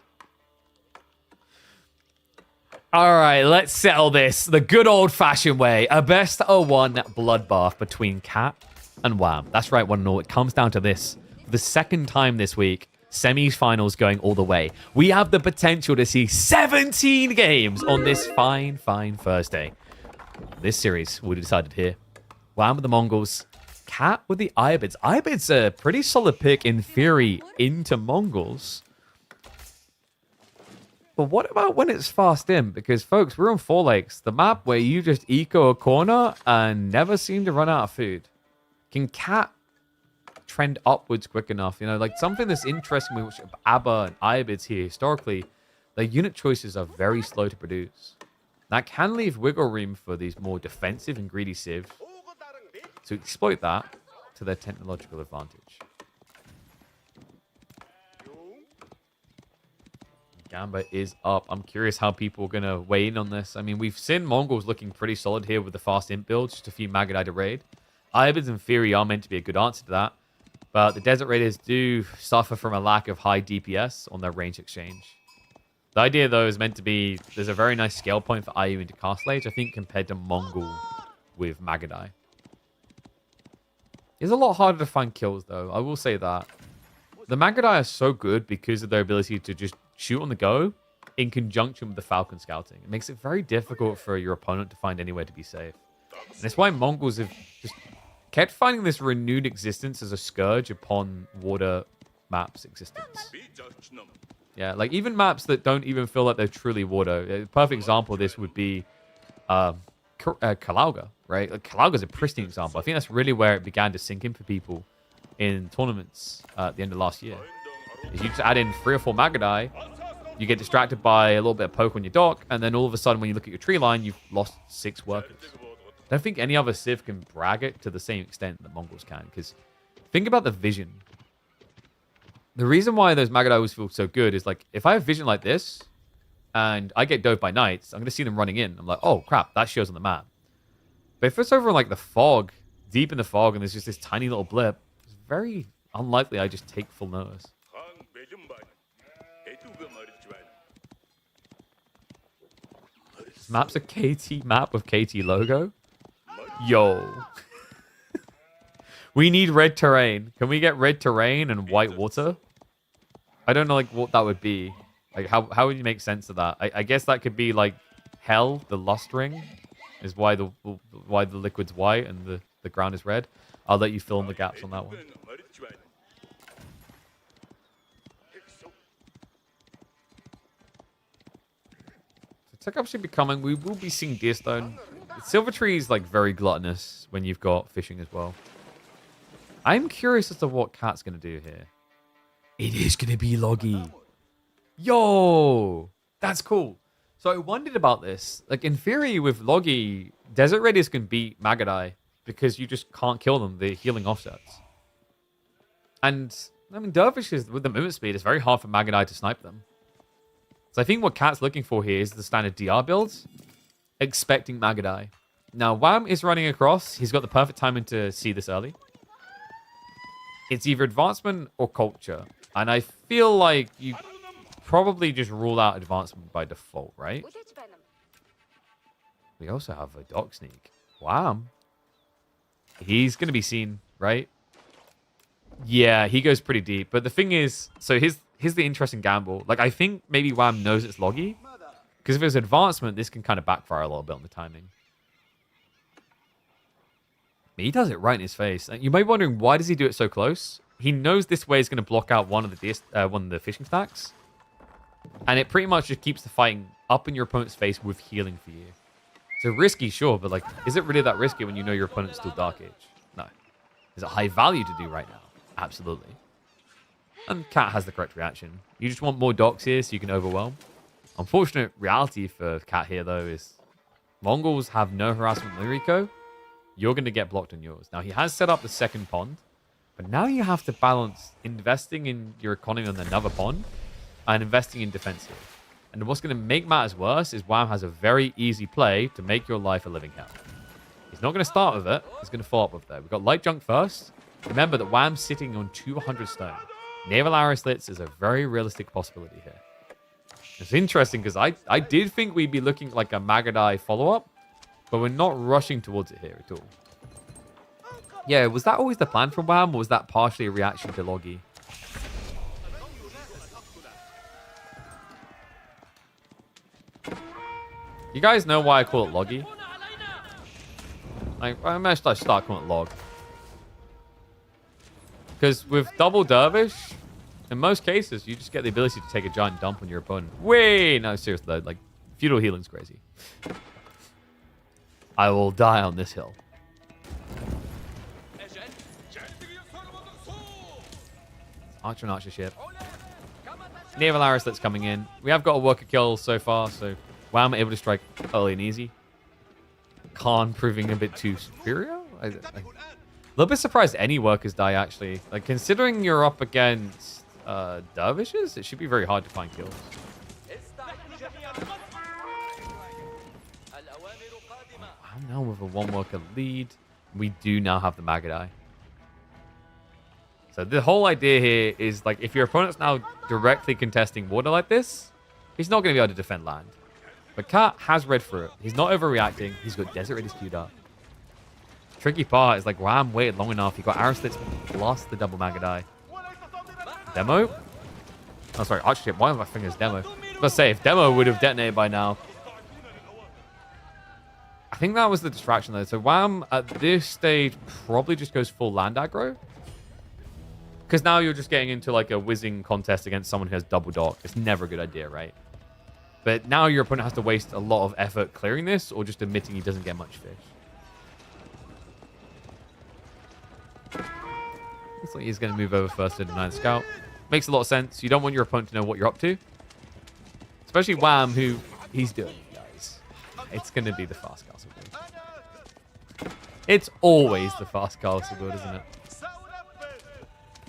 All right, let's settle this the good old-fashioned way. A best of 1 bloodbath between Cat and Wham. That's right, one and all. It comes down to this. For the second time this week, semi-finals going all the way. We have the potential to see 17 games on this fine, fine Thursday. This series will be decided here. Wham with the Mongols, Cat with the Ibids. Ibid's a pretty solid pick in theory into Mongols. But what about when it's fast in? Because, folks, we're on Four Lakes, the map where you just eco a corner and never seem to run out of food. Can Cat trend upwards quick enough? You know, like something that's interesting with Abba and Ibids here historically, their unit choices are very slow to produce. That can leave wiggle room for these more defensive and greedy civs to exploit that to their technological advantage. Gamba is up. I'm curious how people are going to weigh in on this. I mean, we've seen Mongols looking pretty solid here with the fast imp build, just a few Magadai to raid. Ibids in theory are meant to be a good answer to that, but the Desert Raiders do suffer from a lack of high DPS on their range exchange. The idea, though, is meant to be there's a very nice scale point for IU into Castle Age, I think, compared to Mongol with Magadai. It's a lot harder to find kills, though. I will say that. The Magadai are so good because of their ability to just shoot on the go in conjunction with the Falcon scouting. It makes it very difficult for your opponent to find anywhere to be safe. And that's why Mongols have just kept finding this renewed existence as a scourge upon water maps' existence. Yeah, like even maps that don't even feel like they're truly water. A perfect example of this would be Kalauga, right? Like, Kalauga's a pristine example. I think that's really where it began to sink in for people in tournaments at the end of last year. Is you just add in 3 or 4 Magadai, you get distracted by a little bit of poke on your dock, and then all of a sudden when you look at your tree line, you've lost 6 workers. I don't think any other civ can brag it to the same extent that Mongols can, because think about the vision. The reason why those Magadai always feel so good is, like, if I have vision like this, and I get dove by knights, I'm going to see them running in. I'm like, oh, crap, that shows on the map. But if it's over in, like, the fog, deep in the fog, and there's just this tiny little blip, it's very unlikely I just take full notice. This map's a KT map with KT logo? Yo. We need red terrain. Can we get red terrain and white water? I don't know, like, what that would be. Like, how would you make sense of that? I guess that could be, like, hell, the lust ring, is why the liquid's white and the ground is red. I'll let you fill in the gaps on that one. So Tech Up should be coming. We will be seeing Deerstone. Silvertree is, like, very gluttonous when you've got fishing as well. I'm curious as to what Cat's going to do here. It is going to be Loggy. Yo, that's cool. So I wondered about this. Like, in theory, with Loggy, Desert Raiders can beat Magadai because you just can't kill them. They're healing offsets. And, I mean, Dervishes, with the movement speed, it's very hard for Magadai to snipe them. So I think what Cat's looking for here is the standard DR builds, expecting Magadai. Now, Wham is running across. He's got the perfect timing to see this early. It's either advancement or culture. And I feel like you probably just rule out advancement by default, right? We also have a dock sneak. Wow. He's going to be seen, right? Yeah, he goes pretty deep. But the thing is, so here's the interesting gamble. Like, I think maybe Wham knows it's Loggy. Because if it's advancement, this can kind of backfire a little bit on the timing. He does it right in his face. You may be wondering, why does he do it so close? He knows this way is going to block out one of the fishing stacks. And it pretty much just keeps the fighting up in your opponent's face with healing for you. So risky, sure, but, like, is it really that risky when you know your opponent's still Dark Age? No. Is it high value to do right now? Absolutely. And Cat has the correct reaction. You just want more docks here so you can overwhelm. Unfortunate reality for Cat here, though, is Mongols have no harassment with Rico. You're going to get blocked on yours. Now, he has set up the second pond, but now you have to balance investing in your economy on another pond and investing in defense here. And what's going to make matters worse is Wham has a very easy play to make your life a living hell. He's not going to start with it. He's going to follow up with that. We've got light junk first. Remember that Wham's sitting on 200 stone. Naval arrow slits is a very realistic possibility here. It's interesting because I did think we'd be looking like a Magadai follow-up, but we're not rushing towards it here at all. Yeah, was that always the plan from Wham, or was that partially a reaction to Loggy? You guys know why I call it Loggy? I might start calling it Log. Because with double dervish, in most cases, you just get the ability to take a giant dump on your opponent. Wait, no, seriously though, like feudal healing's crazy. I will die on this hill. Archer and archer ship. Naval Aris that's coming in. We have got a worker kill so far, so Wham able to strike early and easy. Khan proving a bit too superior. A little bit surprised any workers die, actually. Like, considering you're up against dervishes, it should be very hard to find kills. Wow, now with a one worker lead, we do now have the Magadai. So the whole idea here is, like, if your opponent's now directly contesting water like this, he's not going to be able to defend land. But Cat has read through it. He's not overreacting. He's got Desert Raiders queued up. Tricky part is, like, Wham waited long enough. He got Arislitz plus the double Magadai. Demo? Oh, sorry, Archership. Why am I thinking it's Demo? Let's say, if Demo would have detonated by now. I think that was the distraction, though. So Wham, at this stage, probably just goes full land aggro. Because now you're just getting into, like, a whizzing contest against someone who has double dock. It's never a good idea, right? But now your opponent has to waste a lot of effort clearing this or just admitting he doesn't get much fish. Looks like he's going to move over first to deny the scout. Makes a lot of sense. You don't want your opponent to know what you're up to. Especially Wham, who he's doing, guys. It's going to be the fast castle build. It's always the fast castle build, isn't it?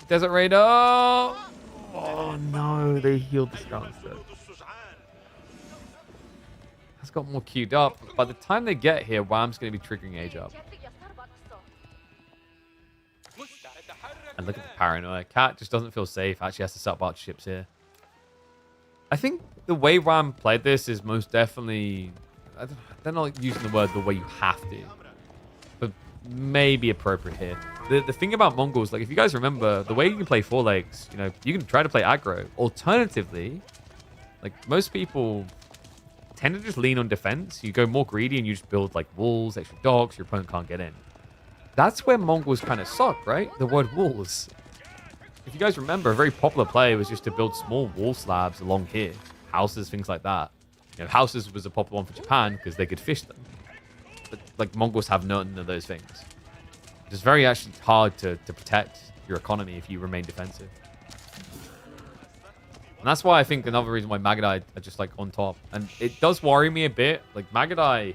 Desert Raider. Oh no, they healed the scout instead. Has got more queued up. By the time they get here, Wham's going to be triggering age up. And look at the paranoia. Cat just doesn't feel safe. Actually has to set up archer ships here. I think the way Wham played this is most definitely... They're not using the word the way you have to. But maybe appropriate here. The thing about Mongols, like, if you guys remember, the way you can play four legs, you know, you can try to play aggro. Alternatively, like, most people tend to just lean on defense. You go more greedy and you just build, like, walls, extra docks, your opponent can't get in. That's where Mongols kind of suck, right? The word walls. If you guys remember, a very popular play was just to build small wall slabs along here. Houses, things like that. You know, houses was a popular one for Japan because they could fish them. But, like, Mongols have none of those things. It's very actually hard to protect your economy if you remain defensive. And that's why I think another reason why Magadai are just, like, on top. And it does worry me a bit. Like, Magadai...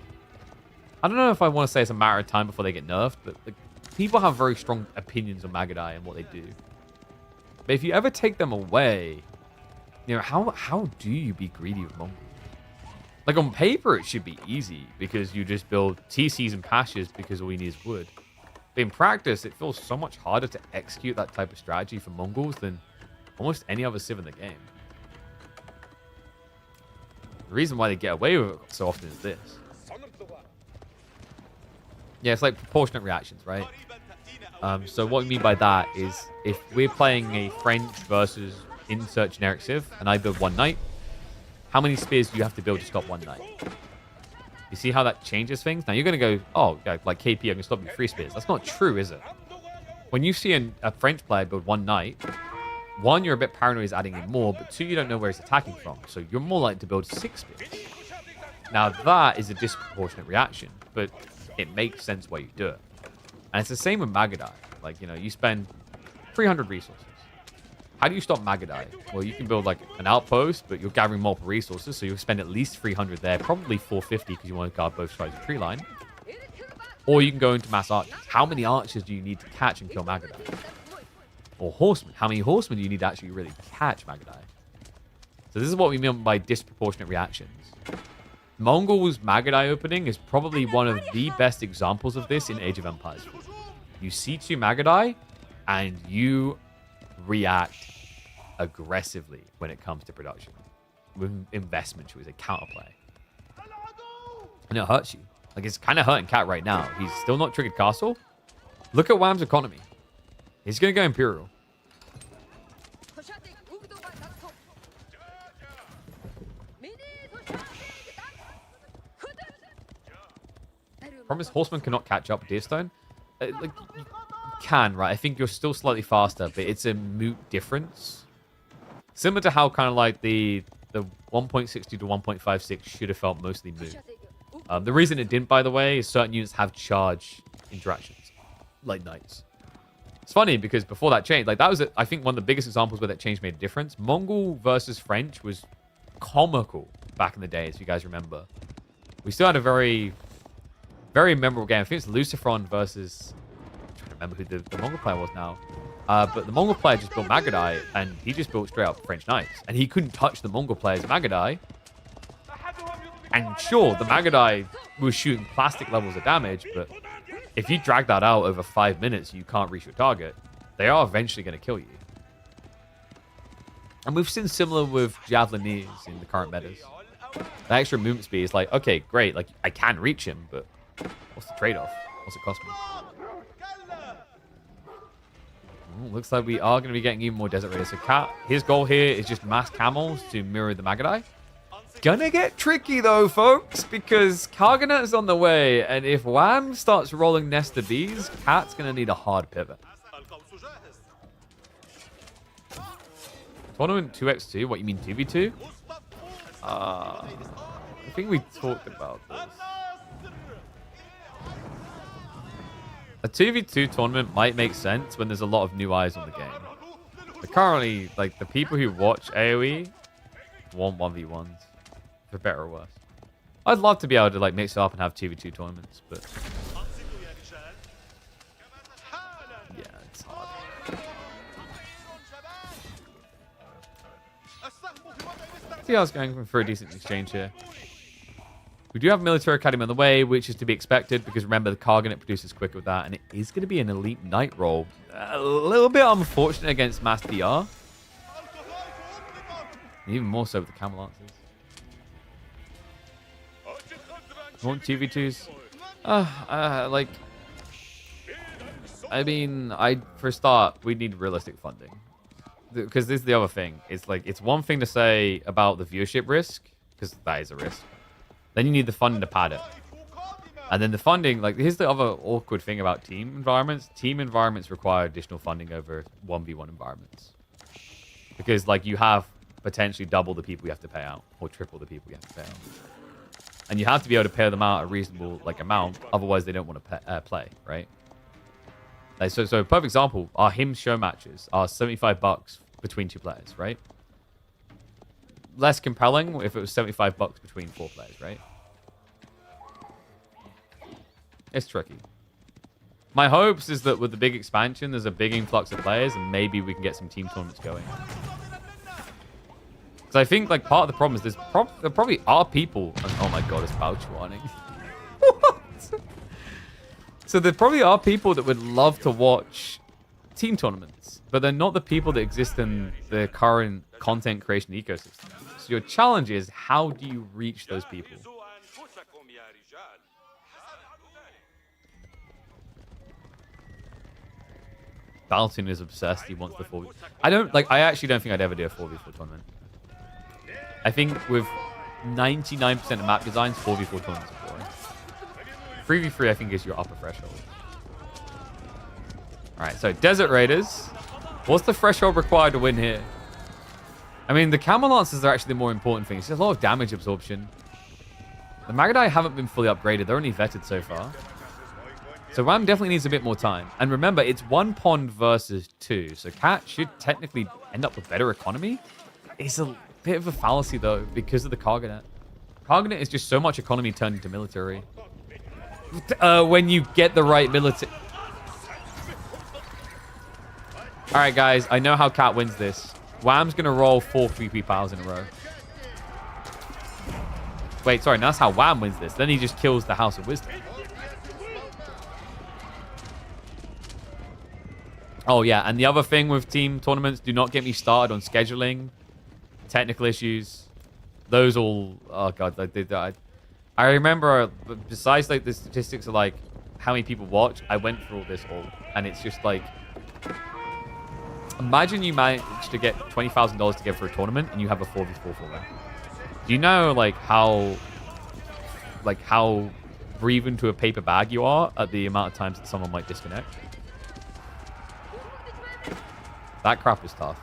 I don't know if I want to say it's a matter of time before they get nerfed, but, like, people have very strong opinions on Magadai and what they do. But if you ever take them away, you know, how do you be greedy with Mongols? Like, on paper, it should be easy because you just build TCs and pastures because all you need is wood. But in practice, it feels so much harder to execute that type of strategy for Mongols than almost any other civ in the game. The reason why they get away with it so often is this. Yeah, it's like proportionate reactions, right? So what we mean by that is if we're playing a French versus insert generic civ and I build one knight, how many spears do you have to build to stop one knight? You see how that changes things? Now you're going to go, oh, like KP, I can stop you 3 spears. That's not true, is it? When you see a French player build one knight, 1, you're a bit paranoid he's adding in more, but 2, you don't know where he's attacking from. So you're more likely to build 6 spears. Now that is a disproportionate reaction, but it makes sense why you do it. And it's the same with Magadai. Like, you know, you spend 300 resources. How do you stop Magadai? Well, you can build, like, an outpost, but you're gathering multiple resources, so you'll spend at least 300 there, probably 450 because you want to guard both sides of the tree line. Or you can go into mass archers. How many archers do you need to catch and kill Magadai? Or horsemen. How many horsemen do you need to actually really catch Magadai? So this is what we mean by disproportionate reactions. Mongol's Magadai opening is probably one of the best examples of this in Age of Empires. You see 2 Magadai, and you react aggressively when it comes to production. With investment, should we say, counterplay. And it hurts you. Like, it's kind of hurting Cat right now. He's still not triggered castle. Look at Wham's economy. He's going to go Imperial. Promise Horseman cannot catch up with Deerstone. Like, can, right? I think you're still slightly faster, but it's a moot difference. Similar to how kind of like the 1.60 to 1.56 should have felt mostly moot. The reason it didn't, by the way, is certain units have charge interactions, like knights. It's funny because before that change, like that was, I think, one of the biggest examples where that change made a difference. Mongol versus French was comical back in the day, if you guys remember. We still had a very, very memorable game. I think it's Lucifron versus... I'm trying to remember who the Mongol player was now. But the Mongol player just built Magadai, and he just built straight up French Knights. And he couldn't touch the Mongol player's Magadai. And sure, the Magadai was shooting plastic levels of damage, but if you drag that out over 5 minutes, you can't reach your target. They are eventually going to kill you. And we've seen similar with Javelinese in the current metas. The extra movement speed is like, okay, great. Like, I can reach him, but what's the trade-off? What's it cost me? Ooh, looks like we are going to be getting even more Desert Raiders. So Cat, his goal here is just mass camels to mirror the Magadai. Gonna get tricky though, folks, because Karganet is on the way, and if Wham starts rolling Nesta Bees, Cat's gonna need a hard pivot. Tournament 2x2? What, you mean 2v2? I think we talked about this. A 2v2 tournament might make sense when there's a lot of new eyes on the game. But currently, like, the people who watch AoE want 1v1s. For better or worse. I'd love to be able to like mix it up and have 2v2 tournaments, but yeah, it's hard. See how it's going for a decent exchange here. We do have Military Academy on the way, which is to be expected because remember the Karganet produces quicker with that, and it is going to be an elite knight roll. A little bit unfortunate against Mass DR. Even more so with the Camel Lancers. Want 2v2s? Like, I mean, for a start, we need realistic funding. Because this is the other thing. It's like, it's one thing to say about the viewership risk, because that is a risk. Then you need the funding to pad it. And then the funding, like, here's the other awkward thing about team environments. Team environments require additional funding over 1v1 environments. Because, like, you have potentially double the people you have to pay out, or triple the people you have to pay out. And you have to be able to pay them out a reasonable like amount, otherwise they don't want to play, right? Like, so a perfect example, our him show matches are $75 between 2 players, right? Less compelling if it was $75 between 4 players, right? It's tricky. My hopes is that with the big expansion, there's a big influx of players, and maybe we can get some team tournaments going. Because I think, like, part of the problem is there probably are people... Oh my god, it's pouch warning. What? So there probably are people that would love to watch team tournaments, but they're not the people that exist in the current content creation ecosystem. So your challenge is, how do you reach those people? Balton is obsessed. He wants the 4v. I actually don't think I'd ever do a 4v4 tournament. I think with 99% of map designs, 4v4 tournaments are boring. 3v3, I think, is your upper threshold. Alright, so Desert Raiders. What's the threshold required to win here? I mean, the Camel Lancers are actually the more important thing. There's a lot of damage absorption. The Magadai haven't been fully upgraded. They're only vetted so far. So Wham definitely needs a bit more time. And remember, it's 1 pond versus 2. So Cat should technically end up with better economy. It's a bit of a fallacy, though, because of the Karganet. Karganet is just so much economy turned into military. When you get the right military... Alright, guys. I know how Cat wins this. Wham's going to roll 4 3p piles in a row. Wait, sorry. That's how Wham wins this. Then he just kills the House of Wisdom. Oh, yeah. And the other thing with team tournaments, do not get me started on scheduling. Technical issues. Those all... Oh, God. I remember, besides like the statistics of like how many people watch, I went through all this all. And it's just like... Imagine you manage to get $20,000 together for a tournament and you have a 4v4 format. Do you know like how breathe into a paper bag you are at the amount of times that someone might disconnect? That crap is tough.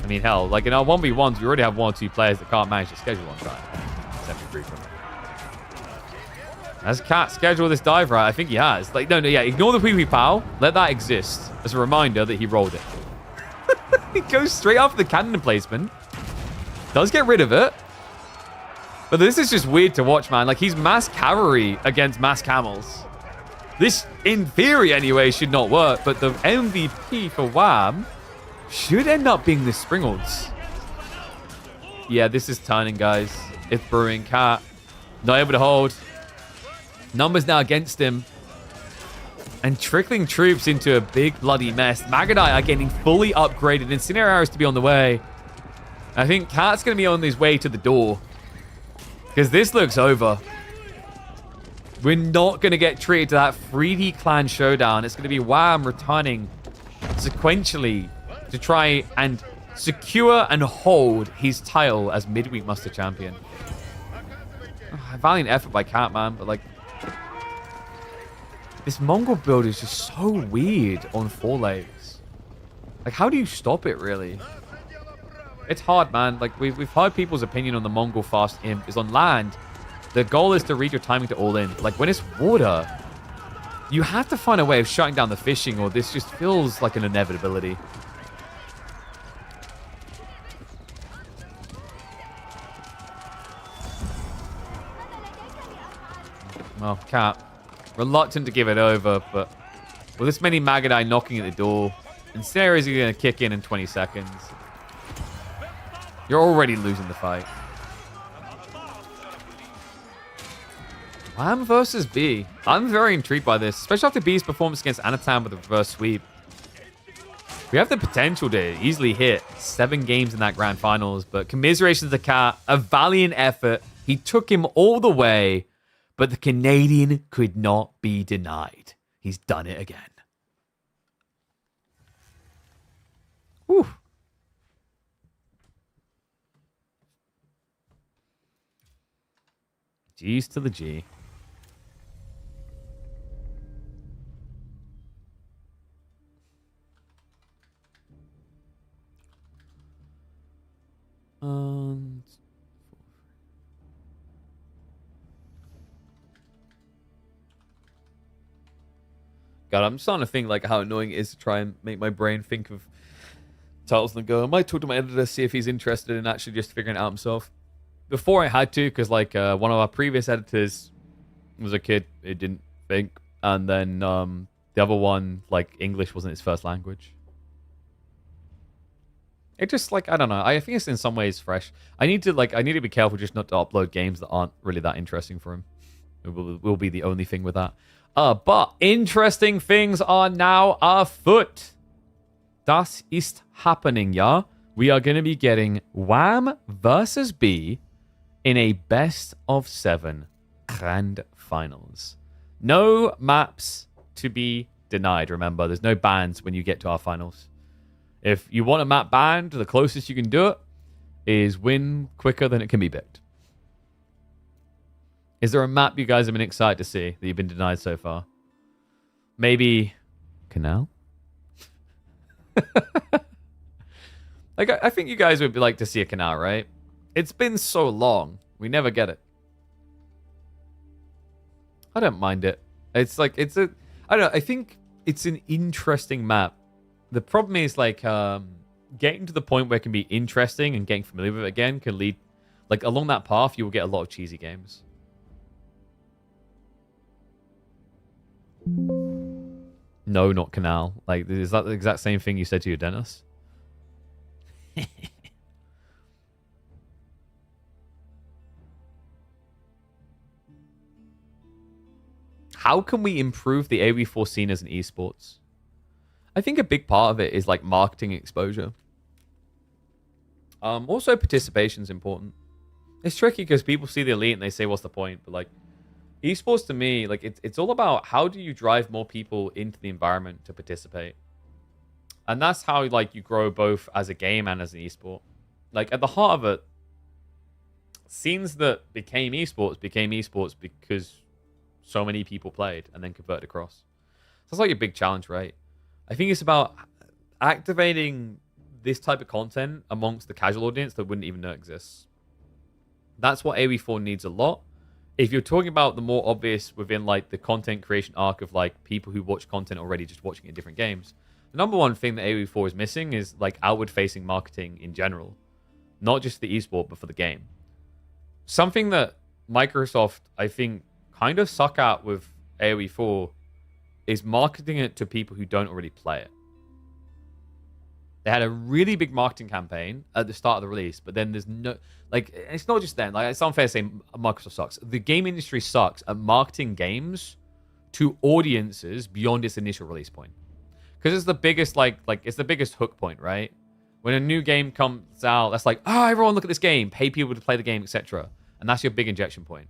I mean, hell, like in our 1v1s, we already have 1 or 2 players that can't manage to schedule on time. Except for Freedom. Has Cat scheduled this dive right? I think he has. Like, no, yeah, ignore the pee-pee pow. Let that exist as a reminder that he rolled it. He goes straight after the cannon placement. Does get rid of it. But this is just weird to watch, man. Like, he's mass cavalry against mass camels. This, in theory anyway, should not work. But the MVP for Wham should end up being the Springles. Yeah, this is turning, guys. It's brewing. Cat not able to hold. Numbers now against him. And trickling troops into a big bloody mess. Magadai are getting fully upgraded. Incendiary arrows to be on the way. I think Cat's going to be on his way to the door. Because this looks over. We're not going to get treated to that 3D clan showdown. It's going to be Wham returning sequentially to try and secure and hold his title as midweek Muster champion. Valiant effort by Cat, man. But like, this Mongol build is just so weird on 4 legs. Like, how do you stop it, really? It's hard, man. Like, we've heard people's opinion on the Mongol fast imp is on land. The goal is to read your timing to all in. Like, when it's water, you have to find a way of shutting down the fishing, or this just feels like an inevitability. Well, Cat, reluctant to give it over, but with this many Magadai knocking at the door, and Sarah's going to kick in 20 seconds. You're already losing the fight. Wham versus B. I'm very intrigued by this, especially after B's performance against Anatan with a reverse sweep. We have the potential to easily hit 7 games in that grand finals, but commiserations to Cat, a valiant effort. He took him all the way, but the Canadian could not be denied. He's done it again. Whew. G's to the G. God, I'm starting to think like how annoying it is to try and make my brain think of titles and go, I might talk to my editor, see if he's interested in actually just figuring it out himself. Before I had to, because like one of our previous editors was a kid who didn't think, and then the other one, like English wasn't his first language. It just like, I don't know. I think it's in some ways fresh. I need to be careful just not to upload games that aren't really that interesting for him. It will be the only thing with that. But interesting things are now afoot. Das ist happening, ja? We are going to be getting Wham versus B in a best of 7 grand finals. No maps to be denied, remember. There's no bans when you get to our finals. If you want a map banned, the closest you can do it is win quicker than it can be picked. Is there a map you guys have been excited to see that you've been denied so far? Maybe Canal? Like, I think you guys would like to see a Canal, right? It's been so long. We never get it. I don't mind it. It's like, I don't know. I think it's an interesting map. The problem is, like, getting to the point where it can be interesting and getting familiar with it again can lead, like, along that path, you will get a lot of cheesy games. No, not Canal. Like, is that the exact same thing you said to your dentist? How can we improve the AOE4 scene as an esports? I think a big part of it is like marketing exposure. Also, participation is important. It's tricky because people see the elite and they say, what's the point? But like, esports to me, like it's all about how do you drive more people into the environment to participate. And that's how like you grow both as a game and as an esport. Like at the heart of it, scenes that became esports because so many people played and then converted across. That's like a big challenge, right? I think it's about activating this type of content amongst the casual audience that wouldn't even know exists. That's what AoE4 needs a lot. If you're talking about the more obvious within like the content creation arc of like people who watch content already just watching it in different games, the number one thing that AoE4 is missing is like outward facing marketing in general, not just the esport but for the game. Something that Microsoft I think kind of suck at with AoE4 is marketing it to people who don't already play it. They had a really big marketing campaign at the start of the release, but then there's no... Like, it's not just then. Like, it's unfair to say Microsoft sucks. The game industry sucks at marketing games to audiences beyond its initial release point. Because it's the biggest, it's the biggest hook point, right? When a new game comes out, that's like, oh, everyone look at this game. Pay people to play the game, etc. And that's your big injection point.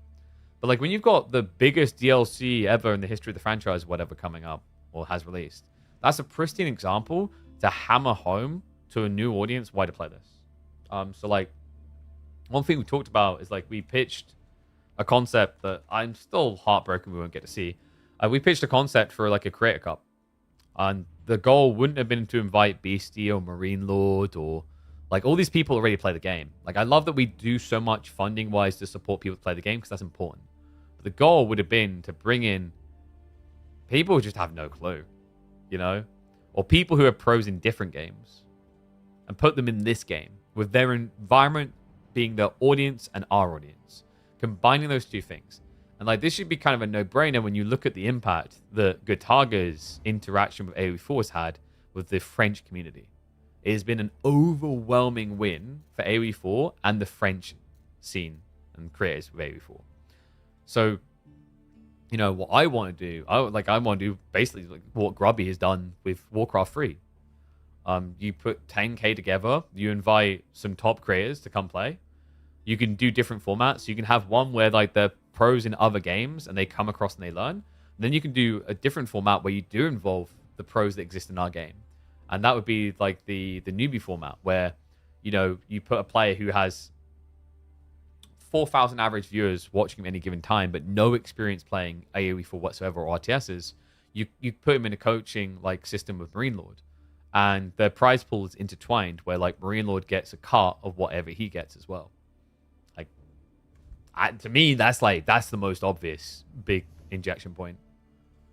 But, like, when you've got the biggest DLC ever in the history of the franchise, whatever, coming up or has released, that's a pristine example to hammer home to a new audience why to play this. So like one thing we talked about is like we pitched a concept that I'm still heartbroken we won't get to see. We pitched a concept for like a creator cup, and the goal wouldn't have been to invite Beastie or Marine Lord or like all these people already play the game. Like I love that we do so much funding wise to support people to play the game because that's important. But the goal would have been to bring in people who just have no clue, you know? Or people who are pros in different games and put them in this game with their environment being the audience and our audience, combining those two things. And like this should be kind of a no-brainer when you look at the impact that Gotaga's interaction with AoE4 has had with the French community. It has been an overwhelming win for AoE4 and the French scene and creators of AoE4. So, you know, what I want to do, I want to do basically like what Grubby has done with Warcraft 3. You put 10k together, you invite some top creators to come play. You can do different formats. You can have one where like they're pros in other games and they come across and they learn. Then you can do a different format where you do involve the pros that exist in our game. And that would be like the newbie format where, you know, you put a player who has 4,000 average viewers watching him at any given time, but no experience playing AoE4 whatsoever or RTSs. You put him in a coaching like system with Marine Lord, and the prize pool is intertwined where like Marine Lord gets a cut of whatever he gets as well. Like, to me, that's the most obvious big injection point.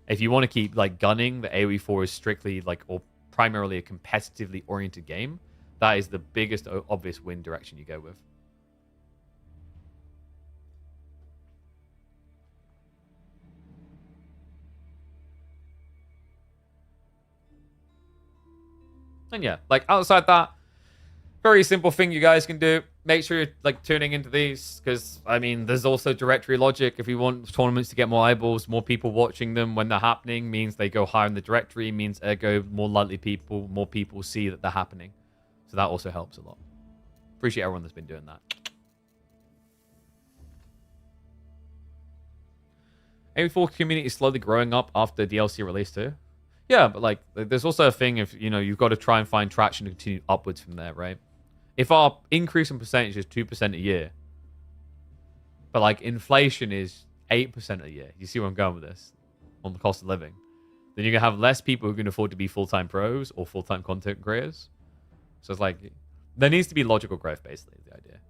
If you want to keep like gunning the AoE4 is strictly like or primarily a competitively oriented game, that is the biggest obvious win direction you go with. And yeah, like outside that, very simple thing you guys can do. Make sure you're like tuning into these because I mean, there's also directory logic. If you want tournaments to get more eyeballs, more people watching them when they're happening means they go higher in the directory. Means ergo more likely more people see that they're happening. So that also helps a lot. Appreciate everyone that's been doing that. AoE4 community is slowly growing up after DLC release too. Yeah, but like, there's also a thing if, you know, you've got to try and find traction to continue upwards from there, right? If our increase in percentage is 2% a year, but like inflation is 8% a year, you see where I'm going with this on the cost of living, then you're going to have less people who can afford to be full-time pros or full-time content creators. So it's like, there needs to be logical growth, basically, is the idea.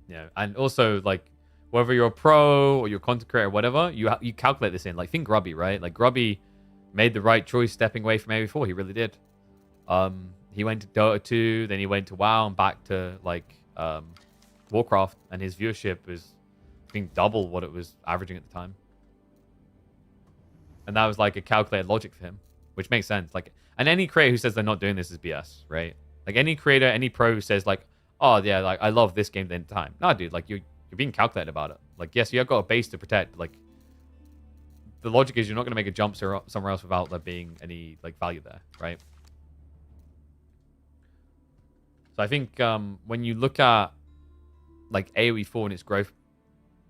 Yeah, and also, like, whether you're a pro or you're a content creator or whatever, you calculate this in. Like, think Grubby, right? Like, Grubby made the right choice stepping away from AoE4. He really did. He went to Dota 2, then he went to WoW and back to, like, Warcraft. And his viewership is, I think, double what it was averaging at the time. And that was, like, a calculated logic for him, which makes sense. Like, and any creator who says they're not doing this is BS, right? Like, any creator, any pro who says, like, oh, yeah, like, I love this game at the end of time. Nah, dude, like, you're being calculated about it. Like, yes, you've got a base to protect, but, like, the logic is you're not going to make a jump somewhere else without there being any, like, value there, right? So I think when you look at, like, AoE4 and its growth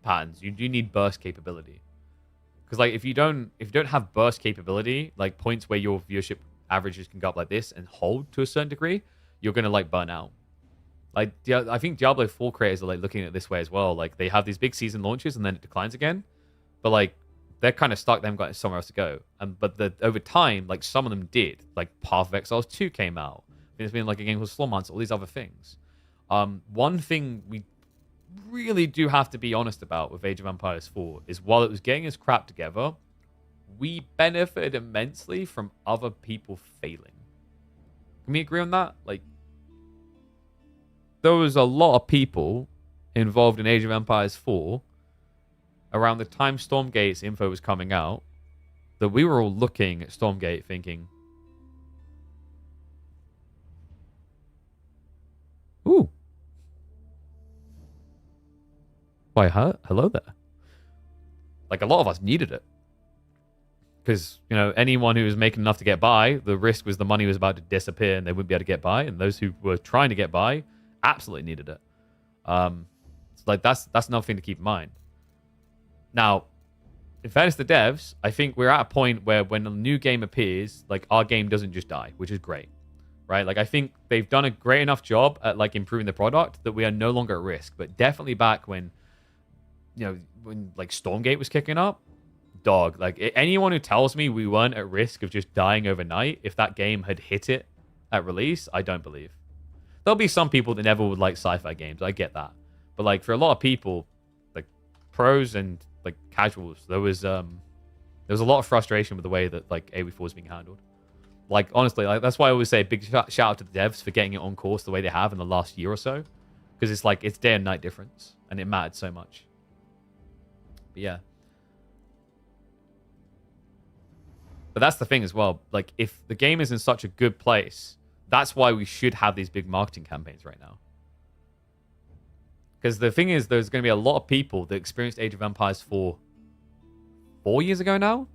patterns, you do need burst capability. Because, like, if you don't have burst capability, like, points where your viewership averages can go up like this and hold to a certain degree, you're going to, like, burn out. Like, I think Diablo 4 creators are like looking at it this way as well. Like, they have these big season launches and then it declines again. But, like, they're kind of stuck. They haven't got somewhere else to go. But over time, like some of them did. Like Path of Exiles 2 came out. There's been like a game called Slaughtermans, all these other things. One thing we really do have to be honest about with Age of Empires 4 is while it was getting its crap together, we benefited immensely from other people failing. Can we agree on that? Like, there was a lot of people involved in Age of Empires 4 around the time Stormgate's info was coming out that we were all looking at Stormgate thinking, ooh. Why, hello there. Like, a lot of us needed it. Because, you know, anyone who was making enough to get by, the risk was the money was about to disappear and they wouldn't be able to get by. And those who were trying to get by absolutely needed it. So like, that's another thing to keep in mind. Now, in fairness to devs, I think we're at a point where when a new game appears, like, our game doesn't just die, which is great. Right? Like, I think they've done a great enough job at, like, improving the product that we are no longer at risk. But definitely back when, you know, when, like, Stormgate was kicking up, dog, like, anyone who tells me we weren't at risk of just dying overnight if that game had hit it at release, I don't believe. There'll be some people that never would like sci-fi games. I get that. But, like, for a lot of people, like, pros and, like, casuals, there was a lot of frustration with the way that, like, AW4 is being handled. Like, honestly, like, that's why I always say big shout out to the devs for getting it on course the way they have in the last year or so. Because it's like, it's day and night difference. And it mattered so much. But yeah. But that's the thing as well. Like, if the game is in such a good place, that's why we should have these big marketing campaigns right now. Because the thing is, there's going to be a lot of people that experienced Age of Empires 4 years ago now?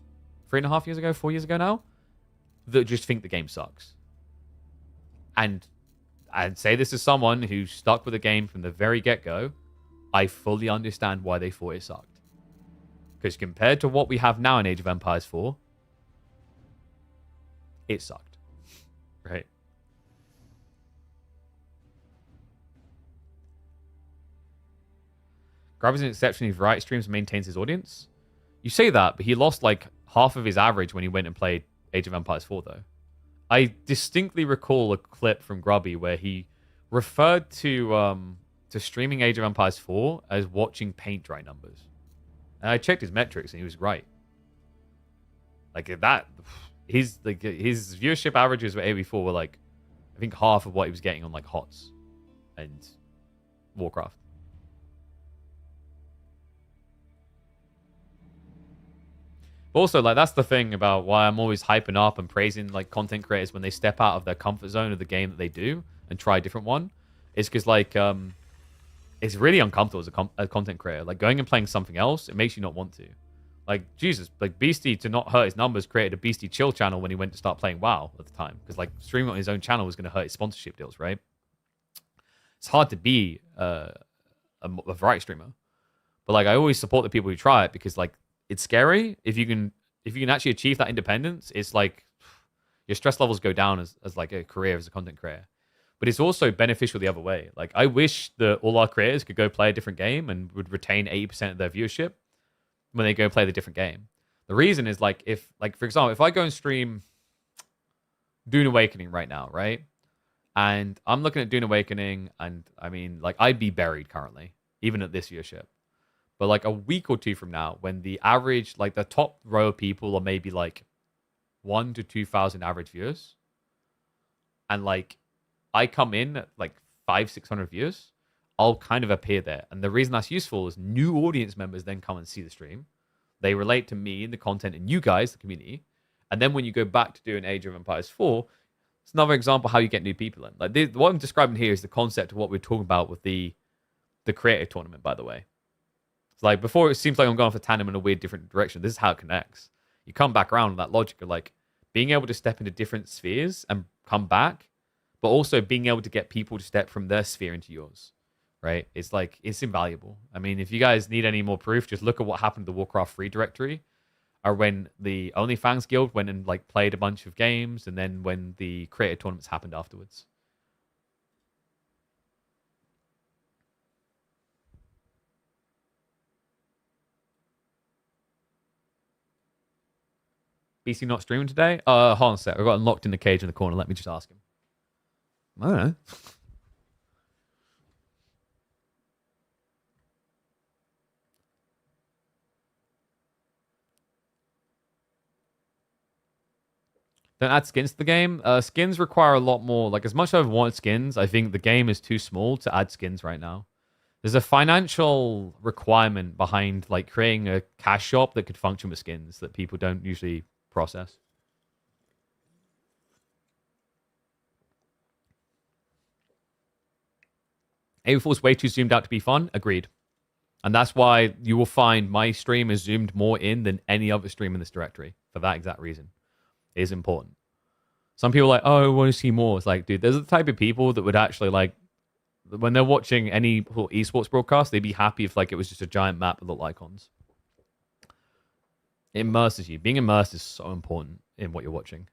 3.5 years ago? 4 years ago now? That just think the game sucks. And I'd say this as someone who stuck with the game from the very get-go. I fully understand why they thought it sucked. Because compared to what we have now in Age of Empires 4, it sucked. Right? Grab is an exceptionally variety streams and maintains his audience. You say that, but he lost like half of his average when he went and played Age of Empires 4, though. I distinctly recall a clip from Grubby where he referred to streaming Age of Empires 4 as watching paint dry numbers. And I checked his metrics and he was right. Like that, his viewership averages with AW4 were like, I think half of what he was getting on like HOTS and Warcraft. But also, like, that's the thing about why I'm always hyping up and praising like content creators when they step out of their comfort zone of the game that they do and try a different one. Is because like it's really uncomfortable as a content creator. Like going and playing something else, it makes you not want to. Like Jesus, like Beastie, to not hurt his numbers, created a Beastie Chill channel when he went to start playing WoW at the time, because like streaming on his own channel was going to hurt his sponsorship deals, right? It's hard to be a variety streamer, but like I always support the people who try it because like it's scary. If you can actually achieve that independence, it's like your stress levels go down as like a career as a content creator. But it's also beneficial the other way. Like I wish that all our creators could go play a different game and would retain 80% of their viewership when they go play the different game. The reason is like if like for example, if I go and stream Dune Awakening right now, right? And I'm looking at Dune Awakening and I mean like I'd be buried currently, even at this viewership. But like a week or two from now, when the average, like the top row of people are maybe like 1,000 to 2,000 average viewers, and like I come in at like 500-600 views, I'll kind of appear there. And the reason that's useful is new audience members then come and see the stream. They relate to me and the content and you guys, the community. And then when you go back to do an Age of Empires 4, it's another example how you get new people in. Like what I'm describing here is the concept of what we're talking about with the creative tournament, by the way. It's like before, it seems like I'm going off a tandem in a weird different direction. This is how it connects. You come back around with that logic of like being able to step into different spheres and come back, but also being able to get people to step from their sphere into yours, right? It's like, it's invaluable. I mean, if you guys need any more proof, just look at what happened to the Warcraft free directory, or when the OnlyFans Guild went and like played a bunch of games, and then when the creative tournaments happened afterwards. BC not streaming today? Hold on a sec. I got locked in the cage in the corner. Let me just ask him. I don't know. Don't add skins to the game. Skins require a lot more. Like, as much as I've wanted skins, I think the game is too small to add skins right now. There's a financial requirement behind, like, creating a cash shop that could function with skins that people don't usually process. A4 is way too zoomed out to be fun. Agreed. And that's why you will find my stream is zoomed more in than any other stream in this directory. For that exact reason. It is important. Some people are like, oh, I want to see more. It's like, dude, there's the type of people that would actually, like, when they're watching any esports broadcast, they'd be happy if, like, it was just a giant map with little icons. It immerses you. Being immersed is so important in what you're watching.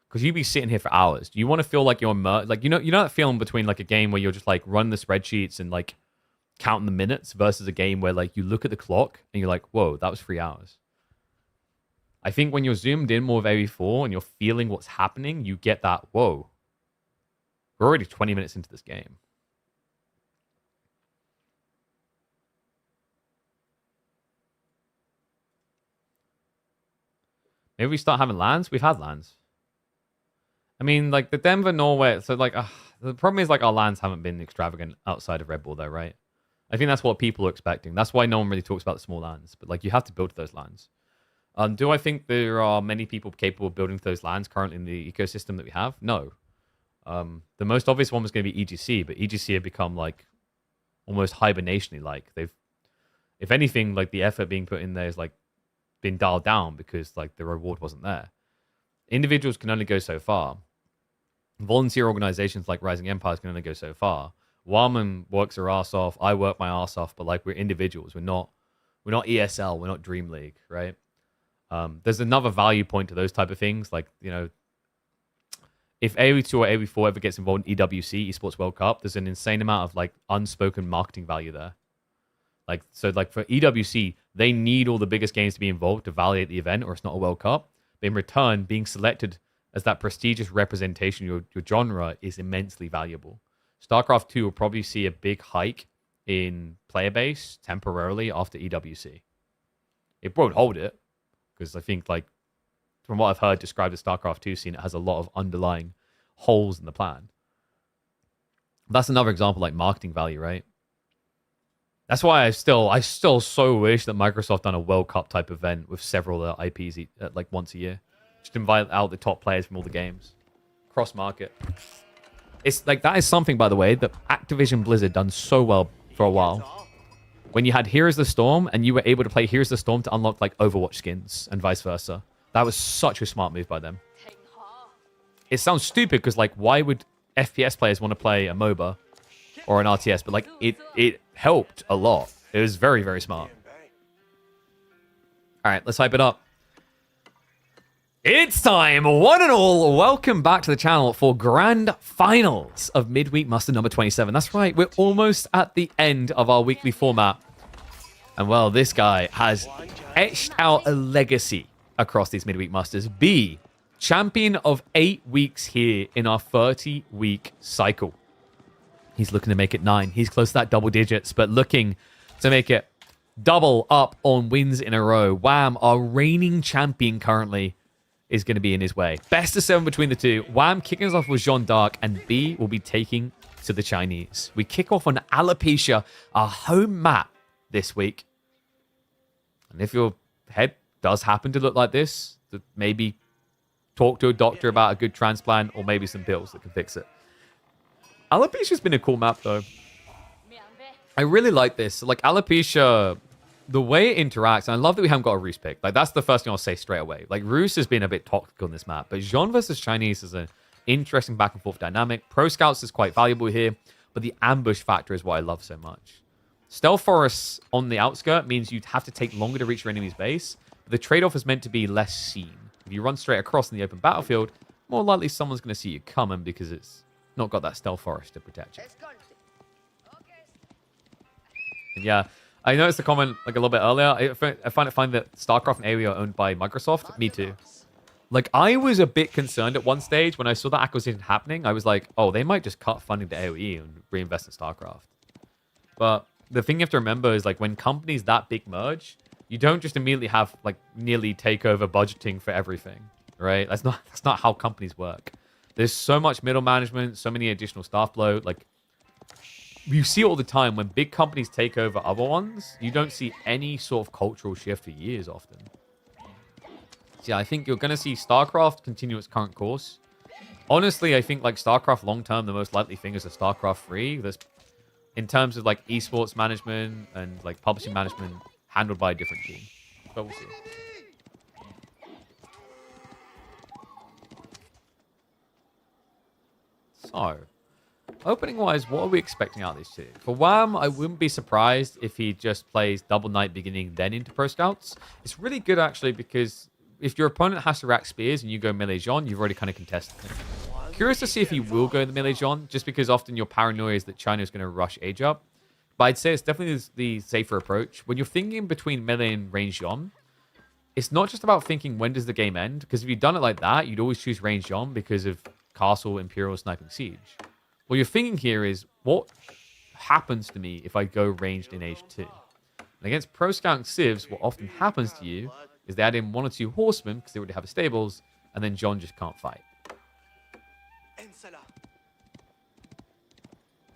Because you'd be sitting here for hours. Do you want to feel like you're immersed? Like, you know that feeling between, like, a game where you're just, like, running the spreadsheets and, like, counting the minutes versus a game where, like, you look at the clock and you're like, whoa, that was 3 hours. I think when you're zoomed in more of AV4 and you're feeling what's happening, you get that, whoa, we're already 20 minutes into this game. Maybe we start having LANs? We've had LANs. I mean, like, the Denver, Norway, so, like, the problem is, like, our LANs haven't been extravagant outside of Red Bull, though, right? I think that's what people are expecting. That's why no one really talks about the small LANs. But, like, you have to build those LANs. Do I think there are many people capable of building those LANs currently in the ecosystem that we have? No. The most obvious one was going to be EGC, but EGC have become, like, almost hibernation-y like. They've, if anything, like, the effort being put in there is, like, been dialed down because, like, the reward wasn't there. Individuals can only go so far. Volunteer organizations like Rising Empires can only go so far. Wham works their ass off. I work my ass off, but, like, we're individuals. We're not ESL. We're not Dream League, right? There's another value point to those type of things. Like, you know, if AV2 or AV4 ever gets involved in EWC, Esports World Cup, there's an insane amount of, like, unspoken marketing value there. Like, so, like, for EWC, they need all the biggest games to be involved to validate the event, or it's not a World Cup. But in return, being selected as that prestigious representation of your genre is immensely valuable. StarCraft 2 will probably see a big hike in player base temporarily after EWC. It won't hold it, because I think, like, from what I've heard described the StarCraft 2 scene, it has a lot of underlying holes in the plan. That's another example, like, marketing value, right? That's why I still so wish that Microsoft done a World Cup type event with several IPs like once a year. Just invite out the top players from all the games. Cross market. It's like, that is something, by the way, that Activision Blizzard done so well for a while. When you had Heroes of the Storm and you were able to play Heroes of the Storm to unlock, like, Overwatch skins and vice versa. That was such a smart move by them. It sounds stupid because, like, why would FPS players want to play a MOBA or an RTS? But, like, it helped a lot. It was very, very smart. All right, let's hype it up. It's time, one and all. Welcome back to the channel for grand finals of midweek muster number 27. That's right, we're almost at the end of our weekly format. And, well, this guy has etched out a legacy across these midweek musters. B, champion of 8 weeks here in our 30-week cycle. He's looking to make it 9. He's close to that double digits, but looking to make it double up on wins in a row. Wham, our reigning champion currently, is going to be in his way. Best of 7 between the two. Wham kicking us off with Jean d'Arc, and B will be taking to the Chinese. We kick off on Alopecia, our home map this week. And if your head does happen to look like this, maybe talk to a doctor about a good transplant or maybe some pills that can fix it. Alopecia's been a cool map, though. I really like this. Like, Alopecia, the way it interacts, and I love that we haven't got a Roos pick. Like, that's the first thing I'll say straight away. Like, Roos has been a bit toxic on this map, but Jean versus Chinese is an interesting back and forth dynamic. Pro Scouts is quite valuable here, but the ambush factor is what I love so much. Stealth Forests on the outskirt means you'd have to take longer to reach your enemy's base, but the trade-off is meant to be less seen. If you run straight across in the open battlefield, more likely someone's going to see you coming because it's not got that Stealth Forest to protect you. And yeah, I noticed the comment like a little bit earlier. I find it funny that StarCraft and AoE are owned by Microsoft. Me too. Like, I was a bit concerned at one stage when I saw that acquisition happening. I was like, oh, they might just cut funding to AoE and reinvest in StarCraft. But the thing you have to remember is, like, when companies that big merge, you don't just immediately have, like, nearly takeover budgeting for everything, right? That's not how companies work. There's so much middle management, so many additional staff bloat. Like, you see it all the time. When big companies take over other ones, you don't see any sort of cultural shift for years often. So yeah, I think you're going to see StarCraft continue its current course. Honestly, I think like StarCraft long-term, the most likely thing is a StarCraft 3. That's in terms of like esports management and like publishing management handled by a different team. But we'll see. So, opening-wise, what are we expecting out of these two? For Wham, I wouldn't be surprised if he just plays Double Knight beginning, then into Pro Scouts. It's really good, actually, because if your opponent has to rack spears and you go melee Jean, you've already kind of contested him. Curious to see if he will go in the melee Jean, just because often your paranoia is that China is going to rush Age Up. But I'd say it's definitely the safer approach. When you're thinking between melee and range Jean, it's not just about thinking when does the game end, because if you've done it like that, you'd always choose range Jean because of Castle, Imperial, Sniping Siege. What you're thinking here is, what happens to me if I go ranged in Age 2? And against Pro Scout and Civs, what often happens to you is they add in 1 or 2 horsemen because they already have stables, and then John just can't fight.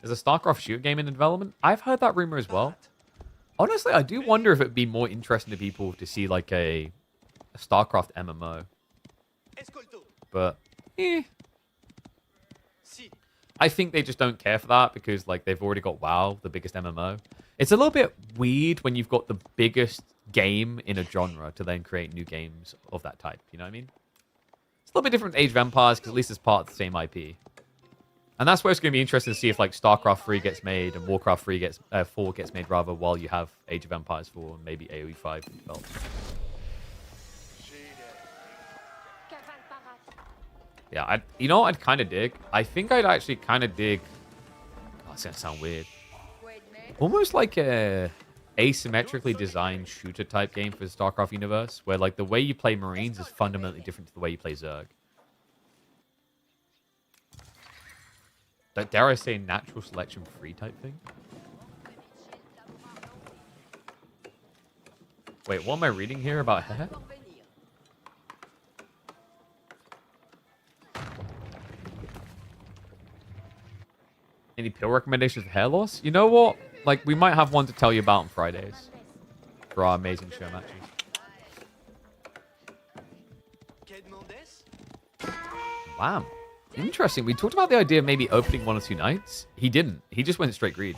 There's a StarCraft shooter game in development. I've heard that rumor as well. Honestly, I do wonder if it'd be more interesting to people to see like a StarCraft MMO. But, I think they just don't care for that because like they've already got WoW, the biggest MMO. It's a little bit weird when you've got the biggest game in a genre to then create new games of that type. You know what I mean? It's a little bit different with Age of Empires because at least it's part of the same IP. And that's where it's going to be interesting to see if like StarCraft 3 gets made and Warcraft 4 gets made rather while you have Age of Empires 4 and maybe AoE 5 developed. Yeah, you know what I'd kind of dig? I think I'd actually kind of dig... Oh, it's going to sound weird. Almost like a asymmetrically designed shooter type game for the StarCraft universe, where like the way you play Marines is fundamentally different to the way you play Zerg. Dare I say natural selection free type thing? Wait, what am I reading here about hair? Any pill recommendations for hair loss? You know what? Like, we might have one to tell you about on Fridays for our amazing show matches. Wow. Interesting. We talked about the idea of maybe opening 1 or 2 nights. He didn't. He just went straight greed.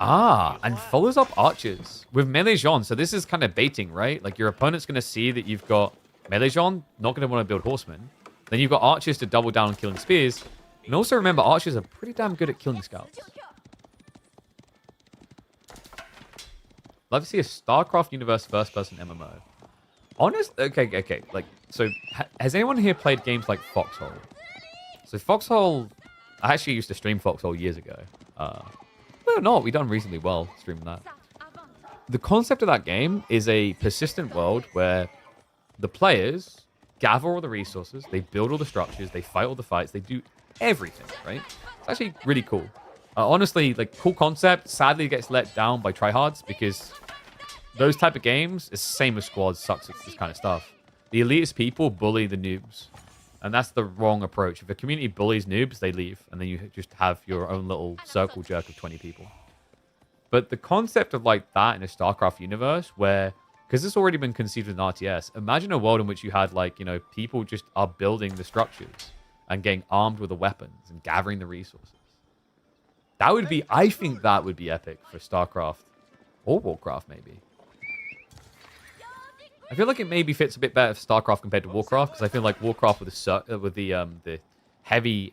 Ah, and follows up archers with melee Jean. So this is kind of baiting, right? Like, your opponent's going to see that you've got melee Jean, not going to want to build horsemen. Then you've got archers to double down on killing spears. And also remember, archers are pretty damn good at killing scouts. Love to see a StarCraft universe first-person MMO. Honestly, okay. Like, so has anyone here played games like Foxhole? So Foxhole, I actually used to stream Foxhole years ago. Believe it or not, we've done reasonably well streaming that. The concept of that game is a persistent world where the players gather all the resources, they build all the structures, they fight all the fights, they do everything, right? It's actually really cool. Honestly, like, cool concept. Sadly, it gets let down by tryhards because those type of games, it's the same as squads, sucks at this kind of stuff. The elitist people bully the noobs. And that's the wrong approach. If a community bullies noobs, they leave. And then you just have your own little circle jerk of 20 people. But the concept of like that in a StarCraft universe where, because it's already been conceived in RTS, imagine a world in which you had like, you know, people just are building the structures and getting armed with the weapons and gathering the resources. That would be, I think that would be epic for StarCraft or Warcraft maybe. I feel like it maybe fits a bit better for StarCraft compared to Warcraft, because I feel like Warcraft with the heavy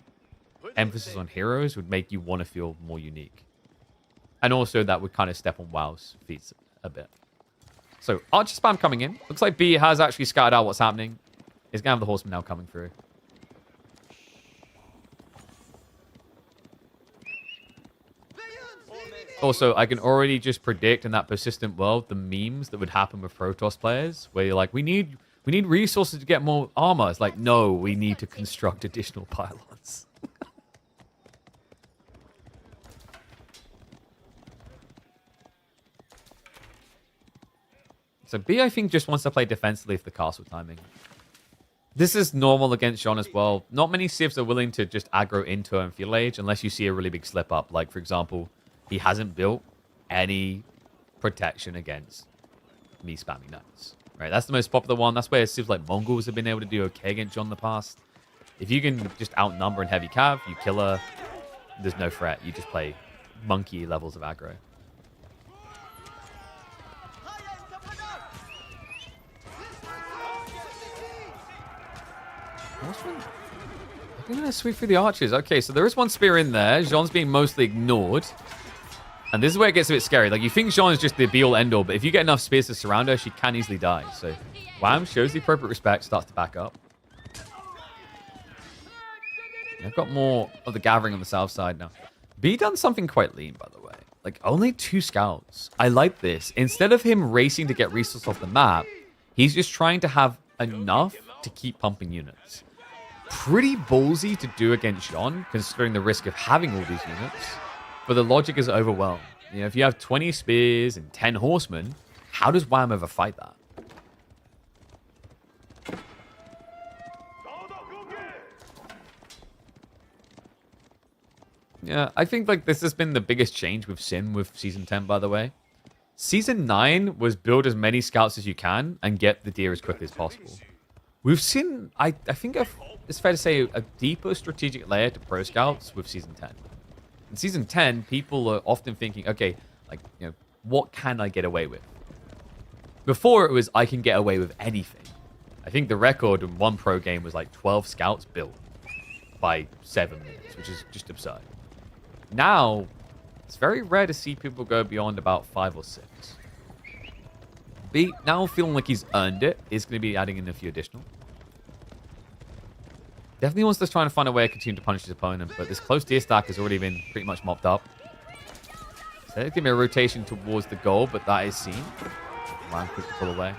emphasis on heroes would make you want to feel more unique. And also that would kind of step on WoW's feet a bit. So, Archer spam coming in. Looks like B has actually scouted out what's happening. He's going to have the Horseman now coming through. Also, I can already just predict in that persistent world the memes that would happen with Protoss players, where you're like, we need resources to get more armor. It's like, no, we need to construct additional pylons. So B, I think, just wants to play defensively for the castle timing. This is normal against Jean as well. Not many civs are willing to just aggro into her enfilade unless you see a really big slip up. Like, for example, he hasn't built any protection against me spamming knights. Right, that's the most popular one. That's where civs like Mongols have been able to do okay against Jean in the past. If you can just outnumber in heavy cav, you kill her, there's no threat. You just play monkey levels of aggro. I'm going to sweep through the archers. Okay, so there is one spear in there. Jean's being mostly ignored. And this is where it gets a bit scary. Like, you think Jean is just the be-all, end-all, but if you get enough spears to surround her, she can easily die. So, Wham shows the appropriate respect, starts to back up. I've got more of the gathering on the south side now. B done something quite lean, by the way. Like, only 2 scouts. I like this. Instead of him racing to get resources off the map, he's just trying to have enough to keep pumping units. Pretty ballsy to do against Jean, considering the risk of having all these units. But the logic is overwhelmed. You know, if you have 20 spears and 10 horsemen, how does Wham ever fight that? Yeah, I think like this has been the biggest change with Sin with Season 10, by the way. Season 9 was build as many scouts as you can and get the deer as quickly as possible. We've seen, I think it's fair to say, a deeper strategic layer to pro scouts with Season 10. In Season 10, people are often thinking, okay, like, you know, what can I get away with? Before it was, I can get away with anything. I think the record in one pro game was like 12 scouts built by 7 minutes, which is just absurd. Now, it's very rare to see people go beyond about 5 or 6. B, now feeling like he's earned it, is going to be adding in a few additional. Definitely wants to try and find a way to continue to punish his opponent, but this close deer stack has already been pretty much mopped up. So there's going to be a rotation towards the goal, but that is seen. Wham quickly pull away.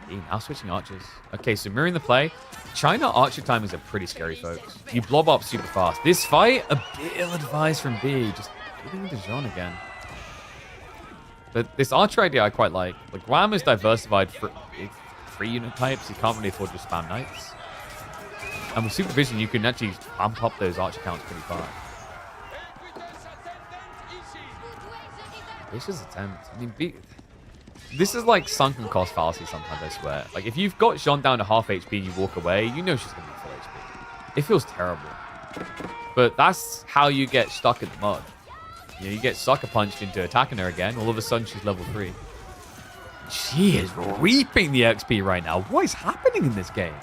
B, now switching archers. Okay, so mirroring the play. China archer timings are pretty scary, folks. You blob up super fast. This fight, a bit ill-advised from B. Just getting into Jean again. But this archer idea I quite like. Like, Wham is diversified for 3 unit types. You can't really afford to spam knights. And with supervision, you can actually amp up those archer counts pretty far. Vicious attempt. I mean, this is like sunken cost fallacy sometimes, I swear. Like, if you've got Jean down to half HP and you walk away, you know she's going to be full HP. It feels terrible. But that's how you get stuck in the mud. You know, you get sucker punched into attacking her again. All of a sudden, she's level 3. She is reaping the XP right now. What is happening in this game?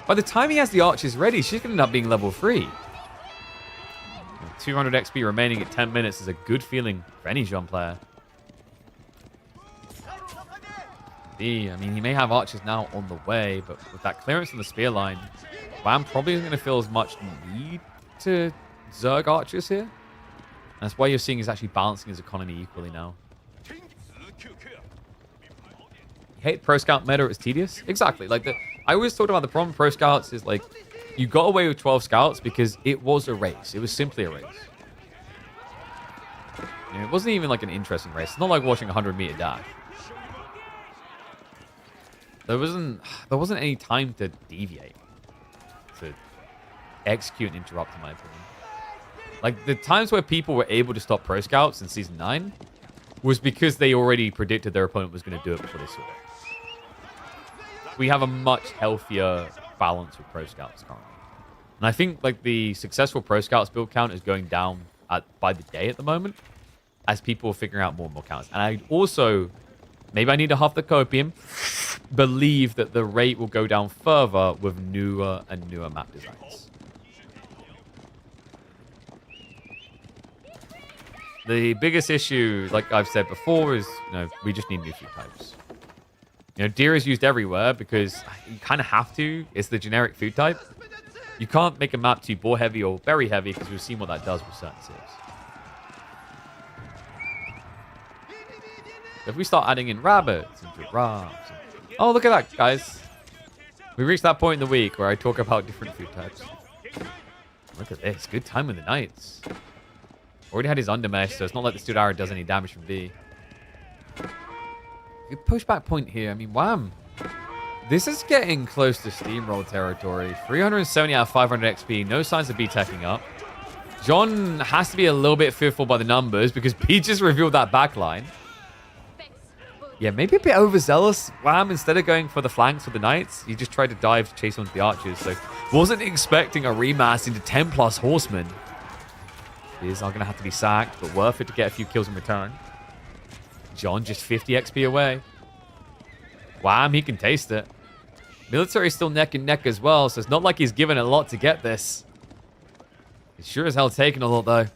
By the time he has the archers ready, she's going to end up being level 3. 200 XP remaining at 10 minutes is a good feeling for any Jean player. B, I mean, he may have archers now on the way, but with that clearance on the spear line, Wham probably isn't going to feel as much need to Zerg archers here. That's why you're seeing he's actually balancing his economy equally now. You hate pro scout meta, it's tedious? Exactly. Like, I always talked about the problem with pro scouts is like, you got away with 12 scouts because it was a race. It was simply a race. You know, it wasn't even like an interesting race. It's not like watching a 100-meter dash. There wasn't any time to deviate, to execute and interrupt, in my opinion. Like, the times where people were able to stop pro scouts in Season 9 was because they already predicted their opponent was going to do it before they saw it. We have a much healthier balance with pro scouts currently. And I think, like, the successful pro scouts build count is going down by the day at the moment as people are figuring out more and more counts. And I also, maybe I need to huff the copium, believe that the rate will go down further with newer and newer map designs. The biggest issue, like I've said before, is, you know, we just need new food types. You know, deer is used everywhere because you kind of have to. It's the generic food type. You can't make a map too bore heavy or very heavy because we've seen what that does with certain civs. If we start adding in rabbits and giraffes... Oh, look at that, guys. We reached that point in the week where I talk about different food types. Look at this. Good time with the knights. Already had his undermesh, so it's not like the stewed arrow does any damage from B. Good pushback point here. I mean, Wham. This is getting close to steamroll territory. 370 out of 500 XP. No signs of B teching up. John has to be a little bit fearful by the numbers because B just revealed that backline. Yeah, maybe a bit overzealous. Wham, instead of going for the flanks with the knights, he just tried to dive to chase onto the archers. So wasn't expecting a remass into 10 plus horsemen. These are going to have to be sacked, but worth it to get a few kills in return. John just 50 XP away. Wham, he can taste it. Military's still neck and neck as well, so it's not like he's given a lot to get this. He's sure as hell taking a lot, though.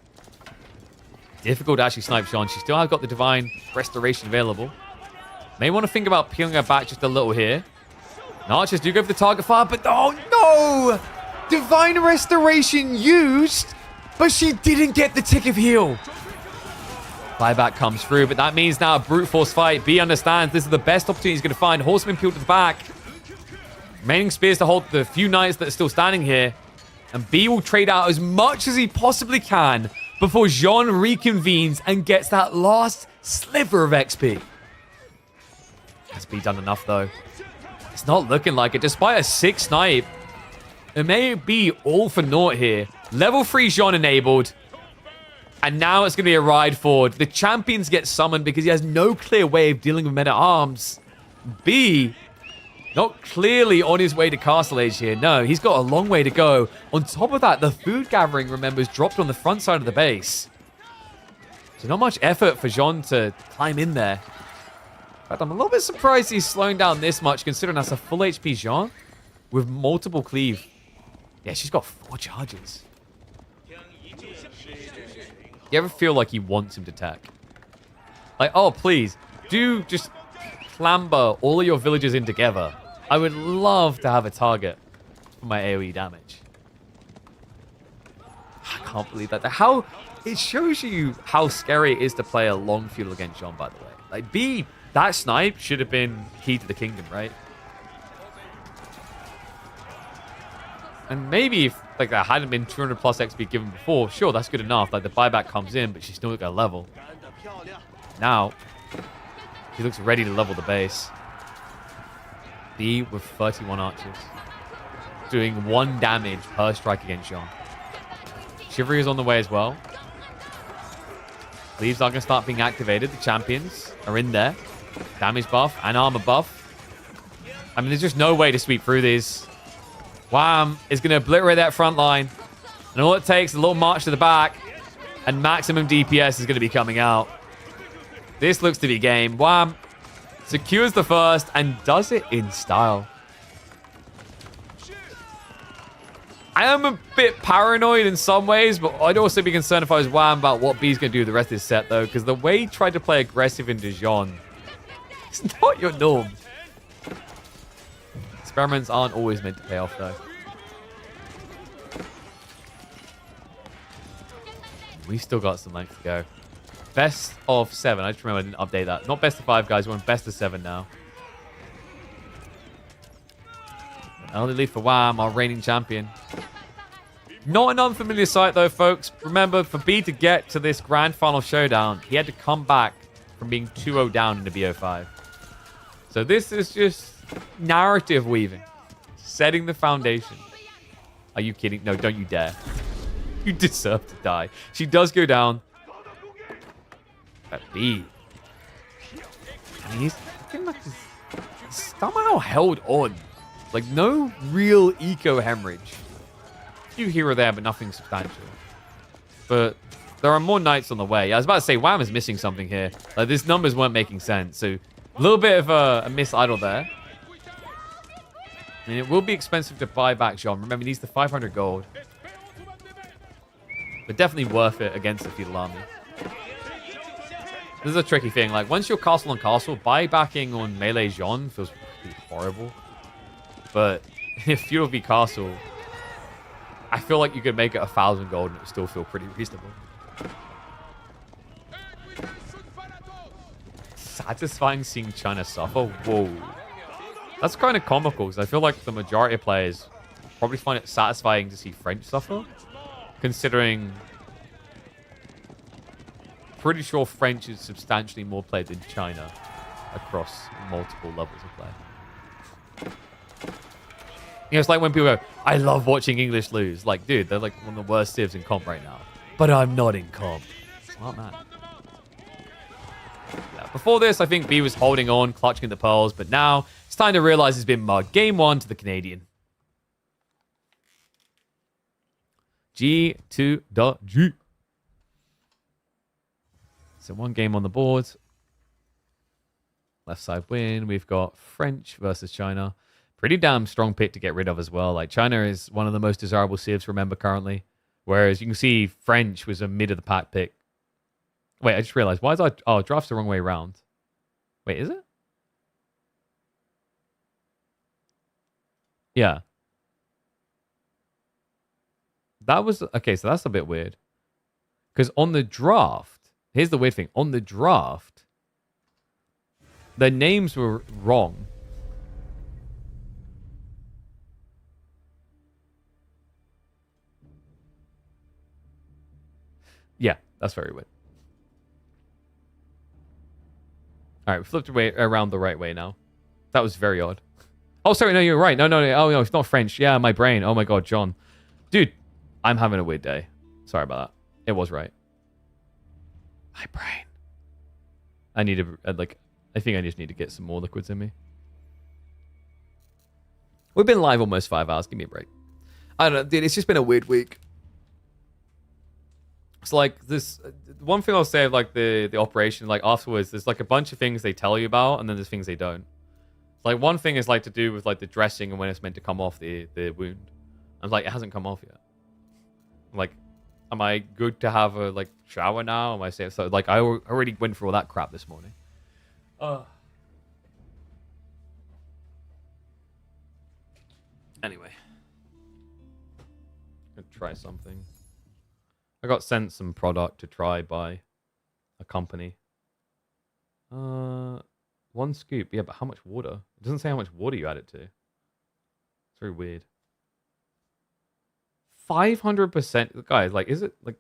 Difficult to actually snipe John. She still has got the Divine Restoration available. May want to think about peeling her back just a little here. The archers do go for the target fire, but oh no! Divine Restoration used, but she didn't get the tick of heal. Buyback comes through, but that means now a brute force fight. B understands this is the best opportunity he's going to find. Horseman peeled to the back. Remaining spears to hold the few knights that are still standing here. And B will trade out as much as he possibly can before Jean reconvenes and gets that last sliver of XP. Has B done enough, though? It's not looking like it. Despite a 6 snipe, it may be all for naught here. Level 3 Jean enabled. And now it's going to be a ride forward. The champions get summoned because he has no clear way of dealing with men-at-arms. B, not clearly on his way to Castle Age here. No, he's got a long way to go. On top of that, the food gathering, remember, is dropped on the front side of the base. So not much effort for Jean to climb in there. In fact, I'm a little bit surprised he's slowing down this much, considering that's a full HP Jean with multiple cleave. Yeah, she's got 4 charges. You ever feel like he wants him to tech? Like, oh, please, do just clamber all of your villagers in together. I would love to have a target for my AoE damage. I can't believe that. How it shows you how scary it is to play a long feudal against Jean, by the way. Like, B, that snipe should have been key to the kingdom, right? And maybe if like that hadn't been 200 plus XP given before, sure, that's good enough. Like the buyback comes in, but she's still got a level. Now, he looks ready to level the base. B with 31 archers. Doing 1 damage per strike against Jean. Chivalry is on the way as well. Leaves are going to start being activated. The champions are in there. Damage buff and armor buff. I mean, there's just no way to sweep through these. Wham is going to obliterate that front line. And all it takes is a little march to the back. And maximum DPS is going to be coming out. This looks to be game. Wham secures the first and does it in style. I am a bit paranoid in some ways, but I'd also be concerned if I was Wham about what B's going to do the rest of this set, though, because the way he tried to play aggressive in Dijon, it's not your norm. Experiments aren't always meant to pay off, though. We've still got some length to go. Best of 7. I just remember I didn't update that. Not best of 5, guys. We're on best of 7 now. Early lead for Wham, our reigning champion. Not an unfamiliar sight, though, folks. Remember, for B to get to this grand final showdown, he had to come back from being 2-0 down in the BO5. So this is just narrative weaving. Setting the foundation. Are you kidding? No, don't you dare. You deserve to die. She does go down. That B. I mean, he's looking like he's somehow held on. Like, no real eco-hemorrhage. A few here or there, but nothing substantial. But there are more knights on the way. I was about to say, Wham is missing something here. Like, these numbers weren't making sense. So, a little bit of a miss idle there. I mean, it will be expensive to buy back Jean. Remember, he needs the 500 gold. But definitely worth it against the feudal army. This is a tricky thing. Like, once you're castle on castle, buybacking on melee Jean feels pretty horrible. But if feudal v castle, I feel like you could make it 1,000 gold and it would still feel pretty reasonable. Satisfying seeing China suffer? Whoa. That's kind of comical because I feel like the majority of players probably find it satisfying to see French suffer. Considering... Pretty sure French is substantially more played than China across multiple levels of play. You know, it's like when people go, I love watching English lose. Like, dude, they're like one of the worst civs in comp right now. But I'm not in comp. Smart man. Yeah, before this, I think B was holding on, clutching at the pearls, but now it's time to realize he's been mugged. Game 1 to the Canadian. G to the G. So 1 game on the board. Left side win. We've got French versus China. Pretty damn strong pick to get rid of as well. Like, China is one of the most desirable civs, remember, currently. Whereas you can see French was a mid of the pack pick. Wait, I just realized. Why is I... Oh, draft's the wrong way around. Wait, is it? Yeah. That was... Okay, so that's a bit weird. Because on the draft... Here's the weird thing. On the draft, the names were wrong. Yeah, that's very weird. All right, we flipped around the right way now. That was very odd. Oh, sorry, no, you're right. No. Oh, no, it's not French. Yeah, my brain. Oh, my God, John. Dude, I'm having a weird day. Sorry about that. It was right. My brain. I need to, I think I just need to get some more liquids in me. We've been live almost 5 hours. Give me a break. I don't know, dude. It's just been a weird week. It's like this. One thing I'll say of like the operation, like afterwards, there's like a bunch of things they tell you about, and then there's things they don't. Like one thing is like to do with like the dressing and when it's meant to come off the wound. I'm like, it hasn't come off yet. I'm like, am I good to have a like shower now? Am I safe? So like I already went through all that crap this morning. Anyway, gonna try something. I got sent some product to try by a company. 1 scoop. Yeah, but how much water? It doesn't say how much water you add it to. It's very weird. 500%. Guys, like, is it like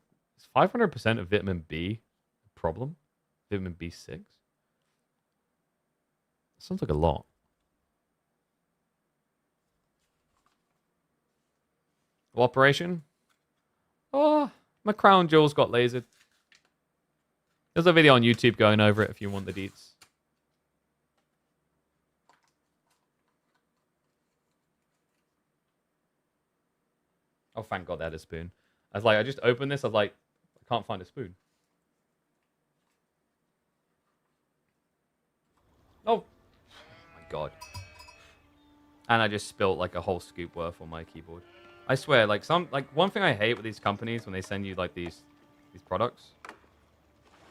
500% of vitamin B a problem? Vitamin B6? Sounds like a lot. Operation? Oh, my crown jewels got lasered. There's a video on YouTube going over it if you want the deets. Oh, thank God they had a spoon. I just opened this. I was like, I can't find a spoon. Oh my God. And I just spilt like a whole scoop worth on my keyboard. I swear, like one thing I hate with these companies when they send you like these products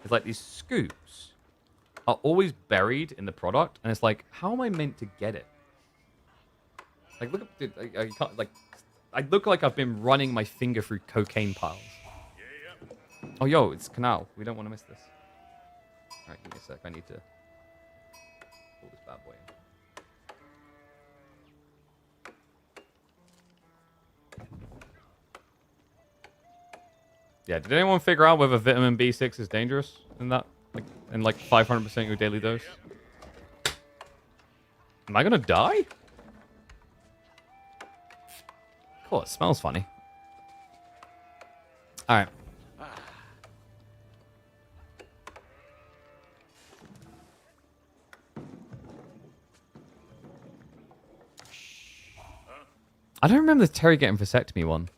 is like these scoops are always buried in the product, and it's like, how am I meant to get it? Like, look at, dude, I can't, like, I look like I've been running my finger through cocaine piles. Oh, yo, it's Canal. We don't want to miss this. All right, give me a sec. I need to pull this bad boy in. Yeah, did anyone figure out whether vitamin B6 is dangerous in that? Like 500% your daily dose? Am I gonna die? Cool, it smells funny. Alright. I don't remember the Terry getting vasectomy one.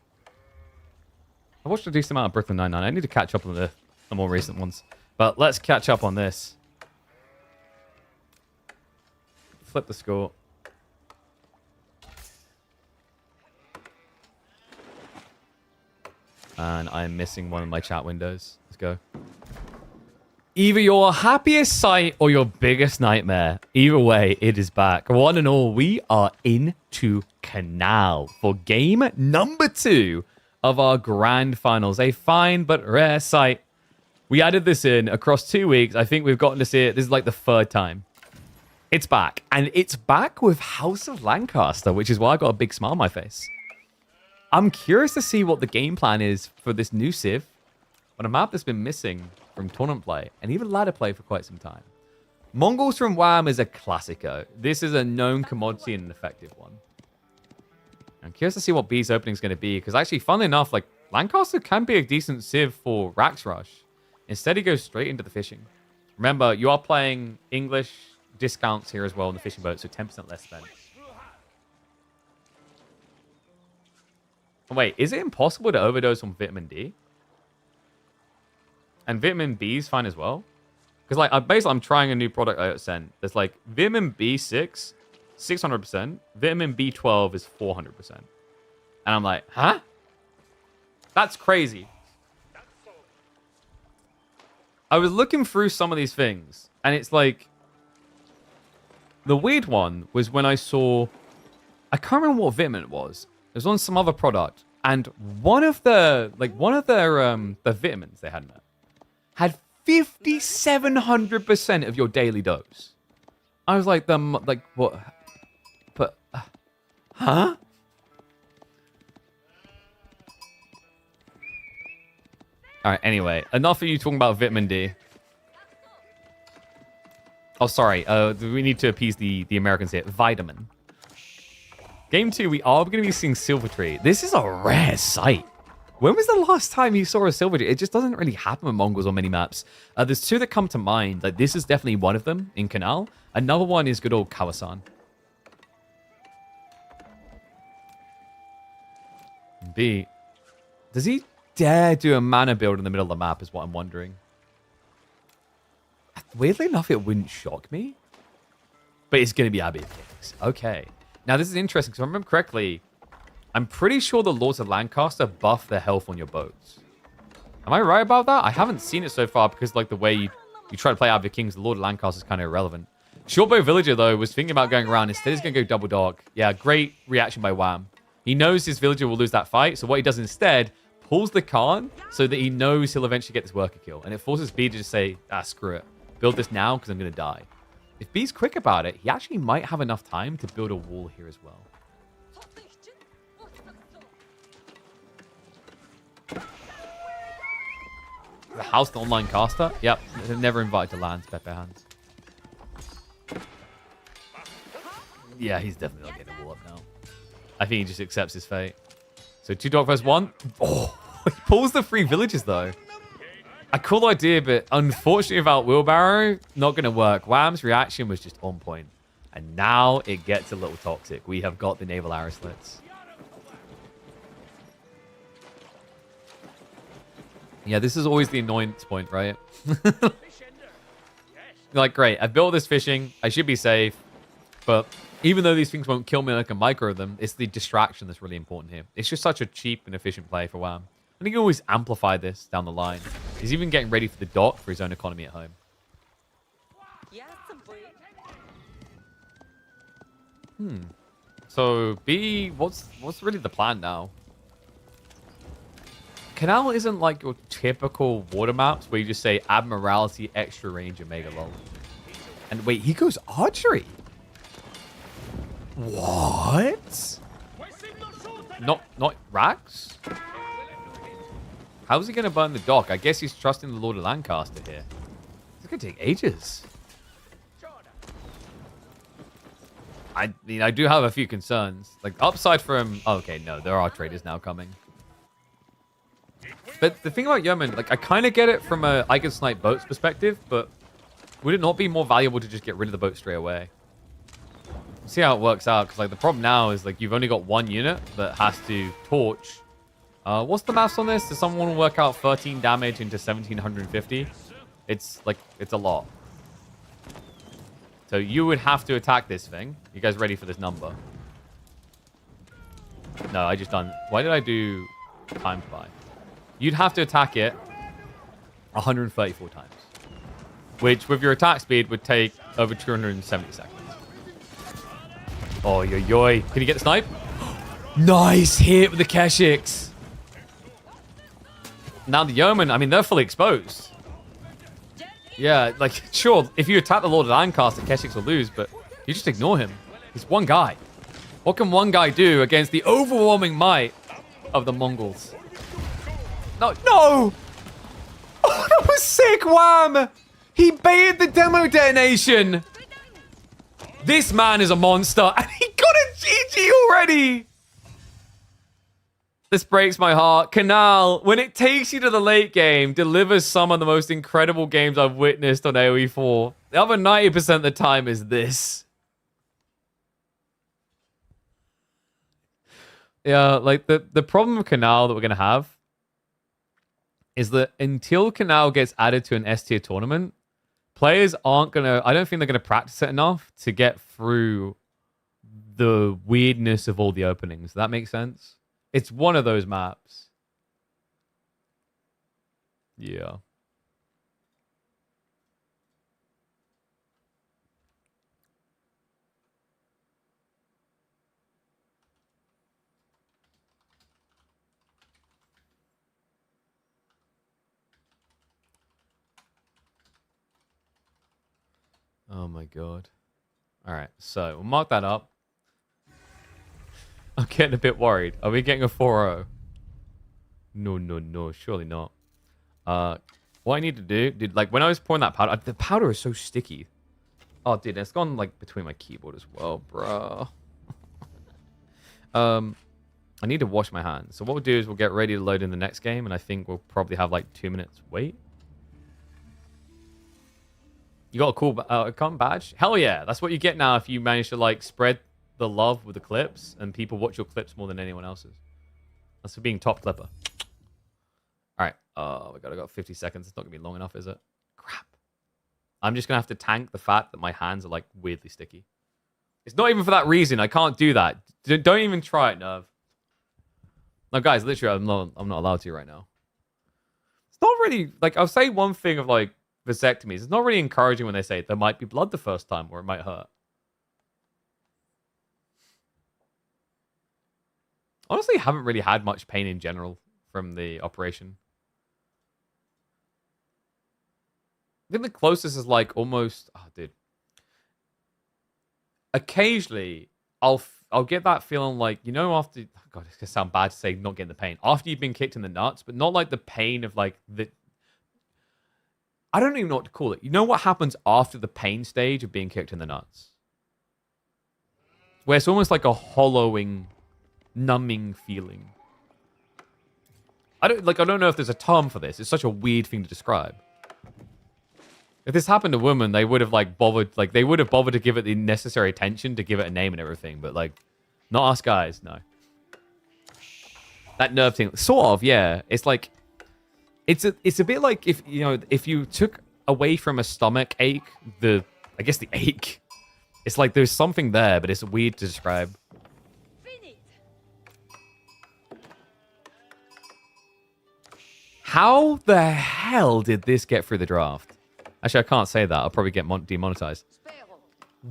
I watched a decent amount of Brooklyn Nine-Nine. I need to catch up on the more recent ones. But let's catch up on this. Flip the score. And I'm missing one of my chat windows. Let's go. Either your happiest sight or your biggest nightmare. Either way, it is back. One and all, we are into Canal for game number 2 of our grand finals. A fine but rare sight. We added this in across 2 weeks. I think we've gotten to see it. This is like the 3rd time. It's back. And it's back with House of Lancaster, which is why I got a big smile on my face. I'm curious to see what the game plan is for this new Civ on a map that's been missing from tournament play and even ladder play for quite some time. Mongols from Wham is a classico. This is a known commodity and an effective one. I'm curious to see what B's opening is going to be, because actually, funnily enough, like Lancaster can be a decent Civ for Rax Rush. Instead, he goes straight into the fishing. Remember, you are playing English discounts here as well on the fishing boat, so 10% less spent. Oh, wait, is it impossible to overdose on vitamin D? And vitamin B is fine as well? Because like, I'm trying a new product I sent. There's like vitamin B6, 600%. Vitamin B12 is 400%. And I'm like, huh? That's crazy. I was looking through some of these things, and it's like, the weird one was when I saw, I can't remember what vitamin it was. It was on some other product, and one of their the vitamins they had in it had 5,700% of your daily dose. I was like, what? But, huh? All right, anyway, enough of you talking about vitamin D. Oh, sorry. We need to appease the Americans here. Vitamin. Game 2, we are going to be seeing Silvertree. This is a rare sight. When was the last time you saw a Silvertree? It just doesn't really happen with Mongols on many maps. There's 2 that come to mind. Like, this is definitely one of them in Canal. Another one is good old Kawasan. B. Does he dare do a mana build in the middle of the map is what I'm wondering. Weirdly enough, it wouldn't shock me. But it's going to be Abbey of Kings. Okay. Now, this is interesting, because if I remember correctly, I'm pretty sure the Lords of Lancaster buff their health on your boats. Am I right about that? I haven't seen it so far, because like the way you try to play Abbey of Kings, the Lord of Lancaster is kind of irrelevant. Shortbow Villager, though, was thinking about going around. Instead, he's going to go double dog. Yeah, great reaction by Wham. He knows his villager will lose that fight, so what he does instead, pulls the Khan so that he knows he'll eventually get this worker kill. And it forces B to just say, screw it. Build this now because I'm going to die. If B's quick about it, he actually might have enough time to build a wall here as well. The house, the online caster? Yep, they're never invited to lands, Pepe Hands. Yeah, he's definitely not getting a wall up now. I think he just accepts his fate. So 2 dog versus 1. Oh, he pulls the 3 villages though. A cool idea, but unfortunately without Wheelbarrow, not going to work. Wham's reaction was just on point. And now it gets a little toxic. We have got the naval arrow slits. Yeah, this is always the annoyance point, right? Like, great, I've built this fishing. I should be safe. But even though these things won't kill me like a micro them, it's the distraction that's really important here. It's just such a cheap and efficient play for Wham. I think you can always amplify this down the line. He's even getting ready for the dock for his own economy at home. So B, what's really the plan now? Canal isn't like your typical water maps where you just say Admiralty, extra range, and Mega Lol. And wait, he goes archery. What? Not Rax? How's he going to burn the dock? I guess he's trusting the Lord of Lancaster here. It's going to take ages. I mean, I do have a few concerns. Like, upside from... Oh, okay, no, there are traders now coming. But the thing about Yeoman, like, I kind of get it from a I can snipe boats perspective, but would it not be more valuable to just get rid of the boat straight away? See how it works out, because, like, the problem now is, like, you've only got 1 unit that has to torch. What's the maths on this? Does someone work out 13 damage into 1,750? It's a lot. So you would have to attack this thing. You guys ready for this number? No, I just done... Why did I do times by? You'd have to attack it 134 times. which with your attack speed would take over 270 seconds. Oh, yo, yo. Can you get the snipe? Nice hit with the Keshiks. Now the Yeoman, I mean, they're fully exposed. Yeah, like, sure, if you attack the Lord of Lancaster, Keshiks will lose, but you just ignore him. He's one guy. What can one guy do against the overwhelming might of the Mongols? No, no! Oh, that was sick, Wham! He baited the demo detonation! This man is a monster, and he got a GG already! This breaks my heart. Canal, when it takes you to the late game, delivers some of the most incredible games I've witnessed on AoE 4. The other 90% of the time is this. Yeah, like the problem with Canal that we're going to have is that until Canal gets added to an S tier tournament, players aren't going to, I don't think they're going to practice it enough to get through the weirdness of all the openings. Does that make sense? It's one of those maps. Yeah. Oh my god. All right, so we'll mark that up. I'm getting a bit worried. Are we getting a 4-0? No, no, no. Surely not. What I need to do, dude, like when I was pouring that powder, the powder is so sticky. Oh, dude, it's gone like between my keyboard as well, bro. I need to wash my hands. So what we'll do is we'll get ready to load in the next game, and I think we'll probably have like 2 minutes wait. You got a cool account badge? Hell yeah. That's what you get now if you manage to like spread the love with the clips, and people watch your clips more than anyone else's. That's for being top clipper. All right. Oh, I got 50 seconds. It's not going to be long enough, is it? Crap. I'm just going to have to tank the fact that my hands are like weirdly sticky. It's not even for that reason. I can't do that. Don't even try it, Nerve. No, guys, literally, I'm not allowed to right now. It's not really, like, I'll say one thing of like vasectomies. It's not really encouraging when they say there might be blood the first time or it might hurt. Honestly, haven't really had much pain in general from the operation. I think the closest is like almost... Oh, dude. Occasionally, I'll get that feeling like, you know, after... Oh God, it's going to sound bad to say not getting the pain. After you've been kicked in the nuts, but not like the pain of like the... I don't even know what to call it. You know what happens after the pain stage of being kicked in the nuts? Where it's almost like a hollowing... numbing feeling. I don't know if there's a term for this. It's such a weird thing to describe. If this happened to a woman, they would have bothered to give it the necessary attention to give it a name and everything, but like not us guys, no. That nerve thing, sort of, yeah. It's like it's a bit like if you took away from a stomach ache, the ache. It's like there's something there, but it's weird to describe. How the hell did this get through the draft? Actually, I can't say that. I'll probably get demonetized.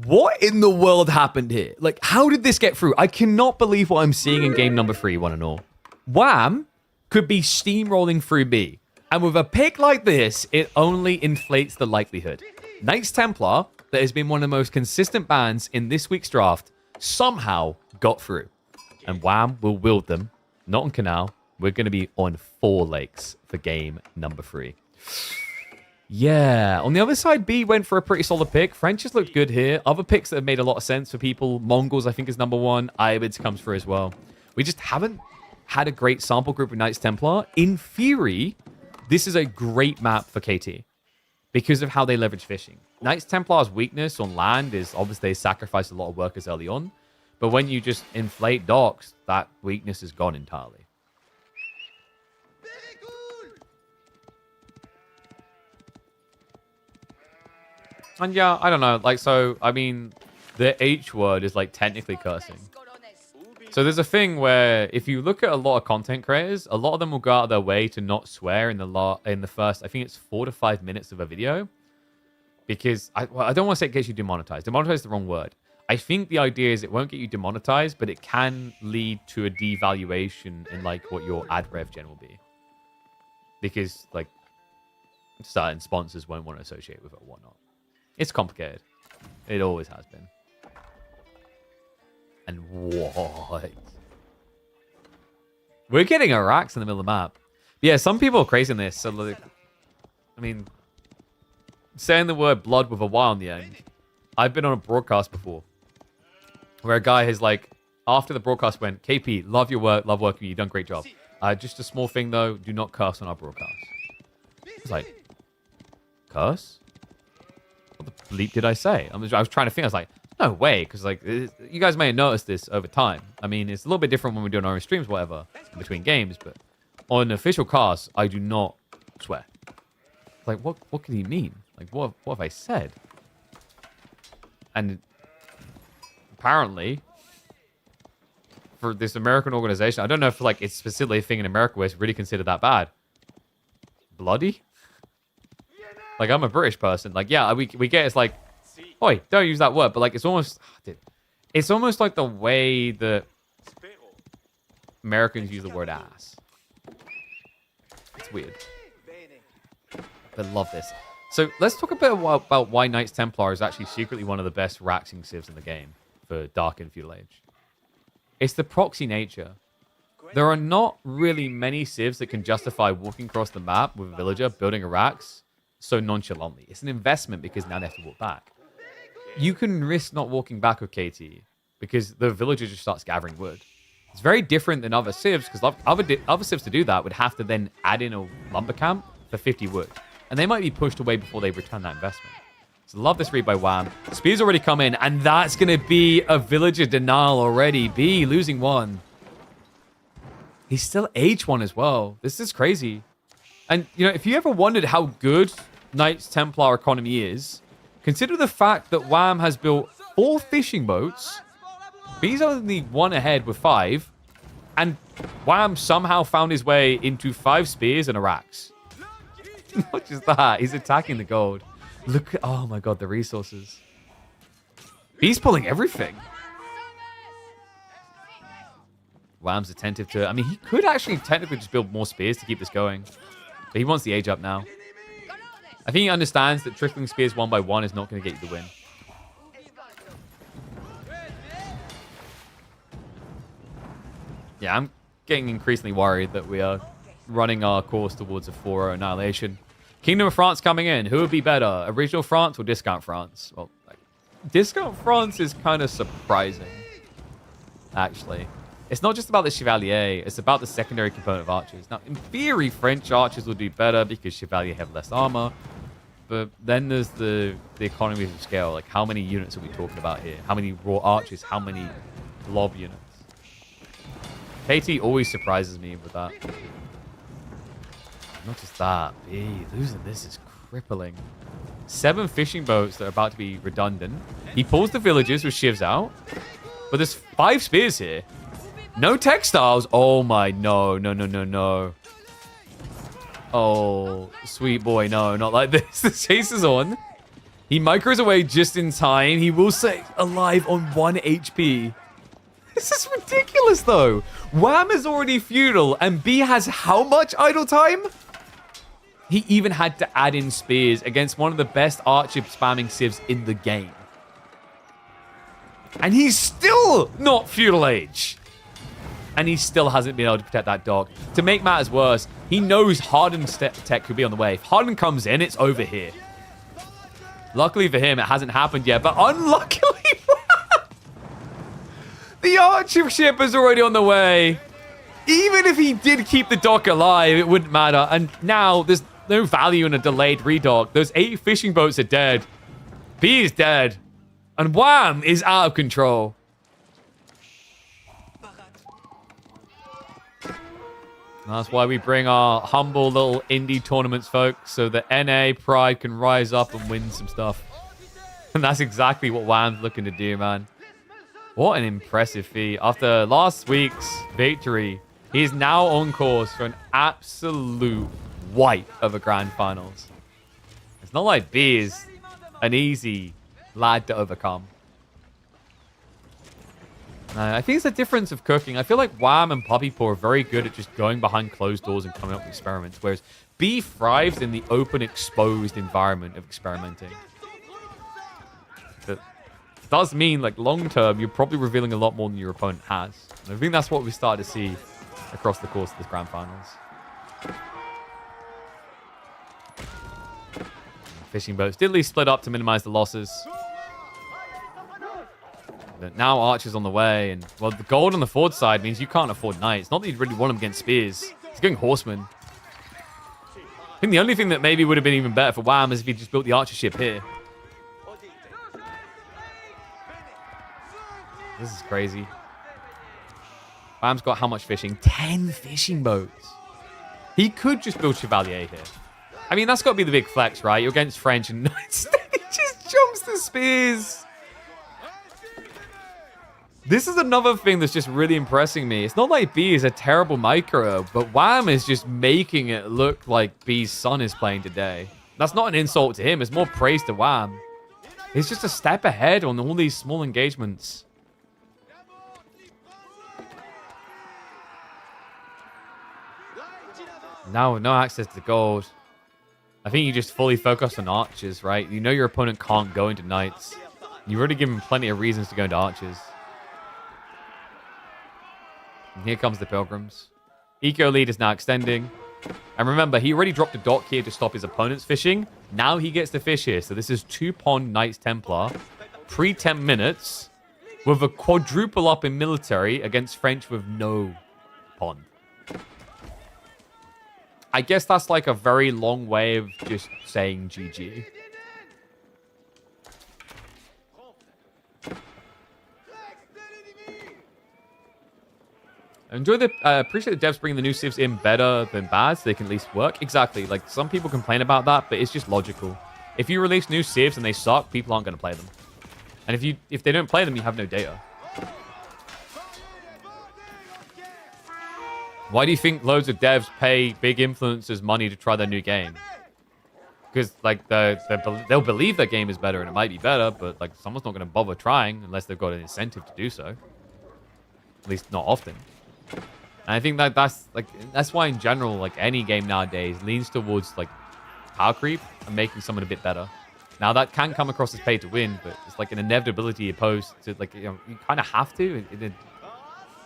What in the world happened here? Like, how did this get through? I cannot believe what I'm seeing in game number 3, one and all. Wham could be steamrolling through B. And with a pick like this, it only inflates the likelihood. Knights Templar, that has been one of the most consistent bans in this week's draft, somehow got through. And Wham will wield them, not on Canal. We're going to be on 4 lakes for game number 3. Yeah. On the other side, B went for a pretty solid pick. French has looked good here. Other picks that have made a lot of sense for people. Mongols, I think, is number 1. Ibids comes through as well. We just haven't had a great sample group with Knights Templar. In theory, this is a great map for KT because of how they leverage fishing. Knights Templar's weakness on land is obviously they sacrifice a lot of workers early on. But when you just inflate docks, that weakness is gone entirely. And yeah, I don't know. Like, so, I mean, the H word is like technically cursing. So there's a thing where if you look at a lot of content creators, a lot of them will go out of their way to not swear in the first, I think it's 4 to 5 minutes of a video. Because I don't want to say it gets you demonetized. Demonetized is the wrong word. I think the idea is it won't get you demonetized, but it can lead to a devaluation in like what your ad rev gen will be. Because like certain sponsors won't want to associate with it or whatnot. It's complicated. It always has been. And what? We're getting Iraqs in the middle of the map. Yeah, some people are crazy in this. So, like, I mean, saying the word blood with a Y on the end. I've been on a broadcast before where a guy has like, after the broadcast went, KP, love your work, love working with you, you've done a great job. Just a small thing though, do not curse on our broadcast. I was like, curse? What the bleep did I say? I was trying to think, I was like, no way, because like, you guys may have noticed this over time. I mean, it's a little bit different when we're doing our own streams, whatever, in between games, but on an official cast, I do not swear. Like, what could he mean? Like, what have I said? And apparently, for this American organization, I don't know if like it's specifically a thing in America where it's really considered that bad. Bloody? Like, I'm a British person. Like, yeah, we get it's like, oi, don't use that word. But like, it's almost, it's almost like the way that Americans use the word ass. It's weird. But love this. So let's talk a bit about why Knights Templar is actually secretly one of the best raxing civs in the game for Dark and Feudal Age. It's the proxy nature. There are not really many civs that can justify walking across the map with a villager building a rax so nonchalantly. It's an investment because now they have to walk back. You can risk not walking back with KT because the villager just starts gathering wood. It's very different than other civs because other civs to do that would have to then add in a lumber camp for 50 wood. And they might be pushed away before they return that investment. So love this read by Wham. Spear's already come in, and that's going to be a villager denial already. B losing one. He's still H1 as well. This is crazy. And, you know, if you ever wondered how good Knights Templar economy is, consider the fact that Wham has built 4 fishing boats. B's only one ahead with 5. And Wham somehow found his way into 5 spears and a rax. Not just that, he's attacking the gold. Look at, oh my god, the resources. He's pulling everything. Wham's attentive to it. I mean, he could actually technically just build more spears to keep this going. But he wants the age up now. I think he understands that trickling spears 1 by 1 is not going to get you the win. Yeah, I'm getting increasingly worried that we are running our course towards a 4-0 annihilation. Kingdom of France coming in. Who would be better? Original France or Discount France? Well, like, Discount France is kind of surprising, actually. It's not just about the Chevalier. It's about the secondary component of archers. Now, in theory, French archers will do better because Chevalier have less armor. But then there's the economies of scale. Like, how many units are we talking about here? How many raw archers? How many blob units? KT always surprises me with that. Not just that. B, losing this is crippling. 7 fishing boats that are about to be redundant. He pulls the villagers with shivs out. But there's 5 spears here. No textiles. Oh my, no. Oh, sweet boy. No, not like this. The chase is on. He micros away just in time. He will stay alive on 1 HP. This is ridiculous, though. Wham is already feudal, and B has how much idle time? He even had to add in spears against one of the best archer spamming civs in the game. And he's still not feudal age. And he still hasn't been able to protect that dock. To make matters worse, he knows Harden's tech could be on the way. If Harden comes in, it's over here. Luckily for him, it hasn't happened yet. But unluckily, the archer ship is already on the way. Even if he did keep the dock alive, it wouldn't matter. And now there's no value in a delayed redock. Those 8 fishing boats are dead. B is dead. And Wham is out of control. And that's why we bring our humble little indie tournaments, folks, so that NA pride can rise up and win some stuff. And that's exactly what Wham's looking to do, man. What an impressive feat. After last week's victory, he is now on course for an absolute wipe of a grand finals. It's not like B is an easy lad to overcome. I think it's a difference of cooking. I feel like Wham and Puppy Paw are very good at just going behind closed doors and coming up with experiments, whereas B thrives in the open, exposed environment of experimenting. That does mean, like, long term, you're probably revealing a lot more than your opponent has. And I think that's what we started to see across the course of this grand finals. Fishing boats did at least split up to minimize the losses. But now Archer's on the way, and, well, the gold on the forward side means you can't afford knights. Not that you really want them against spears. He's going horsemen. I think the only thing that maybe would have been even better for Wham is if he just built the archer ship here. This is crazy. Wham's got how much fishing? 10 fishing boats. He could just build Chevalier here. I mean, that's got to be the big flex, right? You're against French and he just jumps the spears. This is another thing that's just really impressing me. It's not like B is a terrible micro, but Wham is just making it look like B's son is playing today. That's not an insult to him. It's more praise to Wham. He's just a step ahead on all these small engagements. Now with no access to gold, I think you just fully focus on archers, right? You know your opponent can't go into knights. You've already given him plenty of reasons to go into archers. And here comes the pilgrims. Eco lead is now extending. And remember, he already dropped a dock here to stop his opponent's fishing. Now he gets to fish here. So this is 2-pond Knights Templar. Pre-10 minutes. With a quadruple up in military against French with no pond. I guess that's like a very long way of just saying GG. Appreciate the devs bringing the new civs in better than bad so they can at least work. Exactly. Like, some people complain about that, but it's just logical. If you release new civs and they suck, people aren't going to play them. And if they don't play them, you have no data. Why do you think loads of devs pay big influencers money to try their new game? Because, like, they'll believe their game is better and it might be better, but, like, someone's not going to bother trying unless they've got an incentive to do so. At least not often. And I think that's why in general, like, any game nowadays leans towards, like, power creep and making someone a bit better. Now, that can come across as pay to win, but it's like an inevitability opposed to, like, you know, you kind of have to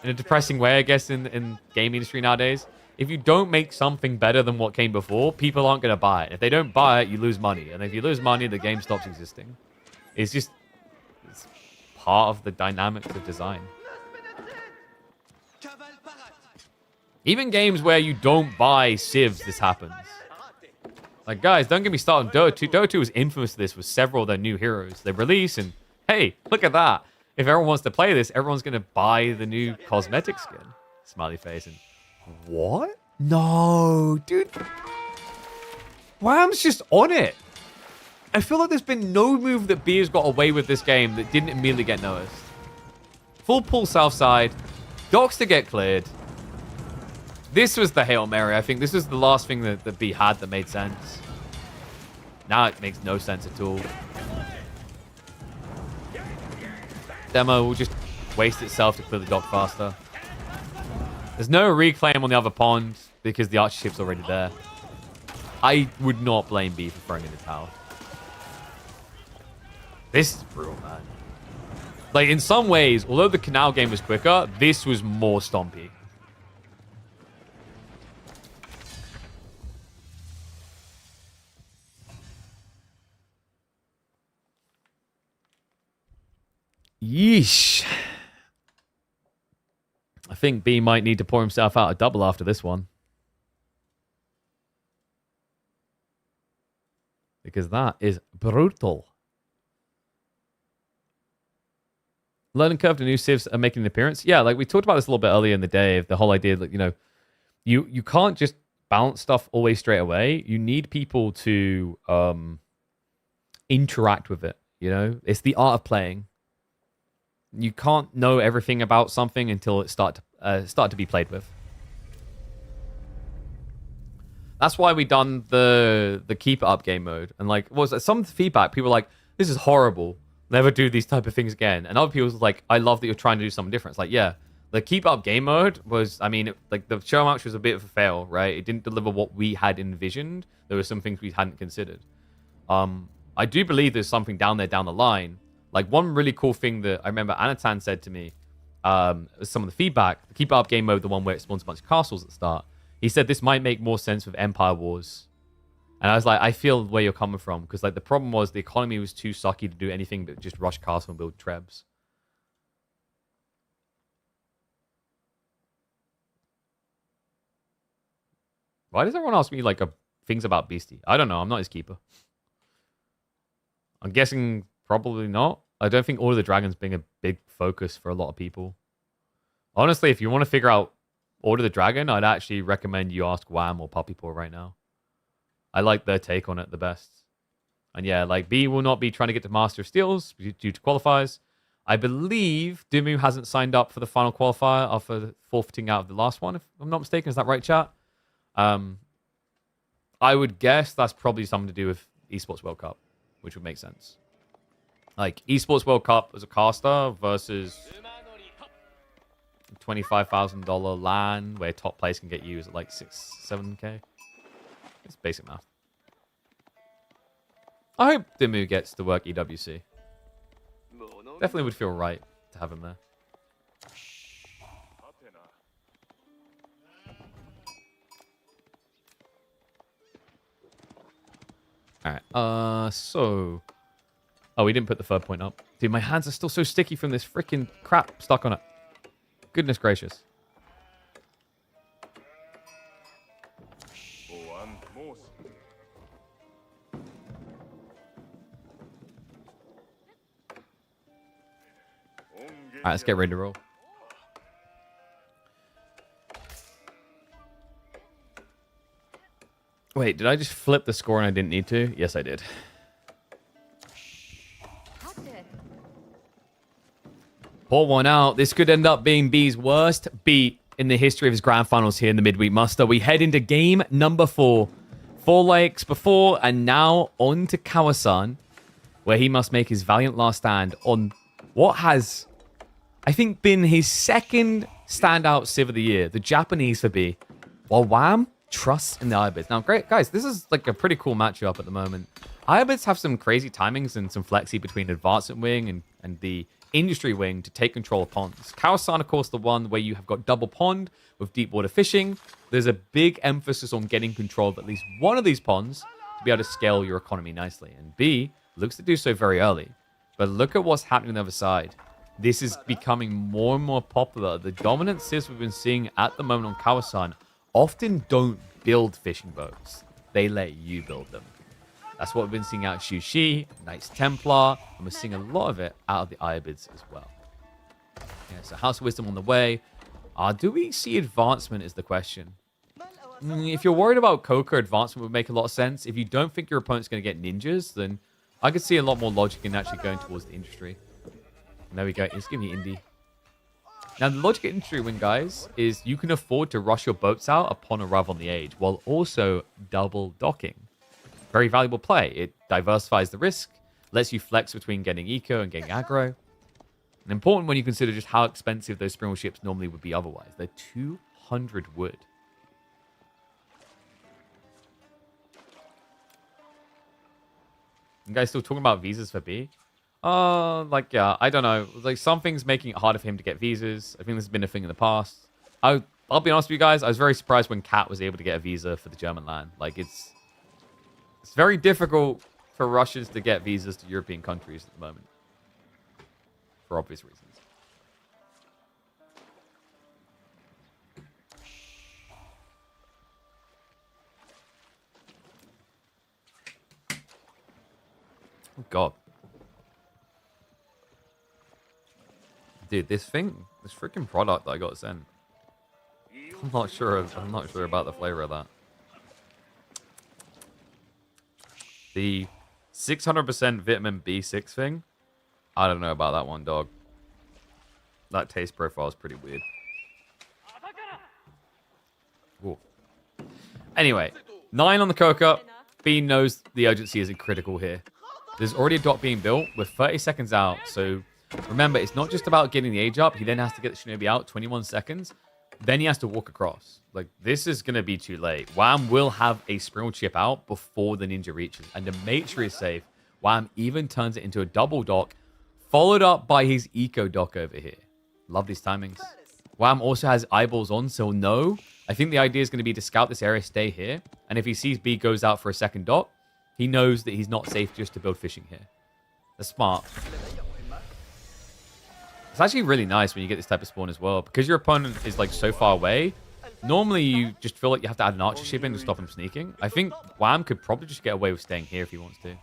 in a depressing way, I guess, in game industry nowadays. If you don't make something better than what came before, people aren't going to buy it. If they don't buy it, you lose money. And if you lose money, the game stops existing. It's part of the dynamics of design. Even games where you don't buy civs, this happens. Like, guys, don't get me started on Dota 2. Dota 2 was infamous for this with several of their new heroes. They release and, hey, look at that. If everyone wants to play this, everyone's going to buy the new cosmetic skin. Smiley face. And what? No, dude. Wham's just on it. I feel like there's been no move that B has got away with this game that didn't immediately get noticed. Full pull south side. Docks to get cleared. This was the Hail Mary. I think this was the last thing that B had that made sense. Now it makes no sense at all. Demo will just waste itself to clear the dock faster. There's no reclaim on the other pond because the archer ship's already there. I would not blame B for throwing in the towel. This is brutal, man. Like, in some ways, although the canal game was quicker, this was more stompy. Yeesh. I think B might need to pour himself out a double after this one. Because that is brutal. Learning curve, the new civs are making an appearance. Yeah, like we talked about this a little bit earlier in the day, of the whole idea that, you know, you can't just balance stuff always straight away. You need people to interact with it, you know? It's the art of playing. You can't know everything about something until it start to be played with. That's why we done the keep it up game mode. And like, was some feedback? People were like, this is horrible. Never do these type of things again. And other people's like, I love that you're trying to do something different. It's like, yeah, the keep up game mode was, I mean, like the show match was a bit of a fail, right? It didn't deliver what we had envisioned. There were some things we hadn't considered. I do believe there's something down there down the line. Like one really cool thing that I remember Anatan said to me, some of the feedback, the keep up game mode, the one where it spawns a bunch of castles at the start. He said this might make more sense with Empire Wars. And I was like, I feel where you're coming from. Because like the problem was the economy was too sucky to do anything but just rush castle and build trebs. Why does everyone ask me like things about Beastie? I don't know. I'm not his keeper. I'm guessing probably not. I don't think Order of the Dragons being a big focus for a lot of people. Honestly, if you want to figure out Order of the Dragon, I'd actually recommend you ask Wham or Puppy Paw right now. I like their take on it the best. And yeah, like B will not be trying to get to Master of Steels due to qualifiers. I believe Dumu hasn't signed up for the final qualifier after forfeiting out of the last one, if I'm not mistaken. Is that right, chat? I would guess that's probably something to do with Esports World Cup, which would make sense. Like Esports World Cup as a caster versus $25,000 LAN where top players can get used at like 7K. It's basic math. I hope Dimu gets to work EWC. Definitely would feel right to have him there. Alright, so... Oh, we didn't put the third point up. Dude, my hands are still so sticky from this freaking crap stuck on it. Goodness gracious. Alright, let's get ready to roll. Wait, did I just flip the score and I didn't need to? Yes, I did. Pour one out. This could end up being B's worst beat in the history of his grand finals here in the midweek muster. We head into game number 4. 4 likes before, and now on to Kawasan, where he must make his valiant last stand on what has, I think, been his second standout Civ of the year, the Japanese for B, while Wham trusts in the Ibex. Now, great, guys, this is like a pretty cool matchup at the moment. Ibex have some crazy timings and some flexi between Advancement Wing and the Industry Wing to take control of ponds. Kawasan, of course, the one where you have got double pond with deep water fishing. There's a big emphasis on getting control of at least one of these ponds to be able to scale your economy nicely. And B looks to do so very early. But look at what's happening on the other side. This is becoming more and more popular. The dominant civs we've been seeing at the moment on Kawasan often don't build fishing boats. They let you build them. That's what we've been seeing out of Shushi, Knights Templar, and we're seeing a lot of it out of the Iabids as well. Yeah, so House of Wisdom on the way. Do we see advancement is the question. If you're worried about Coca, advancement would make a lot of sense. If you don't think your opponent's going to get ninjas, then I could see a lot more logic in actually going towards the industry. And there we go. It's giving me Indy. Now, the logic of industry win, guys, is you can afford to rush your boats out upon arrival on the age while also double docking. Very valuable play. It diversifies the risk, lets you flex between getting eco and getting aggro. And important when you consider just how expensive those springle ships normally would be otherwise. They're 200 wood. You guys still talking about visas for B? Yeah, I don't know. Like, something's making it harder for him to get visas. I think this has been a thing in the past. I'll be honest with you guys. I was very surprised when Kat was able to get a visa for the German land. Like, it's very difficult for Russians to get visas to European countries at the moment. For obvious reasons. Oh, God. Dude, this freaking product that I got sent. I'm not sure about the flavor of that. The 600% vitamin B6 thing. I don't know about that one, dog. That taste profile is pretty weird. Ooh. Anyway, 9 on the Coca. B knows the urgency isn't critical here. There's already a dock being built. We're 30 seconds out. So remember, it's not just about getting the age up. He then has to get the Shinobi out, 21 seconds. Then he has to walk across. Like, this is going to be too late. Wham will have a Springle chip out before the ninja reaches. And to make sure he's safe, Wham even turns it into a double dock, followed up by his eco dock over here. Love these timings. Wham also has eyeballs on, so no. I think the idea is going to be to scout this area, stay here. And if he sees B goes out for a second dock, he knows that he's not safe just to build fishing here. That's smart. It's actually really nice when you get this type of spawn as well. Because your opponent is like so far away, normally you just feel like you have to add an archer ship in to stop him sneaking. I think Wham could probably just get away with staying here if he wants to.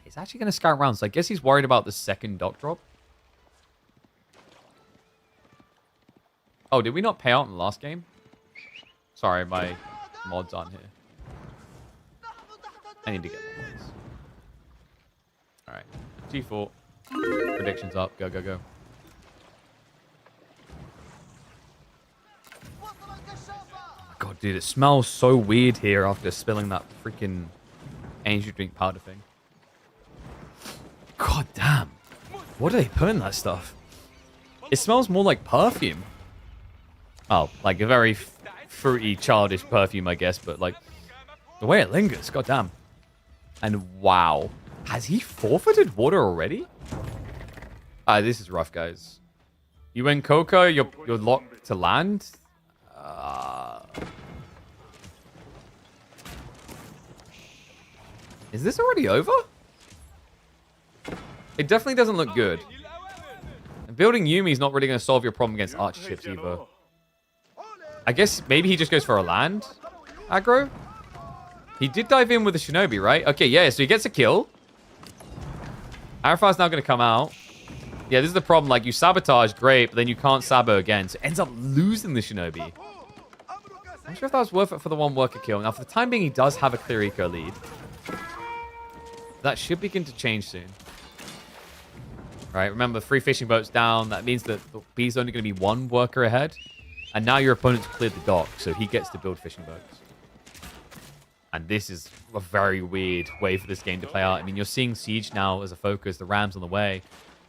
He's actually going to scout around, so I guess he's worried about the second dock drop. Oh, did we not pay out in the last game? Sorry, my mods aren't here. I need to get more mods. Alright. G4. Predictions up. Go, go, go. Oh my god, dude. It smells so weird here after spilling that freaking energy drink powder thing. God damn. What do they put in that stuff? It smells more like perfume. Oh, like a very fruity, childish perfume, I guess. But, like, the way it lingers. God damn. And, wow. Has he forfeited water already? This is rough, guys. You win Coco, you're locked to land. Is this already over? It definitely doesn't look good. And building Yumi's not really going to solve your problem against archer ships either. I guess maybe he just goes for a land aggro. He did dive in with the Shinobi, right? Okay, yeah, so he gets a kill. Arafar's now going to come out. Yeah, this is the problem. Like, you sabotage, great, but then you can't sabo again. So it ends up losing the Shinobi. I'm not sure if that was worth it for the one worker kill. Now, for the time being, he does have a clear eco lead. That should begin to change soon. Right, remember, 3 fishing boats down. That means that the B's only going to be 1 worker ahead. And now your opponent's cleared the dock, so he gets to build fishing boats. And this is a very weird way for this game to play out. I mean, you're seeing Siege now as a focus, the Rams on the way.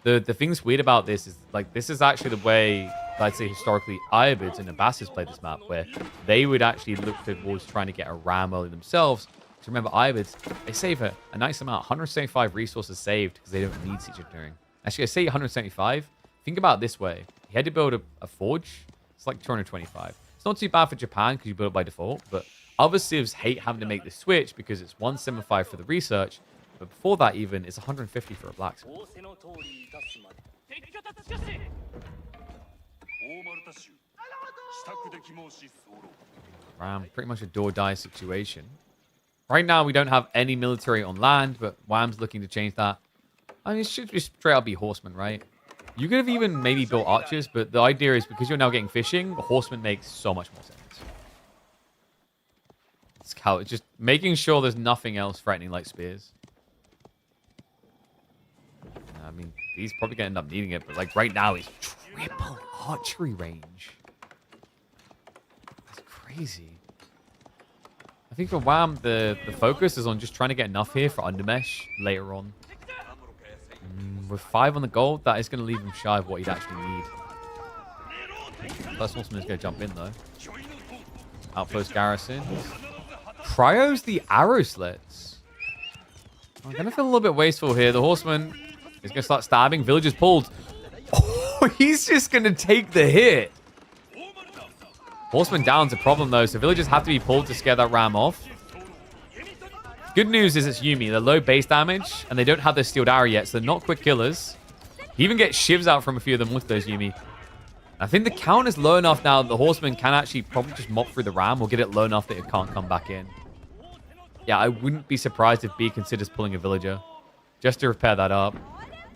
The thing's weird about this is, like, this is actually the way, I'd say, historically, Iabids and Abbasis played this map, where they would actually look towards trying to get a Ram early themselves. Because remember, Iabids, they save a nice amount, 175 resources saved, because they don't need Siege Engineering. Actually, I say 175. Think about it this way. He had to build a forge. It's like 225. It's not too bad for Japan, because you build it by default, but other civs hate having to make the switch because it's 175 for the research, but before that even, it's 150 for a blacksmith. Ram, pretty much a do-or-die situation. Right now, we don't have any military on land, but Wham's looking to change that. I mean, it should just straight up be horsemen, right? You could have even maybe built archers, but the idea is because you're now getting fishing, horsemen makes so much more sense. Scout, just making sure there's nothing else threatening like spears. I mean, he's probably going to end up needing it, but like right now, he's triple archery range. That's crazy. I think for Wham, the focus is on just trying to get enough here for undermesh later on. With 5 on the gold, that is going to leave him shy of what he'd actually need. First horseman is going to jump in, though. Outpost garrison. Cryos the arrow slits. I'm going to feel a little bit wasteful here. The horseman is going to start stabbing. Villagers pulled. Oh, he's just going to take the hit. Horseman down's a problem, though, so villagers have to be pulled to scare that ram off. Good news is it's Yumi. They're low base damage, and they don't have their steeled arrow yet, so they're not quick killers. He even gets shivs out from a few of them with those Yumi. I think the count is low enough now that the horseman can actually probably just mop through the ram or get it low enough that it can't come back in. Yeah, I wouldn't be surprised if B considers pulling a villager just to repair that up.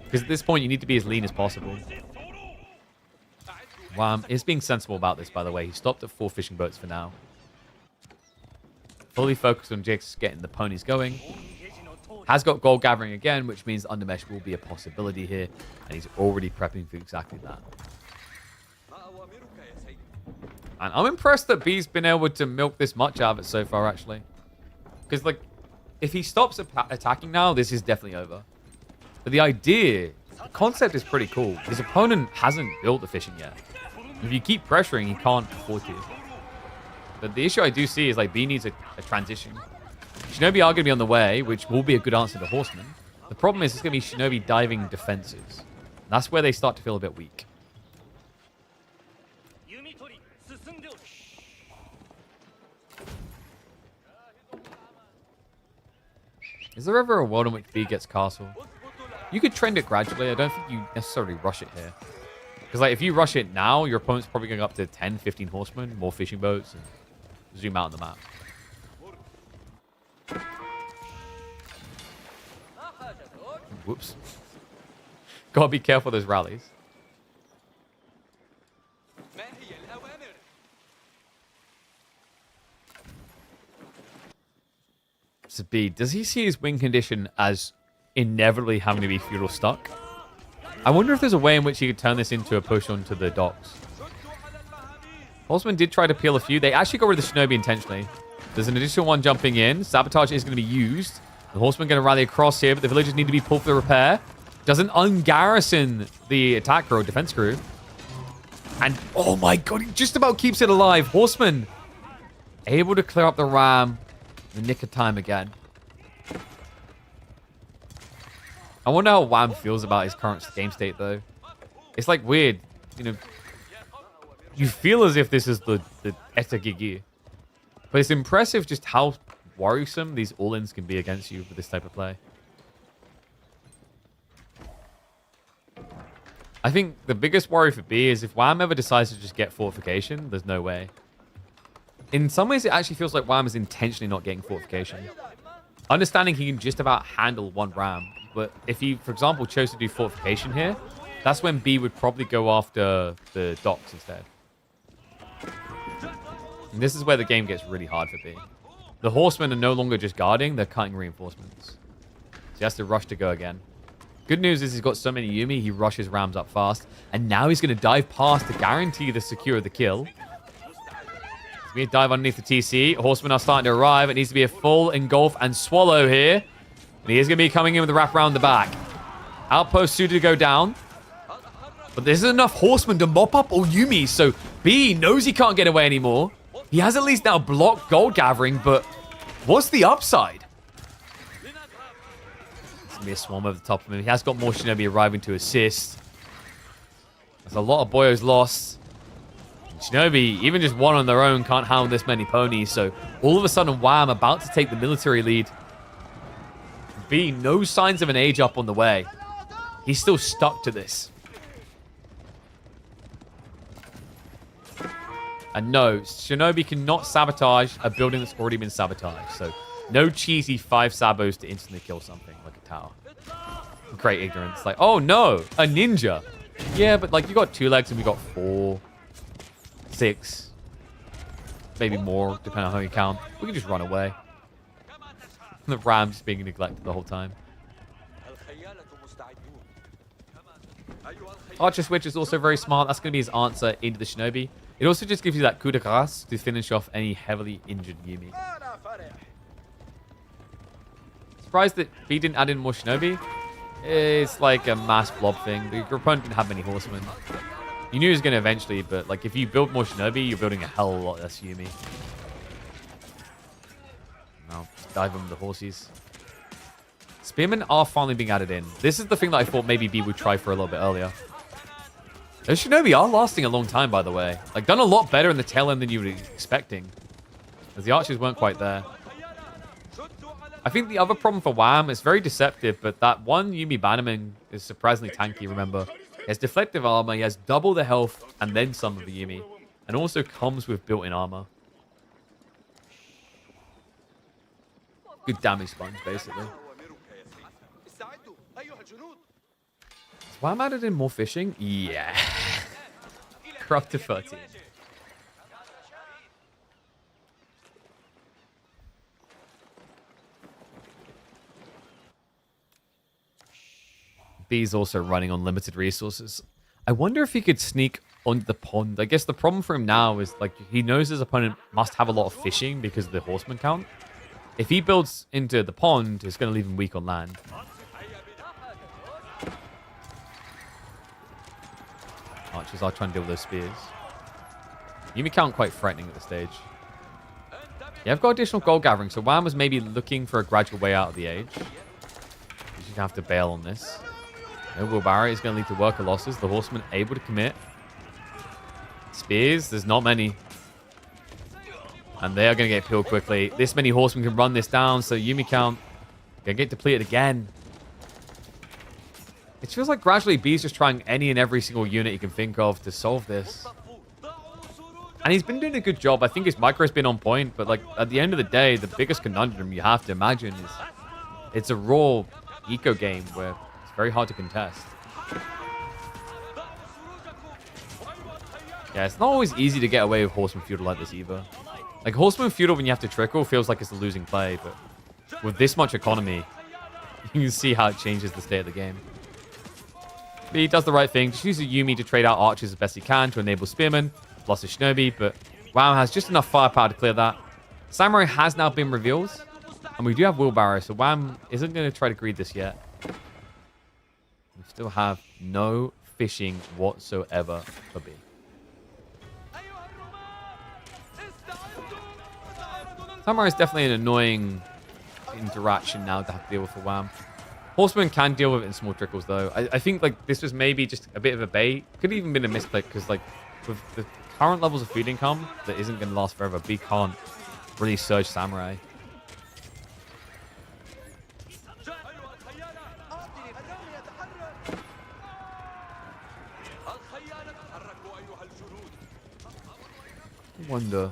Because at this point, you need to be as lean as possible. Wham is being sensible about this, by the way. He stopped at 4 fishing boats for now. Fully focused on Jix getting the ponies going. Has got gold gathering again, which means undermesh will be a possibility here. And he's already prepping for exactly that. And I'm impressed that B's been able to milk this much out of it so far, actually. Because, like, if he stops attacking now, this is definitely over. But the idea, the concept is pretty cool. His opponent hasn't built the fishing yet. If you keep pressuring, he can't afford to. But the issue I do see is like B needs a transition. Shinobi are going to be on the way, which will be a good answer to Horseman. The problem is it's going to be Shinobi diving defenses. That's where they start to feel a bit weak. Is there ever a world in which B gets castle? You could trend it gradually. I don't think you necessarily rush it here. Because like if you rush it now, your opponent's probably going up to 10, 15 horsemen, more fishing boats, and zoom out on the map. Whoops. Gotta be careful of those rallies. So B, does he see his win condition as inevitably having to be feudal stuck? I wonder if there's a way in which he could turn this into a push onto the docks. Horseman did try to peel a few. They actually got rid of the Shinobi intentionally. There's an additional one jumping in. Sabotage is going to be used. The Horseman going to rally across here, but the villagers need to be pulled for the repair. Doesn't ungarrison the attack crew, defense crew. And, oh my god, he just about keeps it alive. Horseman able to clear up the ram in the nick of time again. I wonder how Wham feels about his current game state, though. It's like weird, you know. You feel as if this is the Etagigi. But it's impressive just how worrisome these all-ins can be against you with this type of play. I think the biggest worry for B is if Wham ever decides to just get fortification, there's no way. In some ways, it actually feels like Wham is intentionally not getting fortification. Understanding he can just about handle one ram. But if he, for example, chose to do fortification here, that's when B would probably go after the docks instead. And this is where the game gets really hard for B. The horsemen are no longer just guarding, they're cutting reinforcements. So he has to rush to go again. Good news is he's got so many Yumi, he rushes rams up fast. And now he's going to dive past to guarantee the secure of the kill. He's going to dive underneath the TC. Horsemen are starting to arrive. It needs to be a full engulf and swallow here. And he is going to be coming in with a wrap around the back. Outpost suited to go down. But there's enough horsemen to mop up all Yumi. So B knows he can't get away anymore. He has at least now blocked gold gathering, but what's the upside? It's going to be a swarm over the top of him. He has got more Shinobi arriving to assist. There's a lot of boyos lost. And Shinobi, even just one on their own, can't handle this many ponies. So all of a sudden, Wham about to take the military lead. B, no signs of an age up on the way. He's still stuck to this. And no, Shinobi cannot sabotage a building that's already been sabotaged. So no cheesy 5 sabos to instantly kill something like a tower. Great ignorance. Like, oh no, a ninja. Yeah, but like you got 2 legs and we got 4, 6, maybe more, depending on how you count. We can just run away. The ram just being neglected the whole time. Archer switch is also very smart. That's going to be his answer into the Shinobi. It also just gives you that coup de grace to finish off any heavily injured Yumi. Surprised that B didn't add in more Shinobi. It's like a mass blob thing. Your opponent didn't have many horsemen. You knew he was going to eventually, but like if you build more Shinobi, you're building a hell of a lot less Yumi. Now, dive on the horses. Spearmen are finally being added in. This is the thing that I thought maybe B would try for a little bit earlier. Those Shinobi are lasting a long time, by the way. Like, done a lot better in the tail end than you were expecting. As the archers weren't quite there. I think the other problem for Wham is very deceptive, but that one Yumi Bannerman is surprisingly tanky, remember. He has deflective armor, he has double the health, and then some of the Yumi. And also comes with built-in armor. Good damage sponge, basically. Wham added in more fishing? Yeah. Crop to 13. B's also running on limited resources. I wonder if he could sneak onto the pond. I guess the problem for him now is like he knows his opponent must have a lot of fishing because of the horseman count. If he builds into the pond, it's going to leave him weak on land. Archers are trying to deal with those spears. Yumi count quite threatening at this stage. Yeah, I've got additional gold gathering, so Wham was maybe looking for a gradual way out of the age. He's just have to bail on this. No wheelbarrow is going to lead to worker losses. The horsemen able to commit. Spears, there's not many. And they are going to get killed quickly. This many horsemen can run this down, so Yumi count going to get depleted again. It feels like gradually B's just trying any and every single unit he can think of to solve this. And he's been doing a good job. I think his micro's been on point, but like at the end of the day, the biggest conundrum you have to imagine is it's a raw eco game where it's very hard to contest. Yeah, it's not always easy to get away with Horseman Feudal like this either. Like Horseman Feudal when you have to trickle feels like it's a losing play, but with this much economy, you can see how it changes the state of the game. But he does the right thing. Just uses Yumi to trade out archers as best he can to enable spearmen. Lost a shinobi, but Wham has just enough firepower to clear that. Samurai has now been revealed, and we do have wheelbarrow, so Wham isn't going to try to greed this yet. We still have no fishing whatsoever for B. Samurai is definitely an annoying interaction now to have to deal with for Wham. Horseman can deal with it in small trickles, though. I think like this was maybe just a bit of a bait. Could have even been a misclick, because like with the current levels of food income, that isn't going to last forever. B can't really surge Samurai. I wonder,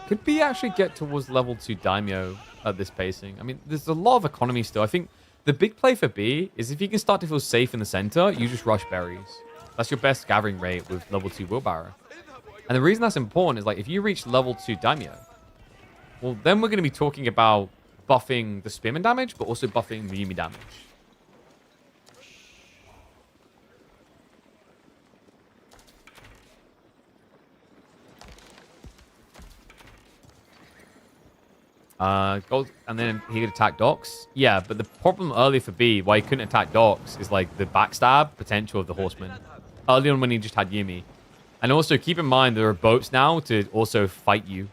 could B actually get towards level 2 Daimyo at this pacing? I mean, there's a lot of economy still. I think the big play for B is if you can start to feel safe in the center, you just rush berries. That's your best gathering rate with level 2 wheelbarrow. And the reason that's important is like if you reach level 2 Daimyo, well, then we're going to be talking about buffing the spearman damage, but also buffing the Yumi damage. Gold, and then he could attack docks. Yeah, but the problem earlier for B, why he couldn't attack docks, is like the backstab potential of the horseman. Early on when he just had Yumi. And also keep in mind there are boats now to also fight you.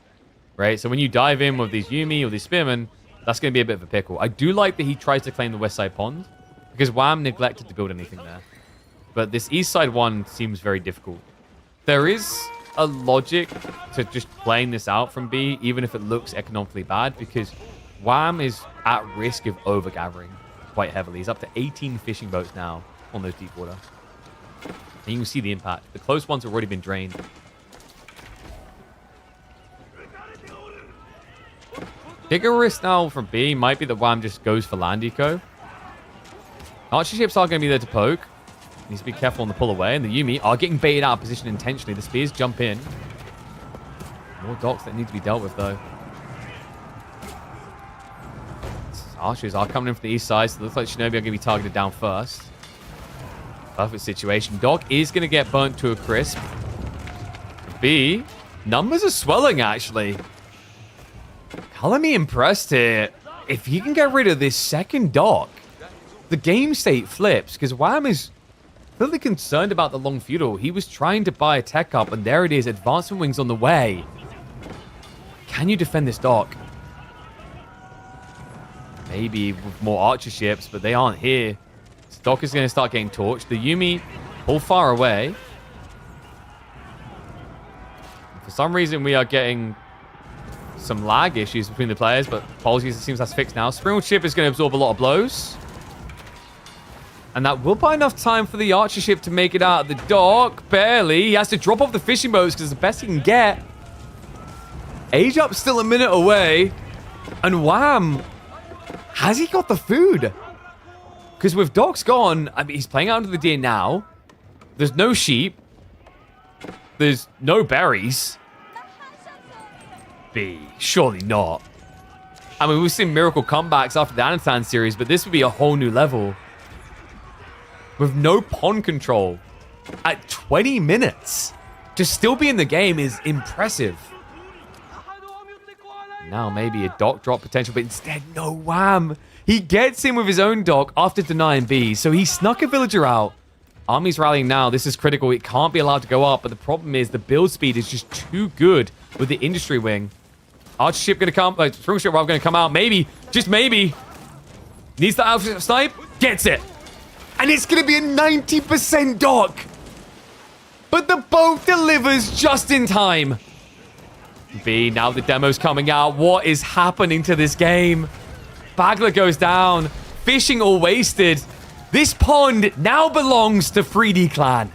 Right? So when you dive in with these Yumi or these spearmen, that's going to be a bit of a pickle. I do like that he tries to claim the west side pond, because Wham neglected to build anything there. But this east side one seems very difficult. There is a logic to just playing this out from B, even if it looks economically bad, because Wham is at risk of overgathering quite heavily. He's up to 18 fishing boats now on those deep water. And you can see the impact. The close ones have already been drained. Bigger risk now from B might be that Wham just goes for land eco. Archer ships are going to be there to poke. Needs to be careful on the pull away. And the Yumi are getting baited out of position intentionally. The spears jump in. More docks that need to be dealt with, though. Archers are coming in from the east side, so it looks like Shinobi are going to be targeted down first. Perfect situation. Doc is going to get burnt to a crisp. B, numbers are swelling, actually. Color me impressed here. If he can get rid of this second dock, the game state flips, because Wham is clearly concerned about the long feudal. He was trying to buy a tech up, and there it is. Advancement wings on the way. Can you defend this dock? Maybe with more archer ships, but they aren't here. This dock is going to start getting torched. The Yumi pull far away. For some reason, we are getting some lag issues between the players, but apologies, it seems that's fixed now. Springwood ship is going to absorb a lot of blows. And that will buy enough time for the archer ship to make it out of the dock. Barely. He has to drop off the fishing boats because it's the best he can get. Age Up's still a minute away. And Wham, has he got the food? Because with docks gone, I mean, he's playing out into the deer now. There's no sheep. There's no berries. B, surely not. I mean, we've seen miracle comebacks after the Anatan series, but this would be a whole new level. With no pond control at 20 minutes to still be in the game is impressive. Now maybe a dock drop potential, but instead, no. Wham! He gets in with his own dock after denying B, so he snuck a villager out. Army's rallying now. This is critical. It can't be allowed to go up, but the problem is the build speed is just too good with the industry wing. Archer ship going to come, like, spring ship going to come out. Maybe, just maybe. Needs the alpha snipe, gets it. And it's going to be a 90% dock. But the boat delivers just in time. B, now the demo's coming out. What is happening to this game? Bagler goes down. Fishing all wasted. This pond now belongs to 3D Clan.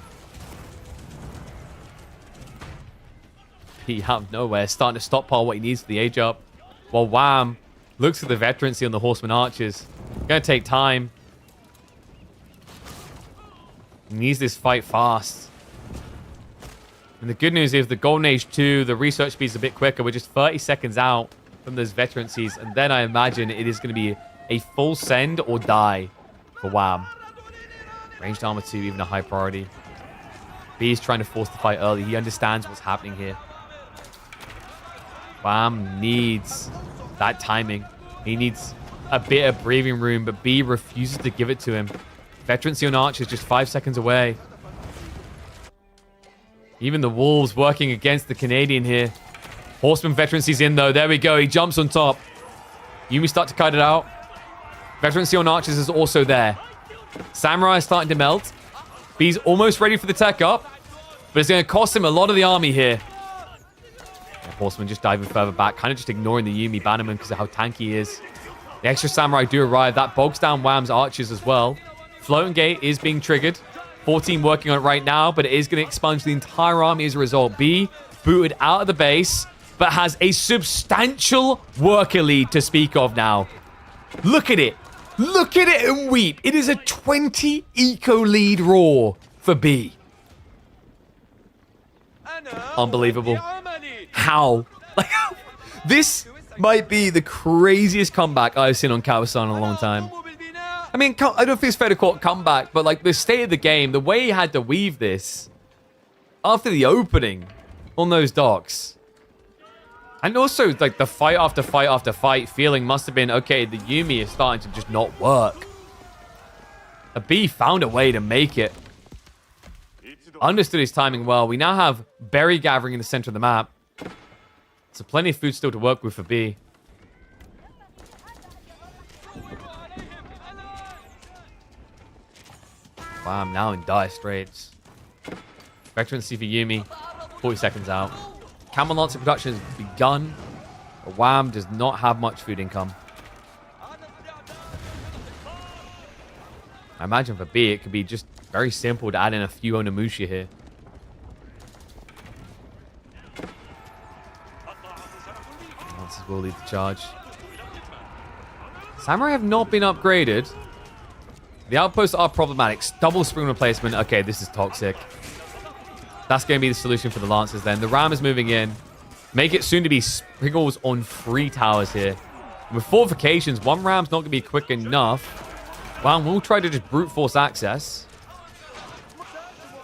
He out of nowhere, starting to stockpile what he needs for the age up. While Wham looks at the veterancy on the Horseman Archers. Gonna take time. He needs this fight fast. And the good news is the Golden Age 2, the research speed is a bit quicker. We're just 30 seconds out from those veterancies. And then I imagine it is going to be a full send or die for Wham. Ranged armor 2, even a high priority. B is trying to force the fight early. He understands what's happening here. Wham needs that timing. He needs a bit of breathing room, but B refuses to give it to him. Veterancy on Archer is just 5 seconds away. Even the Wolves working against the Canadian here. Horseman veterancy's in, though. There we go. He jumps on top. Yumi start to cut it out. Veterancy on Archers is also there. Samurai is starting to melt. B's almost ready for the tech up. But it's going to cost him a lot of the army here. Horseman just diving further back. Kind of just ignoring the Yumi Bannerman because of how tanky he is. The extra Samurai do arrive. That bogs down Wham's Archers as well. Floating Gate is being triggered. 14 working on it right now, but it is going to expunge the entire army as a result. B booted out of the base, but has a substantial worker lead to speak of now. Look at it. Look at it and weep. It is a 20 eco lead raw for B. Unbelievable. How? Like, this might be the craziest comeback I've seen on Kawasan in a long time. I mean, I don't know if it's fair to call it comeback, but like the state of the game, the way he had to weave this after the opening on those docks. And also, like, the fight after fight after fight feeling must have been, okay, the Yumi is starting to just not work. A B found a way to make it. Understood his timing well. We now have berry gathering in the center of the map. So plenty of food still to work with for B. Wow, I'm now in dire straits. Veterancy for Yumi. 40 seconds out. Camel Lancer production has begun. But Wham does not have much food income. I imagine for B, it could be just very simple to add in a few Onimusha here. Lancers will lead the charge. Samurai have not been upgraded. The outposts are problematic. Double spring replacement. Okay, this is toxic. That's going to be the solution for the Lancers then. The Ram is moving in. Make it soon to be sprinkles on 3 towers here. With fortifications, 1 Ram's not going to be quick enough. Well, we'll try to just brute force access.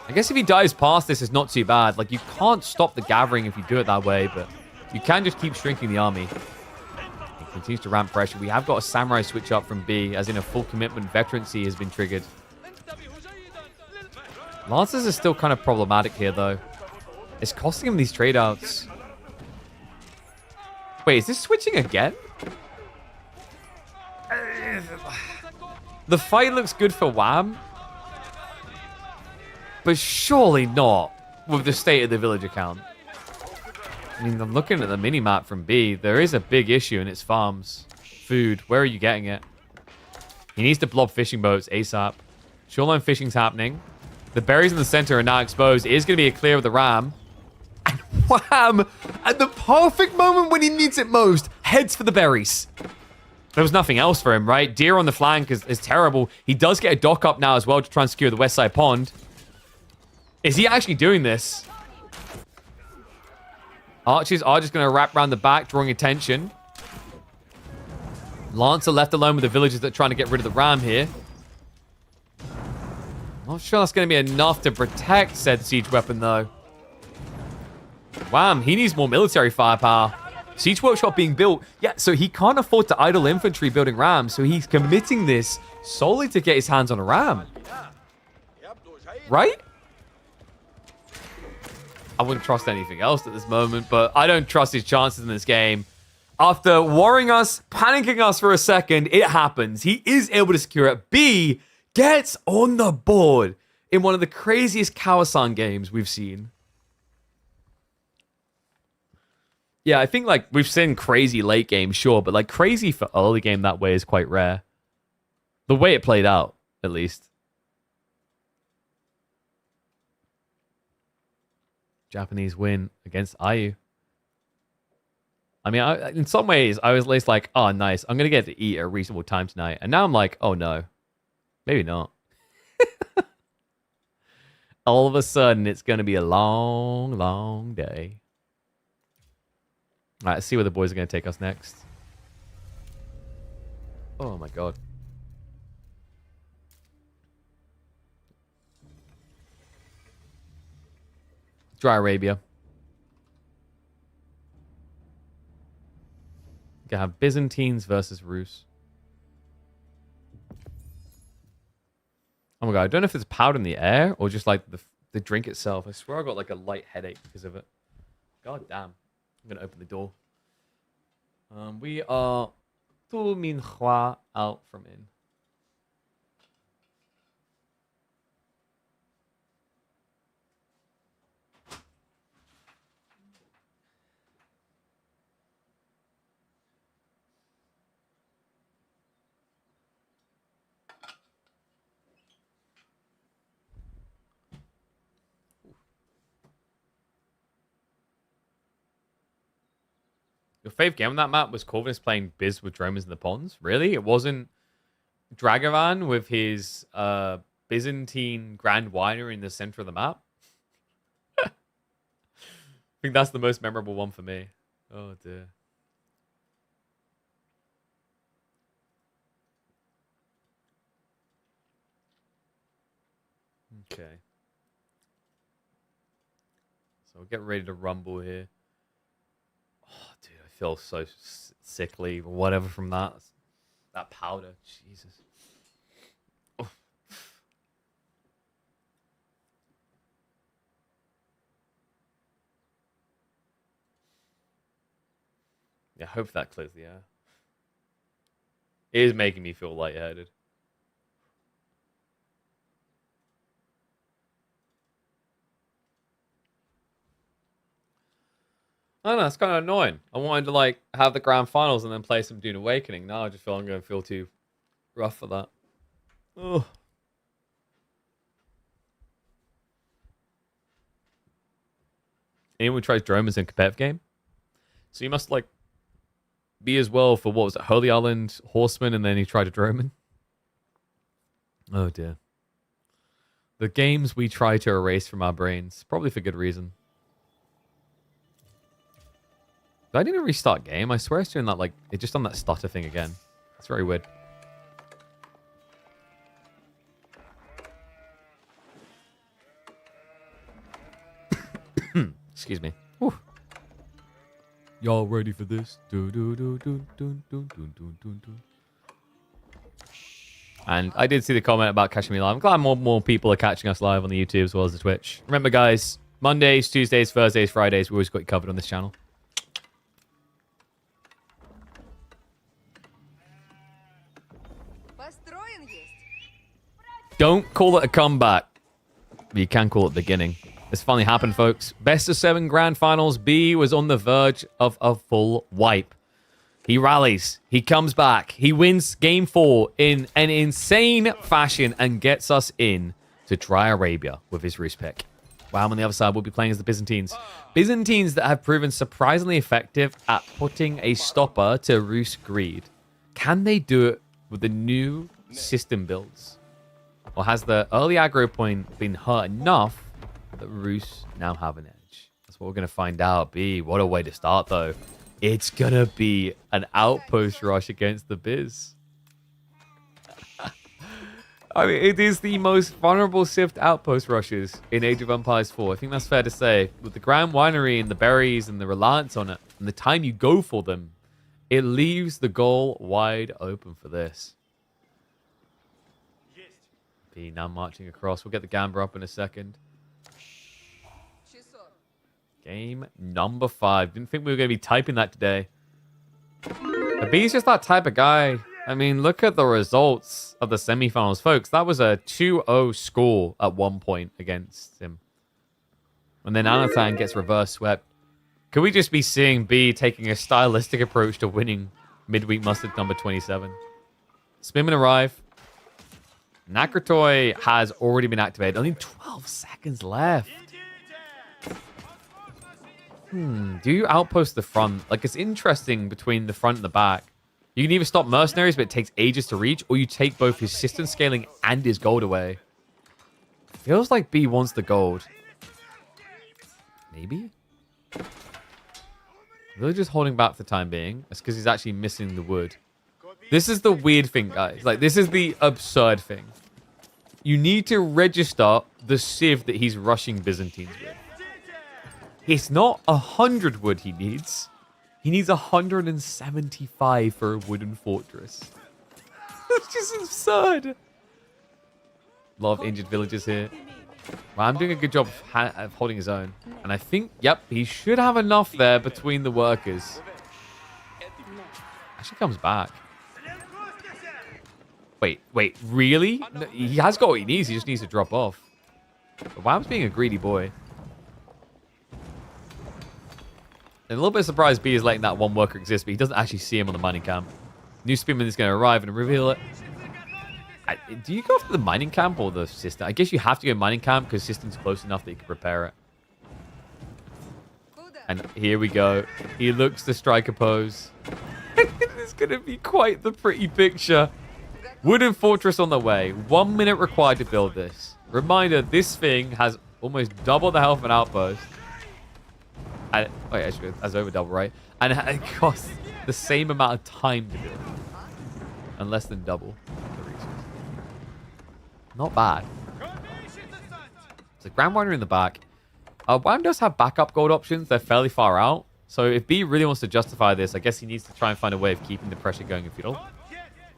I guess if he dies past this, it's not too bad. Like, you can't stop the gathering if you do it that way, but you can just keep shrinking the army. He continues to ramp pressure. We have got a Samurai switch up from B, as in a full commitment veterancy has been triggered. Lancers are still kind of problematic here, though. It's costing him these trade outs. Wait, is this switching again? The fight looks good for Wham, but surely not with the state of the village account. I mean, I'm looking at the mini-map from B. There is a big issue in its farms. Food. Where are you getting it? He needs to blob fishing boats ASAP. Shoreline fishing's happening. The berries in the center are now exposed. It is going to be a clear of the Ram. And Wham, at the perfect moment when he needs it most, heads for the berries. There was nothing else for him, right? Deer on the flank is terrible. He does get a dock up now as well to try and secure the west side pond. Is he actually doing this? Archers are just going to wrap around the back, drawing attention. Lancer left alone with the villagers that are trying to get rid of the Ram here. Not sure that's going to be enough to protect said siege weapon, though. Wham, he needs more military firepower. Siege Workshop being built. Yeah, so he can't afford to idle infantry building rams, so he's committing this solely to get his hands on a ram. Right? I wouldn't trust anything else at this moment, but I don't trust his chances in this game. After worrying us, panicking us for a second, it happens. He is able to secure it. B gets on the board in one of the craziest Kawasan games we've seen. Yeah, I think like we've seen crazy late game, sure, but like crazy for early game that way is quite rare. The way it played out, at least. Japanese win against IU. I mean, in some ways, I was at least like, oh, nice. I'm going to get to eat at a reasonable time tonight. And now I'm like, oh, no. Maybe not. All of a sudden, it's going to be a long, long day. All right, let's see where the boys are going to take us next. Oh, my God. Dry Arabia. Gonna have Byzantines versus Rus. Oh my god, I don't know if it's powder in the air or just like the drink itself. I swear I got like a light headache because of it. God damn. I'm gonna open the door. We are Tu Min Hua out from in. Your fave game on that map was Corvinus playing Biz with Dromas in the ponds? Really? It wasn't Dragovan with his Byzantine Grand Winery in the center of the map? I think that's the most memorable one for me. Oh, dear. Okay. So we'll get ready to rumble here. Oh, dude, I feel so sickly or whatever from that. That powder. Jesus. Oh. Yeah, I hope that clears the air. It is making me feel lightheaded. I don't know, it's kind of annoying. I wanted to like have the grand finals and then play some Dune Awakening. Now I just feel I'm going to feel too rough for that. Oh. Anyone tries Dromas in competitive game? So you must like be as well for what was it, Holy Island, Horseman, and then he tried a Droman. Oh dear. The games we try to erase from our brains, probably for good reason. Did I need to restart game? I swear it's doing that, like, it just done that stutter thing again. It's very weird. Excuse me. Whew. Y'all ready for this? And I did see the comment about catching me live. I'm glad more people are catching us live on the YouTube as well as the Twitch. Remember, guys, Mondays, Tuesdays, Thursdays, Fridays, we always got you covered on this channel. Don't call it a comeback, but you can call it beginning. This finally happened, folks. Best of 7 grand finals. B was on the verge of a full wipe. He rallies. He comes back. He wins game 4 in an insane fashion and gets us in to Dry Arabia with his Rus pick. Wham on the other side will be playing as the Byzantines. Byzantines that have proven surprisingly effective at putting a stopper to Rus greed. Can they do it with the new system builds? Or has the early aggro point been hurt enough that Rus now have an edge? That's what we're going to find out. B, what a way to start, though. It's going to be an outpost rush against the Biz. I mean, it is the most vulnerable Sift outpost rushes in Age of Empires 4. I think that's fair to say. With the Grand Winery and the berries and the reliance on it, and the time you go for them, it leaves the goal wide open for this. B now marching across. We'll get the Gambler up in a second. Game number 5. Didn't think we were going to be typing that today. But B's just that type of guy. I mean, look at the results of the semifinals, folks. That was a 2-0 score at one point against him. And then Anatan gets reverse swept. Could we just be seeing B taking a stylistic approach to winning midweek mustard number 27? Spimmin arrive. Nakratoy has already been activated. Only 12 seconds left. Do you outpost the front? Like, it's interesting between the front and the back. You can either stop mercenaries, but it takes ages to reach, or you take both his system scaling and his gold away. Feels like B wants the gold. Maybe? Really just holding back for the time being. That's because he's actually missing the wood. This is the weird thing, guys. Like, this is the absurd thing. You need to register the civ that he's rushing Byzantines with. It's not 100 wood he needs. He needs 175 for a wooden fortress. That's just absurd. A lot of injured villagers here. Well, I'm doing a good job of holding his own. And I think, yep, he should have enough there between the workers. Actually comes back. Wait, really? No, he has got what he needs. He just needs to drop off. But Wham's being a greedy boy. And a little bit surprised B is letting that one worker exist, but he doesn't actually see him on the mining camp. New spearman is going to arrive and reveal it. Do you go for the mining camp or the system? I guess you have to go mining camp because system's close enough that you can prepare it. And here we go. He looks to strike a pose. It's going to be quite the pretty picture. Wooden fortress on the way. 1 minute required to build this. Reminder, this thing has almost double the health of an outpost. And, wait, actually, that's over double, right? And it costs the same amount of time to build. And less than double the resources. Not bad. So Grand Winery in the back. Wham does have backup gold options. They're fairly far out. So if B really wants to justify this, I guess he needs to try and find a way of keeping the pressure going in field.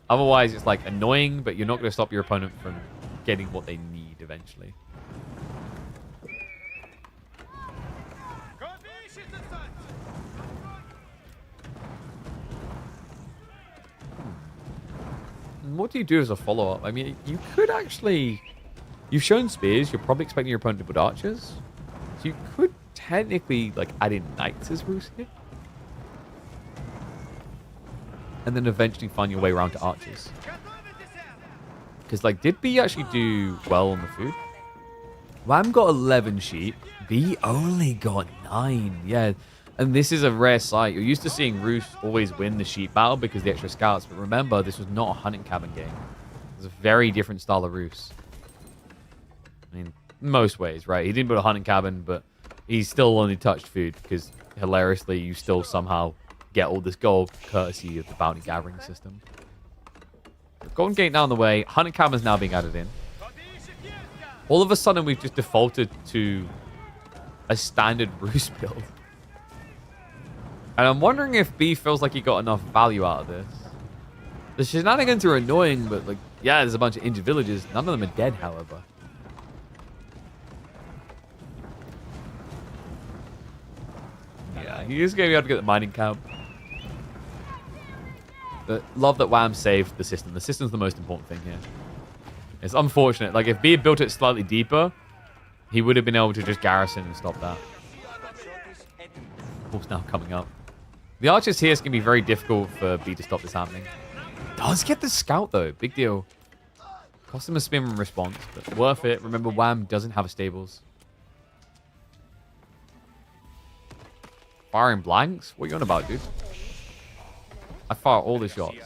Otherwise, it's like annoying, but you're not going to stop your opponent from getting what they need eventually. And what do you do as a follow-up? I mean, you could actually... You've shown spears. You're probably expecting your opponent to put archers. So you could technically like add in knights as roost here. And then eventually find your way around to archers. Because, like, did B actually do well on the food? Wham got 11 sheep. B only got 9. Yeah. And this is a rare sight. You're used to seeing Roos always win the sheep battle because of the extra scouts. But remember, this was not a hunting cabin game. It was a very different style of Roos. I mean, in most ways, right? He didn't build a hunting cabin, but he still only touched food because, hilariously, you still somehow get all this gold courtesy of the bounty gathering system. Golden Gate now on the way. Hunting cabin is now being added in. All of a sudden, we've just defaulted to a standard roost build. And I'm wondering if B feels like he got enough value out of this. The shenanigans are annoying, but like, yeah, there's a bunch of injured villagers. None of them are dead, however. Yeah, he is going to be able to get the mining camp. But love that Wham saved the system. The system's the most important thing here. It's unfortunate. Like, if B had built it slightly deeper, he would have been able to just garrison and stop that. Wolf's now coming up. The archers here is going to be very difficult for B to stop this happening. Does get the scout, though. Big deal. Cost him a spearman response, but worth it. Remember, Wham doesn't have a stables. Firing blanks? What are you on about, dude? I fire all the shots.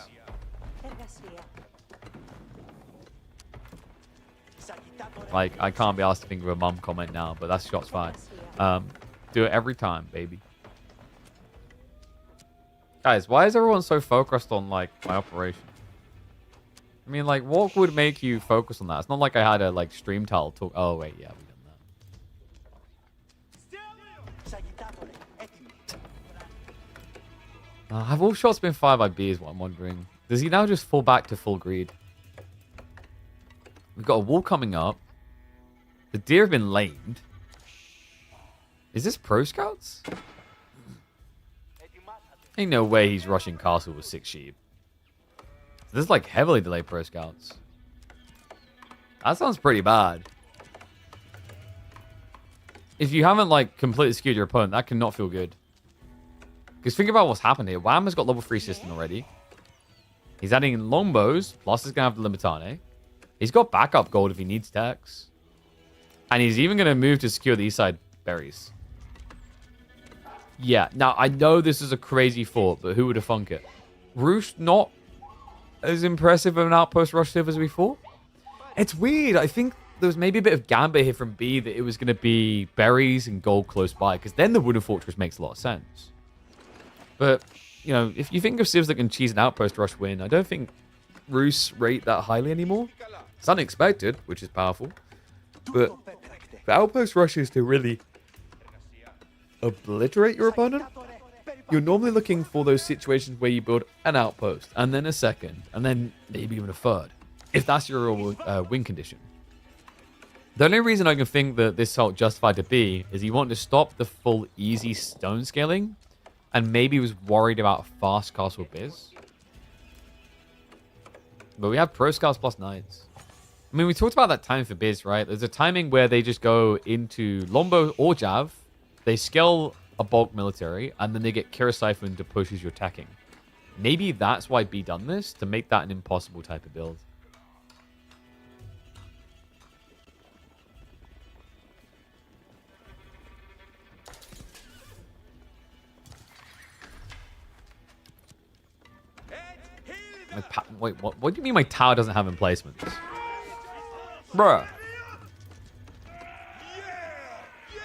Like, I can't be asked to think of a mum comment now, but that's shots fired. Do it every time, baby. Guys, why is everyone so focused on, like, my operation? I mean, like, what would make you focus on that? It's not like I had a, like, stream tile talk. Oh, wait, yeah, we've done that. Have all shots been fired by B is what I'm wondering. Does he now just fall back to full greed? We've got a wall coming up. The deer have been lamed. Is this pro scouts? Ain't no way he's rushing castle with 6 sheep. This is like heavily delayed pro scouts. That sounds pretty bad. If you haven't like completely skewed your opponent, that cannot feel good. Because think about what's happened here. Wham has got level 3 system already. He's adding in longbows, plus he's going to have the Limitane. He's got backup gold if he needs techs. And he's even going to move to secure the east side berries. Yeah, now I know this is a crazy thought, but who would have thunk it? Roosh not as impressive of an outpost rush as we thought. It's weird. I think there was maybe a bit of gambit here from B that it was going to be berries and gold close by, because then the Wooden Fortress makes a lot of sense. But, you know, if you think of civs that can cheese an outpost rush win, I don't think Roos rate that highly anymore. It's unexpected, which is powerful. But for outpost rushes to really obliterate your opponent, you're normally looking for those situations where you build an outpost, and then a second, and then maybe even a third, if that's your win condition. The only reason I can think that this felt justified to be is he wanted to stop the full easy stone scaling, and maybe was worried about a fast castle biz. But we have pro scouts plus knights. I mean, we talked about that timing for biz, right? There's a timing where they just go into Lombo or Jav, they scale a bulk military, and then they get Kira Siphon to push as you're attacking. Maybe that's why B done this, to make that an impossible type of build. Wait, what do you mean my tower doesn't have emplacements? Bruh.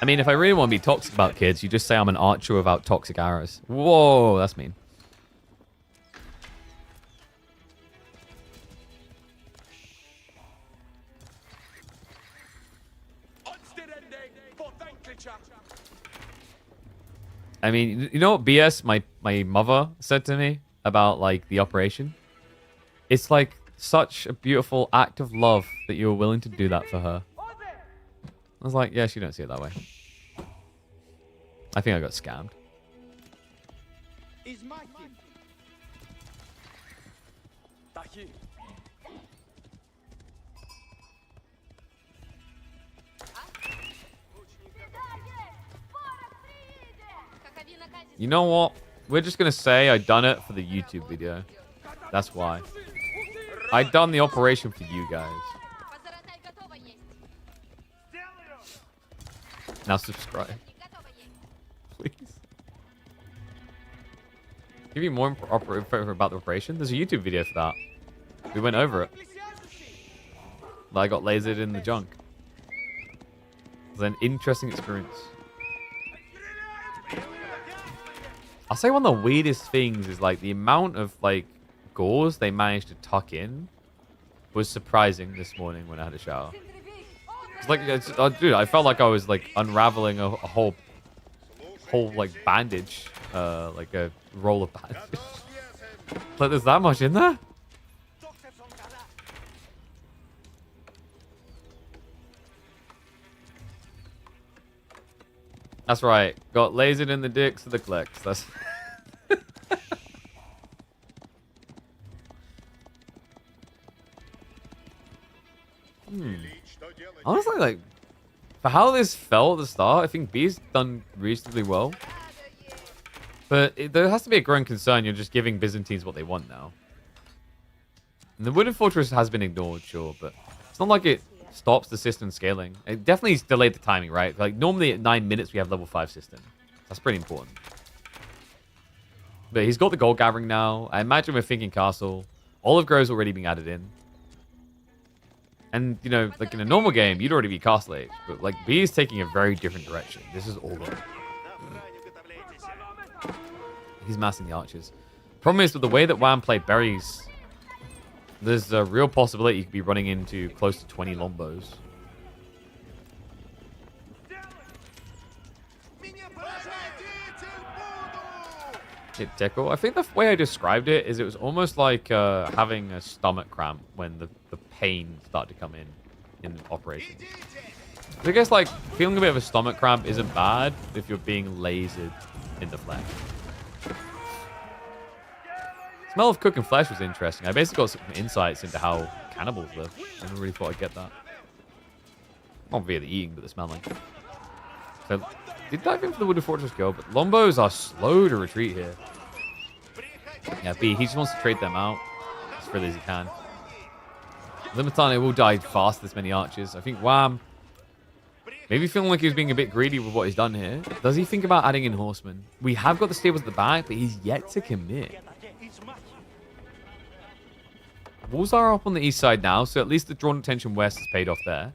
I mean, if I really want to be toxic about kids, you just say I'm an archer without toxic arrows. Whoa, that's mean. I mean, you know what BS my mother said to me about, like, the operation? It's like such a beautiful act of love that you were willing to do that for her. I was like, yeah, she don't see it that way. I think I got scammed. You know what? We're just going to say I done it for the YouTube video. That's why. I done the operation for you guys. Now subscribe. Please. Give you more info about the operation? There's a YouTube video for that. We went over it. I got lasered in the junk. It was an interesting experience. I'll say one of the weirdest things is, like, the amount of, like, gauze they managed to tuck in was surprising this morning when I had a shower. It's like, dude, I felt like I was, like, unraveling a whole like bandage, like a roll of bandage. Like, there's that much in there? That's right. Got lasered in the dicks of the clicks. That's. Honestly, like, for how this felt at the start, I think B's done reasonably well. But there has to be a growing concern. You're just giving Byzantines what they want now. And the Wooden Fortress has been ignored, sure, but it's not like it stops the system scaling. It definitely delayed the timing, right? Like, normally at 9 minutes, we have level 5 system. That's pretty important. But he's got the gold gathering now. I imagine we're thinking castle. Olive Grove's already being added in. And, you know, like in a normal game, you'd already be castle age. But, like, B is taking a very different direction. This is all up. He's massing the archers. Problem is, with the way that Wham played berries, there's a real possibility you could be running into close to 20 Lombos. Deco. I think the way I described it is it was almost like having a stomach cramp when the pain started to come in operation. So I guess like feeling a bit of a stomach cramp isn't bad if you're being lasered in the flesh. Smell of cooking flesh was interesting. I basically got some insights into how cannibals live. I never really thought I'd get that. Not via the eating, but the smelling. So, did dive in for the Wooden Fortress kill, but Lombos are slow to retreat here. Yeah, B, he just wants to trade them out as freely as he can. Limitane will die fast, this many archers. I think Wham, maybe feeling like he was being a bit greedy with what he's done here. Does he think about adding in horsemen? We have got the stables at the back, but he's yet to commit. Wolves are up on the east side now, so at least the drawn attention west has paid off there.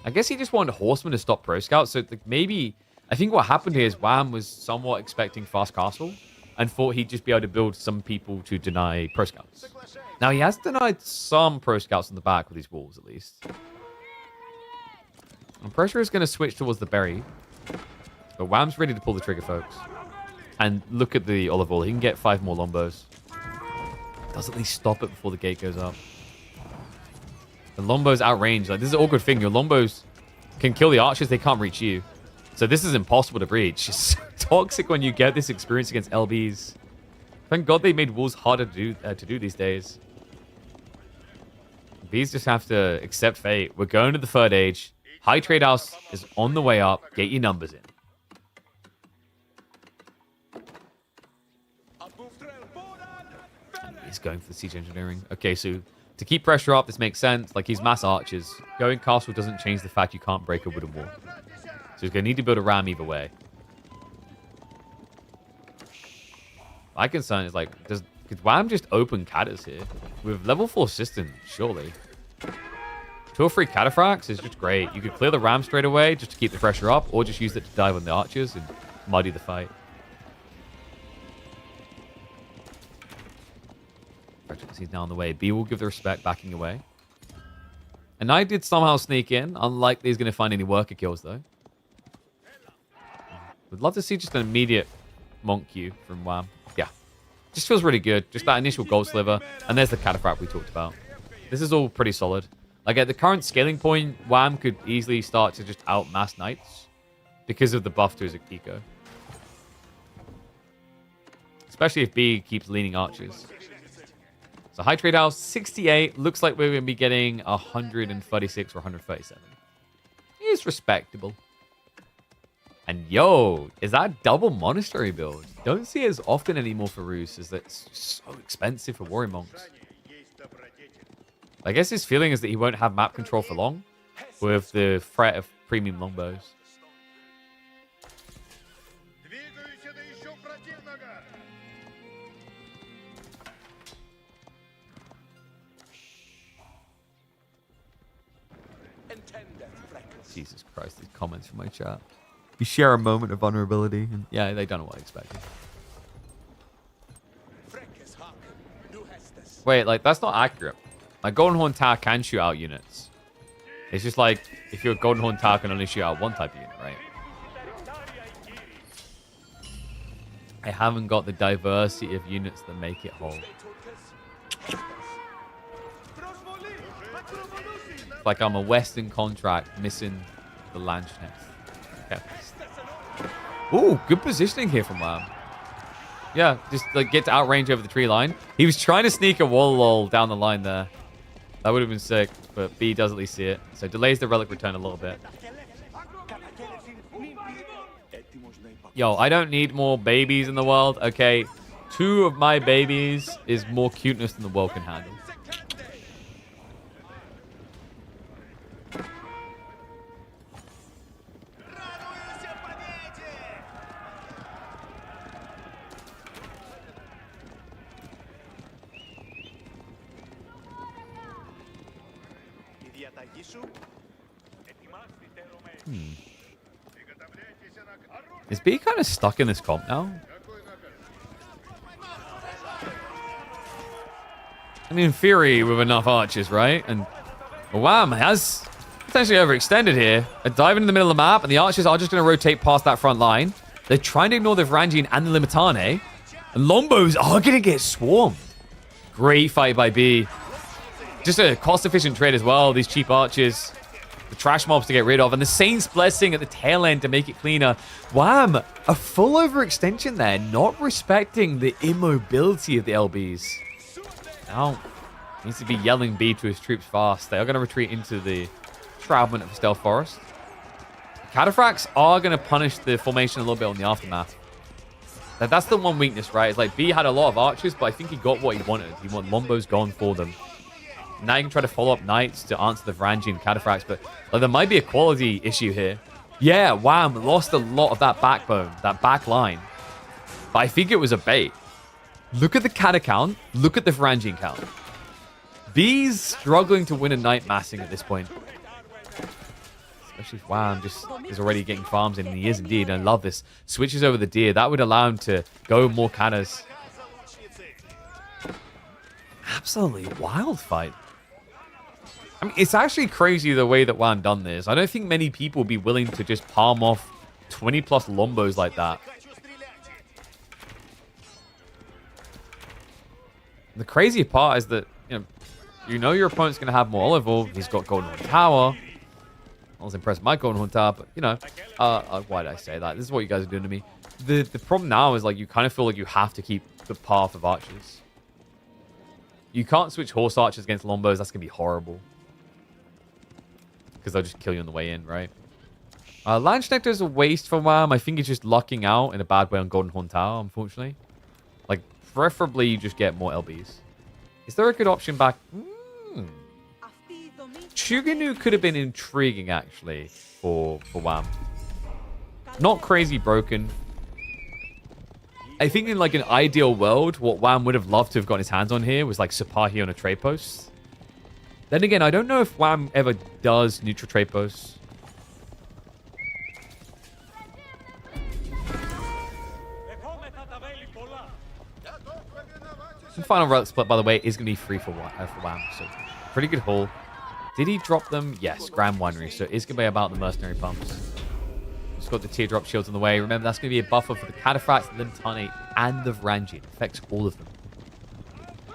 I guess he just wanted horsemen to stop pro scouts, so like maybe... I think what happened here is Wham was somewhat expecting fast castle and thought he'd just be able to build some people to deny pro scouts. Now, he has denied some pro scouts on the back with these wolves, at least. And pressure is going to switch towards the berry. But Wham's ready to pull the trigger, folks. And look at the olive oil. He can get 5 more Lombos. Does at least stop it before the gate goes up. The Lombos outrange. Like, this is an awkward thing. Your Lombos can kill the archers. They can't reach you. So this is impossible to breach. It's so toxic when you get this experience against LBs. Thank God they made wolves harder to do these days. Bees just have to accept fate. We're going to the third age. High Trade House is on the way up. Get your numbers in. He's going for the siege engineering. Okay, so to keep pressure up, this makes sense. Like, he's mass archers. Going castle doesn't change the fact you can't break a wooden wall. So he's going to need to build a ram either way. My concern is, like, could Wham just open Cadders here? With level 4 system, surely. 2 or 3 Cataphracts is just great. You could clear the ram straight away just to keep the pressure up, or just use it to dive on the archers and muddy the fight. He's now on the way. B will give the respect, backing away. And Knight did somehow sneak in. Unlikely he's going to find any worker kills, though. Would love to see just an immediate monk queue from Wham. Yeah. Just feels really good. Just that initial gold sliver. And there's the cataphract we talked about. This is all pretty solid. Like, at the current scaling point, Wham could easily start to just outmass Knights because of the buff to his eco. Especially if B keeps leaning archers. So high trade house, 68. Looks like we're going to be getting 136 or 137. It's respectable. And yo, is that double monastery build? Don't see it as often anymore for Roos, as that's so expensive for warrior monks. I guess his feeling is that he won't have map control for long with the threat of premium longbows. Jesus Christ, these comments from my chat. You share a moment of vulnerability, and yeah, they don't know what I expected. Wait, like, that's not accurate. Like, Golden Horn Tower can shoot out units. It's just like, if you're a Golden Horn Tower, can only shoot out one type of unit, right? I haven't got the diversity of units that make it whole. It's like I'm a Western contract missing the Landsknecht. Okay. Ooh, good positioning here from Wham. Yeah, just like get to outrange over the tree line. He was trying to sneak a wall down the line there. That would have been sick, but B does at least see it. So delays the relic return a little bit. Yo, I don't need more babies in the world. Okay, 2 of my babies is more cuteness than the world can handle. Is B kind of stuck in this comp now? I mean, in theory, with enough archers, right? And Wham has potentially overextended here. A dive in the middle of the map, and the archers are just going to rotate past that front line. They're trying to ignore the Varangian and the Limitane. And Lombos are going to get swarmed. Great fight by B. Just a cost-efficient trade as well. These cheap archers. The trash mobs to get rid of. And the Saint's Blessing at the tail end to make it cleaner. Wham! A full overextension there. Not respecting the immobility of the LBs. Now, needs to be yelling B to his troops fast. They are going to retreat into the shroudment of Stealth Forest. Cataphracts are going to punish the formation a little bit on the aftermath. That's the one weakness, right? It's like B had a lot of archers, but I think he got what he wanted. He wanted Lombos gone for them. Now you can try to follow up Knights to answer the Varangian Cataphracts, but like, there might be a quality issue here. Yeah, Wham lost a lot of that backbone, that back line. But I think it was a bait. Look at the Cata count. Look at the Varangian count. B's struggling to win a Knight massing at this point. Especially if Wham just is already getting farms in, and he is indeed. I love this. Switches over the deer. That would allow him to go more Catas. Absolutely wild fight. I mean, it's actually crazy the way that Wham done this. I don't think many people would be willing to just palm off 20 plus Lombos like that. The crazy part is that, you know your opponent's going to have more olive oil. He's got Golden Horn Tower. I was impressed with my Golden Horn Tower, but, why did I say that? This is what you guys are doing to me. The problem now is, like, you kind of feel like you have to keep the path of archers. You can't switch horse archers against Lombos. That's going to be horrible. Because they'll just kill you on the way in, right? Lance Nectar is a waste for Wham. I think he's just lucking out in a bad way on Golden Horn Tower, unfortunately. Like, preferably you just get more LBs. Is there a good option back? Chuganu could have been intriguing, actually, for Wham. Not crazy broken. I think in, like, an ideal world, what Wham would have loved to have gotten his hands on here was, like, Sipahi on a trade post. Then again, I don't know if Wham ever does neutral trade posts. The final relic split, by the way, is going to be free for Wham. So, pretty good haul. Did he drop them? Yes, Grand Winery. So, it's going to be about the mercenary pumps. Just got the teardrop shields on the way. Remember, that's going to be a buffer for the Cataphracts, the Limitane, and the Varangian. Affects all of them.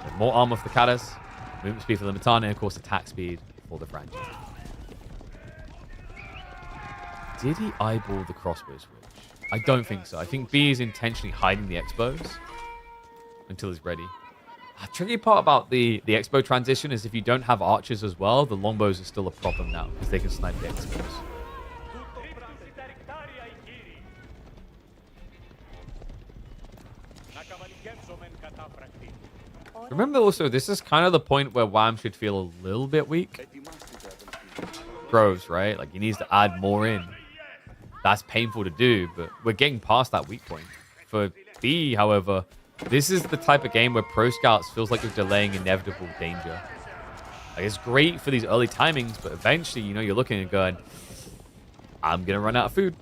So more armor for the Catas, movement speed for the Limitane, and of course, attack speed for the Varangian. Did he eyeball the crossbow switch? I don't think so. I think B is intentionally hiding the Expos until he's ready. The tricky part about the Expo transition is if you don't have archers as well, the Longbows are still a problem now because they can snipe the Expos. Remember also, this is kind of the point where Wham should feel a little bit weak. Groves, right? Like, he needs to add more in. That's painful to do, but we're getting past that weak point. For B, however, this is the type of game where Pro Scouts feels like you're delaying inevitable danger. Like, it's great for these early timings, but eventually, you're looking and going, I'm going to run out of food.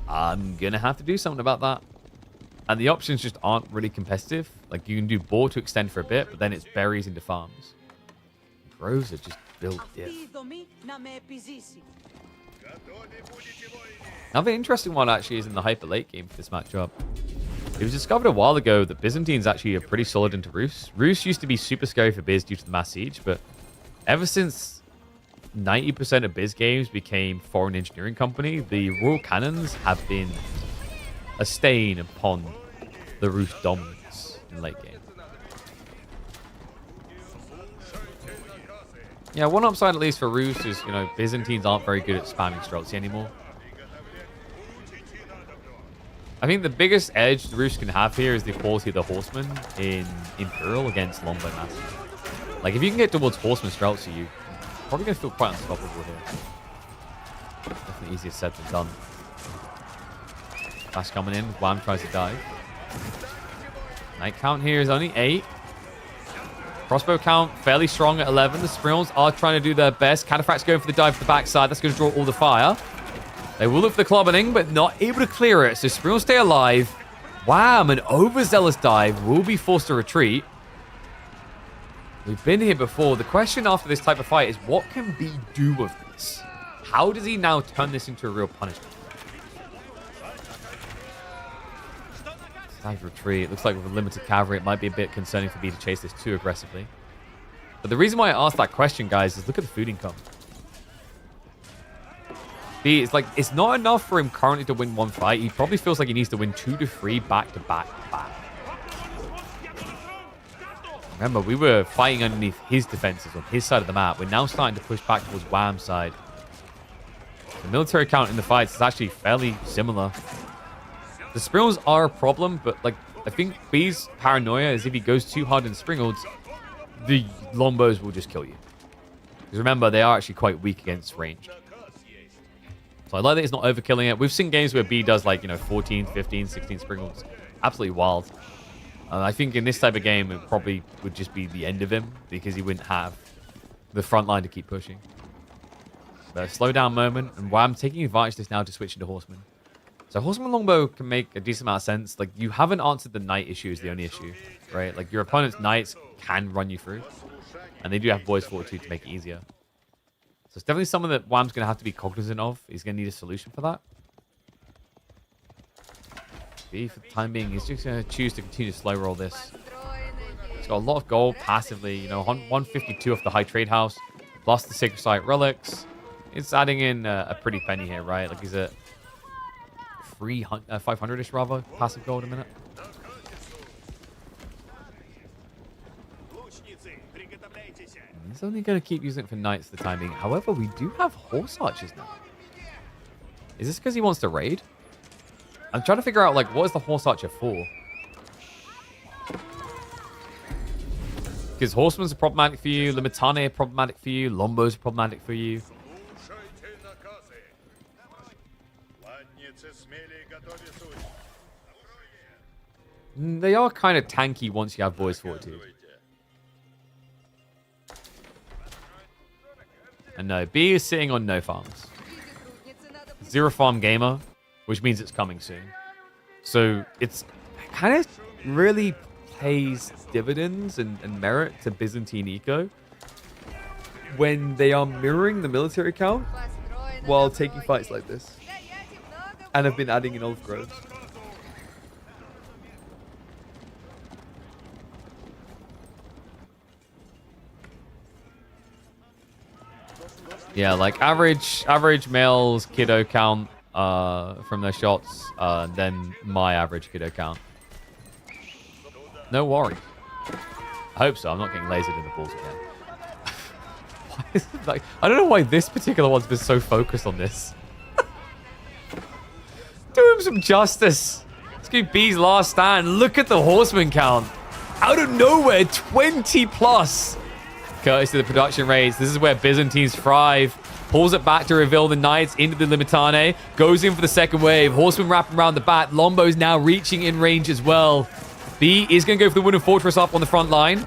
I'm going to have to do something about that. And the options just aren't really competitive. Like, you can do boar to extend for a bit, but then it's berries into farms. Groves are just built diff. Another interesting one, actually, is in the hyper late game for this matchup. It was discovered a while ago that Byzantines actually are pretty solid into Rus. Rus used to be super scary for Biz due to the mass siege, but ever since 90% of Biz games became foreign engineering company, the Royal Cannons have been a stain upon the Rus dominance in late game. Yeah, one upside at least for Rus is, Byzantines aren't very good at spamming Streltsy anymore. I think the biggest edge the Rus can have here is the quality of the Horseman in Imperial against Longbow Massive. Like, if you can get towards Horseman Streltsy, you're probably going to feel quite unstoppable here. Definitely easier said than done. Flash coming in. Wham tries to dive. Knight count here is only 8. Crossbow count fairly strong at 11. The Sprills are trying to do their best. Cataphract's going for the dive to the backside. That's going to draw all the fire. They will look for the clobbering, but not able to clear it. So Sprills stay alive. Wham! An overzealous dive will be forced to retreat. We've been here before. The question after this type of fight is, what can B do with this? How does he now turn this into a real punishment? Nice retreat. It looks like with a limited cavalry, it might be a bit concerning for B to chase this too aggressively. But the reason why I asked that question, guys, is look at the food income. B, it's like, it's not enough for him currently to win one fight. He probably feels like he needs to win 2 to 3 back to back to back. Remember, we were fighting underneath his defenses on his side of the map. We're now starting to push back towards Wham's side. The military count in the fights is actually fairly similar. The Springles are a problem, but like I think B's paranoia is if he goes too hard in Springles, the Longbows will just kill you. Because remember, they are actually quite weak against ranged. So I like that he's not overkilling it. We've seen games where B does like, 14, 15, 16 Springles. Absolutely wild. I think in this type of game, it probably would just be the end of him because he wouldn't have the front line to keep pushing. But a slow down moment, and Wham taking advantage of this now to switch into Horseman. So Horseman Longbow can make a decent amount of sense. Like, you haven't answered the Knight issue is the only issue, right? Like, your opponent's Knights can run you through, and they do have Boys Fortitude to make it easier. So it's definitely something that Wham's going to have to be cognizant of. He's going to need a solution for that. B, for the time being, he's just going to choose to continue to slow roll this. He's got a lot of gold passively, 152 off the High Trade House, plus the Sacred Site Relics. It's adding in a pretty penny here, right? Like, he's at 500-ish rather passive gold a minute. He's only going to keep using it for Knights for the time being. However, we do have Horse Archers now. Is this because he wants to raid? I'm trying to figure out, like, what is the Horse Archer for? Because Horsemen's are problematic for you, Limitane are problematic for you, Longbows are problematic for you. They are kind of tanky once you have Boys Fortitude. And no, B is sitting on no farms. 0 farm gamer, which means it's coming soon. So it kind of really pays dividends and merit to Byzantine Eco when they are mirroring the military count while taking fights like this. And have been adding in olive groves. Yeah, like average males kiddo count from their shots, then my average kiddo count. No worry. I hope so. I'm not getting lasered in the balls again. Why is it like, I don't know why this particular one's been so focused on this. Do him some justice. Let's go B's last stand. Look at the horseman count. Out of nowhere, 20 plus. Courtesy of the production rates. This is where Byzantines thrive. Pulls it back to reveal the Knights into the Limitane. Goes in for the second wave. Horseman wrapping around the back. Longbow's now reaching in range as well. B is going to go for the Wooden Fortress up on the front line.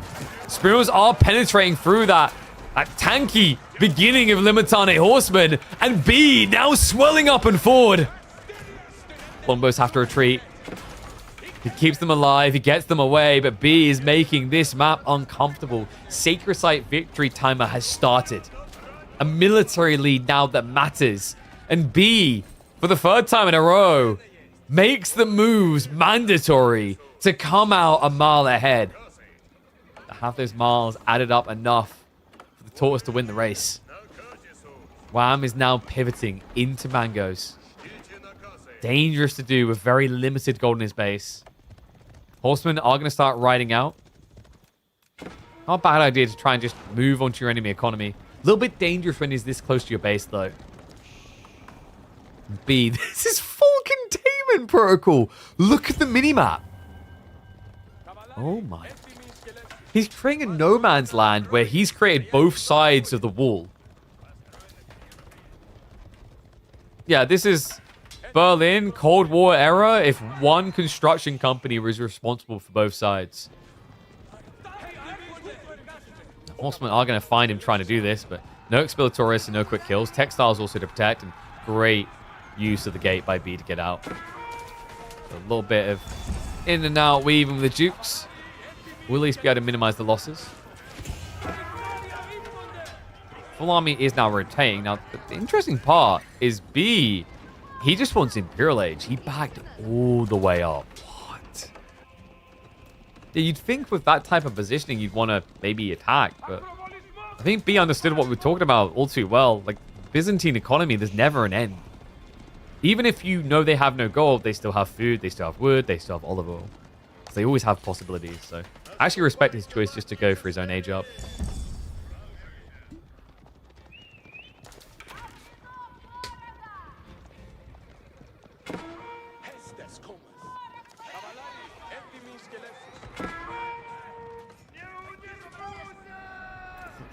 Spirals are penetrating through that tanky beginning of Limitane Horseman. And B now swelling up and forward. Longbows have to retreat. He keeps them alive. He gets them away. But B is making this map uncomfortable. Sacred Site victory timer has started. A military lead now that matters. And B, for the 3rd time in a row, makes the moves mandatory to come out a mile ahead. To have those miles added up enough for the Tortoise to win the race. Wham is now pivoting into Mangoes. Dangerous to do with very limited gold in his base. Horsemen are going to start riding out. Not a bad idea to try and just move onto your enemy economy. A little bit dangerous when he's this close to your base, though. B, this is full containment protocol. Look at the minimap. Oh my. He's creating a no man's land where he's created both sides of the wall. Yeah, this is Berlin, Cold War era, if one construction company was responsible for both sides. The Horsemen are going to find him trying to do this, but no Exploratorius and no quick kills. Textiles also to protect, and great use of the gate by B to get out. So a little bit of in and out weaving with the Dukes. We'll at least be able to minimize the losses. Full army is now rotating. Now, the interesting part is B. He just wants Imperial Age. He backed all the way up. What? Yeah, you'd think with that type of positioning, you'd want to maybe attack, but I think B understood what we were talking about all too well. Like, Byzantine economy, there's never an end. Even if you know they have no gold, they still have food, they still have wood, they still have olive oil. So they always have possibilities. So I actually respect his choice just to go for his own age up.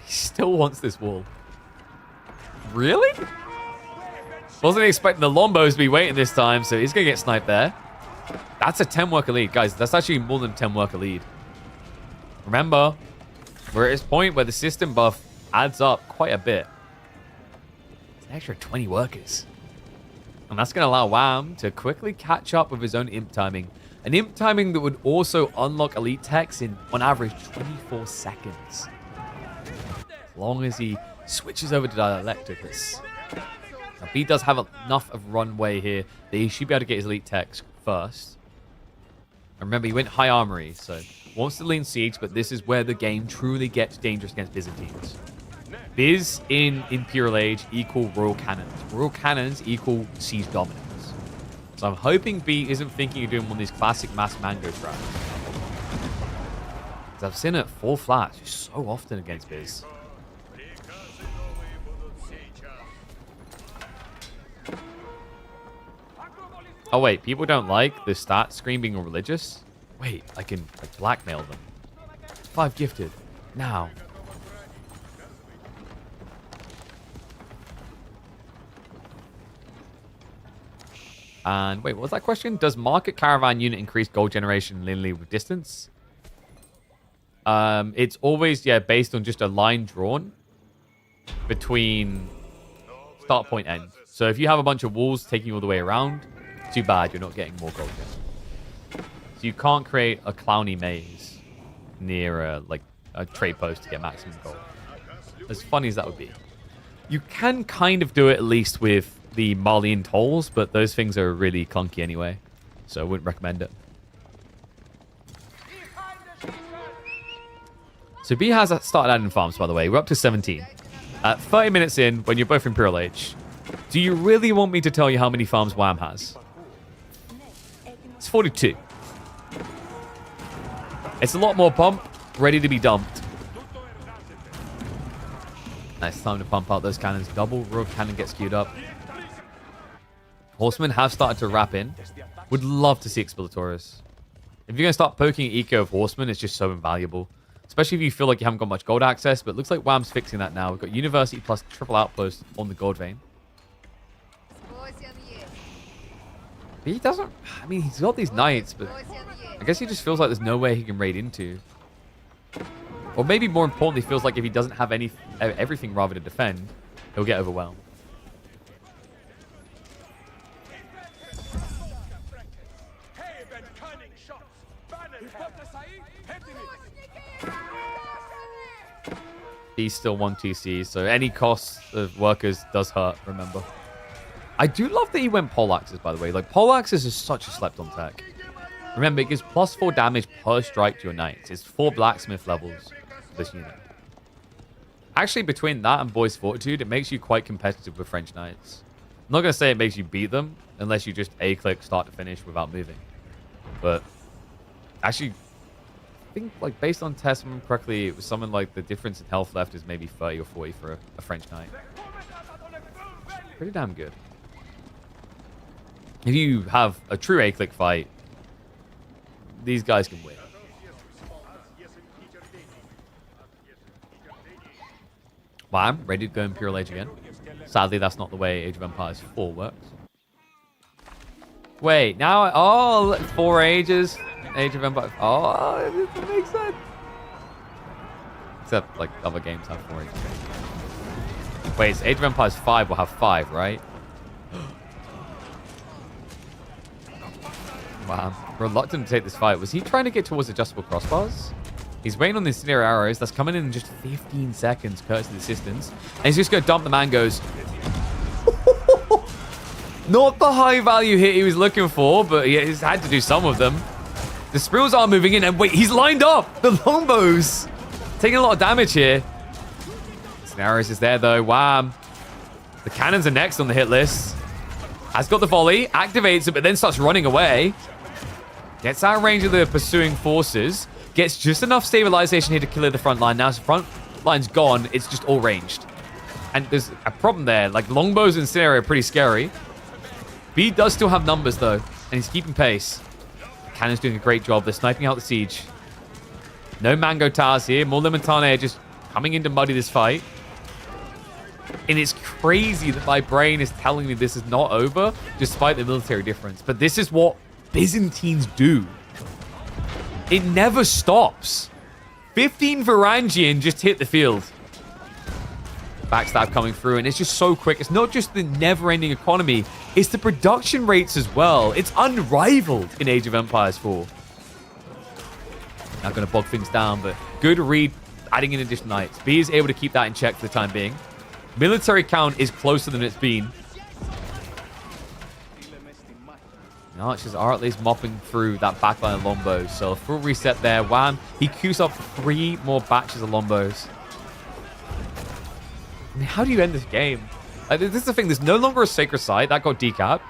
He still wants this wall. Really? Wasn't expecting the Lombos to be waiting this time, so he's going to get sniped there. That's a 10 worker lead. Guys, that's actually more than 10 worker lead. Remember, we're at this point where the system buff adds up quite a bit. It's an extra 20 workers. And that's going to allow Wham to quickly catch up with his own imp timing. An imp timing that would also unlock elite techs in, on average, 24 seconds. As long as he switches over to Dialecticus. Now, B does have enough of runway here that he should be able to get his elite techs first. And remember, he went high armory, so wants to lean siege, but this is where the game truly gets dangerous against Byzantines. Biz in Imperial Age equal Royal Cannons. Royal Cannons equal siege dominance. So I'm hoping B isn't thinking of doing one of these classic mass mango traps. Because I've seen it fall flat so often against Biz. Oh wait, people don't like the stat screen being religious? Wait, I can like blackmail them. 5 gifted. Now. And wait, what was that question? Does market caravan unit increase gold generation linearly with distance? It's always, yeah, based on just a line drawn between start point end. So if you have a bunch of walls taking you all the way around, too bad, you're not getting more gold yet. So you can't create a clowny maze near a trade post to get maximum gold. As funny as that would be. You can kind of do it at least with the Malian tolls, but those things are really clunky anyway. So I wouldn't recommend it. So B has started adding farms, by the way. We're up to 17. 30 minutes in, when you're both Imperial Age, do you really want me to tell you how many farms Wham has? It's 42. It's a lot more pump, ready to be dumped. Nice time to pump out those cannons. Double royal cannon gets queued up. Horsemen have started to wrap in. Would love to see Explorators. If you're going to start poking eco of Horsemen, it's just so invaluable. Especially if you feel like you haven't got much gold access, but it looks like Wham's fixing that now. We've got University plus triple outpost on the gold vein. He doesn't... I mean, he's got these knights, but I guess he just feels like there's no way he can raid into. Or maybe more importantly, feels like if he doesn't have everything rather to defend, he'll get overwhelmed. He's still 1 TC, so any cost of workers does hurt, remember. I do love that he went poleaxes, by the way. Like, poleaxes is such a slept-on tech. Remember, it gives +4 damage per strike to your knights. It's 4 blacksmith levels for this unit. Actually, between that and Boy's Fortitude, it makes you quite competitive with French knights. I'm not going to say it makes you beat them, unless you just A-click start to finish without moving. But, actually... I think, like, based on tests, if I remember correctly, it was something like the difference in health left is maybe 30 or 40 for a French knight. Pretty damn good. If you have a true A-click fight, these guys can win. Wham, ready to go Imperial Age again. Sadly, that's not the way Age of Empires 4 works. Wait, now... Oh, 4 ages... Age of Empires. Oh, it doesn't make sense. Except, like, other games have 4 ages. Wait, so Age of Empires 5 will have 5, right? Wow. Reluctant to take this fight. Was he trying to get towards adjustable crossbars? He's waiting on the incendiary arrows. That's coming in just 15 seconds, courtesy of the assistance. And he's just going to dump the mangoes. Not the high value hit he was looking for, but he's had to do some of them. The sprills are moving in, and wait, he's lined up. The longbows taking a lot of damage here. Arrows is there though. Wham. The cannons are next on the hit list. Has got the volley, activates it, but then starts running away. Gets out of range of the pursuing forces. Gets just enough stabilization here to clear the front line. Now his front line's gone. It's just all ranged. And there's a problem there. Like, longbows in this area are pretty scary. B does still have numbers though, and he's keeping pace. Cannon's doing a great job. They're sniping out the siege. No mango towers here. More Limitane just coming in to muddy this fight. And it's crazy that my brain is telling me this is not over, despite the military difference. But this is what Byzantines do. It never stops. 15 Varangian just hit the field. Backstab coming through, and it's just so quick. It's not just the never-ending economy, it's the production rates as well. It's unrivaled in Age of Empires 4. Not going to bog things down, but good read, adding in additional knights. B is able to keep that in check for the time being. Military count is closer than it's been. The archers are at least mopping through that backline of longbows. So a full reset there. Wham. He queues up 3 more batches of longbows. I mean, how do you end this game? This is the thing. There's no longer a sacred site. That got decapped.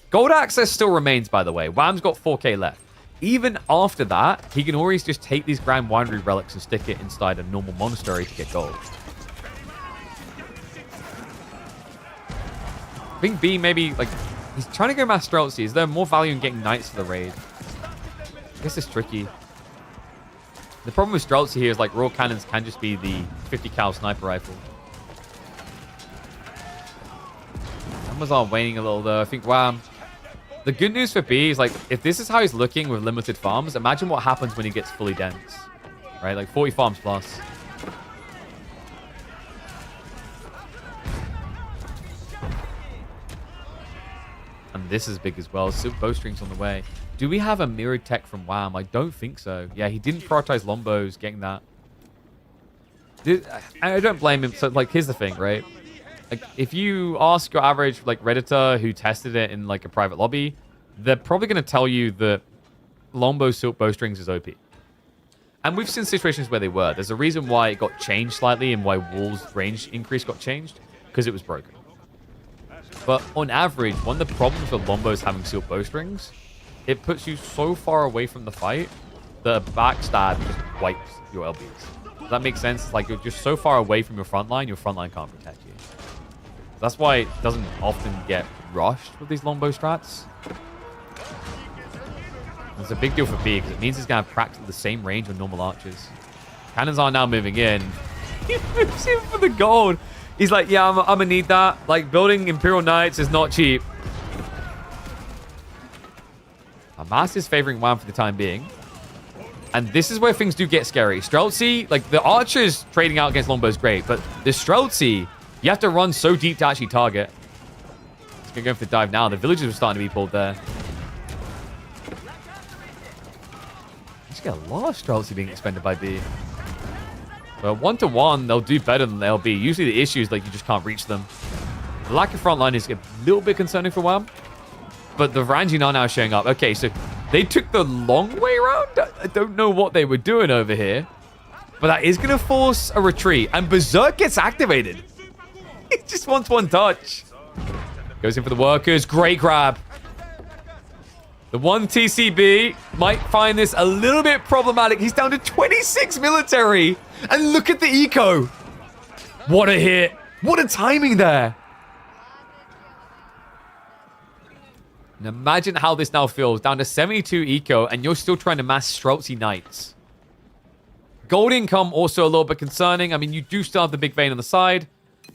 Gold access still remains, by the way. Wham's got 4k left. Even after that, he can always just take these Grand Winery relics and stick it inside a normal monastery to get gold. I think B maybe, like, he's trying to go mass Streltsy. Is there more value in getting knights for the raid? I guess it's tricky. The problem with Streltsy here is, like, raw cannons can just be the 50 cal sniper rifle. Numbers are waning a little, though. I think, wow. The good news for B is, like, if this is how he's looking with limited farms, imagine what happens when he gets fully dense. Right? Like, 40 farms plus. And this is big as well. Silk bowstrings on the way. Do we have a mirrored tech from Wham? I don't think so. Yeah, he didn't prioritize longbows getting that. I don't blame him. So, like, here's the thing, right? Like, if you ask your average, like, Redditor who tested it in, like, a private lobby, they're probably going to tell you that longbow silk bowstrings is OP. And we've seen situations where they were. There's a reason why it got changed slightly and why Wall's range increase got changed. Because it was broken. But on average, one of the problems with longbows having silk bowstrings, it puts you so far away from the fight that a backstab just wipes your LBs. Does that make sense? It's like you're just so far away from your front line can't protect you. That's why it doesn't often get rushed with these longbow strats. It's a big deal for B because it means he's going to have practically the same range with normal archers. Cannons are now moving in. He moves in for the gold. He's like, yeah, I'm going to need that. Like, building Imperial Knights is not cheap. Mass is favoring Wham for the time being. And this is where things do get scary. Streltsy, like, the archers trading out against longbow is great, but the Streltsy, you have to run so deep to actually target. He's going to go for the dive now. The villagers are starting to be pulled there. He's got a lot of Streltsy being expended by B. But 1-to-1, they'll do better than they'll be. Usually the issue is, like, you just can't reach them. The lack of front line is a little bit concerning for Wham. But the Varangian are now showing up. Okay, so they took the long way around. I don't know what they were doing over here. But that is going to force a retreat. And Berserk gets activated. He just wants one touch. Goes in for the workers. Great grab. The one TCB might find this a little bit problematic. He's down to 26 military. And look at the eco. What a hit. What a timing there. And imagine how this now feels. Down to 72 eco, and you're still trying to mass Streltsy Knights. Gold income also a little bit concerning. I mean, you do still have the big vein on the side,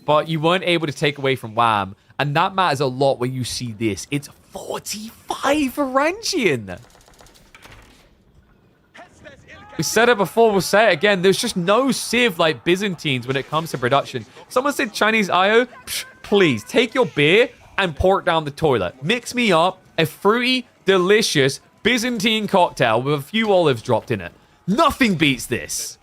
but you weren't able to take away from Wham. And that matters a lot when you see this. It's 45 Varangian. We said it before, we'll say it again. There's just no sieve like Byzantines when it comes to production. Someone said Chinese IO. Psh, please, take your beer and pour it down the toilet. Mix me up a fruity, delicious Byzantine cocktail with a few olives dropped in it. Nothing beats this.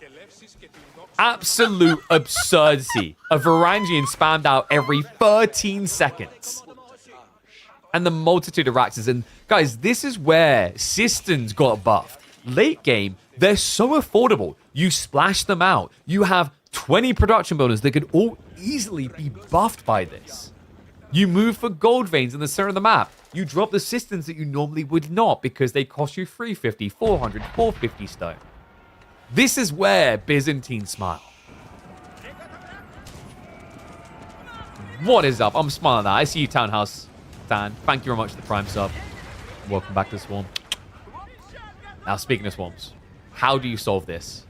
Absolute absurdity. A Varangian spammed out every 13 seconds. And the multitude of Raxes. And guys, this is where Sistans got buffed. Late game, they're so affordable. You splash them out. You have 20 production bonus that could all easily be buffed by this. You move for gold veins in the center of the map. You drop the Sistans that you normally would not because they cost you 350, 400, 450 stone. This is where Byzantine smile. What is up? I'm smiling at that. I see you, Townhouse Dan. Thank you very much for the Prime sub. Welcome back to the Swarm. Now, speaking of Swarms, how do you solve this?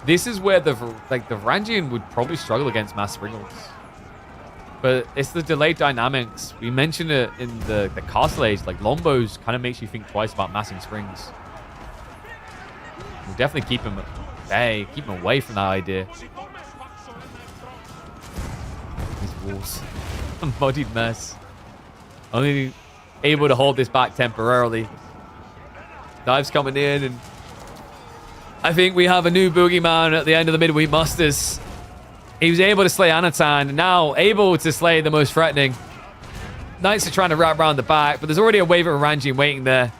This is where the Varangian would probably struggle against Mass Spriggles. But it's the delayed dynamics. We mentioned it in the Castle Age. Like, Lombos kind of makes you think twice about massing Springs. We'll definitely keep him at bay, keep him away from that idea. These walls. A muddied mess. Only able to hold this back temporarily. Dive's coming in, and I think we have a new boogeyman at the end of the midweek musters. He was able to slay Anatan, and now able to slay the most threatening. Knights are trying to wrap around the back, but there's already a wave of Varangian waiting there.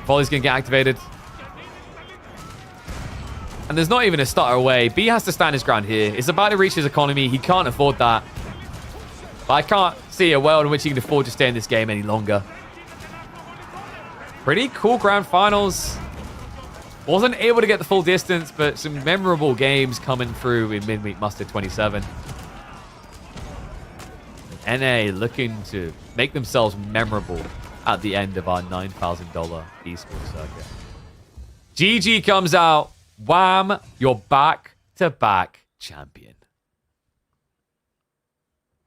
Volley's going to get activated. And there's not even a stutter away. B has to stand his ground here. It's about to reach his economy. He can't afford that. But I can't see a world in which he can afford to stay in this game any longer. Pretty cool grand finals. Wasn't able to get the full distance, but some memorable games coming through in Midweek Mustard 27. And NA looking to make themselves memorable at the end of our $9,000 esports circuit. GG comes out. Wham, you're back-to-back champion.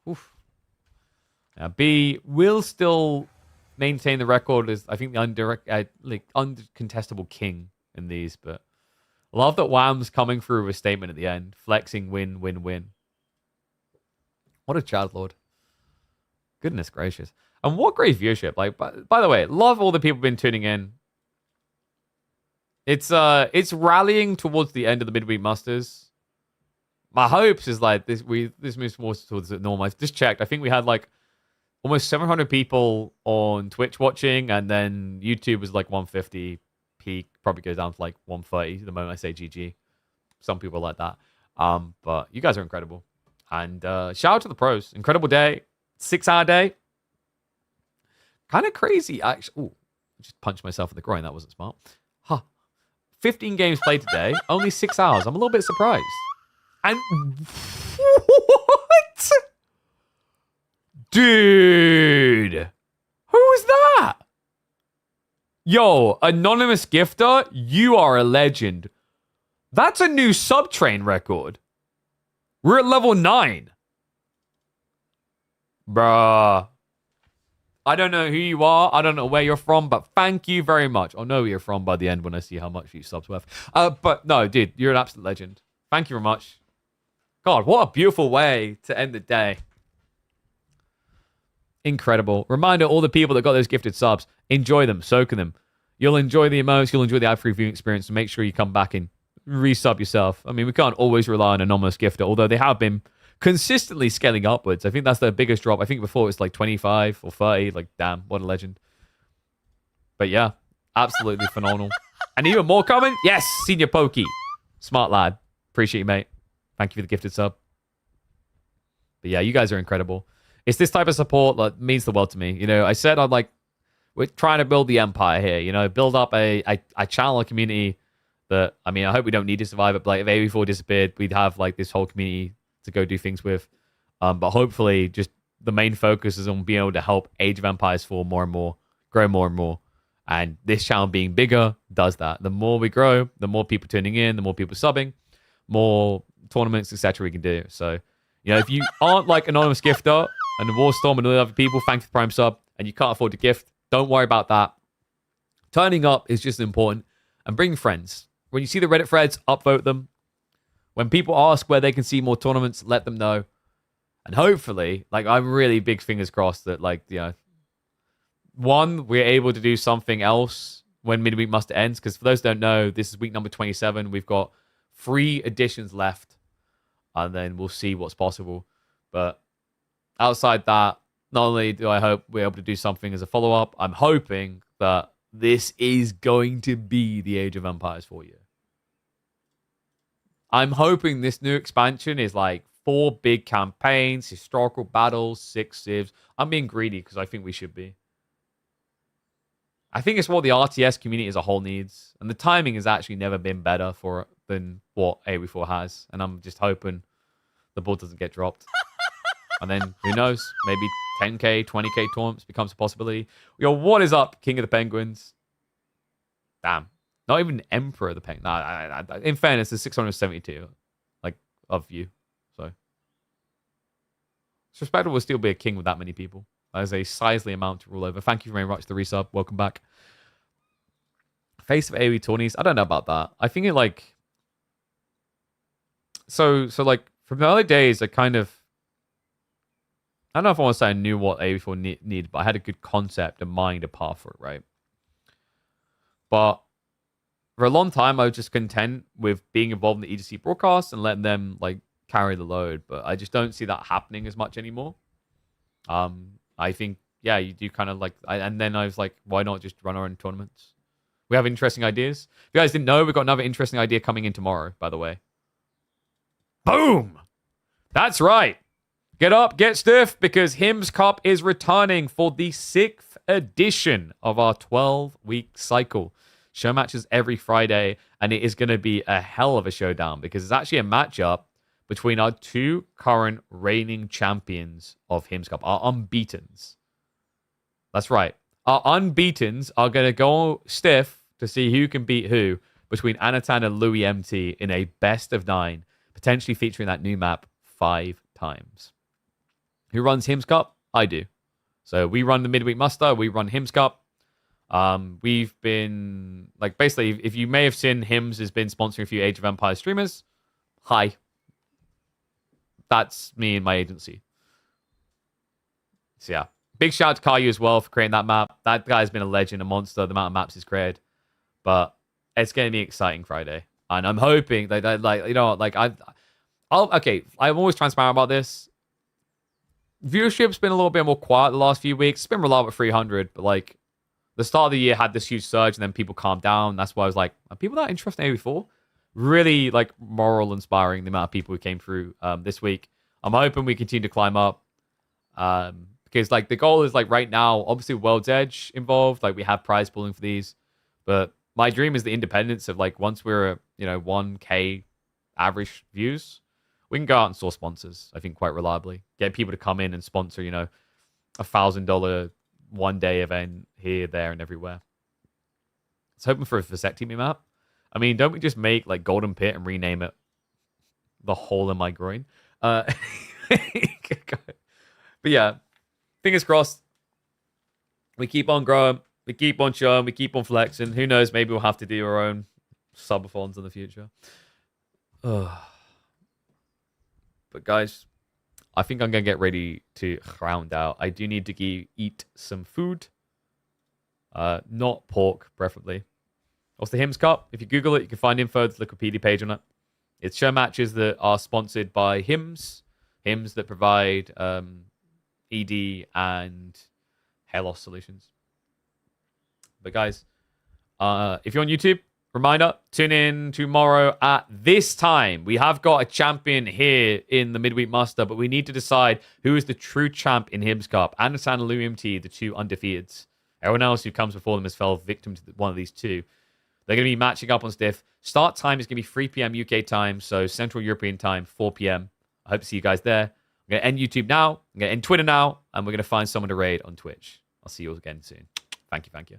Oof. Now, B will still maintain the record as, I think, the uncontestable king in these, but I love that Wham's coming through with a statement at the end. Flexing, win, win, win. What a Chad Lord. Goodness gracious. And what great viewership. Like, by the way, love all the people been tuning in. It's rallying towards the end of the midweek musters. My hopes is like this moves more towards the normal. I just checked. I think we had like almost 700 people on Twitch watching, and then YouTube was like 150. Peak probably goes down to like 130 the moment I say GG. Some people like that. But you guys are incredible. And shout out to the pros. Incredible day. 6-hour day. Kind of crazy, actually. Ooh, just punched myself in the groin. That wasn't smart. Huh. 15 games played today, only 6 hours. I'm a little bit surprised. And what? Dude. Who was that? Yo, anonymous gifter, you are a legend. That's a new subtrain record. We're at level 9. Bruh. I don't know who you are. I don't know where you're from, but thank you very much. I'll know where you're from by the end when I see how much you subs worth. But no, dude, you're an absolute legend. Thank you very much. God, what a beautiful way to end the day. Incredible. Reminder, all the people that got those gifted subs, enjoy them, soak in them. You'll enjoy the emotes, you'll enjoy the ad-free viewing experience, so make sure you come back and resub yourself. I mean, we can't always rely on anonymous gifter, although they have been consistently scaling upwards. I think that's their biggest drop. I think before it was like 25 or 30. Like, damn, what a legend. But yeah, absolutely phenomenal. And even more coming? Yes, Senior Pokey. Smart lad. Appreciate you, mate. Thank you for the gifted sub. But yeah, you guys are incredible. It's this type of support that means the world to me. You know, I said we're trying to build the empire here. You know, build up a channel, a community that, I mean, I hope we don't need to survive it. But like, if AV4 disappeared, we'd have like this whole community to go do things with. But hopefully just the main focus is on being able to help Age of Empires 4 more and more, grow more and more. And this channel being bigger does that. The more we grow, the more people tuning in, the more people subbing, more tournaments, etc. we can do. So, you know, if you aren't like Anonymous Gifter and the Warstorm and all the other people, thank you for Prime Sub, and you can't afford to gift, don't worry about that. Turning up is just important. And bring friends. When you see the Reddit threads, upvote them. When people ask where they can see more tournaments, let them know. And hopefully, like, I'm really big fingers crossed that, like, you know, one, we're able to do something else when midweek muster ends. Because for those who don't know, this is week number 27. We've got 3 editions left, and then we'll see what's possible. But outside that, not only do I hope we're able to do something as a follow-up, I'm hoping that this is going to be the Age of Empires for you. I'm hoping this new expansion is like 4 big campaigns, historical battles, 6 civs. I'm being greedy because I think we should be. I think it's what the RTS community as a whole needs. And the timing has actually never been better for it than what AoE4 has. And I'm just hoping the ball doesn't get dropped. And then, who knows, maybe 10k, 20k tournaments becomes a possibility. Yo, what is up, King of the Penguins? Damn. Not even Emperor of the Penguins. Nah, in fairness, there's 672 like of you. So it's respectable to still be a king with that many people. That is a sizely amount to rule over. Thank you very much for the resub. Welcome back. Face of AoE tourneys. I don't know about that. I think it like... So like, from the early days, I kind of... I don't know if I want to say I knew what AoE4 needed, but I had a good concept and mind, a path for it, right? But for a long time, I was just content with being involved in the EDC broadcast and letting them like carry the load. But I just don't see that happening as much anymore. I think, yeah, you do kind of like... and then I was like, why not just run our own tournaments? We have interesting ideas. If you guys didn't know, we've got another interesting idea coming in tomorrow, by the way. Boom! That's right. Get up, get stiff, because Hims Cup is returning for the 6th edition of our 12-week cycle. Show matches every Friday, and it is going to be a hell of a showdown because it's actually a matchup between our 2 current reigning champions of Hims Cup, our unbeatens. That's right. Our unbeatens are going to go stiff to see who can beat who between Anatan and Louis MT in a best of 9, potentially featuring that new map 5 times. Who runs Hims Cup? I do. So we run the midweek muster. We run Hims Cup. We've been like basically, if you may have seen, Hims has been sponsoring a few Age of Empires streamers. Hi, that's me and my agency. So yeah, big shout out to Caillou as well for creating that map. That guy's been a legend, a monster. The amount of maps he's created, but it's going to be exciting Friday, and I'm hoping that like you know like I'm always transparent about this. Viewership's been a little bit more quiet the last few weeks. It's been reliable at 300, but like the start of the year had this huge surge and then people calmed down. That's why I was like, are people that interested in AoE4? Really like moral inspiring the amount of people who came through this week. I'm hoping we continue to climb up because like the goal is like right now, obviously World's Edge involved. Like we have prize pooling for these, but my dream is the independence of like once we're 1K average views, we can go out and source sponsors, I think, quite reliably. Get people to come in and sponsor, $1,000 one-day event here, there, and everywhere. I was hoping for a vasectomy map. I mean, don't we just make, like, Golden Pit and rename it The Hole in My Groin? But yeah, fingers crossed. We keep on growing. We keep on showing. We keep on flexing. Who knows? Maybe we'll have to do our own subathons in the future. Ugh. But guys, I think I'm going to get ready to round out. I do need to eat some food. Not pork, preferably. What's the Hims Cup? If you Google it, you can find info. There's a Wikipedia page on it. It's show matches that are sponsored by Hims. Hims that provide ED and hair loss solutions. But guys, if you're on YouTube, reminder, tune in tomorrow at this time. We have got a champion here in the midweek muster, but we need to decide who is the true champ in Hims Cup. Anatan and Louis MT, the 2 undefeateds. Everyone else who comes before them has fell victim to one of these 2. They're going to be matching up on Stiff. Start time is going to be 3 p.m. UK time, so Central European time, 4 p.m. I hope to see you guys there. I'm going to end YouTube now. I'm going to end Twitter now, and we're going to find someone to raid on Twitch. I'll see you all again soon. Thank you.